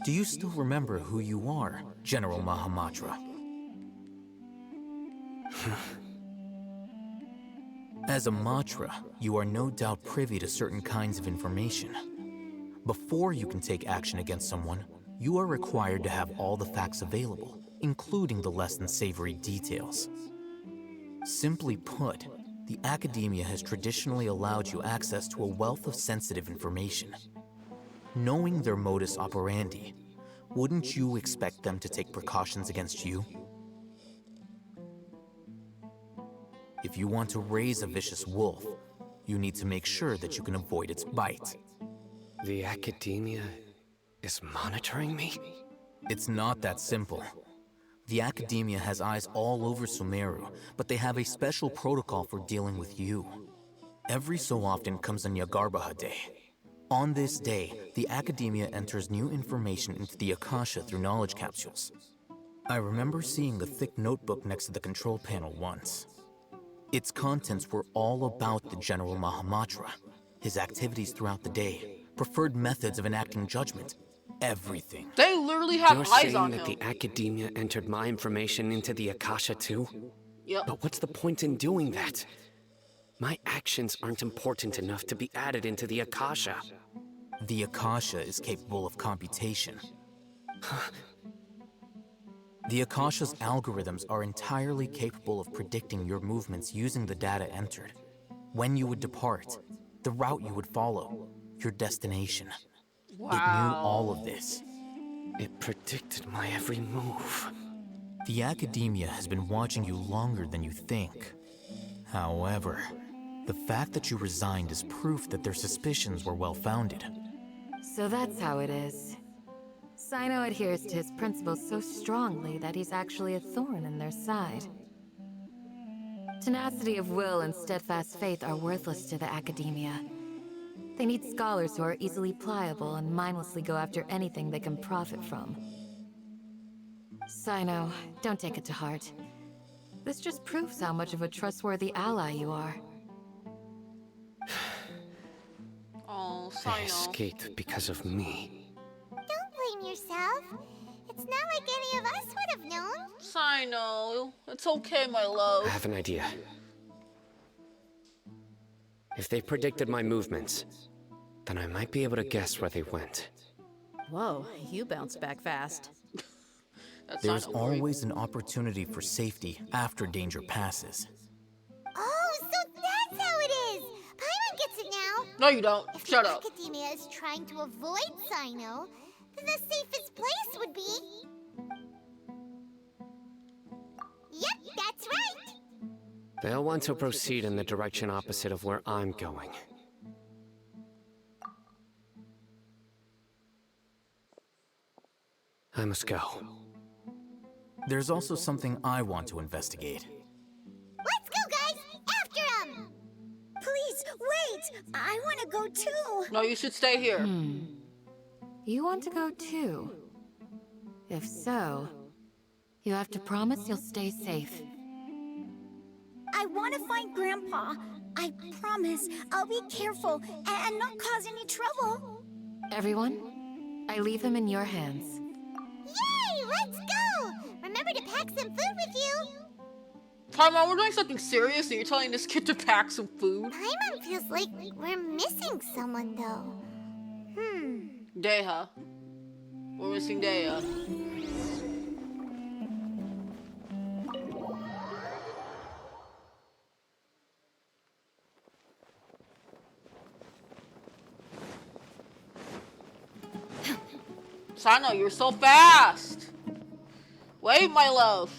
Do you still remember who you are, General Mahamatra? As a Matra, you are no doubt privy to certain kinds of information. Before you can take action against someone, you are required to have all the facts available, including the less than savory details. Simply put, the Academia has traditionally allowed you access to a wealth of sensitive information. Knowing their modus operandi, wouldn't you expect them to take precautions against you? If you want to raise a vicious wolf, you need to make sure that you can avoid its bite. The Academia is monitoring me? It's not that simple. The Academia has eyes all over Sumeru, but they have a special protocol for dealing with you. Every so often comes a Nyagarbaha Day. On this day, the Academia enters new information into the Akasha through knowledge capsules. I remember seeing the thick notebook next to the control panel once. Its contents were all about the General Mahamatra, his activities throughout the day, preferred methods of enacting judgment, everything. They literally have You're eyes saying on that him. the Academia entered my information into the Akasha too? Yep. But what's the point in doing that? My actions aren't important enough to be added into the Akasha. The Akasha is capable of computation. The Akasha's algorithms are entirely capable of predicting your movements using the data entered. When you would depart, the route you would follow, your destination. Wow. It knew all of this. It predicted my every move. The Academia has been watching you longer than you think. However, the fact that you resigned is proof that their suspicions were well-founded. So that's how it is. Sino adheres to his principles so strongly that he's actually a thorn in their side. Tenacity of will and steadfast faith are worthless to the Academia. They need scholars who are easily pliable and mindlessly go after anything they can profit from. Sino, don't take it to heart. This just proves how much of a trustworthy ally you are. Oh, They Sino. escaped because of me. Don't blame yourself. It's not like any of us would have known. Sino. It's okay, my love. I have an idea. If they predicted my movements, then I might be able to guess where they went. Whoa, you bounced back fast. There's always an opportunity for safety after danger passes. Oh, so that's how it is! Paimon gets it now! No, you don't. If Shut the up. Academia is trying to avoid Sino, then the safest place would be... Yep, that's right! They'll want to proceed in the direction opposite of where I'm going. I must go. There's also something I want to investigate. Let's go, guys! After him! Please, wait! I want to go too! No, you should stay here. You want to go too? If so, you have to promise you'll stay safe. I want to find Grandpa. I promise I'll be careful and not cause any trouble. Everyone, I leave him in your hands. Yay! Let's go! Remember to pack some food with you! Paimon, we're doing something serious and you're telling this kid to pack some food? Paimon feels like we're missing someone, though. Deha. We're missing Deha. Sino, you're so fast! Wait, my love.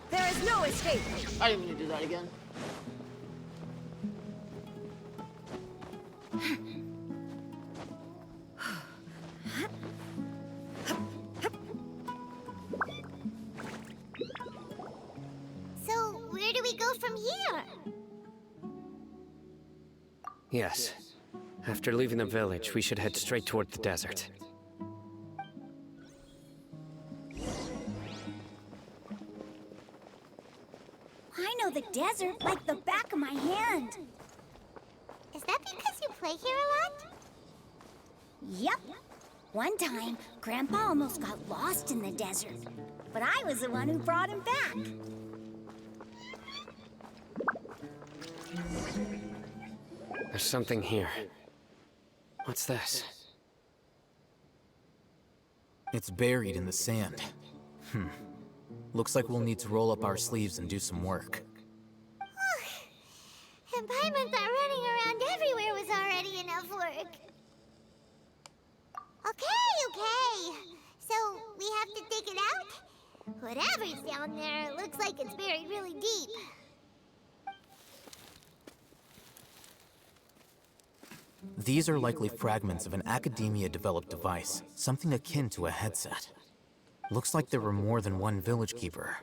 There is no escape. I didn't mean to do that again. So, where do we go from here? Yes. After leaving the village, we should head straight toward the desert. I know the desert like the back of my hand. Is that because you play here a lot? Yep. One time, Grandpa almost got lost in the desert, but I was the one who brought him back. There's something here. What's this? It's buried in the sand. Looks like we'll need to roll up our sleeves and do some work. And Paimon thought running around everywhere was already enough work. Okay. So, we have to dig it out? Whatever's down there, it looks like it's buried really deep. These are likely fragments of an Academia-developed device, something akin to a headset. Looks like there were more than one village keeper.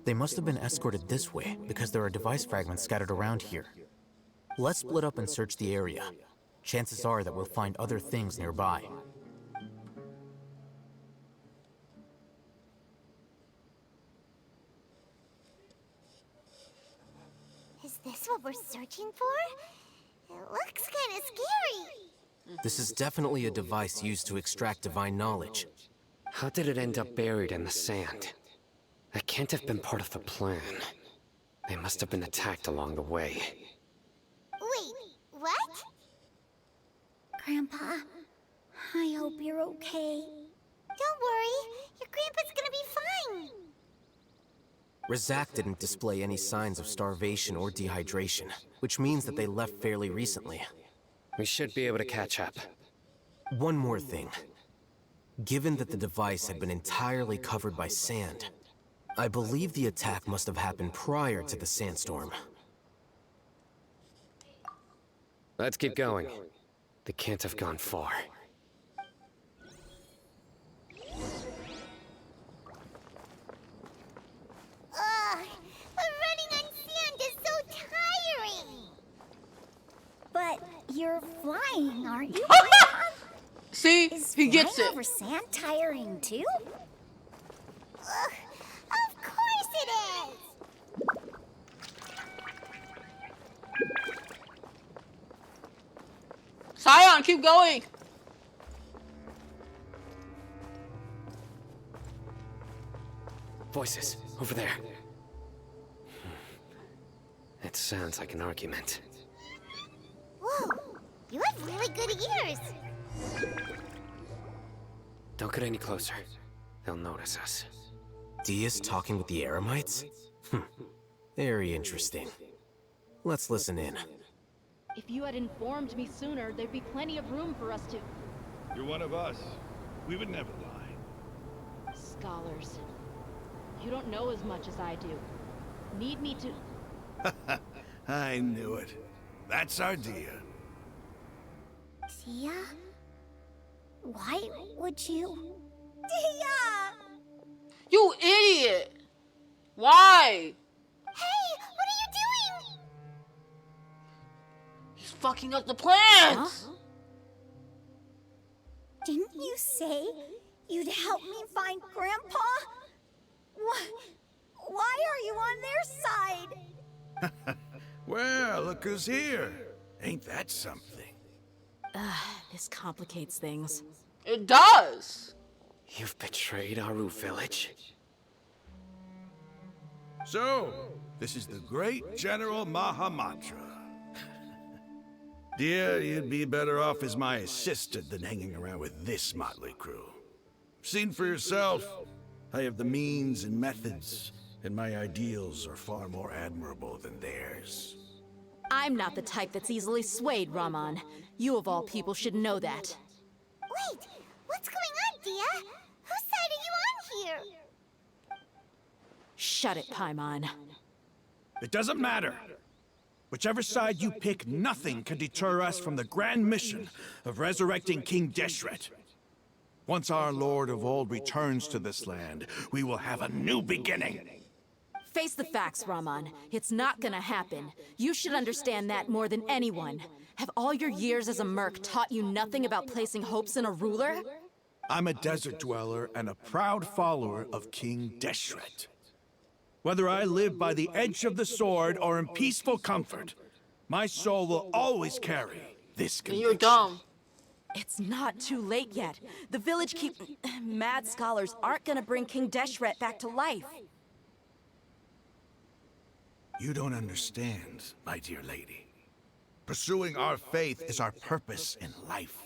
They must have been escorted this way because there are device fragments scattered around here. Let's split up and search the area. Chances are that we'll find other things nearby. Is this what we're searching for? It looks kind of scary. This is definitely a device used to extract divine knowledge. How did it end up buried in the sand? That can't have been part of the plan. They must have been attacked along the way. Wait, what? Grandpa, I hope you're okay. Don't worry, your grandpa's gonna be fine. Razak didn't display any signs of starvation or dehydration, which means that they left fairly recently. We should be able to catch up. One more thing. Given that the device had been entirely covered by sand, I believe the attack must have happened prior to the sandstorm. Let's keep going. They can't have gone far. But running on sand is so tiring. But you're flying, aren't you? See? He gets flying it. over sand tiring too? Of course it is. Scion, keep going. Voices, over there. It sounds like an argument. Whoa, you have really good ears. Don't get any closer. They'll notice us. Dia's talking with the Eremites? Very interesting. Let's listen in. If you had informed me sooner, there'd be plenty of room for us to... You're one of us. We would never lie. Scholars. You don't know as much as I do. Need me to... I knew it. That's our Dia. Dia? Why would you... Dia! You idiot! Why? Hey, what are you doing? He's fucking up the plans! Huh? Didn't you say you'd help me find Grandpa? Why are you on their side? Well, look who's here. Ain't that something? This complicates things. It does! You've betrayed Aru village? So, this is the great General Mahamatra. Dear, you'd be better off as my assistant than hanging around with this motley crew. Seen for yourself, I have the means and methods, and my ideals are far more admirable than theirs. I'm not the type that's easily swayed, Raman. You of all people should know that. Wait, what's going on, Dia? Whose side are you on here? Shut it, Paimon. It doesn't matter. Whichever side you pick, nothing can deter us from the grand mission of resurrecting King Deshret. Once our Lord of Old returns to this land, we will have a new beginning. Face the facts, Raman. It's not gonna happen. You should understand that more than anyone. Have all your years as a merc taught you nothing about placing hopes in a ruler? I'm a desert dweller and a proud follower of King Deshret. Whether I live by the edge of the sword or in peaceful comfort, my soul will always carry this conviction. You're dumb. It's not too late yet. The village mad scholars aren't gonna bring King Deshret back to life. You don't understand, my dear lady. Pursuing our faith is our purpose in life.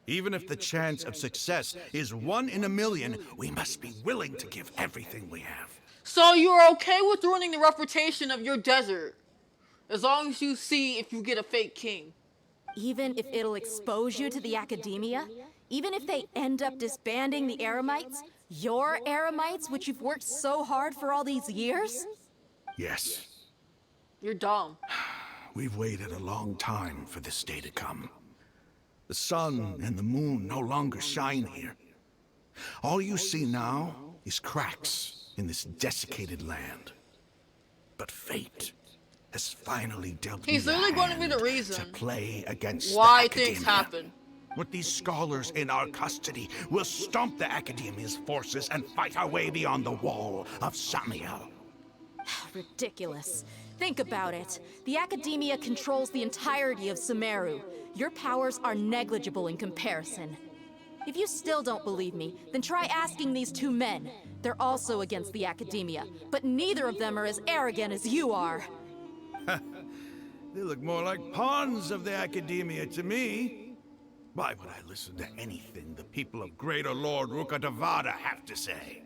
Even if the chance of success is 1 in a million, we must be willing to give everything we have. So you're okay with ruining the reputation of your desert, as long as you see if you get a fake king. Even if it'll expose you to the academia? Even if they end up disbanding the Eremites? Your Eremites, which you've worked so hard for all these years? Yes. You're dumb. We've waited a long time for this day to come. The sun and the moon no longer shine here. All you see now is cracks in this desiccated land. But fate has finally dealt He's me a literally going to be hand the reason to play against why the things academia. happen. With these scholars in our custody, we'll stomp the academia's forces and fight our way beyond the wall of Samiel. Ridiculous. Think about it. The academia controls the entirety of Sumeru. Your powers are negligible in comparison. If you still don't believe me, then try asking these 2 men. They're also against the academia, but neither of them are as arrogant as you are. They look more like pawns of the academia to me. Why would I listen to anything the people of Greater Lord Rukkhadevada have to say?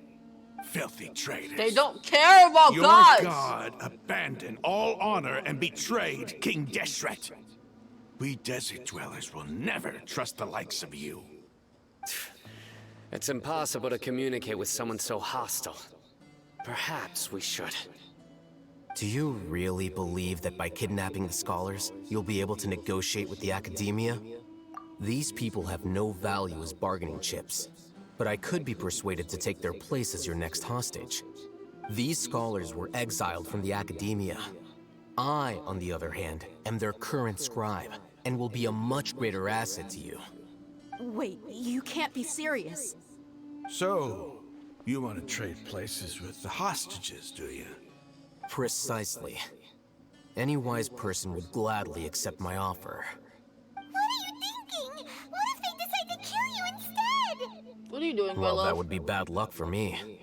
Filthy traitors. They don't care about Your gods. god abandoned all honor and betrayed King Deshret. We desert dwellers will never trust the likes of you. It's impossible to communicate with someone so hostile. Perhaps we should. Do you really believe that by kidnapping the scholars, you'll be able to negotiate with the academia? These people have no value as bargaining chips, but I could be persuaded to take their place as your next hostage. These scholars were exiled from the academia. I, on the other hand, am their current scribe, and will be a much greater asset to you. Wait, you can't be serious. So, you want to trade places with the hostages, do you? Precisely. Any wise person would gladly accept my offer. What are you thinking? What if they decide to kill you instead? What are you doing, Well, my that love? would be bad luck for me.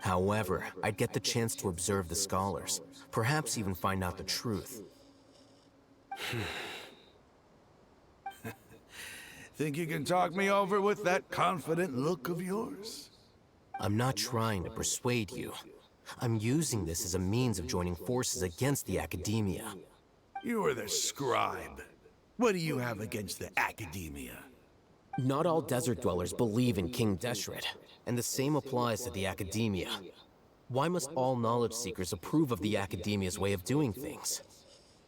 However, I'd get the chance to observe the scholars, perhaps even find out the truth. Think you can talk me over with that confident look of yours? I'm not trying to persuade you. I'm using this as a means of joining forces against the Academia. You are the scribe. What do you have against the Academia? Not all desert dwellers believe in King Deshret, and the same applies to the Academia. Why must all knowledge seekers approve of the Academia's way of doing things?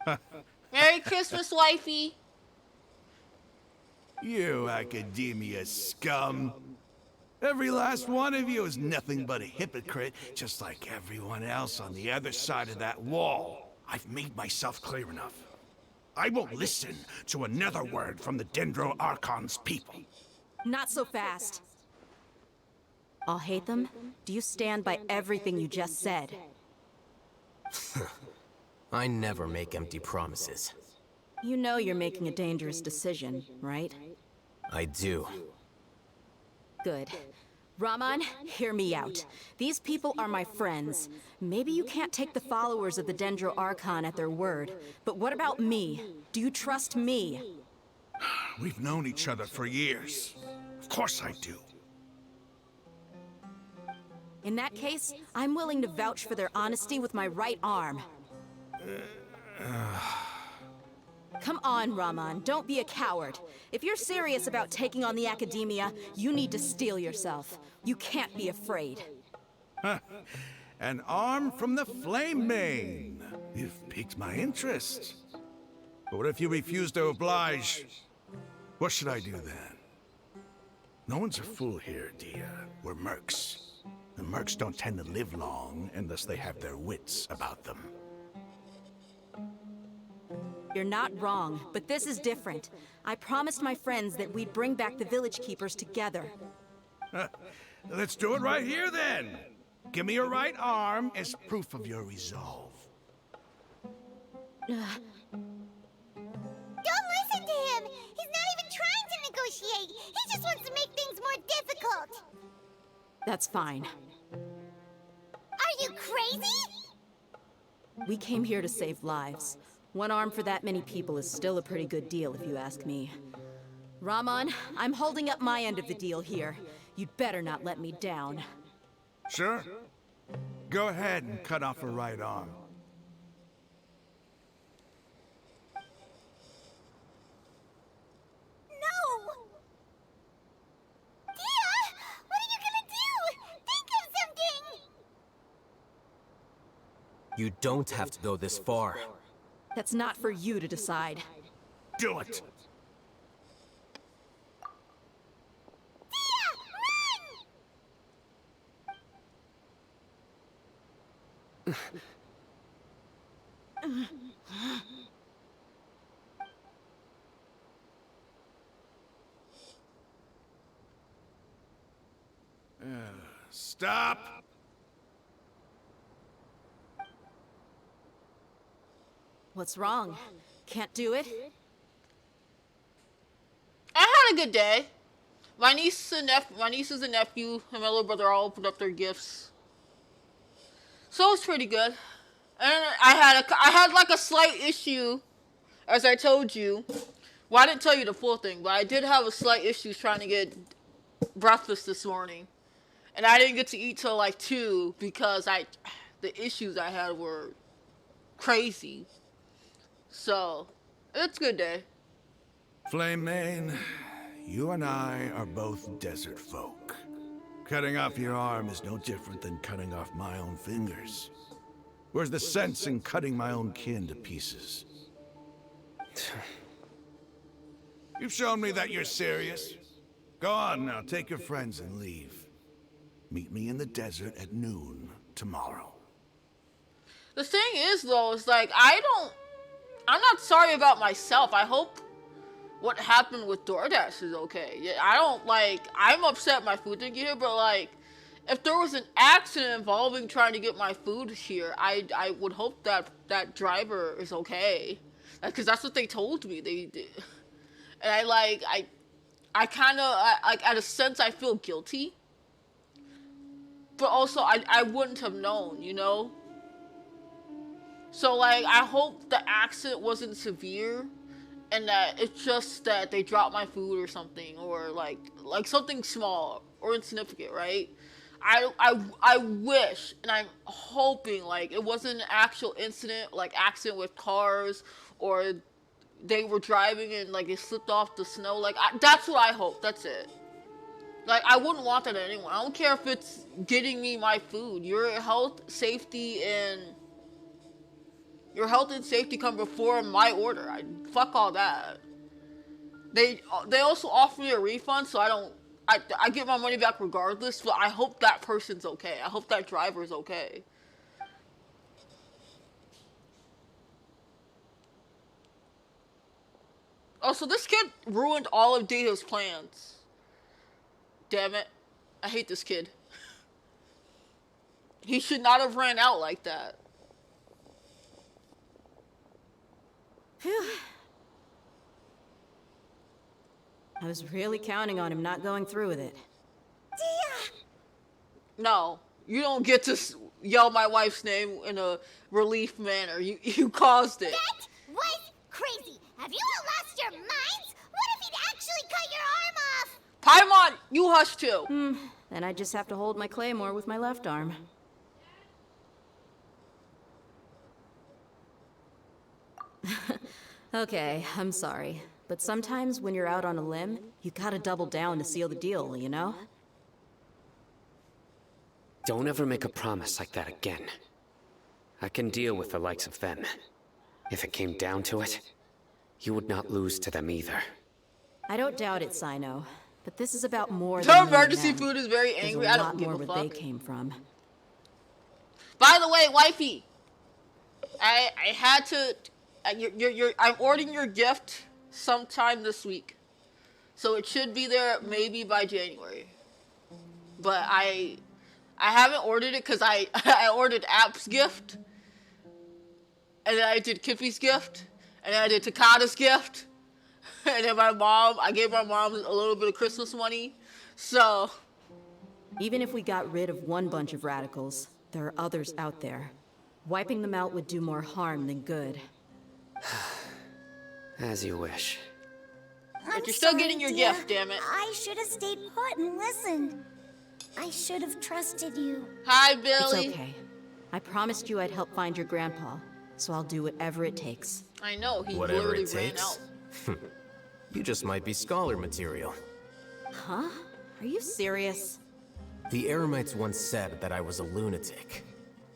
Merry Christmas, wifey. You Academia scum. Every last one of you is nothing but a hypocrite, just like everyone else on the other side of that wall. I've made myself clear enough. I won't listen to another word from the Dendro Archon's people. Not so fast. I'll hate them. Do you stand by everything you just said? I never make empty promises. You know you're making a dangerous decision, right? I do. Good. Raman, hear me out. These people are my friends. Maybe you can't take the followers of the Dendro Archon at their word, but what about me? Do you trust me? We've known each other for years. Of course I do. In that case, I'm willing to vouch for their honesty with my right arm. Come on, Raman, don't be a coward. If you're serious about taking on the Academia, you need to steel yourself. You can't be afraid. An arm from the Flame Mane. You've piqued my interest. But what if you refuse to oblige? What should I do then? No one's a fool here, Dia. We're mercs. And mercs don't tend to live long unless they have their wits about them. You're not wrong, but this is different. I promised my friends that we'd bring back the Village Keepers together. Let's do it right here, then. Give me your right arm as proof of your resolve. Don't listen to him! He's not even trying to negotiate! He just wants to make things more difficult! That's fine. Are you crazy? We came here to save lives. One arm for that many people is still a pretty good deal, if you ask me. Raman, I'm holding up my end of the deal here. You'd better not let me down. Sure. Go ahead and cut off her right arm. No! Dia! What are you gonna do? Think of something! You don't have to go this far. That's not for you to decide. Do it! Stop! What's wrong? Can't do it? I had a good day. My nieces and nephew, and my little brother all opened up their gifts. So it was pretty good. And I had like a slight issue, as I told you. Well, I didn't tell you the full thing, but I did have a slight issue trying to get breakfast this morning. And I didn't get to eat till like 2 because the issues I had were crazy. So, it's a good day. Flame Mane, you and I are both desert folk. Cutting off your arm is no different than cutting off my own fingers. Where's the sense in cutting my own kin to pieces? You've shown me that you're serious. Go on now, take your friends and leave. Meet me in the desert at noon tomorrow. The thing is, though, is like, I'm not sorry about myself. I hope what happened with DoorDash is okay. Yeah, I'm upset my food didn't get here, but like, if there was an accident involving trying to get my food here, I would hope that that driver is okay. Because that's what they told me they did. And I kind of, like, at a sense, I feel guilty. but also I wouldn't have known, you know? So like I hope the accident wasn't severe and that it's just that they dropped my food or something, or like something small or insignificant, right? I wish and I'm hoping like it wasn't an actual incident, like accident with cars, or they were driving and like they slipped off the snow. Like that's what I hope. That's it. Like I wouldn't want that to anyone. I don't care if it's getting me my food. Your health, safety, and come before my order. Fuck all that. They also offer me a refund, so I get my money back regardless. But I hope that person's okay. I hope that driver's okay. Also, this kid ruined all of Data's plans. Damn it. I hate this kid. He should not have ran out like that. Phew. I was really counting on him not going through with it. No, you don't get to yell my wife's name in a relief manner. You caused it. That was crazy. Have you all lost your minds? What if he'd actually cut your arm off? Paimon, you hush too. Then I just have to hold my claymore with my left arm. Okay, I'm sorry. But sometimes when you're out on a limb, you gotta double down to seal the deal, you know? Don't ever make a promise like that again. I can deal with the likes of them. If it came down to it, you would not lose to them either. I don't doubt it, Sino. But this is about more The than emergency them. food is very angry. There's I don't give more a where they fuck. came from. By the way, wifey, I had to. I'm ordering your gift sometime this week, so it should be there maybe by January. But I haven't ordered it because I ordered App's gift, and then I did Kippy's gift, and then I did Takada's gift, and then I gave my mom a little bit of Christmas money, so. Even if we got rid of one bunch of radicals, there are others out there. Wiping them out would do more harm than good. As you wish. But you're still getting your gift, damn it. I should have stayed put and listened. I should have trusted you. Hi, Billy. It's okay. I promised you I'd help find your grandpa, so I'll do whatever it takes. I know, he Whatever literally it ran takes. out. You just might be scholar material. Huh? Are you serious? The Eremites once said that I was a lunatic.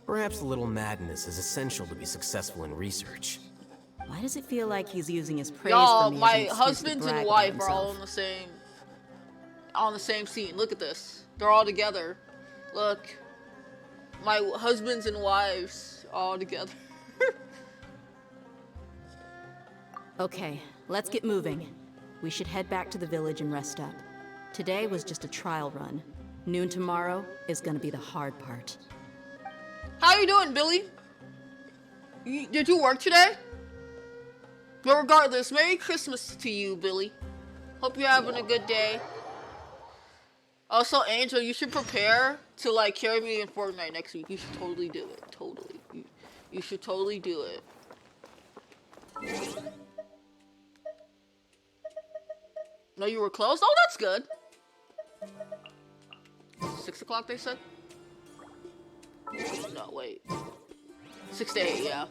Perhaps a little madness is essential to be successful in research. Why does it feel like he's using his praise Y'all, for me my as an excuse to husbands brag and about wife are all himself? on the same scene. Look at this. They're all together. Look. My husbands and wives are all together. Okay, let's get moving. We should head back to the village and rest up. Today was just a trial run. Noon tomorrow is gonna be the hard part. How you doing, Billy? Did you work today? But regardless, Merry Christmas to you, Billy. Hope you're having a good day. Also, Angel, you should prepare to like carry me in Fortnite next week. You should totally do it. Totally. You should totally do it. No, you were closed? Oh, that's good. 6 o'clock, they said? No, wait. 6 to 8, yeah.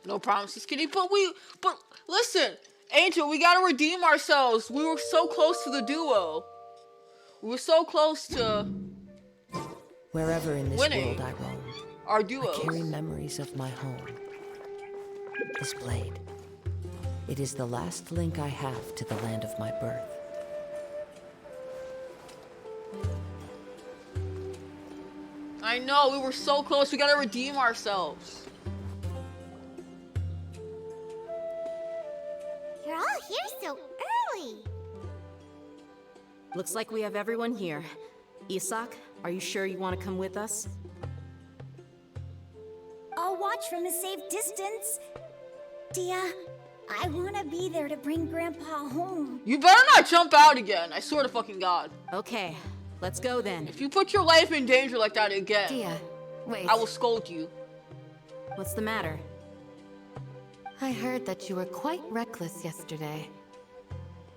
No promises, Kitty. But listen, Angel, we gotta redeem ourselves. We were so close to the duo. We were so close to Wherever in this winning world I roam, our duos. I carry memories of my home. This blade. It is the last link I have to the land of my birth. I know, we were so close. We gotta redeem ourselves. You're all here so early. Looks like we have everyone here. Isak, are you sure you want to come with us? I'll watch from a safe distance. Dia, I want to be there to bring Grandpa home. You better not jump out again. I swear to fucking God. Okay, let's go then. If you put your life in danger like that again, Dia, wait. I will scold you. What's the matter? I heard that you were quite reckless yesterday.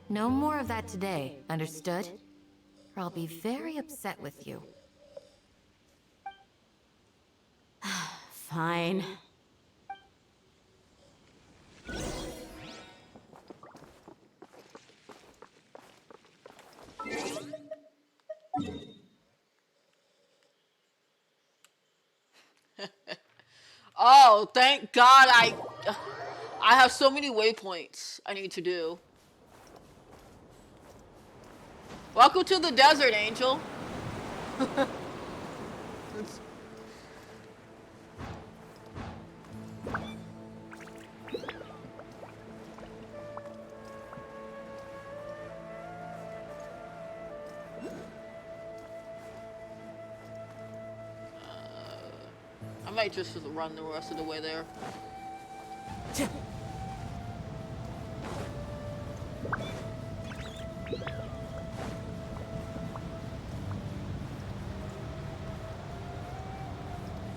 No more of that today, understood? Or I'll be very upset with you. Fine. Oh, thank God I have so many waypoints I need to do. Welcome to the desert, Angel. I might just run the rest of the way there.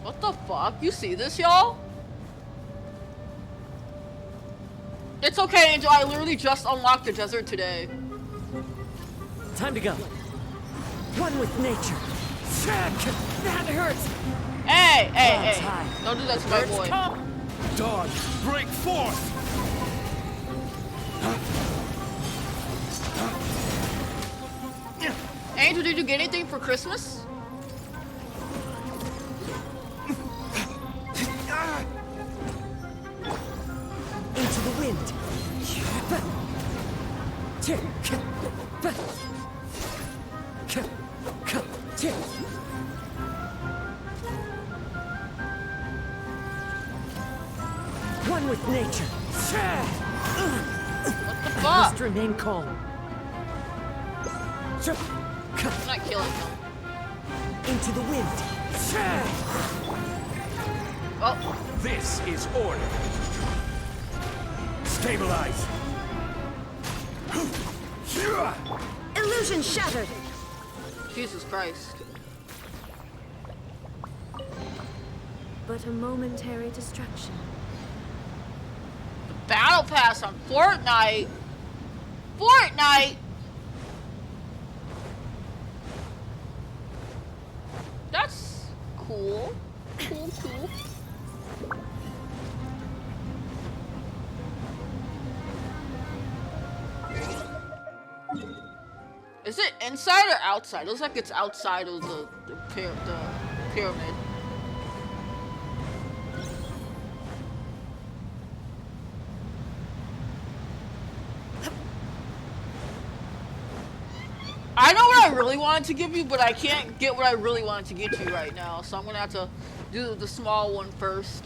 What the fuck? You see this, y'all? It's okay, Angel. I literally just unlocked the desert today. Time to go. One with nature. That hurts. Hey, hey, hey. Don't do that to my boy. Dawn, break forth! Angel, did you get anything for Christmas? Into the wind. One with nature. What the fuck? Must remain calm. I'm not killing him. Into the wind. Oh. This is order. Stabilize. Illusion shattered. Jesus Christ. But a momentary distraction. The battle pass on Fortnite. Fortnite. That's cool. Cool, cool. Is it inside or outside? It looks like it's outside of the pyramid. I know what I really wanted to give you, but I can't get what I really wanted to get you right now. So I'm gonna have to do the small one first.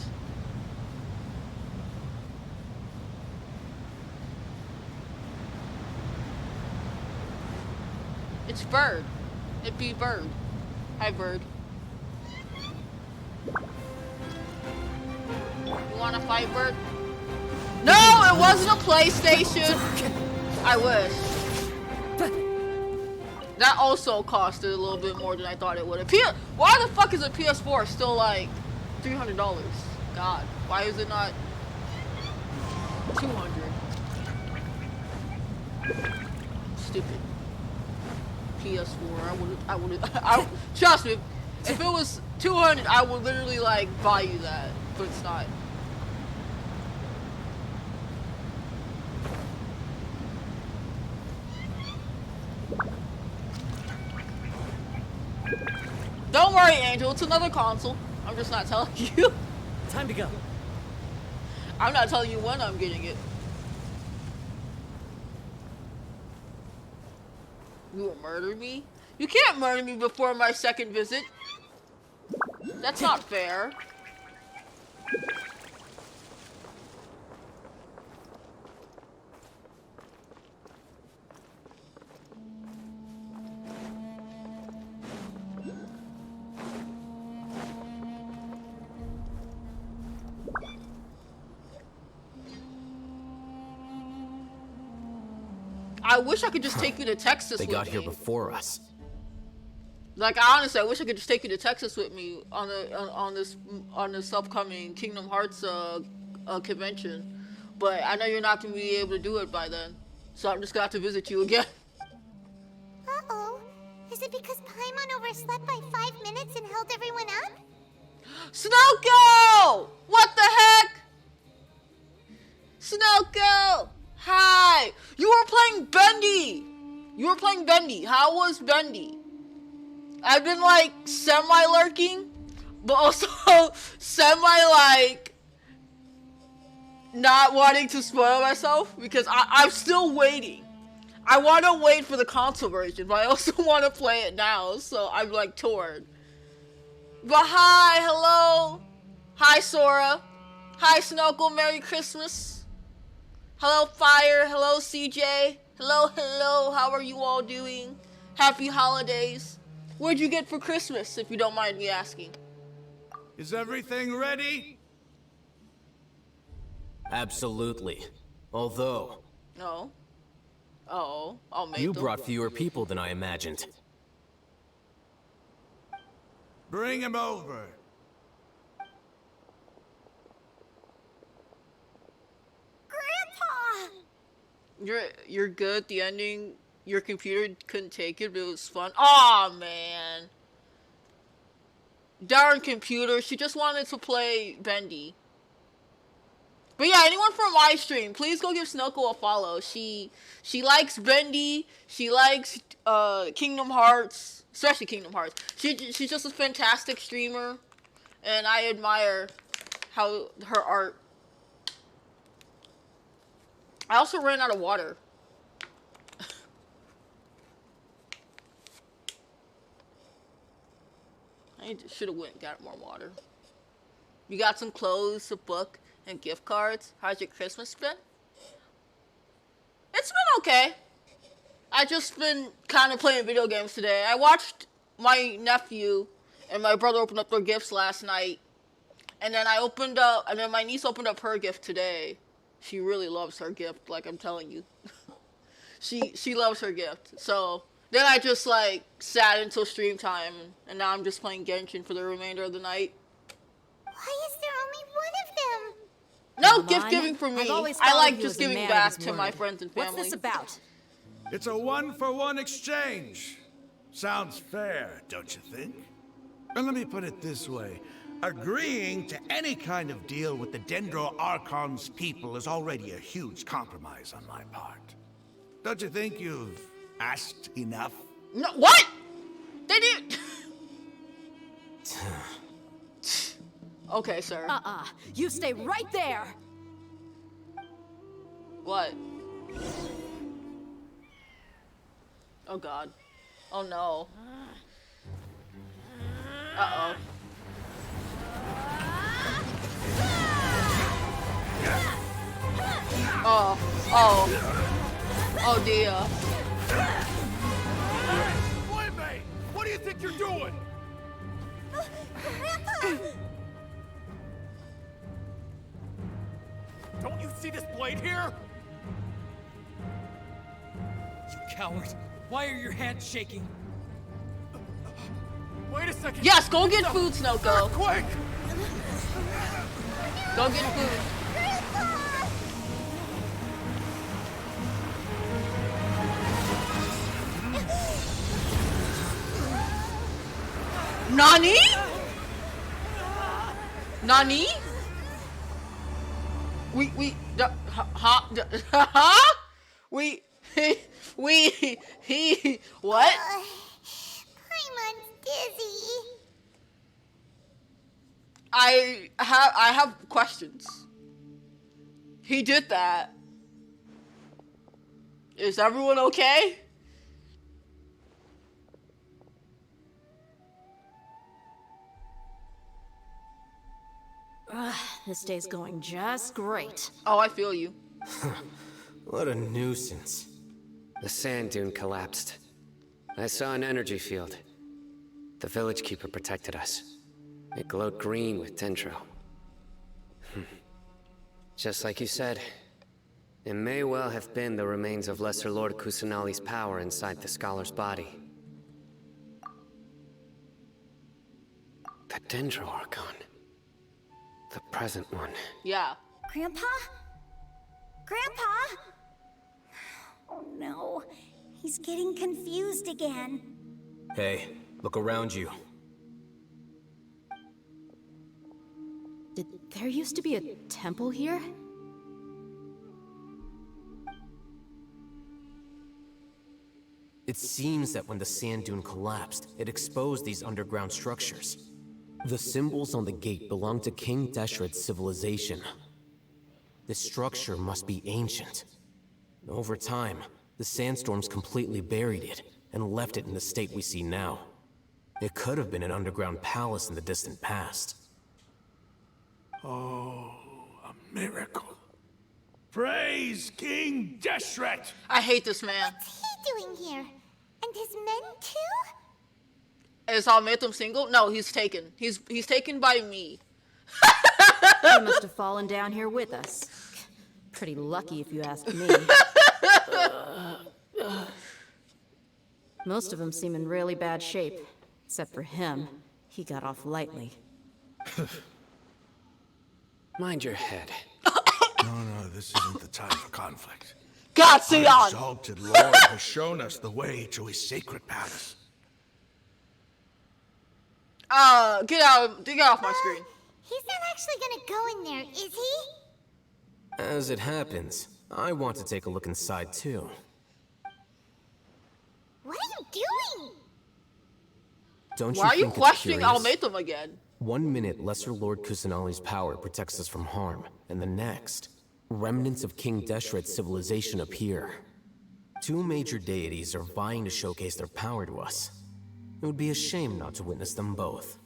It's Bird. It'd be Bird. Hi, Bird. You wanna fight, Bird? No, it wasn't a PlayStation! I wish. That also costed a little bit more than I thought it would. Why the fuck is a PS4 still like $300? God, why is it not 200? Stupid. PS4. I would trust me. If it was 200, I would literally like buy you that, but it's not. Don't worry, Angel. It's another console. I'm just not telling you. Time to go. I'm not telling you when I'm getting it. You will murder me? You can't murder me before my second visit. That's not fair. I wish I could just take you to Texas They with got me. here before us. Like, honestly, I wish I could just take you to Texas with me on this upcoming Kingdom Hearts convention. But I know you're not gonna be able to do it by then, so I'm just gonna have to visit you again. Uh-oh. Is it because Paimon overslept by 5 minutes and held everyone up? Snoko! What the heck? Snoko! Hi! You were playing Bendy! You were playing Bendy. How was Bendy? I've been like semi-lurking, but also semi-like not wanting to spoil myself because I'm still waiting. I want to wait for the console version, but I also want to play it now, so I'm like torn. But hi, hello. Hi, Sora. Hi, Snowgle. Merry Christmas. Hello, Fire. Hello, CJ. Hello, hello. How are you all doing? Happy holidays. What'd you get for Christmas, if you don't mind me asking? Is everything ready? Absolutely. Although... No. Oh, I'll make You them. brought fewer people than I imagined. Bring him over. Grandpa! You're good. The ending, your computer couldn't take it, but it was fun. Aw, man. Darn computer. She just wanted to play Bendy. But yeah, anyone from my stream, please go give Snoko a follow. She likes Bendy. She likes Kingdom Hearts, especially Kingdom Hearts. She's just a fantastic streamer, and I admire how her art. I also ran out of water. I should have went and got more water. You got some clothes, a book, and gift cards. How's your Christmas been? It's been okay. I just been kind of playing video games today. I watched my nephew and my brother open up their gifts last night. And then my niece opened up her gift today. She really loves her gift, like I'm telling you. She loves her gift. So then I just like sat until stream time, and now I'm just playing Genshin for the remainder of the night. Why is there only one of them? No Come gift on. giving for me. I've always I thought like of you just as a giving man back of his to my word. friends and family. What's this about? It's a 1-for-1 exchange. Sounds fair, don't you think? And let me put it this way. Agreeing to any kind of deal with the Dendro Archon's people is already a huge compromise on my part. Don't you think you've asked enough? No, what? They did. Okay, sir. You stay right there! What? Oh god. Oh no. Uh-oh. Oh. Oh. Oh dear. Wait, mate! What do you think you're doing? Grandpa! Don't you see this blade here? You coward! Why are your hands shaking? Wait a second! Yes, go get food, Snoko. Quick! Go get food. Nani? Nani? What? Paimon's dizzy. I have questions. He did that. Is everyone okay? This day's going just great. Oh, I feel you. What a nuisance. The sand dune collapsed. I saw an energy field. The village keeper protected us. It glowed green with dendro. Just like you said, It may well have been the remains of Lesser Lord Kusanali's power inside the scholar's body. The Dendro Archon. The present one. Yeah. Grandpa? Grandpa? Oh no, he's getting confused again. Hey, look around you. Did there used to be a temple here? It seems that when the sand dune collapsed, it exposed these underground structures. The symbols on the gate belong to King Deshret's civilization. This structure must be ancient. Over time, the sandstorms completely buried it and left it in the state we see now. It could have been an underground palace in the distant past. Oh, a miracle. Praise King Deshret! I hate this man. What's he doing here? And his men too? Is Almatham single? No, he's taken. He's taken by me. He must have fallen down here with us. Pretty lucky if you ask me. Most of them seem in really bad shape. Except for him. He got off lightly. Mind your head. No, this isn't the time for conflict. God, Our Sion! exalted Lord has shown us the way to his sacred palace. Get off my screen. He's not actually gonna go in there, is he? As it happens, I want to take a look inside too. What are you doing? Don't Why are you think it's questioning curious? Almatham again? 1 minute, Lesser Lord Kusanali's power protects us from harm, and the next, remnants of King Deshret's civilization appear. Two major deities are vying to showcase their power to us. It would be a shame not to witness them both.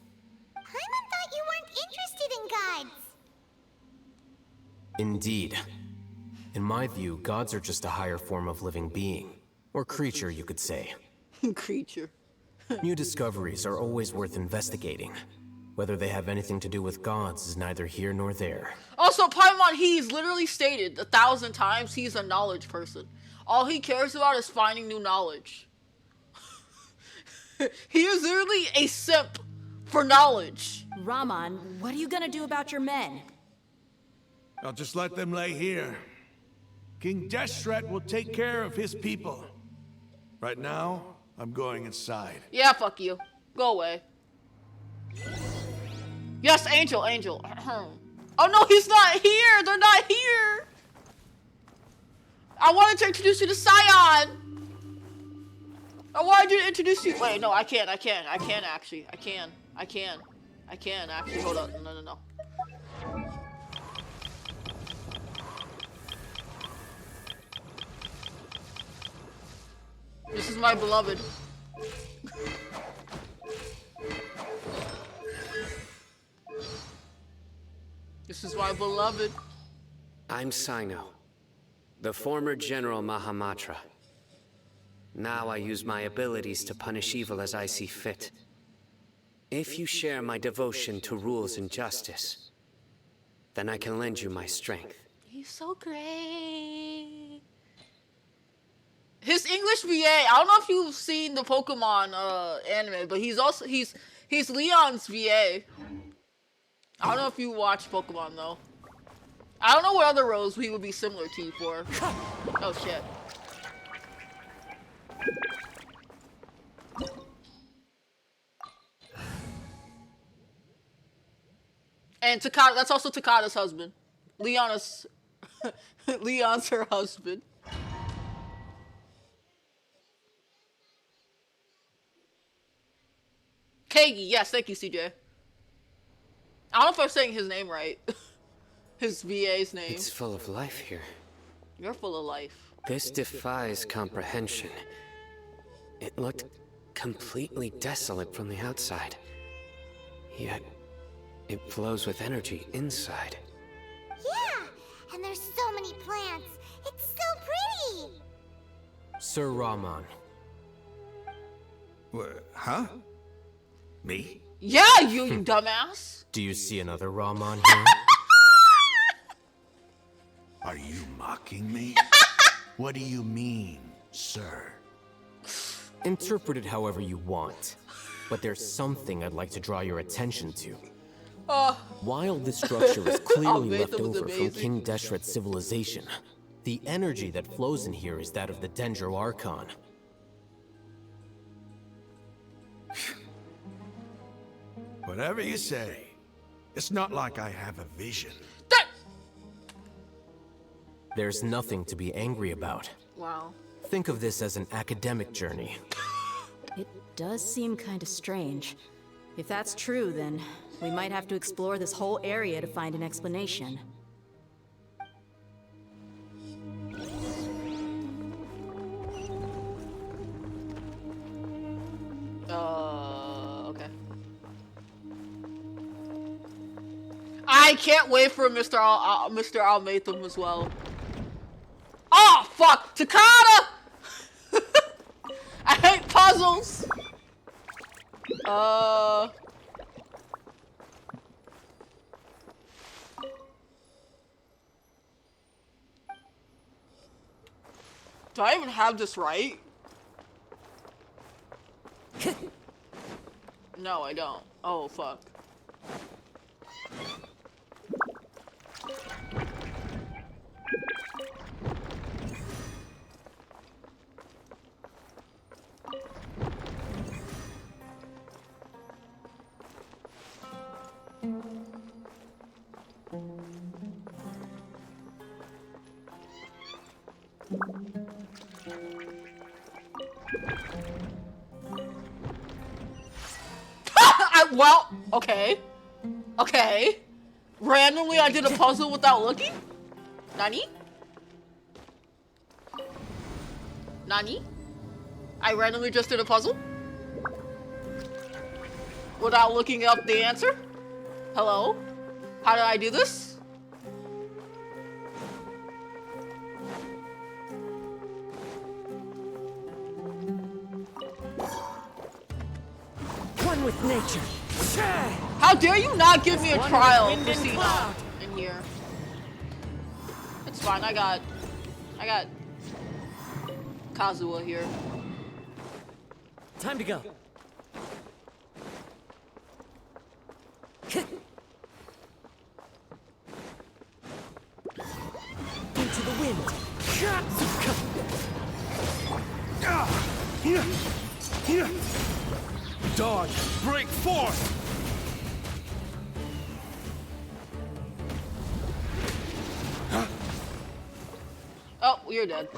Paimon thought you weren't interested in gods. Indeed. In my view, gods are just a higher form of living being. Or creature, you could say. Creature. New discoveries are always worth investigating. Whether they have anything to do with gods is neither here nor there. Also, Paimon, he's literally stated 1,000 times he's a knowledge person. All he cares about is finding new knowledge. He is literally a simp for knowledge. Raman, what are you gonna do about your men? I'll just let them lay here. King Deshret will take care of his people. Right now, I'm going inside. Yeah, fuck you. Go away. Yes, Angel. Oh no, he's not here! They're not here! I wanted to introduce you to Sion! I wanted to introduce you. Wait, no, I can't actually. I can actually. Hold up. No. This is my beloved. This is my beloved. I'm Sino, the former General Mahamatra. Now I use my abilities to punish evil as I see fit. If you share my devotion to rules and justice, then I can lend you my strength. He's so great. His English VA, I don't know if you've seen the Pokemon anime, but he's Leon's VA. I don't know if you watch Pokemon though. I don't know what other roles he would be similar to you for. Oh shit. And Takada, that's also Takada's husband. Leon's her husband. Kagi, yes, thank you, CJ. I don't know if I'm saying his name right. His VA's name. It's full of life here. You're full of life. This defies comprehension. It looked completely desolate from the outside. Yet, it flows with energy inside. Yeah, and there's so many plants. It's so pretty. Sir Raman. Huh? Me? Yeah, you dumbass. Do you see another Raman here? Are you mocking me? What do you mean, sir? Interpret it however you want, but there's something I'd like to draw your attention to. While this structure is clearly left over from King Deshret's civilization, the energy that flows in here is that of the Dendro Archon. Whatever you say. It's not like I have a vision. There's nothing to be angry about. Wow. Think of this as an academic journey. It does seem kind of strange. If that's true, then we might have to explore this whole area to find an explanation. Okay. I can't wait for Mr. Almatham as well. Oh, fuck! Takata! I hate puzzles! Do I even have this right? No, I don't. Oh, fuck. Well, okay. Okay. Randomly, I did a puzzle without looking? Nani? Nani? I randomly just did a puzzle? Without looking up the answer? Hello? How did I do this? One with nature. How dare you not give me a trial for Cena in here? It's fine, I got Kazuha here. Time to go. Into the wind. Dodge, break forth! Oh, you're dead.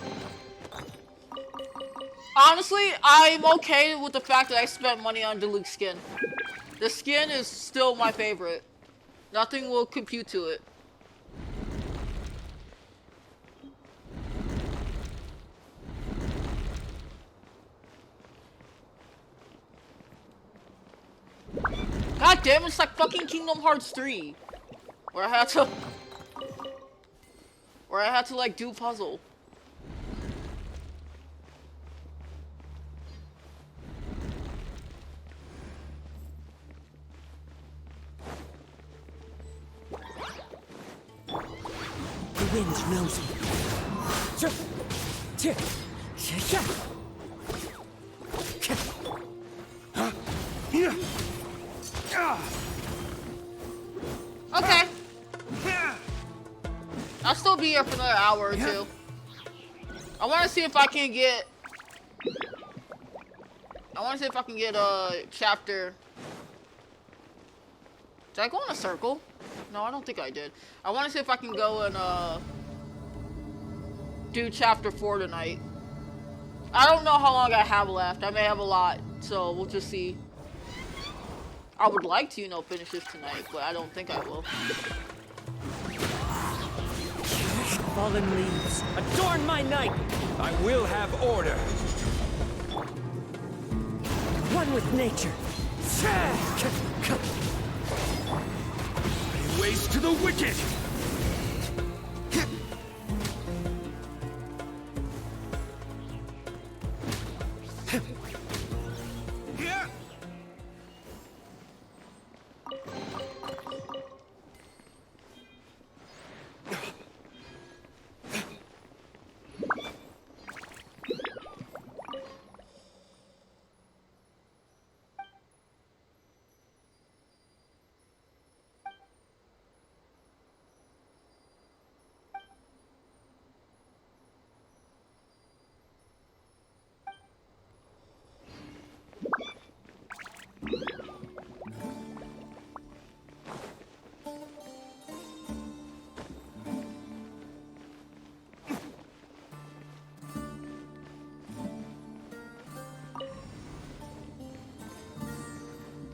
Honestly, I'm okay with the fact that I spent money on Deluxe skin. The skin is still my favorite. Nothing will compute to it. God damn, it's like fucking Kingdom Hearts 3. Where I had to like do puzzle. The wind knows me. Okay. I'll still be here for another hour or two. I want to see if I can get a chapter. Did I go in a circle? No, I don't think I did. I want to see if I can go and do chapter 4 tonight. I don't know how long I have left. I may have a lot, so we'll just see. I would like to, finish this tonight, but I don't think I will. Fallen leaves, adorn my night! I will have order. One with nature. Ways to the wicked!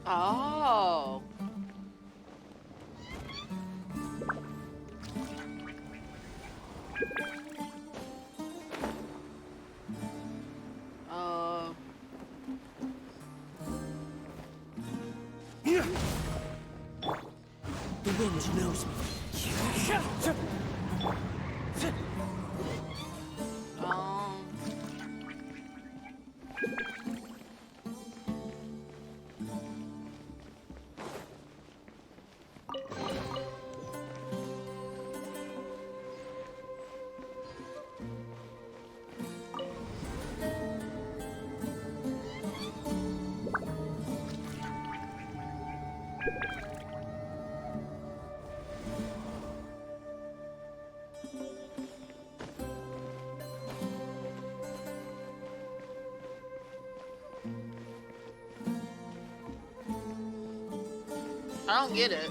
Oh. The wind knows me. I don't get it.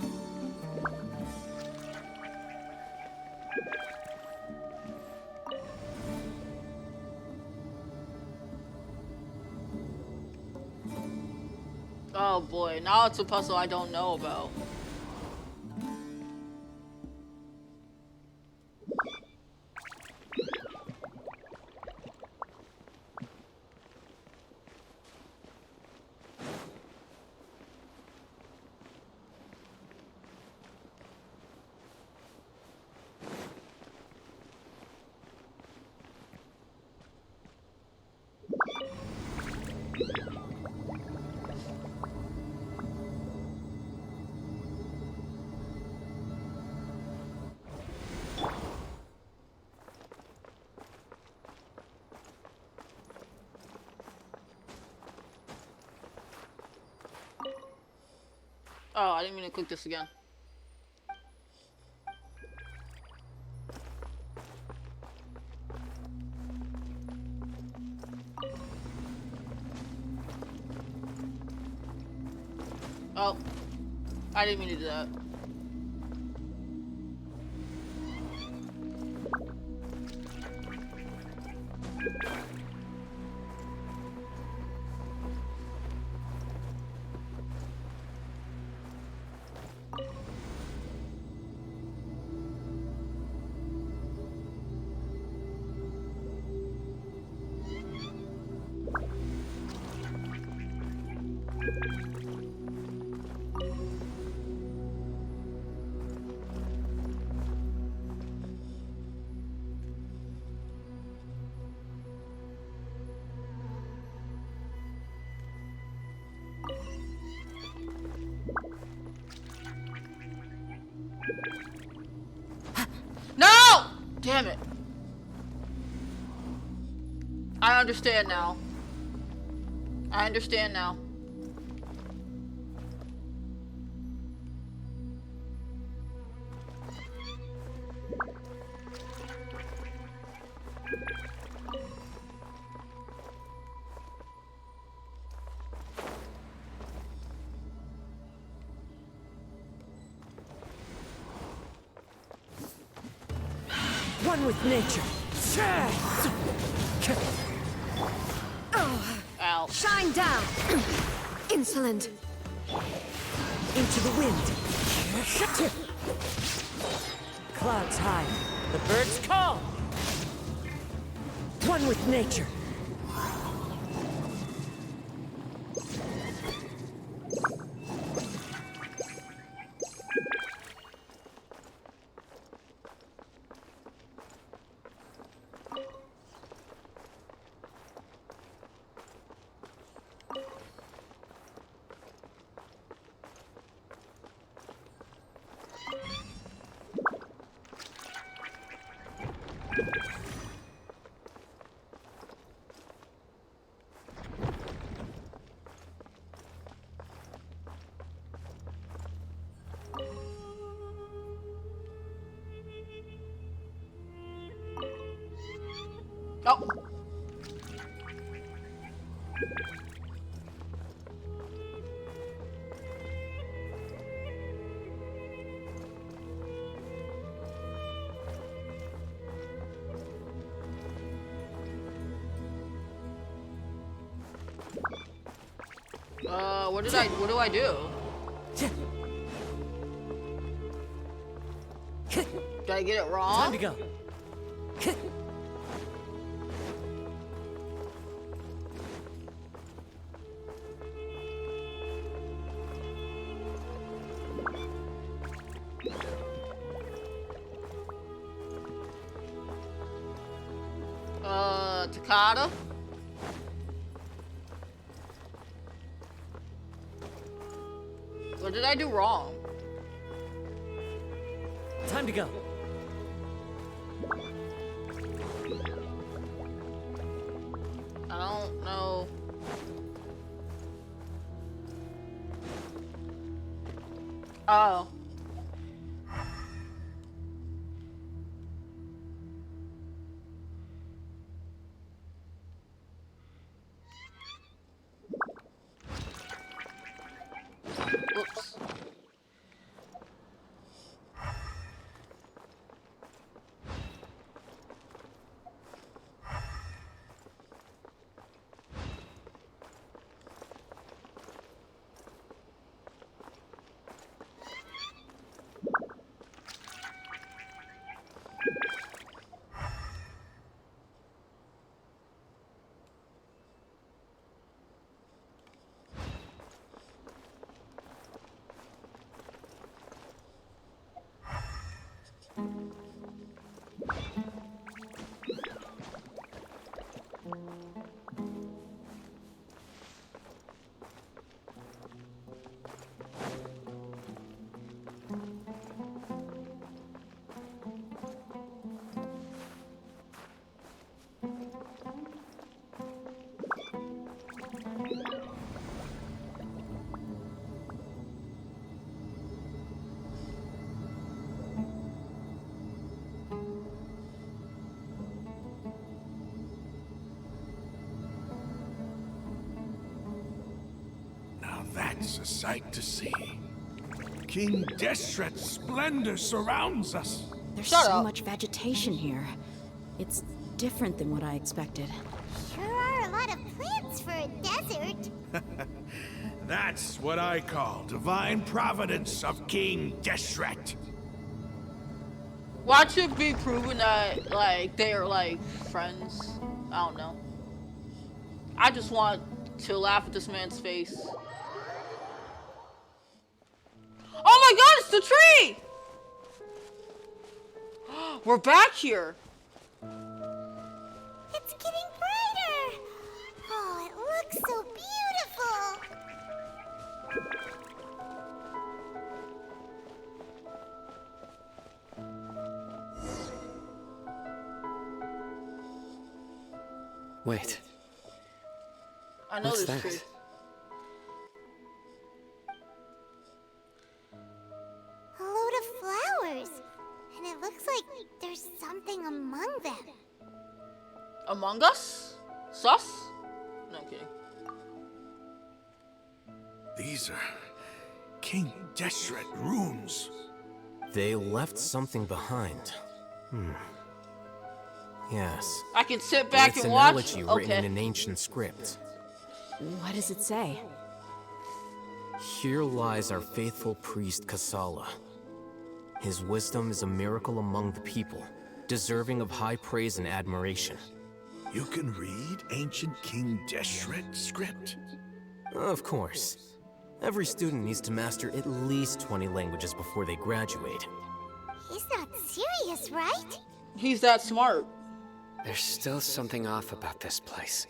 Oh boy, now it's a puzzle I don't know about. Oh, I didn't mean to click this again. Oh, I didn't mean to do that. No! Damn it. I understand now. I understand now. One with nature. Ow. Shine down! Insolent. Into the wind. Clouds high. The birds call. One with nature. Oh. what do I do? Did I get it wrong? Time to go. Takata? What did I do wrong? Time to go. I don't know. Oh. Whoops. That's a sight to see. King Deshret's splendor surrounds us. There's so much vegetation here. It's different than what I expected. Sure are a lot of plants for a desert. That's what I call divine providence of King Deshret. Watch it be proven that, like, they are, like, friends. I don't know. I just want to laugh at this man's face. Oh my god, it's the tree! We're back here. It's getting brighter. Oh, it looks so beautiful. Wait. I know What's this that? tree. A load of flowers. And it looks like there's something among them. Among Us? Sus? No, I'm kidding. These are King Deshret runes. They left something behind. Yes. I can sit back It's and an watch? elegy written in Okay. an ancient script. What does it say? Here lies our faithful priest Kasala. His wisdom is a miracle among the people, deserving of high praise and admiration. You can read ancient King Deshret script. Of course. Every student needs to master at least 20 languages before they graduate. He's not serious, right? He's that smart. There's still something off about this place.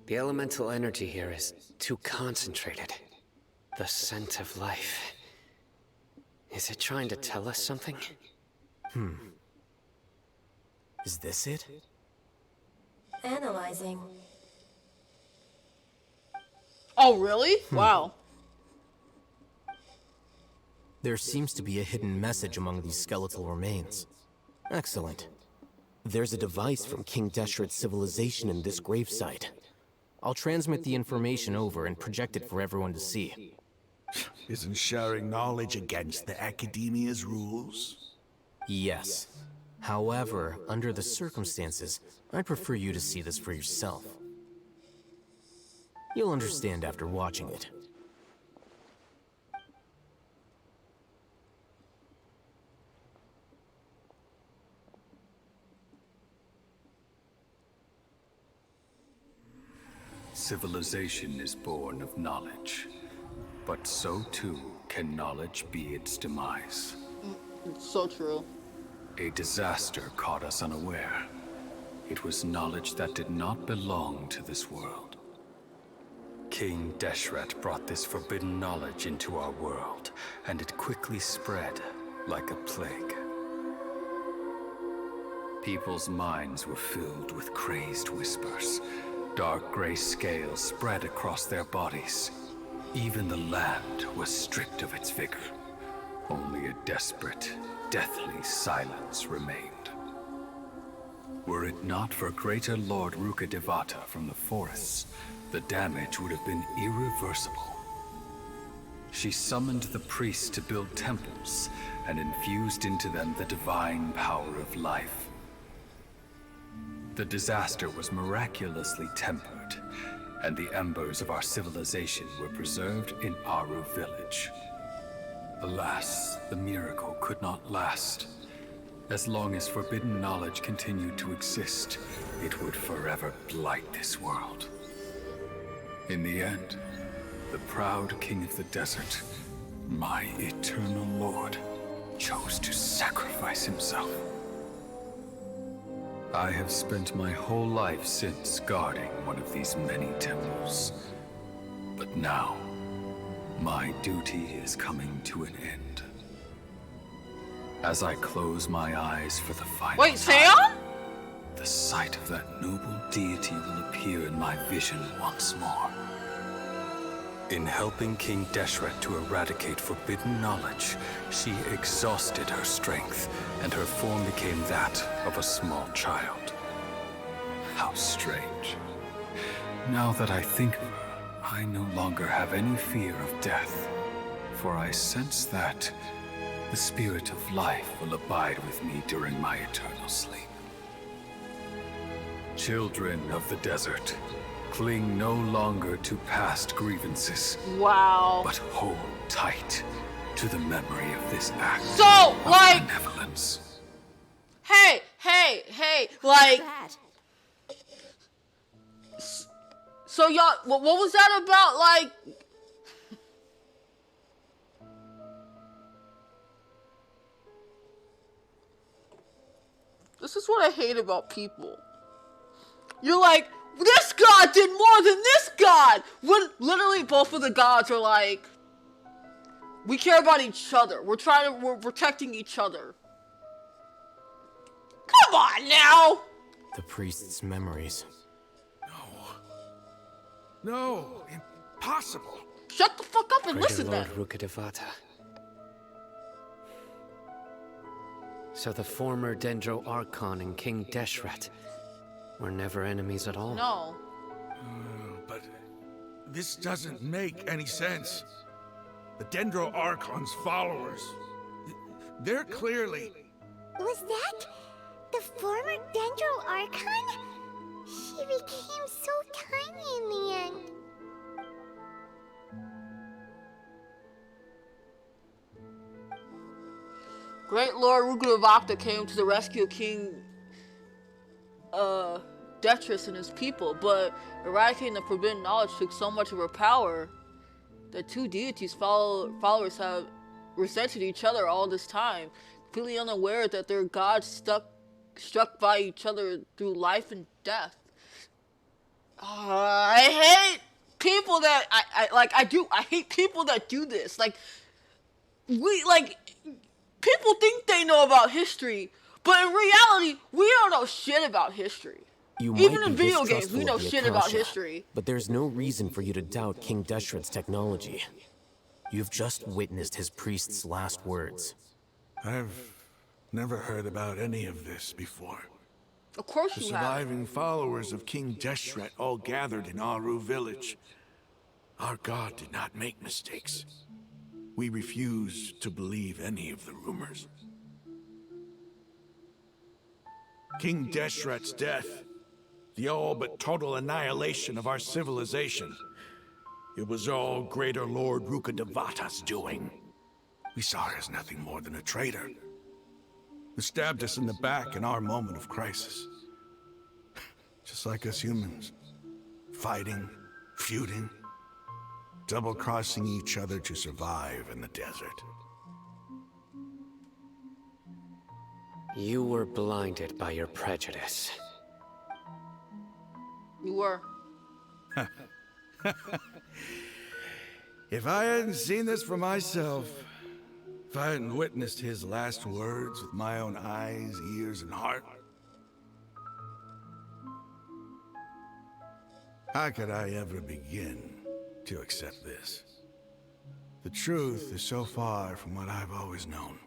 The elemental energy here is too concentrated. The scent of life. Is it trying to tell us something? Is this it? Analyzing. Oh, really? Wow. There seems to be a hidden message among these skeletal remains. Excellent. There's a device from King Deshret's civilization in this gravesite. I'll transmit the information over and project it for everyone to see. Isn't sharing knowledge against the Academia's rules? Yes. However, under the circumstances, I'd prefer you to see this for yourself. You'll understand after watching it. Civilization is born of knowledge, but so too can knowledge be its demise. It's so true. A disaster caught us unaware. It was knowledge that did not belong to this world. King Deshret brought this forbidden knowledge into our world, and it quickly spread like a plague. People's minds were filled with crazed whispers. Dark gray scales spread across their bodies. Even the land was stripped of its vigor. Only a desperate, deathly silence remained. Were it not for greater Lord Rukkhadevata from the forests, the damage would have been irreversible. She summoned the priests to build temples and infused into them the divine power of life. The disaster was miraculously tempered, and the embers of our civilization were preserved in Aru village. Alas, the miracle could not last. As long as forbidden knowledge continued to exist, it would forever blight this world. In the end, the proud king of the desert, my eternal lord, chose to sacrifice himself. I have spent my whole life since guarding one of these many temples. But now, my duty is coming to an end. As I close my eyes for the final time, Sam? the sight of that noble deity will appear in my vision once more. In helping King Deshret to eradicate forbidden knowledge, she exhausted her strength, and her form became that of a small child. How strange. Now that I think of her, I no longer have any fear of death, for I sense that the spirit of life will abide with me during my eternal sleep. Children of the desert, cling no longer to past grievances. Wow. But hold tight to the memory of this act of benevolence. Hey, like... So y'all, what was that about, like... This is what I hate about people. You're like, this god did more than this god! When literally both of the gods are like, we care about each other. We're protecting each other. Come on now! The priest's memories. No, impossible. Shut the fuck up and Greater listen Lord then. Rukkhadevata. So the former Dendro Archon and King Deshret were never enemies at all? No. But this doesn't make any sense. The Dendro Archon's followers, they're clearly... Was that the former Dendro Archon? She became so tiny in the end. Great Lord Rukkhadevata came to the rescue of King Detrius and his people, but eradicating the forbidden knowledge took so much of her power that two deities followers have resented each other all this time, completely unaware that their gods struck by each other through life and death. I hate people that I hate people that do this. People think they know about history, but in reality, we don't know shit about history. Even in video games, we know shit about history. But there's no reason for you to doubt King Deshret's technology. You've just witnessed his priest's last words. I've never heard about any of this before. Of course the you have. surviving followers of King Deshret all gathered in Aru village. Our god did not make mistakes. We refuse to believe any of the rumors. King Deshret's death, the all but total annihilation of our civilization, It was all Greater Lord Rukkhadevata's doing. We saw her as nothing more than a traitor, who stabbed us in the back in our moment of crisis. Just like us humans. Fighting, feuding, double-crossing each other to survive in the desert. You were blinded by your prejudice. You were. If I hadn't seen this for myself, if I hadn't witnessed his last words with my own eyes, ears, and heart, how could I ever begin to accept this? The truth is so far from what I've always known.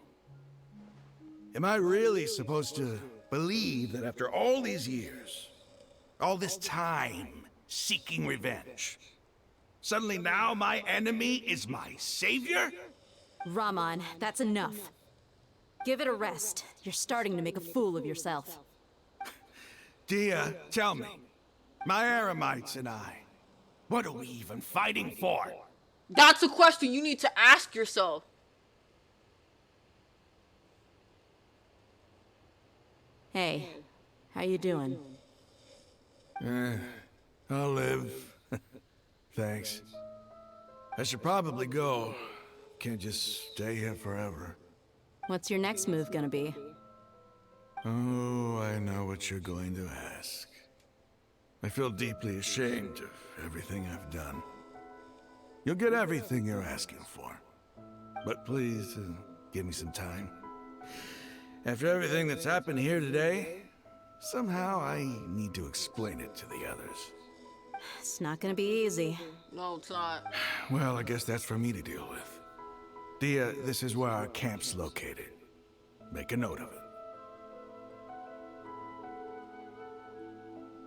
Am I really supposed to believe that after all these years, all this time seeking revenge, suddenly now my enemy is my savior? Rahman, that's enough. Give it a rest. You're starting to make a fool of yourself. Dia, tell me, my Aramites and I, what are we even fighting for? That's a question you need to ask yourself. Hey, how you doing? I'll live. Thanks. I should probably go. Can't just stay here forever. What's your next move gonna be? Oh, I know what you're going to ask. I feel deeply ashamed of everything I've done. You'll get everything you're asking for. But please, give me some time. After everything that's happened here today, somehow I need to explain it to the others. It's not gonna be easy. No, it's not. Well, I guess that's for me to deal with. Dia, this is where our camp's located. Make a note of it.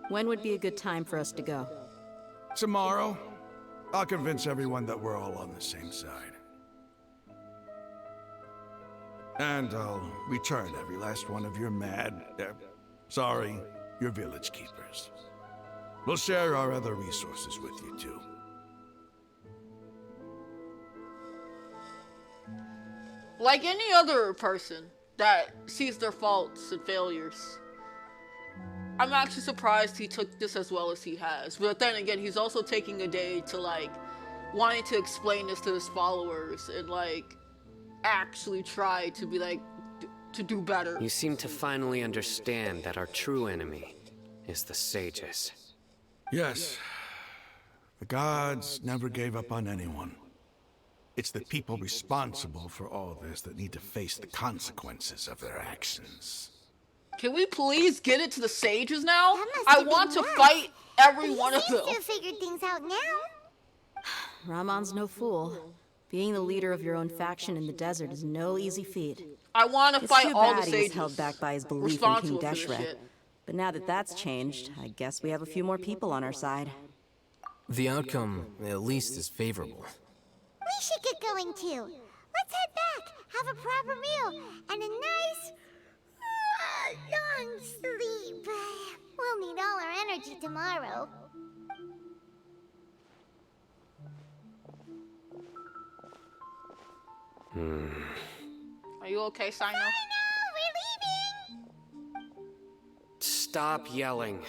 When would be a good time for us to go? Tomorrow, I'll convince everyone that we're all on the same side. And I'll return every last one of your your village keepers. We'll share our other resources with you too. Like any other person that sees their faults and failures, I'm actually surprised he took this as well as he has. But then again, he's also taking a day to, like, wanting to explain this to his followers and, like, actually try to be, like, to do better. You seem to finally understand that our true enemy is the sages. Yes. The gods never gave up on anyone. It's the people responsible for all this that need to face the consequences of their actions. Can we please get it to the sages now? I want to fight every one of them. He seems to have figured things out now. Rahman's no fool. Being the leader of your own faction in the desert is no easy feat. I want to fight all the It's too bad he sages. was held back by his belief in King Deshret. But now that that's changed, I guess we have a few more people on our side. The outcome, at least, is favorable. We should get going too. Let's head back, have a proper meal, and a nice, long sleep. We'll need all our energy tomorrow. Are you okay, Sino? We're leaving! Stop yelling.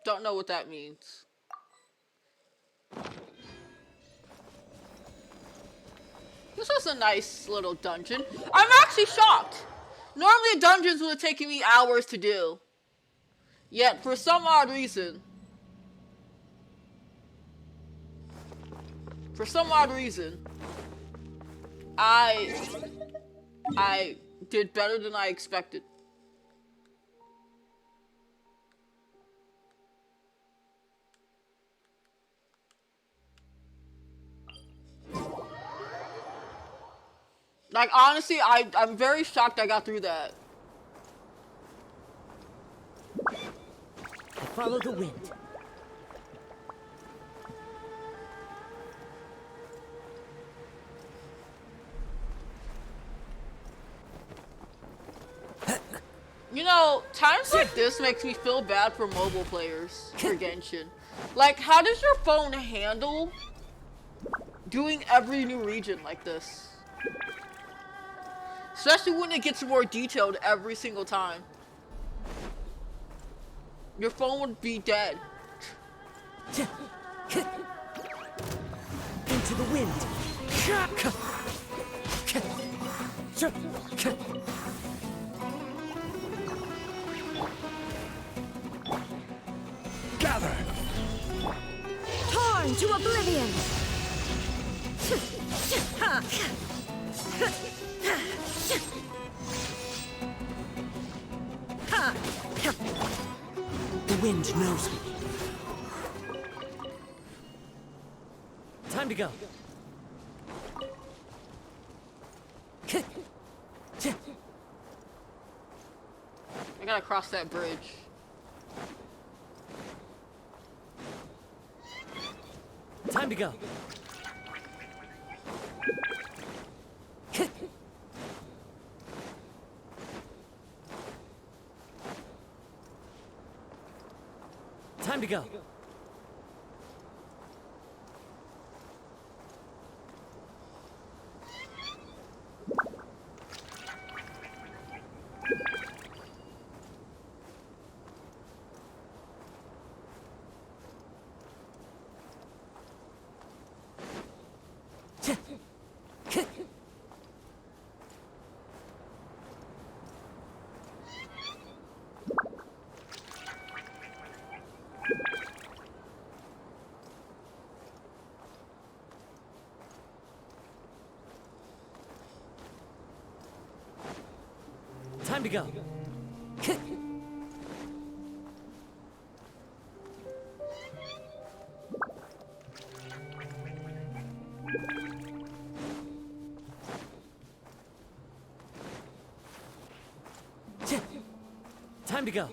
Don't know what that means. This was a nice little dungeon. I'm actually shocked. Normally dungeons would have taken me hours to do. Yet, for some odd reason, I did better than I expected. Like, honestly, I'm very shocked I got through that. Follow the wind. You know, times like this makes me feel bad for mobile players for Genshin. Like, how does your phone handle doing every new region like this? Especially when it gets more detailed every single time. Your phone would be dead. Into the wind. Gather! Torn to oblivion! The wind knows me. Time to go. I gotta cross that bridge. Time to go. Time to go. Time to go. Time to go.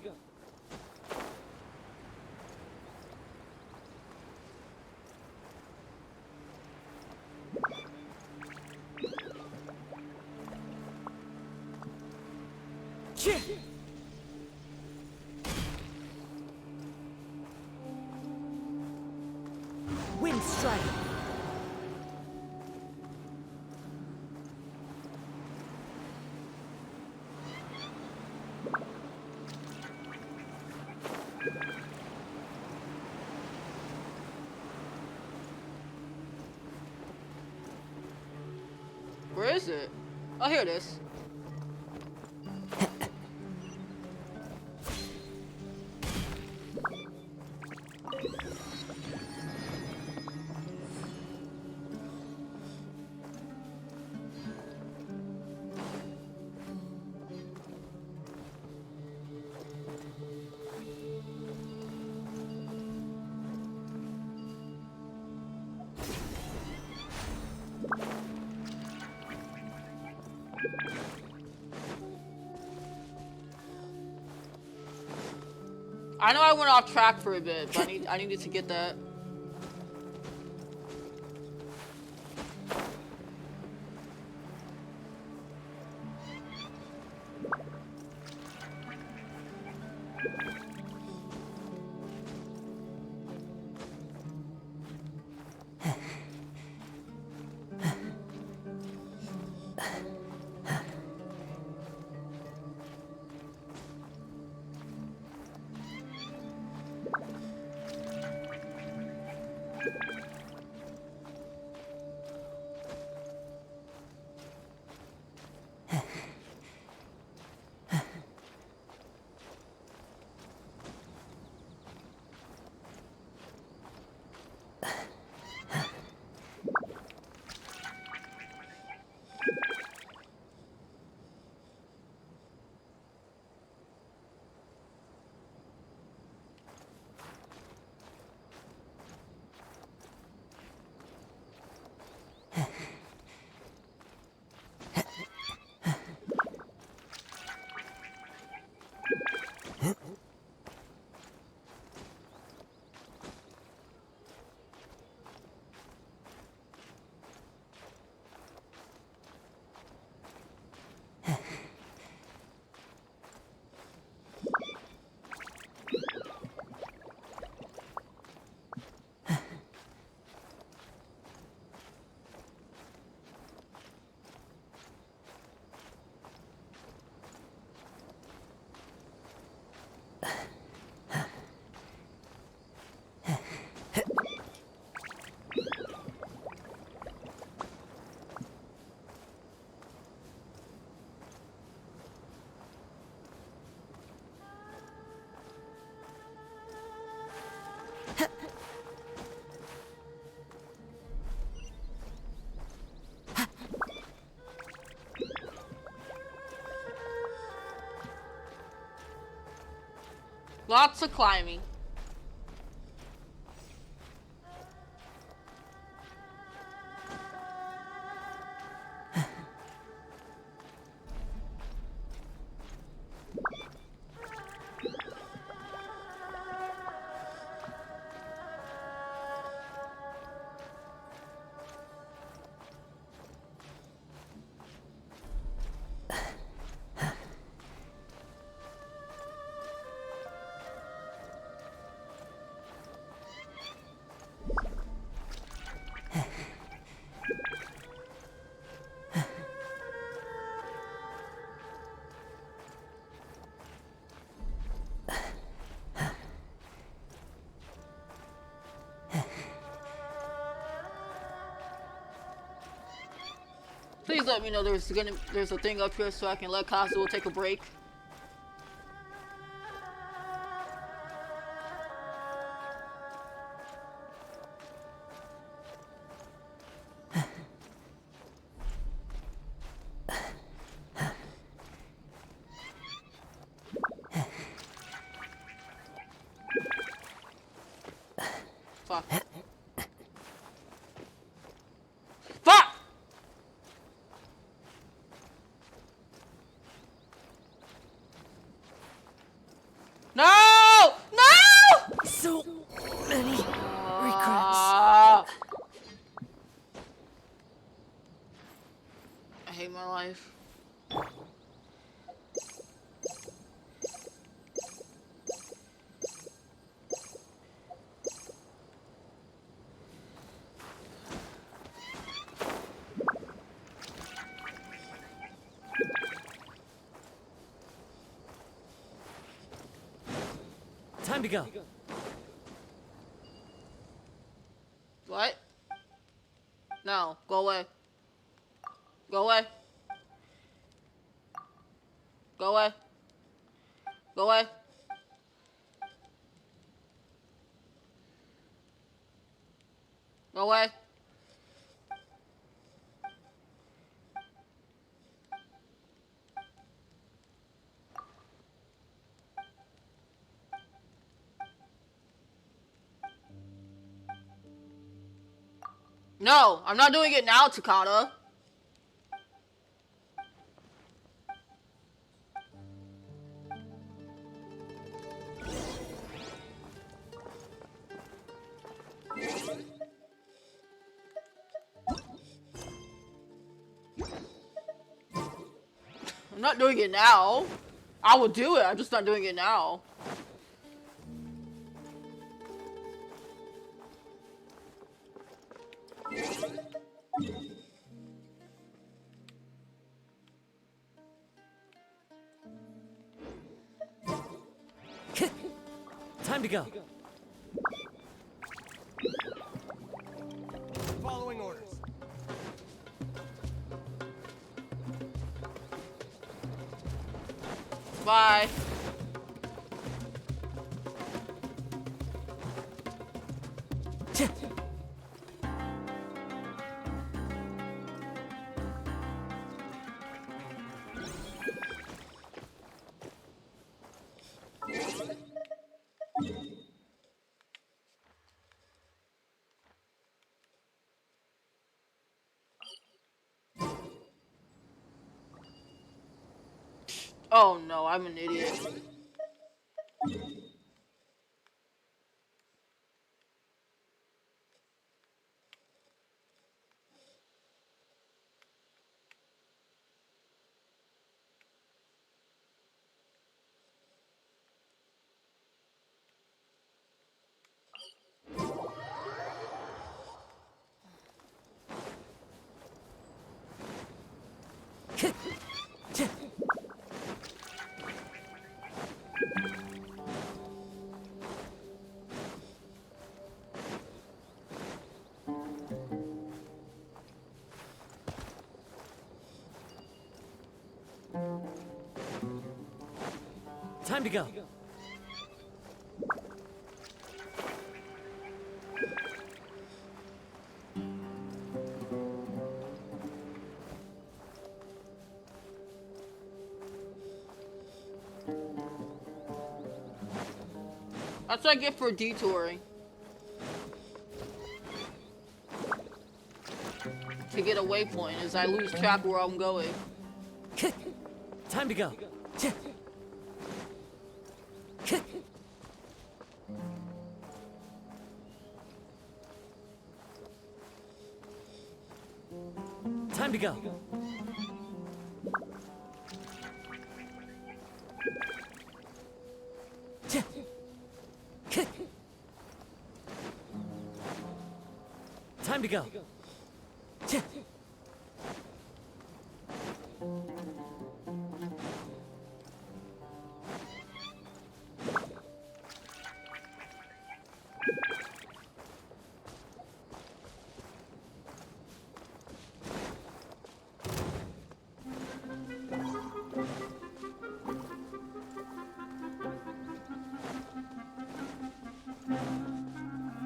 Wind strike. Where is it? Oh, here it is. I know I went off track for a bit, but I needed to get that. Lots of climbing. Please let me know there's a thing up here so I can let Kazuo take a break. Fuck. Fuck! No! No! So many regrets. I hate my life. Time to go. What? No, go away. Go away. Go away. Go away. Go away. No, I'm not doing it now, Takada. I'm not doing it now. I will do it, I'm just not doing it now. Time to go. Following orders. Bye. Oh no, I'm an idiot. Time to go. That's what I get for detouring. To get a waypoint, as I lose track where I'm going. Time to go. Time to go. Time to go.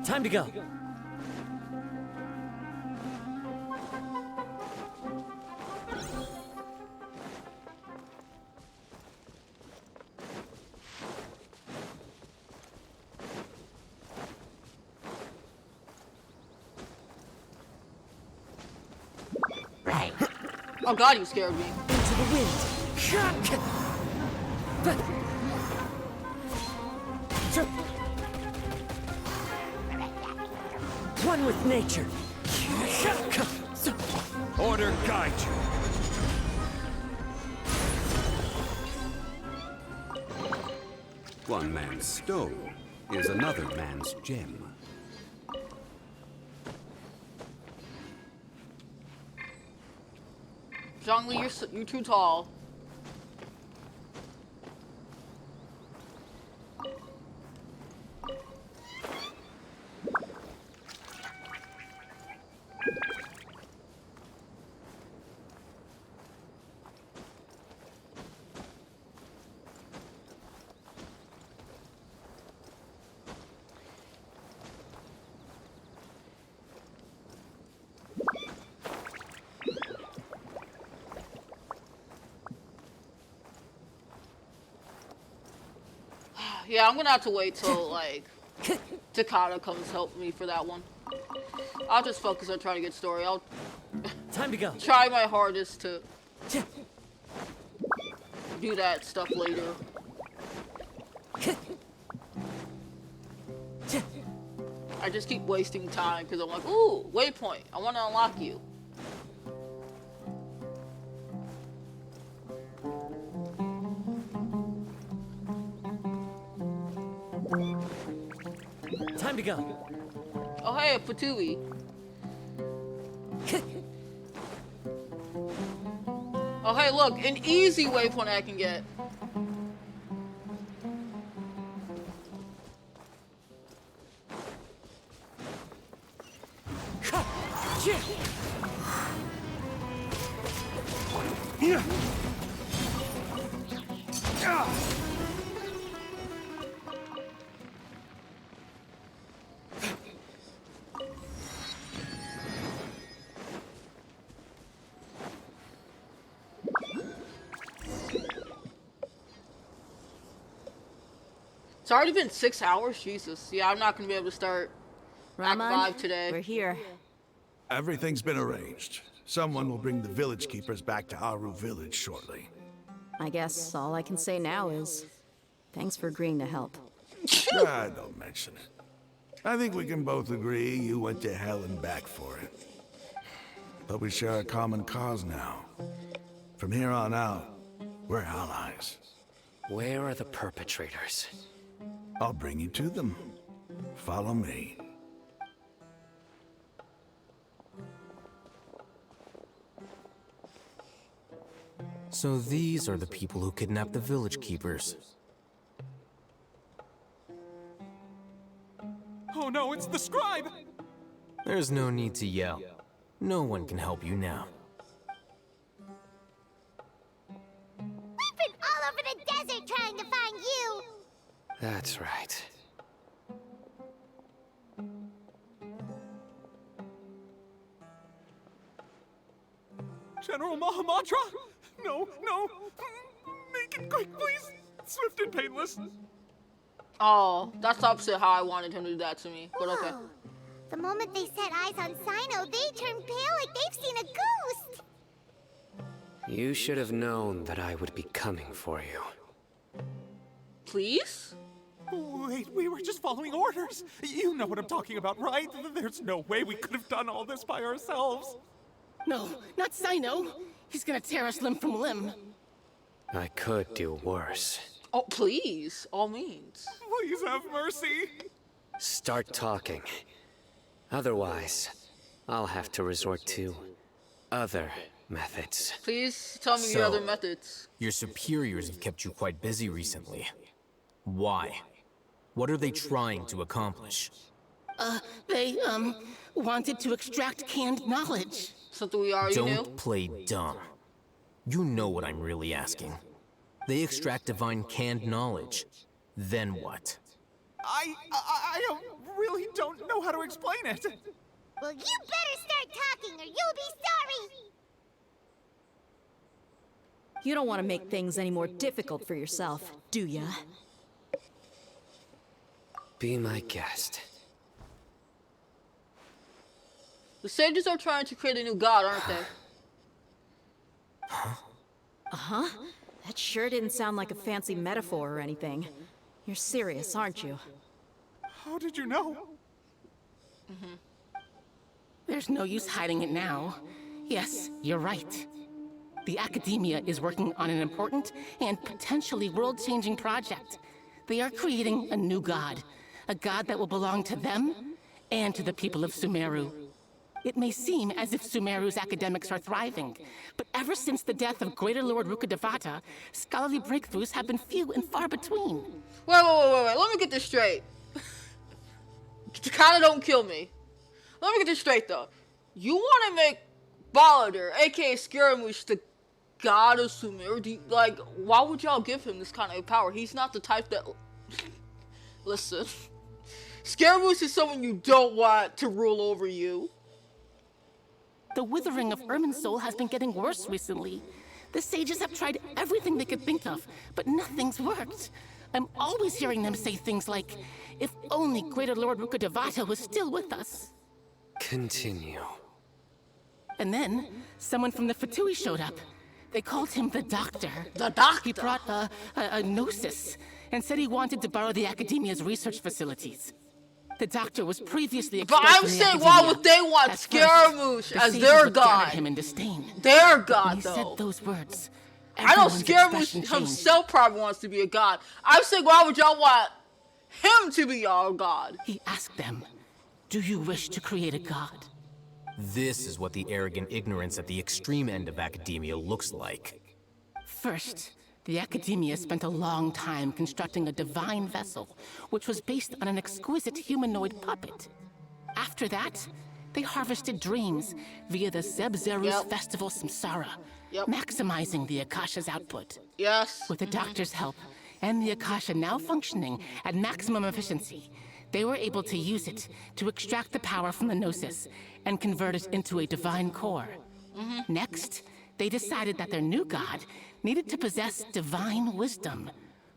Time to go. Oh god, you scared me. Into the wind. One with nature. Order guide you. One man's stone is another man's gem. Zhongli, you're too tall. Yeah, I'm gonna have to wait till, like, Takata comes help me for that one. I'll just focus on trying to get story. I'll Time to go. Try my hardest to do that stuff later. I just keep wasting time because I'm like, ooh, waypoint. I want to unlock you. Time to go. Oh, hey, a Fatui. Oh, hey, look, an easy waypoint I can get. It's already been 6 hours? Jesus. Yeah, I'm not going to be able to start Act 5 today. We're here. Everything's been arranged. Someone will bring the village keepers back to Aru village shortly. I guess all I can say now is thanks for agreeing to help. Don't mention it. I think we can both agree you went to hell and back for it. But we share a common cause now. From here on out, we're allies. Where are the perpetrators? I'll bring you to them. Follow me. So these are the people who kidnapped the village keepers. Oh no, it's the scribe! There's no need to yell. No one can help you now. We've been all over the desert trying to find you! That's right. General Mahamatra? No, no! Make it quick, please! Swift and painless! Oh, that's opposite how I wanted him to do that to me. But okay. Whoa. The moment they set eyes on Sino, they turn pale like they've seen a ghost. You should have known that I would be coming for you. Please? Wait, we were just following orders. You know what I'm talking about, right? There's no way we could have done all this by ourselves. No, not Sino. He's gonna tear us limb from limb. I could do worse. Oh, please. All means. Please have mercy. Start talking. Otherwise, I'll have to resort to other methods. Please tell me your other methods. Your superiors have kept you quite busy recently. Why? What are they trying to accomplish? They wanted to extract canned knowledge. Something we already knew? Don't play dumb. You know what I'm really asking. They extract divine canned knowledge. Then what? I really don't know how to explain it. Well, you better start talking or you'll be sorry. You don't want to make things any more difficult for yourself, do ya? Be my guest. The sages are trying to create a new god, aren't they? Uh-huh. That sure didn't sound like a fancy metaphor or anything. You're serious, aren't you? How did you know? There's no use hiding it now. Yes, you're right. The Academia is working on an important and potentially world-changing project. They are creating a new god. A god that will belong to them and to the people of Sumeru. It may seem as if Sumeru's academics are thriving, but ever since the death of Greater Lord Rukkhadevata, scholarly breakthroughs have been few and far between. Wait. Let me get this straight. Kinda don't kill me. Let me get this straight, though. You want to make Balladur, aka Scaramouche, the god of Sumeru? Like, why would y'all give him this kind of power? He's not the type that... Listen. Scaramouche is someone you don't want to rule over you. The withering of Irminsul has been getting worse recently. The sages have tried everything they could think of, but nothing's worked. I'm always hearing them say things like, if only Greater Lord Rukkhadevata was still with us. Continue. And then, someone from the Fatui showed up. They called him the Doctor. The Doctor? He brought a gnosis, and said he wanted to borrow the Academia's research facilities. The Doctor was previously But I'm saying, why would they want Scaramouche as their god? Him in disdain. Their god, he though. Said those words. I know Scaramouche himself probably wants to be a god. I'm saying, why would y'all want him to be your god? He asked them, do you wish to create a god? This is what the arrogant ignorance at the extreme end of academia looks like. First, the Academia spent a long time constructing a divine vessel, which was based on an exquisite humanoid puppet. After that, they harvested dreams via the Zeb-Zerus Festival Samsara, maximizing the Akasha's output. Yes. With the Doctor's help, and the Akasha now functioning at maximum efficiency, they were able to use it to extract the power from the Gnosis and convert it into a divine core. Next, they decided that their new god needed to possess divine wisdom.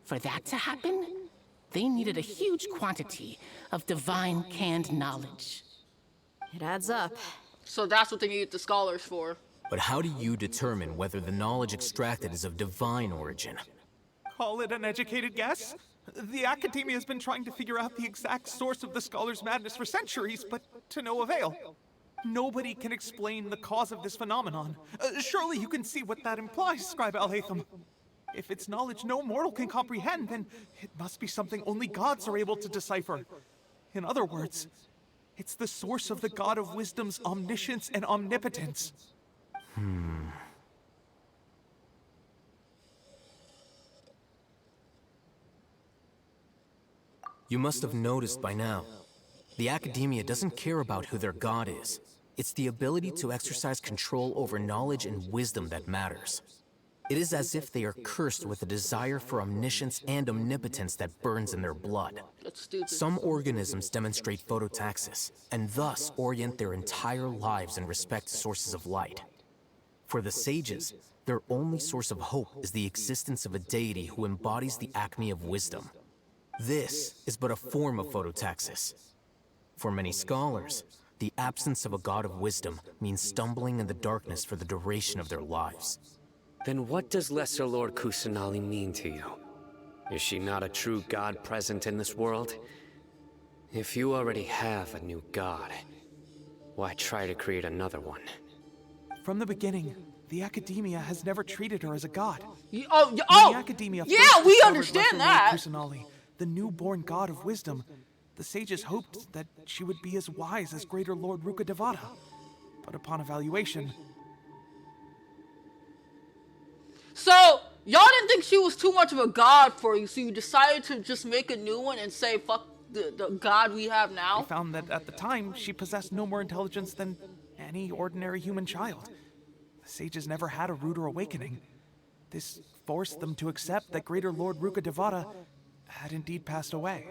For that to happen, they needed a huge quantity of divine canned knowledge. It adds up. So that's what they needed the scholars for. But how do you determine whether the knowledge extracted is of divine origin? Call it an educated guess? The Academia has been trying to figure out the exact source of the Scholar's madness for centuries, but to no avail. Nobody can explain the cause of this phenomenon. Surely you can see what that implies, Scribe Alhaitham. If it's knowledge no mortal can comprehend, then it must be something only gods are able to decipher. In other words, it's the source of the God of Wisdom's omniscience and omnipotence. You must have noticed by now. The Academia doesn't care about who their god is. It's the ability to exercise control over knowledge and wisdom that matters. It is as if they are cursed with a desire for omniscience and omnipotence that burns in their blood. Let's do this. Some organisms demonstrate phototaxis, and thus orient their entire lives in respect to sources of light. For the sages, their only source of hope is the existence of a deity who embodies the acme of wisdom. This is but a form of phototaxis. For many scholars, the absence of a god of wisdom means stumbling in the darkness for the duration of their lives. Then what does Lesser Lord Kusanali mean to you? Is she not a true god present in this world? If you already have a new god, why try to create another one? From the beginning, the Academia has never treated her as a god. The Academia yeah, first we discovered understand Lesser that. Lord Kusanali, the newborn god of wisdom, the sages hoped that she would be as wise as Greater Lord Rukkhadevata. But upon evaluation... So, y'all didn't think she was too much of a god for you, so you decided to just make a new one and say, fuck the god we have now? We found that at the time, she possessed no more intelligence than any ordinary human child. The sages never had a ruder awakening. This forced them to accept that Greater Lord Rukkhadevata had indeed passed away.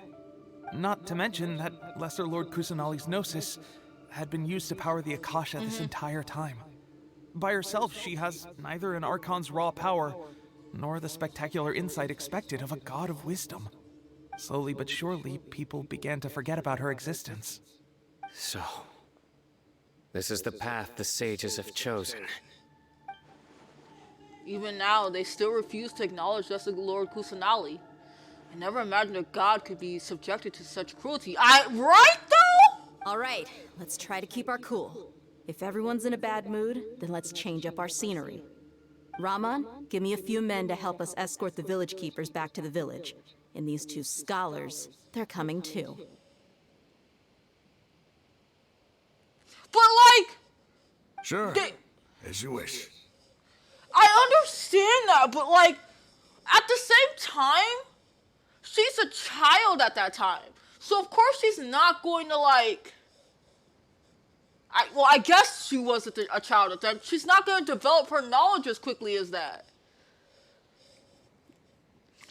Not to mention that Lesser Lord Kusanali's Gnosis had been used to power the Akasha this entire time. By herself, she has neither an Archon's raw power, nor the spectacular insight expected of a god of wisdom. Slowly but surely, people began to forget about her existence. So, this is the path the sages have chosen. Even now, they still refuse to acknowledge Lesser Lord Kusanali. I never imagined a god could be subjected to such cruelty. Right though? Alright, let's try to keep our cool. If everyone's in a bad mood, then let's change up our scenery. Raman, give me a few men to help us escort the village keepers back to the village. And these two scholars, they're coming too. But like... Sure, as you wish. I understand that, but like, at the same time, she's a child at that time. So of course she's not going to like... I guess she was a child at that time. She's not going to develop her knowledge as quickly as that.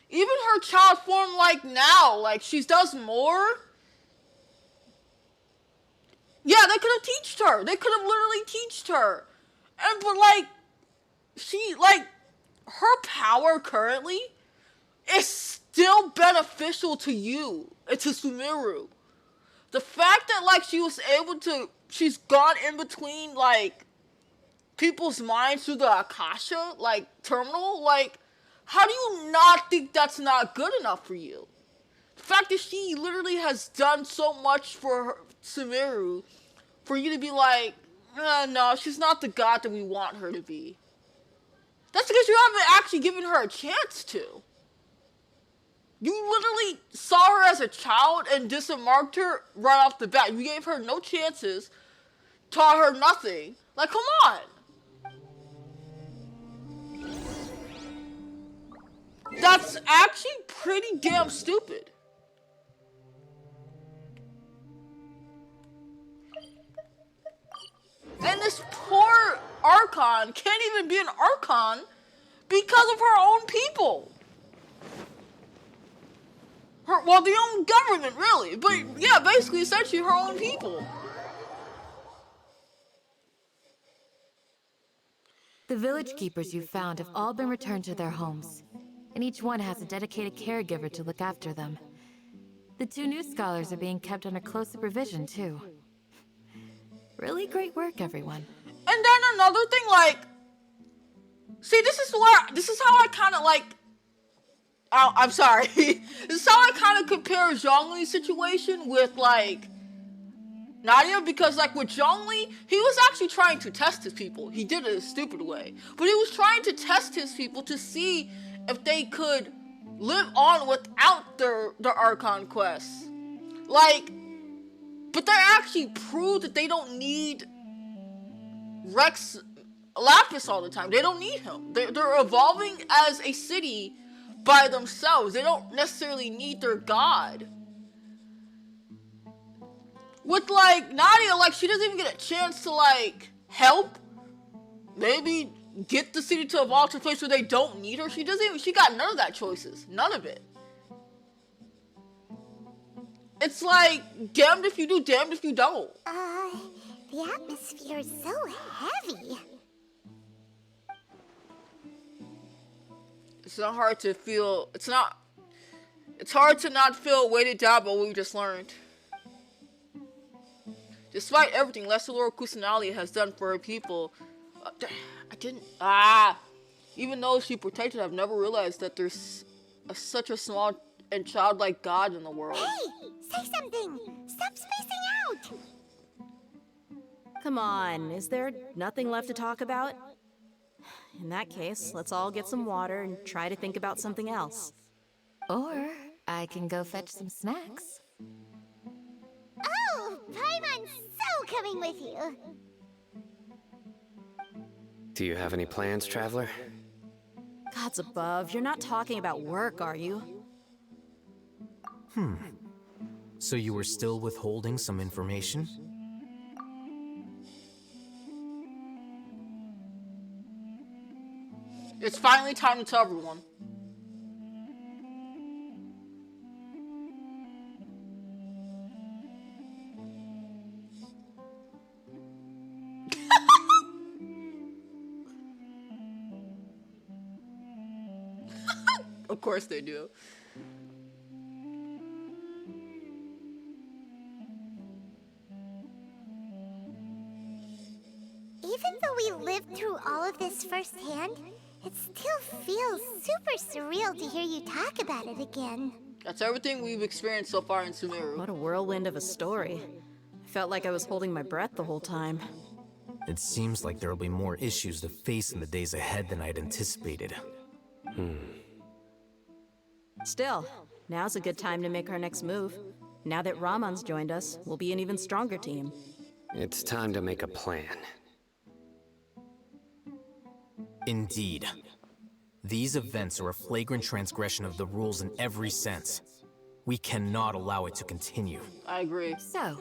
Even her child form, like now, like she does more. Yeah, they could have teached her. They could have literally teached her. But like, she, like, her power currently is still beneficial to you, and to Sumeru. The fact that, like, she was able to, she's gone in between, like, people's minds through the Akasha, like, terminal, like, how do you not think that's not good enough for you? The fact that she literally has done so much for her, Sumeru, for you to be like, no, she's not the god that we want her to be. That's because you haven't actually given her a chance to. You literally saw her as a child and dismarked her right off the bat. You gave her no chances, taught her nothing. Like, come on. That's actually pretty damn stupid. And this poor Archon can't even be an Archon because of her own people. The own government, really. But yeah, basically, essentially her own people. The village keepers you've found have all been returned to their homes, and each one has a dedicated caregiver to look after them. The two new scholars are being kept under close supervision, too. Really great work, everyone. And then another thing, like, see, this is how I kind of like, I'm sorry. This is how I kind of compare Zhongli's situation with, like, Nadia, because, like, with Zhongli, he was actually trying to test his people. He did it a stupid way. But he was trying to test his people to see if they could live on without their Archon quests. Like, but they actually proved that they don't need Rex Lapis all the time. They don't need him. They're evolving as a city by themselves. They don't necessarily need their god. With, like, Nadia, like, she doesn't even get a chance to, like, help. Maybe get the city to evolve to a place where they don't need her. She got none of that choices. None of it. It's like, damned if you do, damned if you don't. The atmosphere is so heavy. It's not hard to feel, it's It's hard to not feel weighted down by what we just learned. Despite everything Lesser Lord Kusanali has done for her people, even though she protected, I've never realized that there's such a small and childlike God in the world. Hey! Say something! Stop spacing out! Come on, is there nothing left to talk about? In that case, let's all get some water and try to think about something else. Or I can go fetch some snacks. Oh! Paimon's so coming with you! Do you have any plans, Traveler? Gods above, you're not talking about work, are you? So you were still withholding some information? It's finally time to tell everyone. Of course they do. Even though we lived through all of this firsthand, it still feels super surreal to hear you talk about it again. That's everything we've experienced so far in Sumeru. What a whirlwind of a story. I felt like I was holding my breath the whole time. It seems like there'll be more issues to face in the days ahead than I'd anticipated. Still, now's a good time to make our next move. Now that Ramon's joined us, we'll be an even stronger team. It's time to make a plan. Indeed. These events are a flagrant transgression of the rules in every sense. We cannot allow it to continue. I agree. So,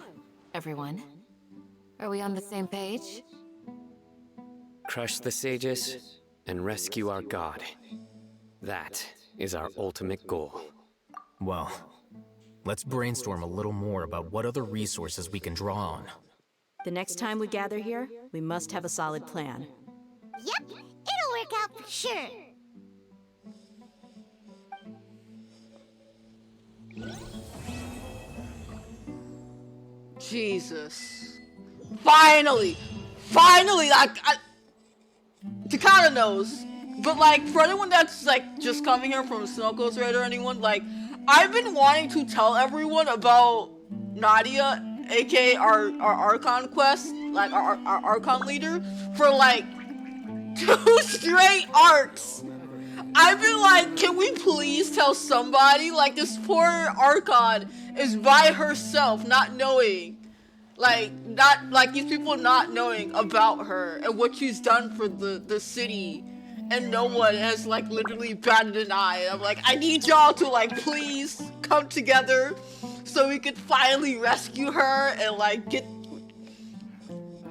everyone, are we on the same page? Crush the sages and rescue our god. That is our ultimate goal. Well, let's brainstorm a little more about what other resources we can draw on. The next time we gather here, we must have a solid plan. Yep, it'll work out for sure. Jesus. Finally! Like, Takata knows. But, like, for anyone that's, like, just coming here from Snow Coast Raid or anyone, like, I've been wanting to tell everyone about Nadia, aka our Archon quest, like, our Archon leader, for, like, 2 straight arcs. I've been like, can we please tell somebody? Like, this poor Archon is by herself, not knowing. Like, these people not knowing about her and what she's done for the city. And no one has, like, literally batted an eye. I'm like, I need y'all to, like, please come together so we could finally rescue her and, like,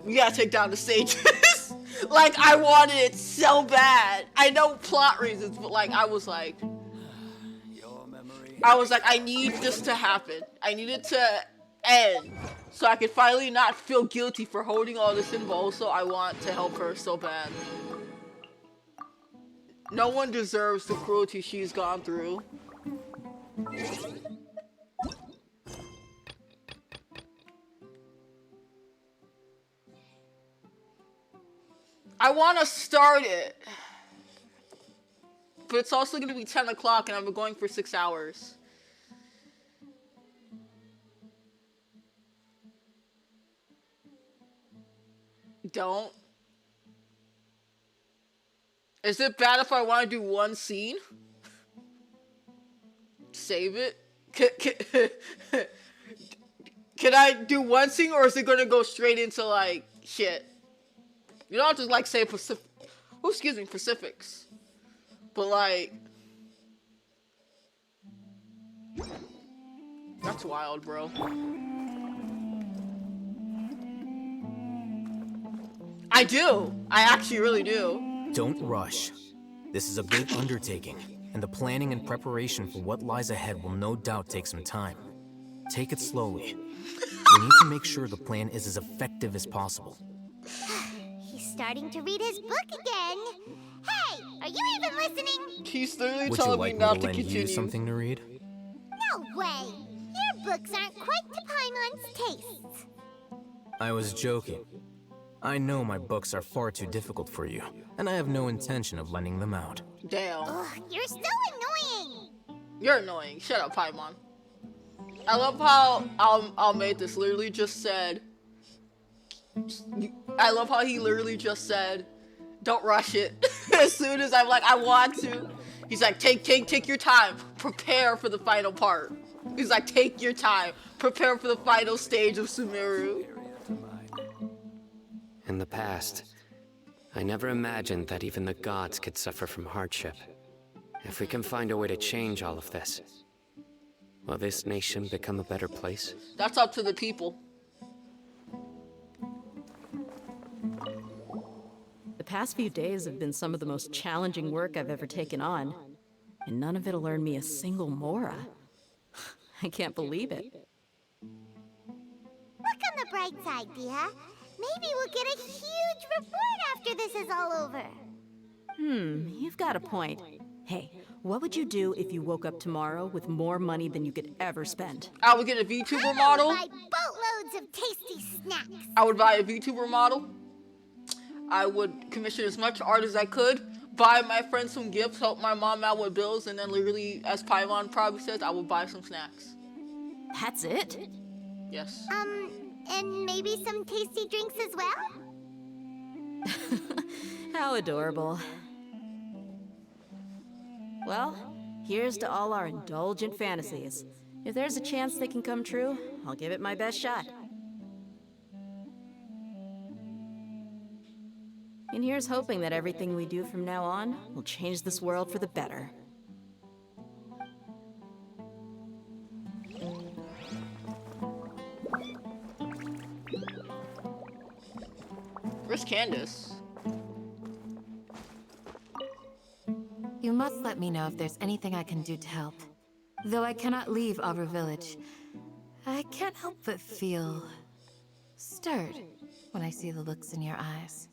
we gotta take down the sages. Like, I wanted it so bad. I know plot reasons, but, like, I was like, I need this to happen. I need it to end so I could finally not feel guilty for holding all this in, but also I want to help her so bad. No one deserves the cruelty she's gone through. I want to start it. But it's also going to be 10 o'clock and I've been going for 6 hours. Don't. Is it bad if I want to do one scene? Save it? Can I do one scene or is it going to go straight into, like, shit? You don't have to, like, say Pacifics. But, like... That's wild, bro. I do. I actually really do. Don't rush. This is a big undertaking, and the planning and preparation for what lies ahead will no doubt take some time. Take it slowly. We need to make sure the plan is as effective as possible. He's starting to read his book again. Hey, are you even listening? He's literally Would you telling like me me not to to lend continue. you something to read? No way! Your books aren't quite to Paimon's tastes. I was joking. I know my books are far too difficult for you, and I have no intention of lending them out. Damn. Ugh, you're so annoying! You're annoying. Shut up, Paimon. I love how Almathis literally just said. I love how he literally just said, "Don't rush it." As soon as I'm like, I want to, he's like, take your time. Prepare for the final part. He's like, take your time. Prepare for the final stage of Sumeru. In the past, I never imagined that even the gods could suffer from hardship. If we can find a way to change all of this, will this nation become a better place? That's up to the people. The past few days have been some of the most challenging work I've ever taken on, and none of it'll earn me a single mora. I can't believe it. Look on the bright side, Dia. Maybe we'll get a huge reward after this is all over. You've got a point. Hey, what would you do if you woke up tomorrow with more money than you could ever spend? I would get a VTuber model. Buy boatloads of tasty snacks. I would buy a VTuber model. I would commission as much art as I could. Buy my friends some gifts. Help my mom out with bills. And then literally, as Paimon probably says, I would buy some snacks. That's it? Yes. And maybe some tasty drinks as well? How adorable. Well, here's to all our indulgent fantasies. If there's a chance they can come true, I'll give it my best shot. And here's hoping that everything we do from now on will change this world for the better. Where's Candace? You must let me know if there's anything I can do to help. Though I cannot leave our village, I can't help but feel stirred when I see the looks in your eyes.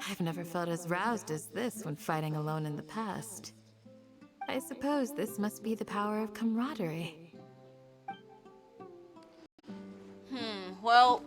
I've never felt as roused as this when fighting alone in the past. I suppose this must be the power of camaraderie. Well,